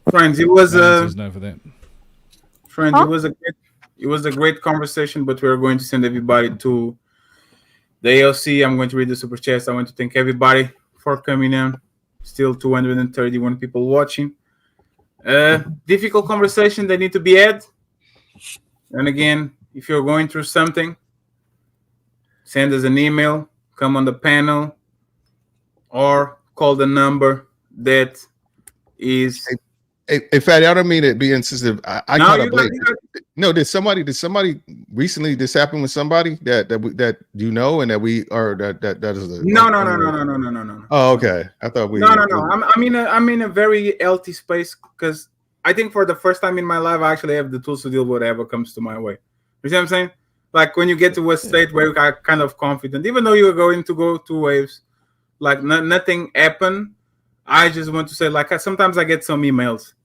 Friends, it was no for that. Friends, it was a great conversation, but we're going to send everybody to the ALC. I'm going to read the super chats. I want to thank everybody for coming in. Still 231 people watching. Difficult conversation that need to be had. And again, if you're going through something, send us an email, come on the panel, or call the number that is. Hey, Fatty, I don't mean to be insensitive. I No, caught a you blade. got- No, did somebody recently this happened with somebody that you know and that we are that is a No. Oh, okay. I thought we No. I'm in a very healthy space because I think for the first time in my life, I actually have the tools to deal with whatever comes to my way. You see what I'm saying? Like when you get to a state where you are kind of confident, even though you're going to go through waves, like nothing happened. I just want to say, like, sometimes I get some emails,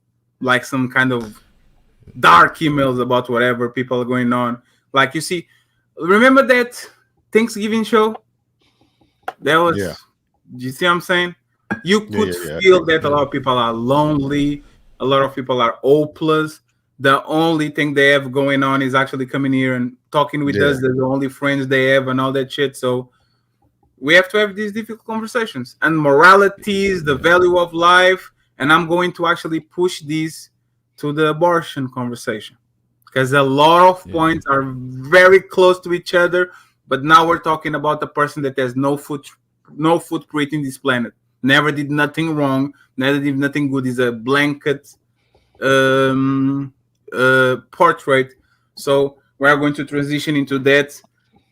like some kind of dark emails about whatever people are going on. Like, you see, remember that Thanksgiving show? That was, Yeah. you see what I'm saying? You could Yeah. feel that a lot of people are lonely, a lot of people are hopeless. The only thing they have going on is actually coming here and talking with us. They're the only friends they have and all that shit. So we have to have these difficult conversations and moralities, the value of life. And I'm going to actually push these to the abortion conversation because a lot of points are very close to each other. But now we're talking about the person that has no footprint in this planet, never did nothing wrong, never did nothing good. Is a blanket portrait. So we're going to transition into that.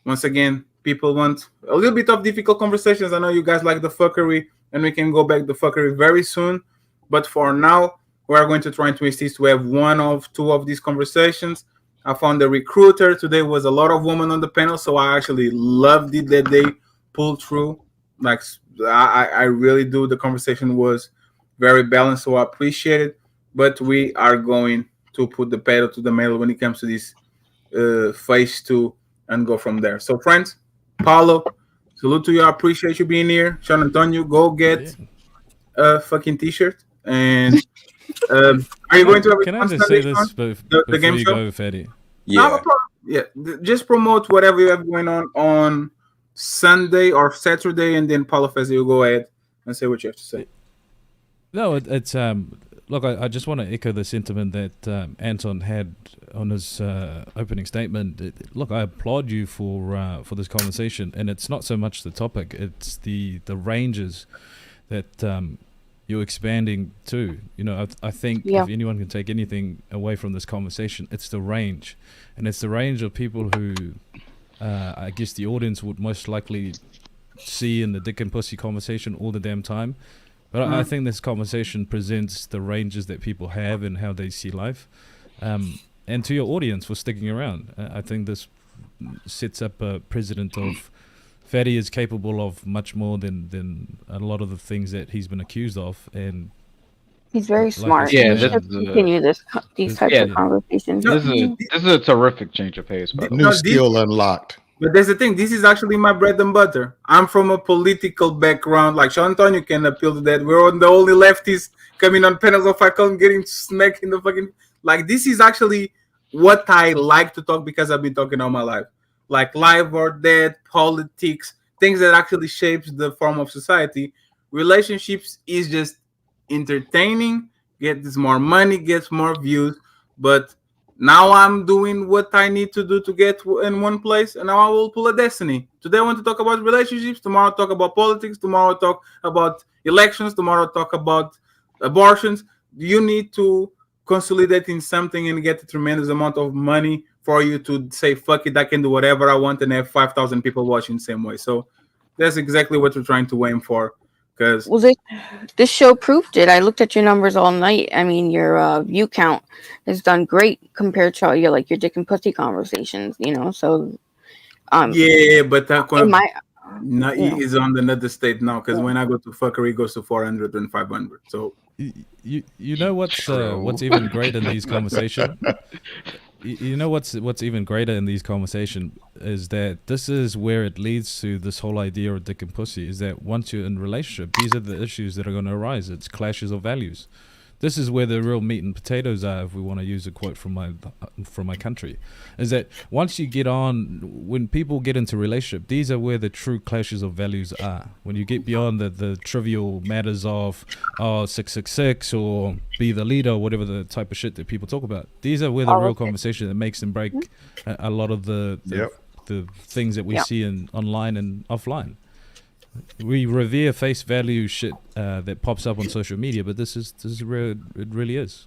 Once again, people want a little bit of difficult conversations. I know you guys like the fuckery, and we can go back to fuckery very soon. But for now, we're going to try to insist to have one of two of these conversations. I found the recruiter. Today was a lot of women on the panel, so I actually loved it that they pulled through. Like, I really do. The conversation was very balanced, so I appreciate it. But we are going to put the pedal to the metal when it comes to this phase 2 and go from there. So, friends, Paulo, salute to you. I appreciate you being here. Sean Antonio, go get a fucking t-shirt. And are you going to have Can I just say this before game you show? go, Fatty? Yeah. Just promote whatever you have going on Sunday or Saturday, and then Paulo Feza, you go ahead and say what you have to say. No, it's look, I just want to echo the sentiment that Anton had on his opening statement. Look, I applaud you for this conversation, and it's not so much the topic; it's the ranges that you're expanding to. You know, I think if anyone can take anything away from this conversation, it's the range, and it's the range of people who I guess the audience would most likely see in the dick and pussy conversation all the damn time. But I think this conversation presents the ranges that people have and how they see life. And to your audience for sticking around, I think this sets up a precedent of Fatty is capable of much more than a lot of the things that he's been accused of. And he's very smart. Yeah, We should continue these types of conversations. This is a terrific change of pace. By the New way. skill unlocked. But there's the thing. This is actually my bread and butter. I'm from a political background. Like Sean Antonio can appeal to that. We're the only lefties coming on panels of faculty getting smacked in the fucking. Like, this is actually what I like to talk because I've been talking all my life. Like life or death, politics, things that actually shapes the form of society. Relationships is just entertaining, gets more money, gets more views, but now I'm doing what I need to do to get in one place, and now I will pull a destiny. Today I want to talk about relationships, tomorrow I'll talk about politics, tomorrow I'll talk about elections, tomorrow I'll talk about abortions. You need to consolidate in something and get a tremendous amount of money for you to say, fuck it, I can do whatever I want and have 5,000 people watching the same way. So that's exactly what we're trying to aim for. Because this show proved it. I looked at your numbers all night. I mean, your view count has done great compared to your dick and pussy conversations. You know, so yeah, but that is on another state now. Because when I go to fuckery, it goes to 400 and 500. So you know what's even greater in these conversations. You know what's even greater in these conversations is that this is where it leads to this whole idea of dick and pussy, is that once you're in a relationship, these are the issues that are going to arise. It's clashes of values. This is where the real meat and potatoes are, if we want to use a quote from my country, is that once you get on, when people get into relationship, these are where the true clashes of values are. When you get beyond the trivial matters of 666 or be the leader or whatever the type of shit that people talk about, these are where the real conversation that makes and break a lot of the things that we see in online and offline. We revere face value shit that pops up on social media, but this is where it really is.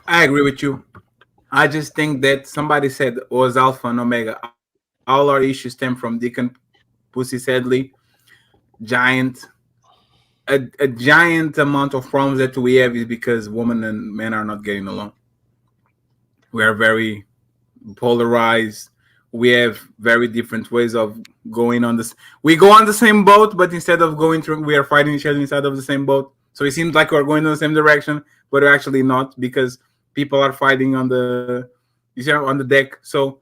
I agree with you. I just think that somebody said was Alpha and Omega. All our issues stem from Deacon Pussy Sadly. A giant amount of problems that we have is because women and men are not getting along. We are very polarized. We have very different ways of going on this. We go on the same boat, but instead of going through, we are fighting each other inside of the same boat. So it seems like we're going in the same direction, but we're actually not, because people are fighting on the deck. So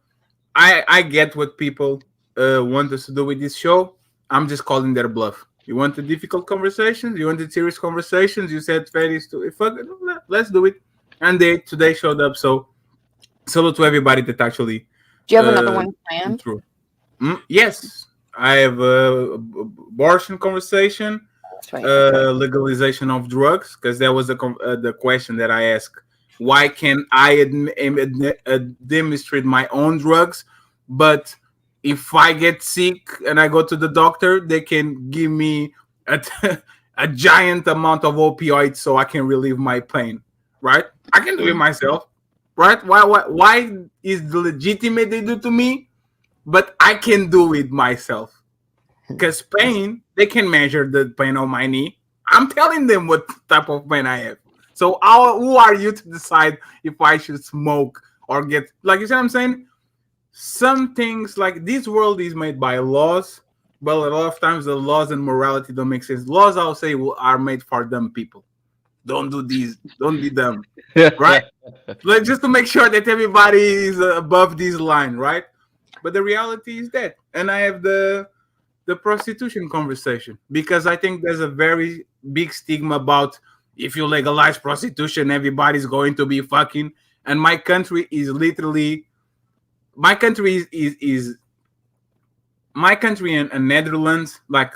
I get what people want us to do with this show. I'm just calling their bluff. You want the difficult conversations? You want the serious conversations? You said fairies to fuck it, let's do it. And they today showed up. So salute to everybody that actually. Do you have another one planned? Yes, I have abortion conversation, legalization of drugs, because that was the question that I asked. Why can I demonstrate my own drugs, but if I get sick and I go to the doctor, they can give me a giant amount of opioids so I can relieve my pain, right? I can do it myself. Right? Why is the legitimate they do to me, but I can do it myself? Because pain, they can measure the pain on my knee. I'm telling them what type of pain I have. So who are you to decide if I should smoke or get, like you said, I'm saying, some things like this world is made by laws, but a lot of times the laws and morality don't make sense. Laws, I'll say, are made for dumb people. Don't do these. Don't be dumb, right? Like, just to make sure that everybody is above this line, right? But the reality is that, and I have the prostitution conversation, because I think there's a very big stigma about if you legalize prostitution, everybody's going to be fucking. And my country is literally, my country is my country and Netherlands, like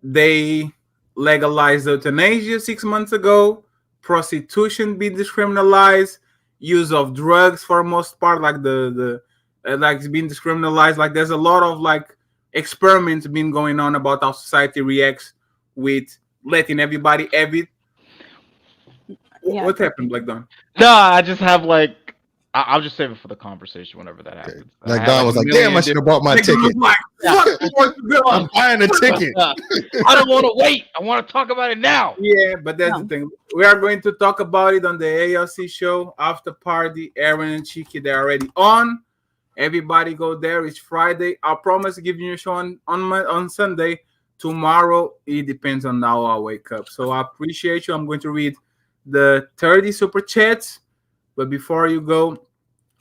they legalized euthanasia 6 months ago, prostitution be decriminalized, use of drugs for most part, like the like it's being decriminalized. Like there's a lot of like experiments been going on about how society reacts with letting everybody have it. What happened, Black Don? No, I just have like I'll just save it for the conversation whenever that happens. Like Don was like, "Damn, I should have bought my ticket. I'm buying a ticket. I don't want to wait. I want to talk about it now." Yeah, but that's the thing. We are going to talk about it on the ALC show after party. Aaron and Chiki, they're already on. Everybody go there. It's Friday. I promise giving you a show on Sunday. Tomorrow, it depends on how I wake up. So I appreciate you. I'm going to read the 30 super chats. But before you go,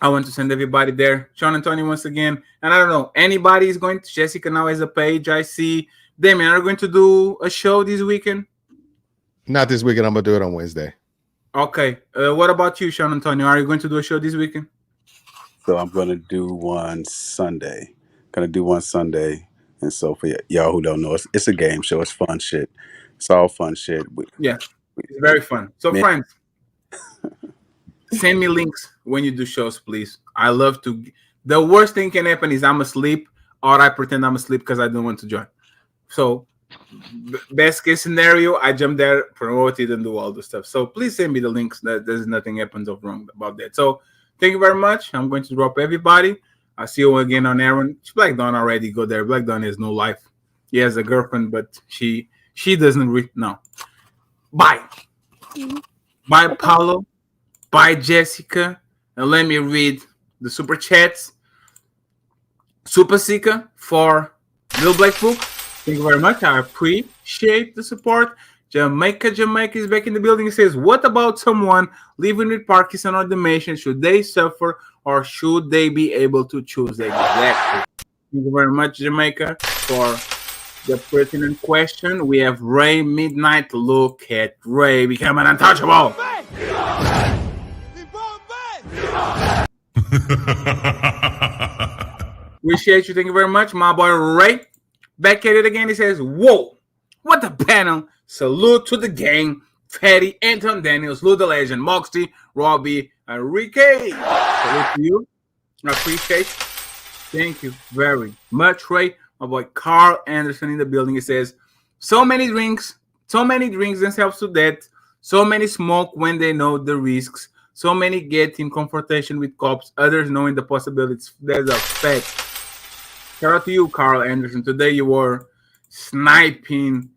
I want to send everybody there. Sean and Tony once again. And I don't know, anybody is going to, Jessica now has a page. I see. Damien, are you going to do a show this weekend? Not this weekend. I'm going to do it on Wednesday. Okay. What about you, Sean Antonio? Are you going to do a show this weekend? So I'm going to do one Sunday. And so for y'all who don't know, it's a game show. It's fun shit. It's all fun shit. Yeah, it's very fun. So friends, send me links when you do shows, please. I love to. The worst thing can happen is I'm asleep, or I pretend I'm asleep because I don't want to join. So best case scenario, I jump there, promote it, and do all the stuff. So please send me the links. That there's nothing happens of wrong about that. So thank you very much. I'm going to drop everybody. I'll see you again on Aaron. Black Dawn already go there. Black Dawn has no life. He has a girlfriend, but she doesn't read. No. Bye. Bye, Paulo. Bye, Jessica. And let me read the super chats. Super Seeker for Little Black Book. Thank you very much. I appreciate the support. Jamaica is back in the building. It says, what about someone living with Parkinson or dementia? Should they suffer or should they be able to choose? Exactly. Thank you very much, Jamaica, for the pertinent question. We have Ray Midnight. Look at Ray becoming untouchable. Appreciate you. Thank you very much, my boy Ray. Back at it again. He says, "Whoa, what a panel! Salute to the gang, Fatty, Anton Daniels, Lou the Legend, Moxie, Robbie, and Ricky. Salute to you. I appreciate it. Thank you very much, Ray. My boy Carl Anderson in the building. He says, so many drinks themselves to death. So many smoke when they know the risks. So many get in confrontation with cops. Others knowing the possibilities. There's a fact. Shout out to you, Carl Anderson. Today you were sniping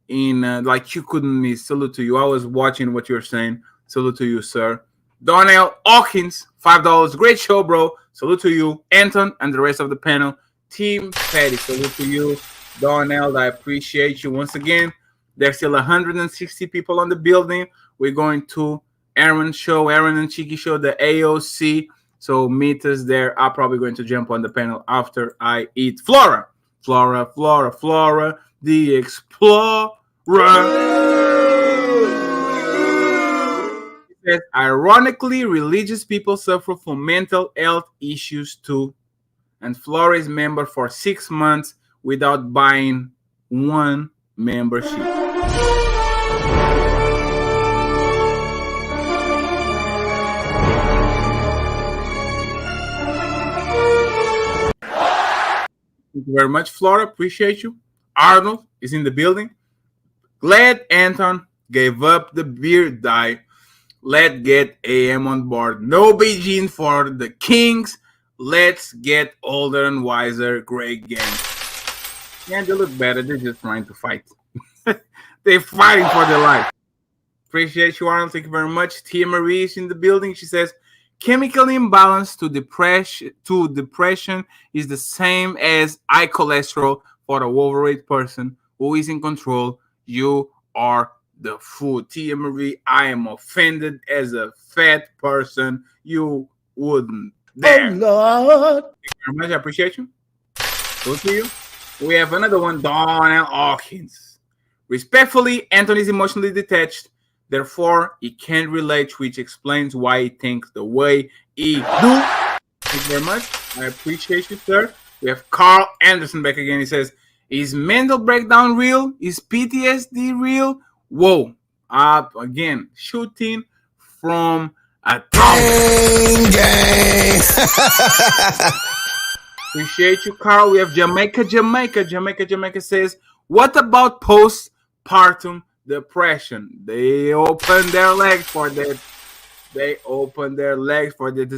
in like you couldn't miss. Salute to you. I was watching what you were saying. Salute to you, sir. Donnell Hawkins, $5. Great show, bro. Salute to you, Anton, and the rest of the panel. Team Patty, salute to you. Donnell, I appreciate you once again. There's still 160 people on the building. We're going to Aaron and Cheeky show, the AOC. So meet us there. I'm probably going to jump on the panel after I eat Flora, the Explorer. It says, ironically, religious people suffer from mental health issues too. And Flora is member for 6 months without buying one membership. Thank you very much, Flora. Appreciate you. Arnold is in the building. Glad Anton gave up the beer diet. Let's get AM on board. No Beijing for the Kings. Let's get older and wiser. Great game. Yeah, they look better. They're just trying to fight. They're fighting for their life. Appreciate you, Arnold. Thank you very much. Tia Marie is in the building. She says, chemical imbalance to depression is the same as high cholesterol for a overweight person who is in control. You are the food. Tia Marie, I am offended as a fat person. You wouldn't dare. Oh, Lord. Thank you very much. I appreciate you. Good to you. We have another one, Donnell Hawkins. Respectfully, Anthony is emotionally detached. Therefore, he can't relate, which explains why he thinks the way he do. Thank you very much. I appreciate you, sir. We have Carl Anderson back again. He says, is mental breakdown real? Is PTSD real? Whoa. Again, shooting from a gang. Appreciate you, Carl. We have Jamaica. Jamaica says, what about postpartum depression? They open their legs for that. It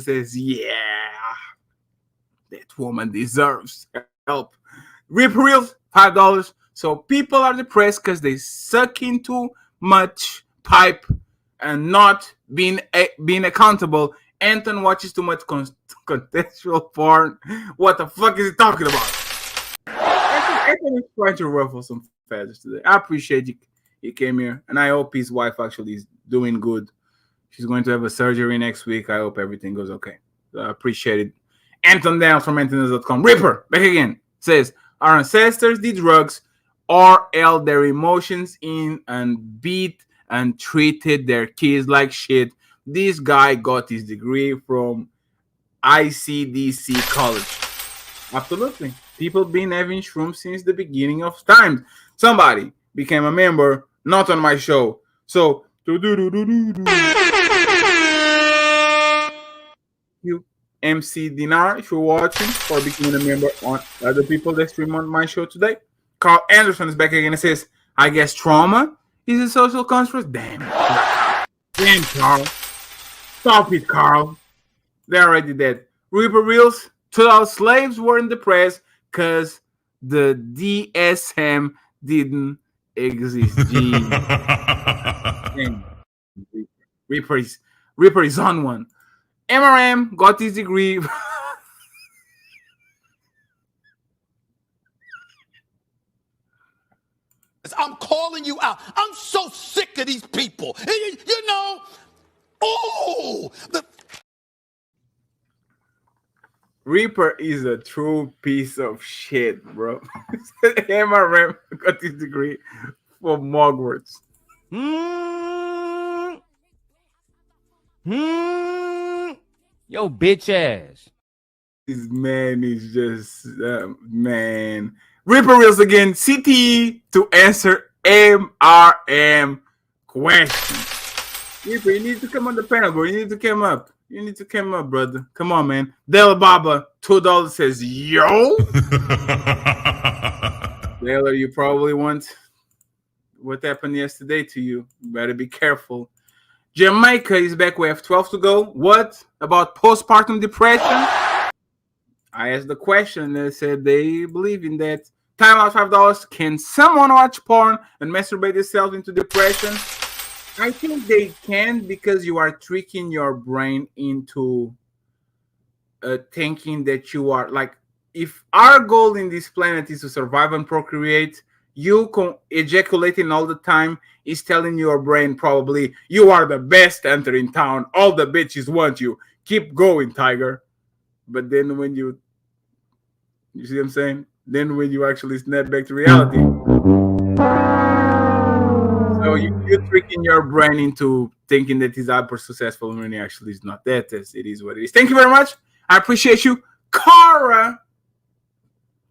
says, yeah, that woman deserves help. Rip Reels, $5. So people are depressed because they suck in too much pipe and not being accountable. Anton watches too much contextual porn. What the fuck is he talking about? Anton is trying to ruffle some feathers today. I appreciate you. He came here, and I hope his wife actually is doing good. She's going to have a surgery next week. I hope everything goes okay. I appreciate it. Anton Daniels from Antonas.com. Ripper, back again, says, our ancestors did drugs or held their emotions in and beat and treated their kids like shit. This guy got his degree from ICDC college. Absolutely. People been having shrooms since the beginning of time. Somebody became a member, not on my show. So, you MC Dinar, if you're watching, for becoming a member on other people that stream on my show today. Carl Anderson is back again and says, I guess trauma is a social construct. Damn, Carl. Stop it, Carl. They're already dead. Reaper Reels, 2 slaves were in the press because the DSM didn't exist. Reaper is on one. MRM got his degree. I'm calling you out. I'm so sick of these people. You know, Reaper is a true piece of shit, bro. MRM got his degree from Hogwarts. Yo, bitch ass. This man is just man. Reaper Wheels again. CTE to answer MRM question. Reaper, you need to come on the panel, bro. You need to come up. You need to come up, brother. Come on, man. Della Baba, $2 says, yo. Della, you probably want what happened yesterday to you. You better be careful. Jamaica is back. We have 12 to go. What about postpartum depression? I asked the question and they said they believe in that. Time out $5. Can someone watch porn and masturbate themselves into depression? I think they can, because you are tricking your brain into thinking that you are like, if our goal in this planet is to survive and procreate, you ejaculating all the time is telling your brain probably you are the best hunter in town. All the bitches want you. Keep going, tiger. But then when you see what I'm saying? Then when you actually snap back to reality, so you're tricking your brain into thinking that he's hyper successful when he actually is not that. It is what it is. Thank you very much. I appreciate you. Cara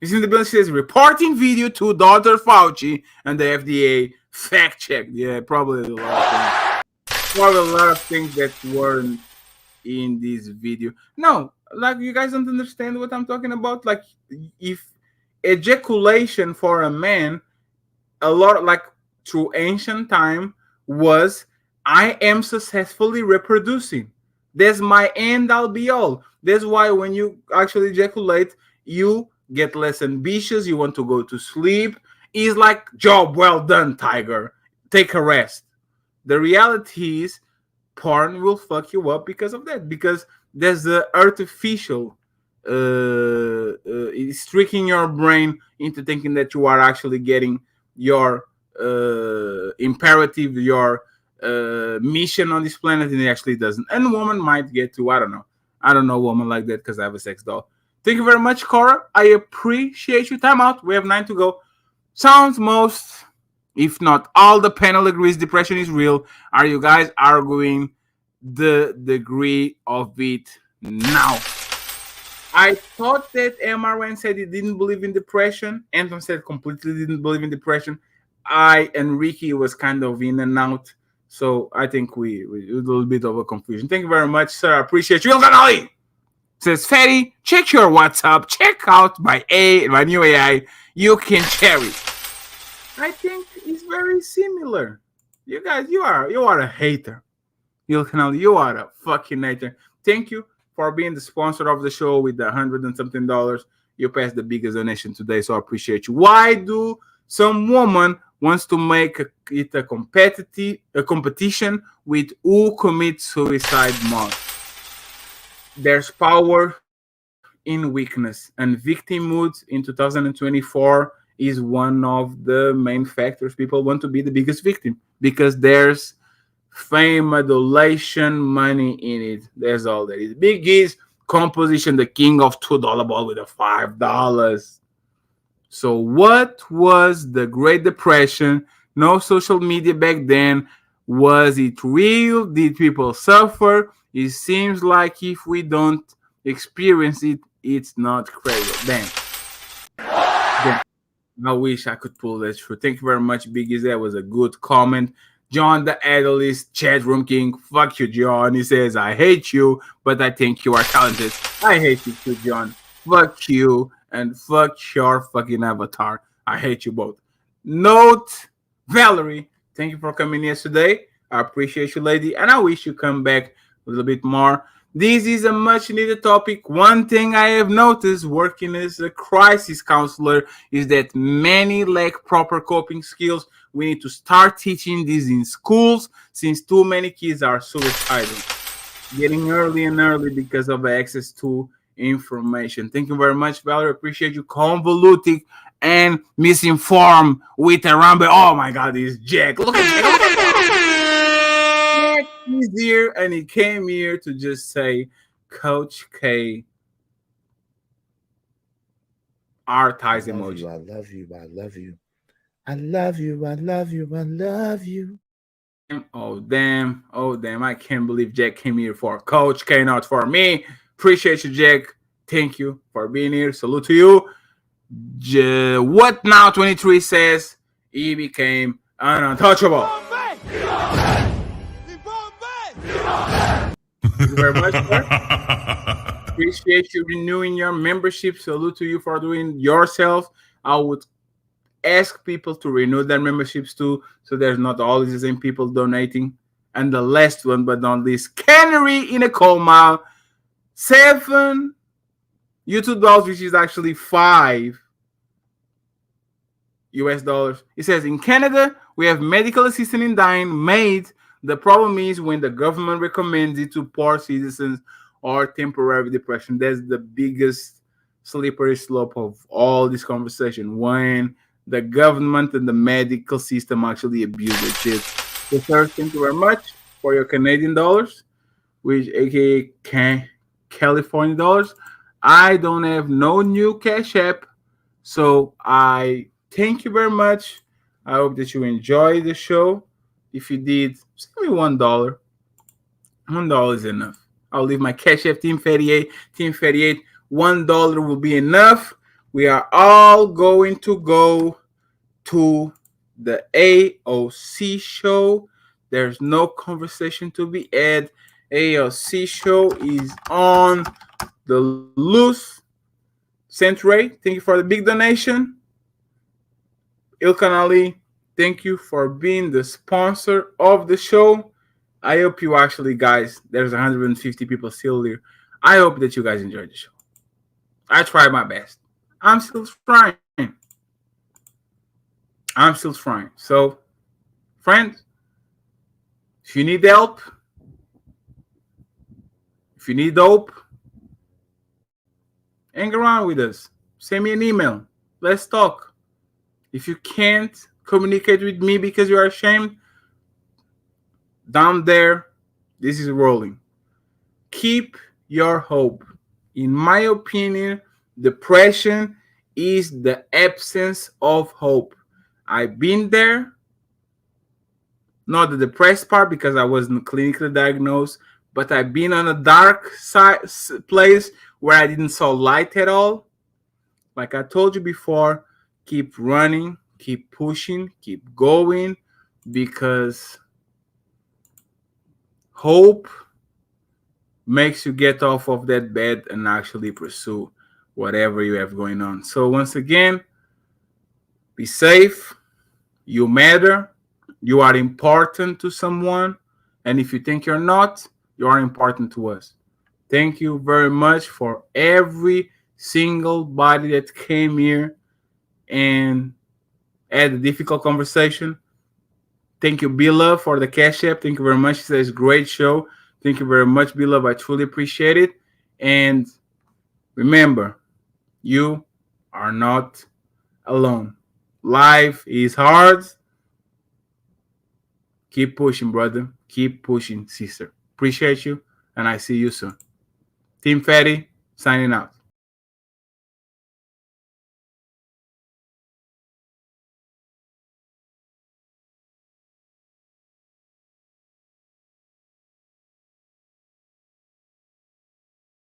is in the building. Says reporting video to Dr. Fauci and the FDA fact check. Yeah, probably a lot of things. Probably a lot of things that weren't in this video. No, like you guys don't understand what I'm talking about. Like if ejaculation for a man, a lot like through ancient time was I am successfully reproducing. That's my end all be all. That's why when you actually ejaculate, you get less ambitious. You want to go to sleep. It's like job well done, tiger. Take a rest. The reality is porn will fuck you up because of that. Because there's the artificial it's tricking your brain into thinking that you are actually getting your imperative, your mission on this planet, and it actually doesn't. And woman might get to, I don't know woman like that because I have a sex doll. Thank you very much, Cora. I appreciate you. Time out. We have 9 to go. Sounds most, if not all, the panel agrees depression is real. Are you guys arguing the degree of it now? I thought that MRN said he didn't believe in depression. Anton said completely didn't believe in depression. I and Ricky was kind of in and out. So I think we a little bit of a confusion. Thank you very much, sir. I appreciate you. Ganali says, Fatty, check your WhatsApp. Check out my new AI. You can cherry. I think it's very similar. You guys, you are a hater. You are a fucking hater. Thank you for being the sponsor of the show with the $100 and something. You passed the biggest donation today, so I appreciate you. Why do some woman wants to make it a competition with who commits suicide more? There's power in weakness, and victimhood in 2024 is one of the main factors. People want to be the biggest victim because there's fame, adulation, money in it. There's all that is. Big is composition, the king of $2 ball with a $5. So what was the Great Depression? No social media back then. Was it real? Did people suffer? It seems like if we don't experience it, it's not crazy. Damn. I wish I could pull that through. Thank you very much, Biggie. That was a good comment. John the Adalist, chat room king. Fuck you, John. He says, I hate you, but I think you are talented. I hate you too, John. Fuck you and fuck your fucking avatar. I hate you both. Note, Valerie, thank you for coming yesterday. I appreciate you, lady, and I wish you come back a little bit more. This is a much needed topic. One thing I have noticed working as a crisis counselor is that many lack proper coping skills. We need to start teaching this in schools since too many kids are suicidal. Getting early and early because of access to information. Thank you very much, Valerie. Appreciate you convoluting and misinformed with a rumble. Oh my God, this Jack. Look at Jack. Jack is here and he came here to just say, Coach K Heart I eyes love emoji. you. I love you. I love you. I love you. I love you. I love you. Oh damn! Oh damn! I can't believe Jack came here for Coach K, not for me. Appreciate you, Jack. Thank you for being here. Salute to you. What now? 23 says he became an untouchable. Thank you very much, sir. Appreciate you renewing your membership. Salute to you for doing yourself. I would ask people to renew their memberships too, so there's not always the same people donating. And the last one, but not least, Canary in a coma, $7 YouTube, which is actually $5 US. It says in Canada we have medical assistance in dying made. The problem is when the government recommends it to poor citizens or temporary depression. That's the biggest slippery slope of all this conversation, when the government and the medical system actually abuse it. So, sir, thank you very much for your Canadian dollars, which aka California dollars. I don't have no new Cash App, so I thank you very much. I hope that you enjoyed the show. If you did, send me $1. $1 is enough. I'll leave my Cash App, Team 38. Team 38, $1 will be enough. We are all going to go to the AOC show. There's no conversation to be had. AOC show is on the loose. Centray, thank you for the big donation. Ilkan Ali, thank you for being the sponsor of the show. I hope you actually, guys, there's 150 people still here. I hope that you guys enjoyed the show. I tried my best. I'm still trying. So, friends, if you need help, if you need hope, hang around with us. Send me an email. Let's talk. If you can't communicate with me because you are ashamed, down there, this is rolling. Keep your hope. In my opinion, depression is the absence of hope. I've been there. Not the depressed part because I wasn't clinically diagnosed, but I've been on a dark place where I didn't saw light at all. Like I told you before, keep running, keep pushing, keep going, because hope makes you get off of that bed and actually pursue whatever you have going on. So once again, be safe. You matter. You are important to someone. And if you think you're not, you are important to us. Thank you very much for every single body that came here and had a difficult conversation. Thank you, Beloved, for the Cash App. Thank you very much. He says, great show. Thank you very much, Beloved. I truly appreciate it. And remember, you are not alone. Life is hard. Keep pushing, brother. Keep pushing, sister. Appreciate you, and I see you soon. Team Fatty, signing out.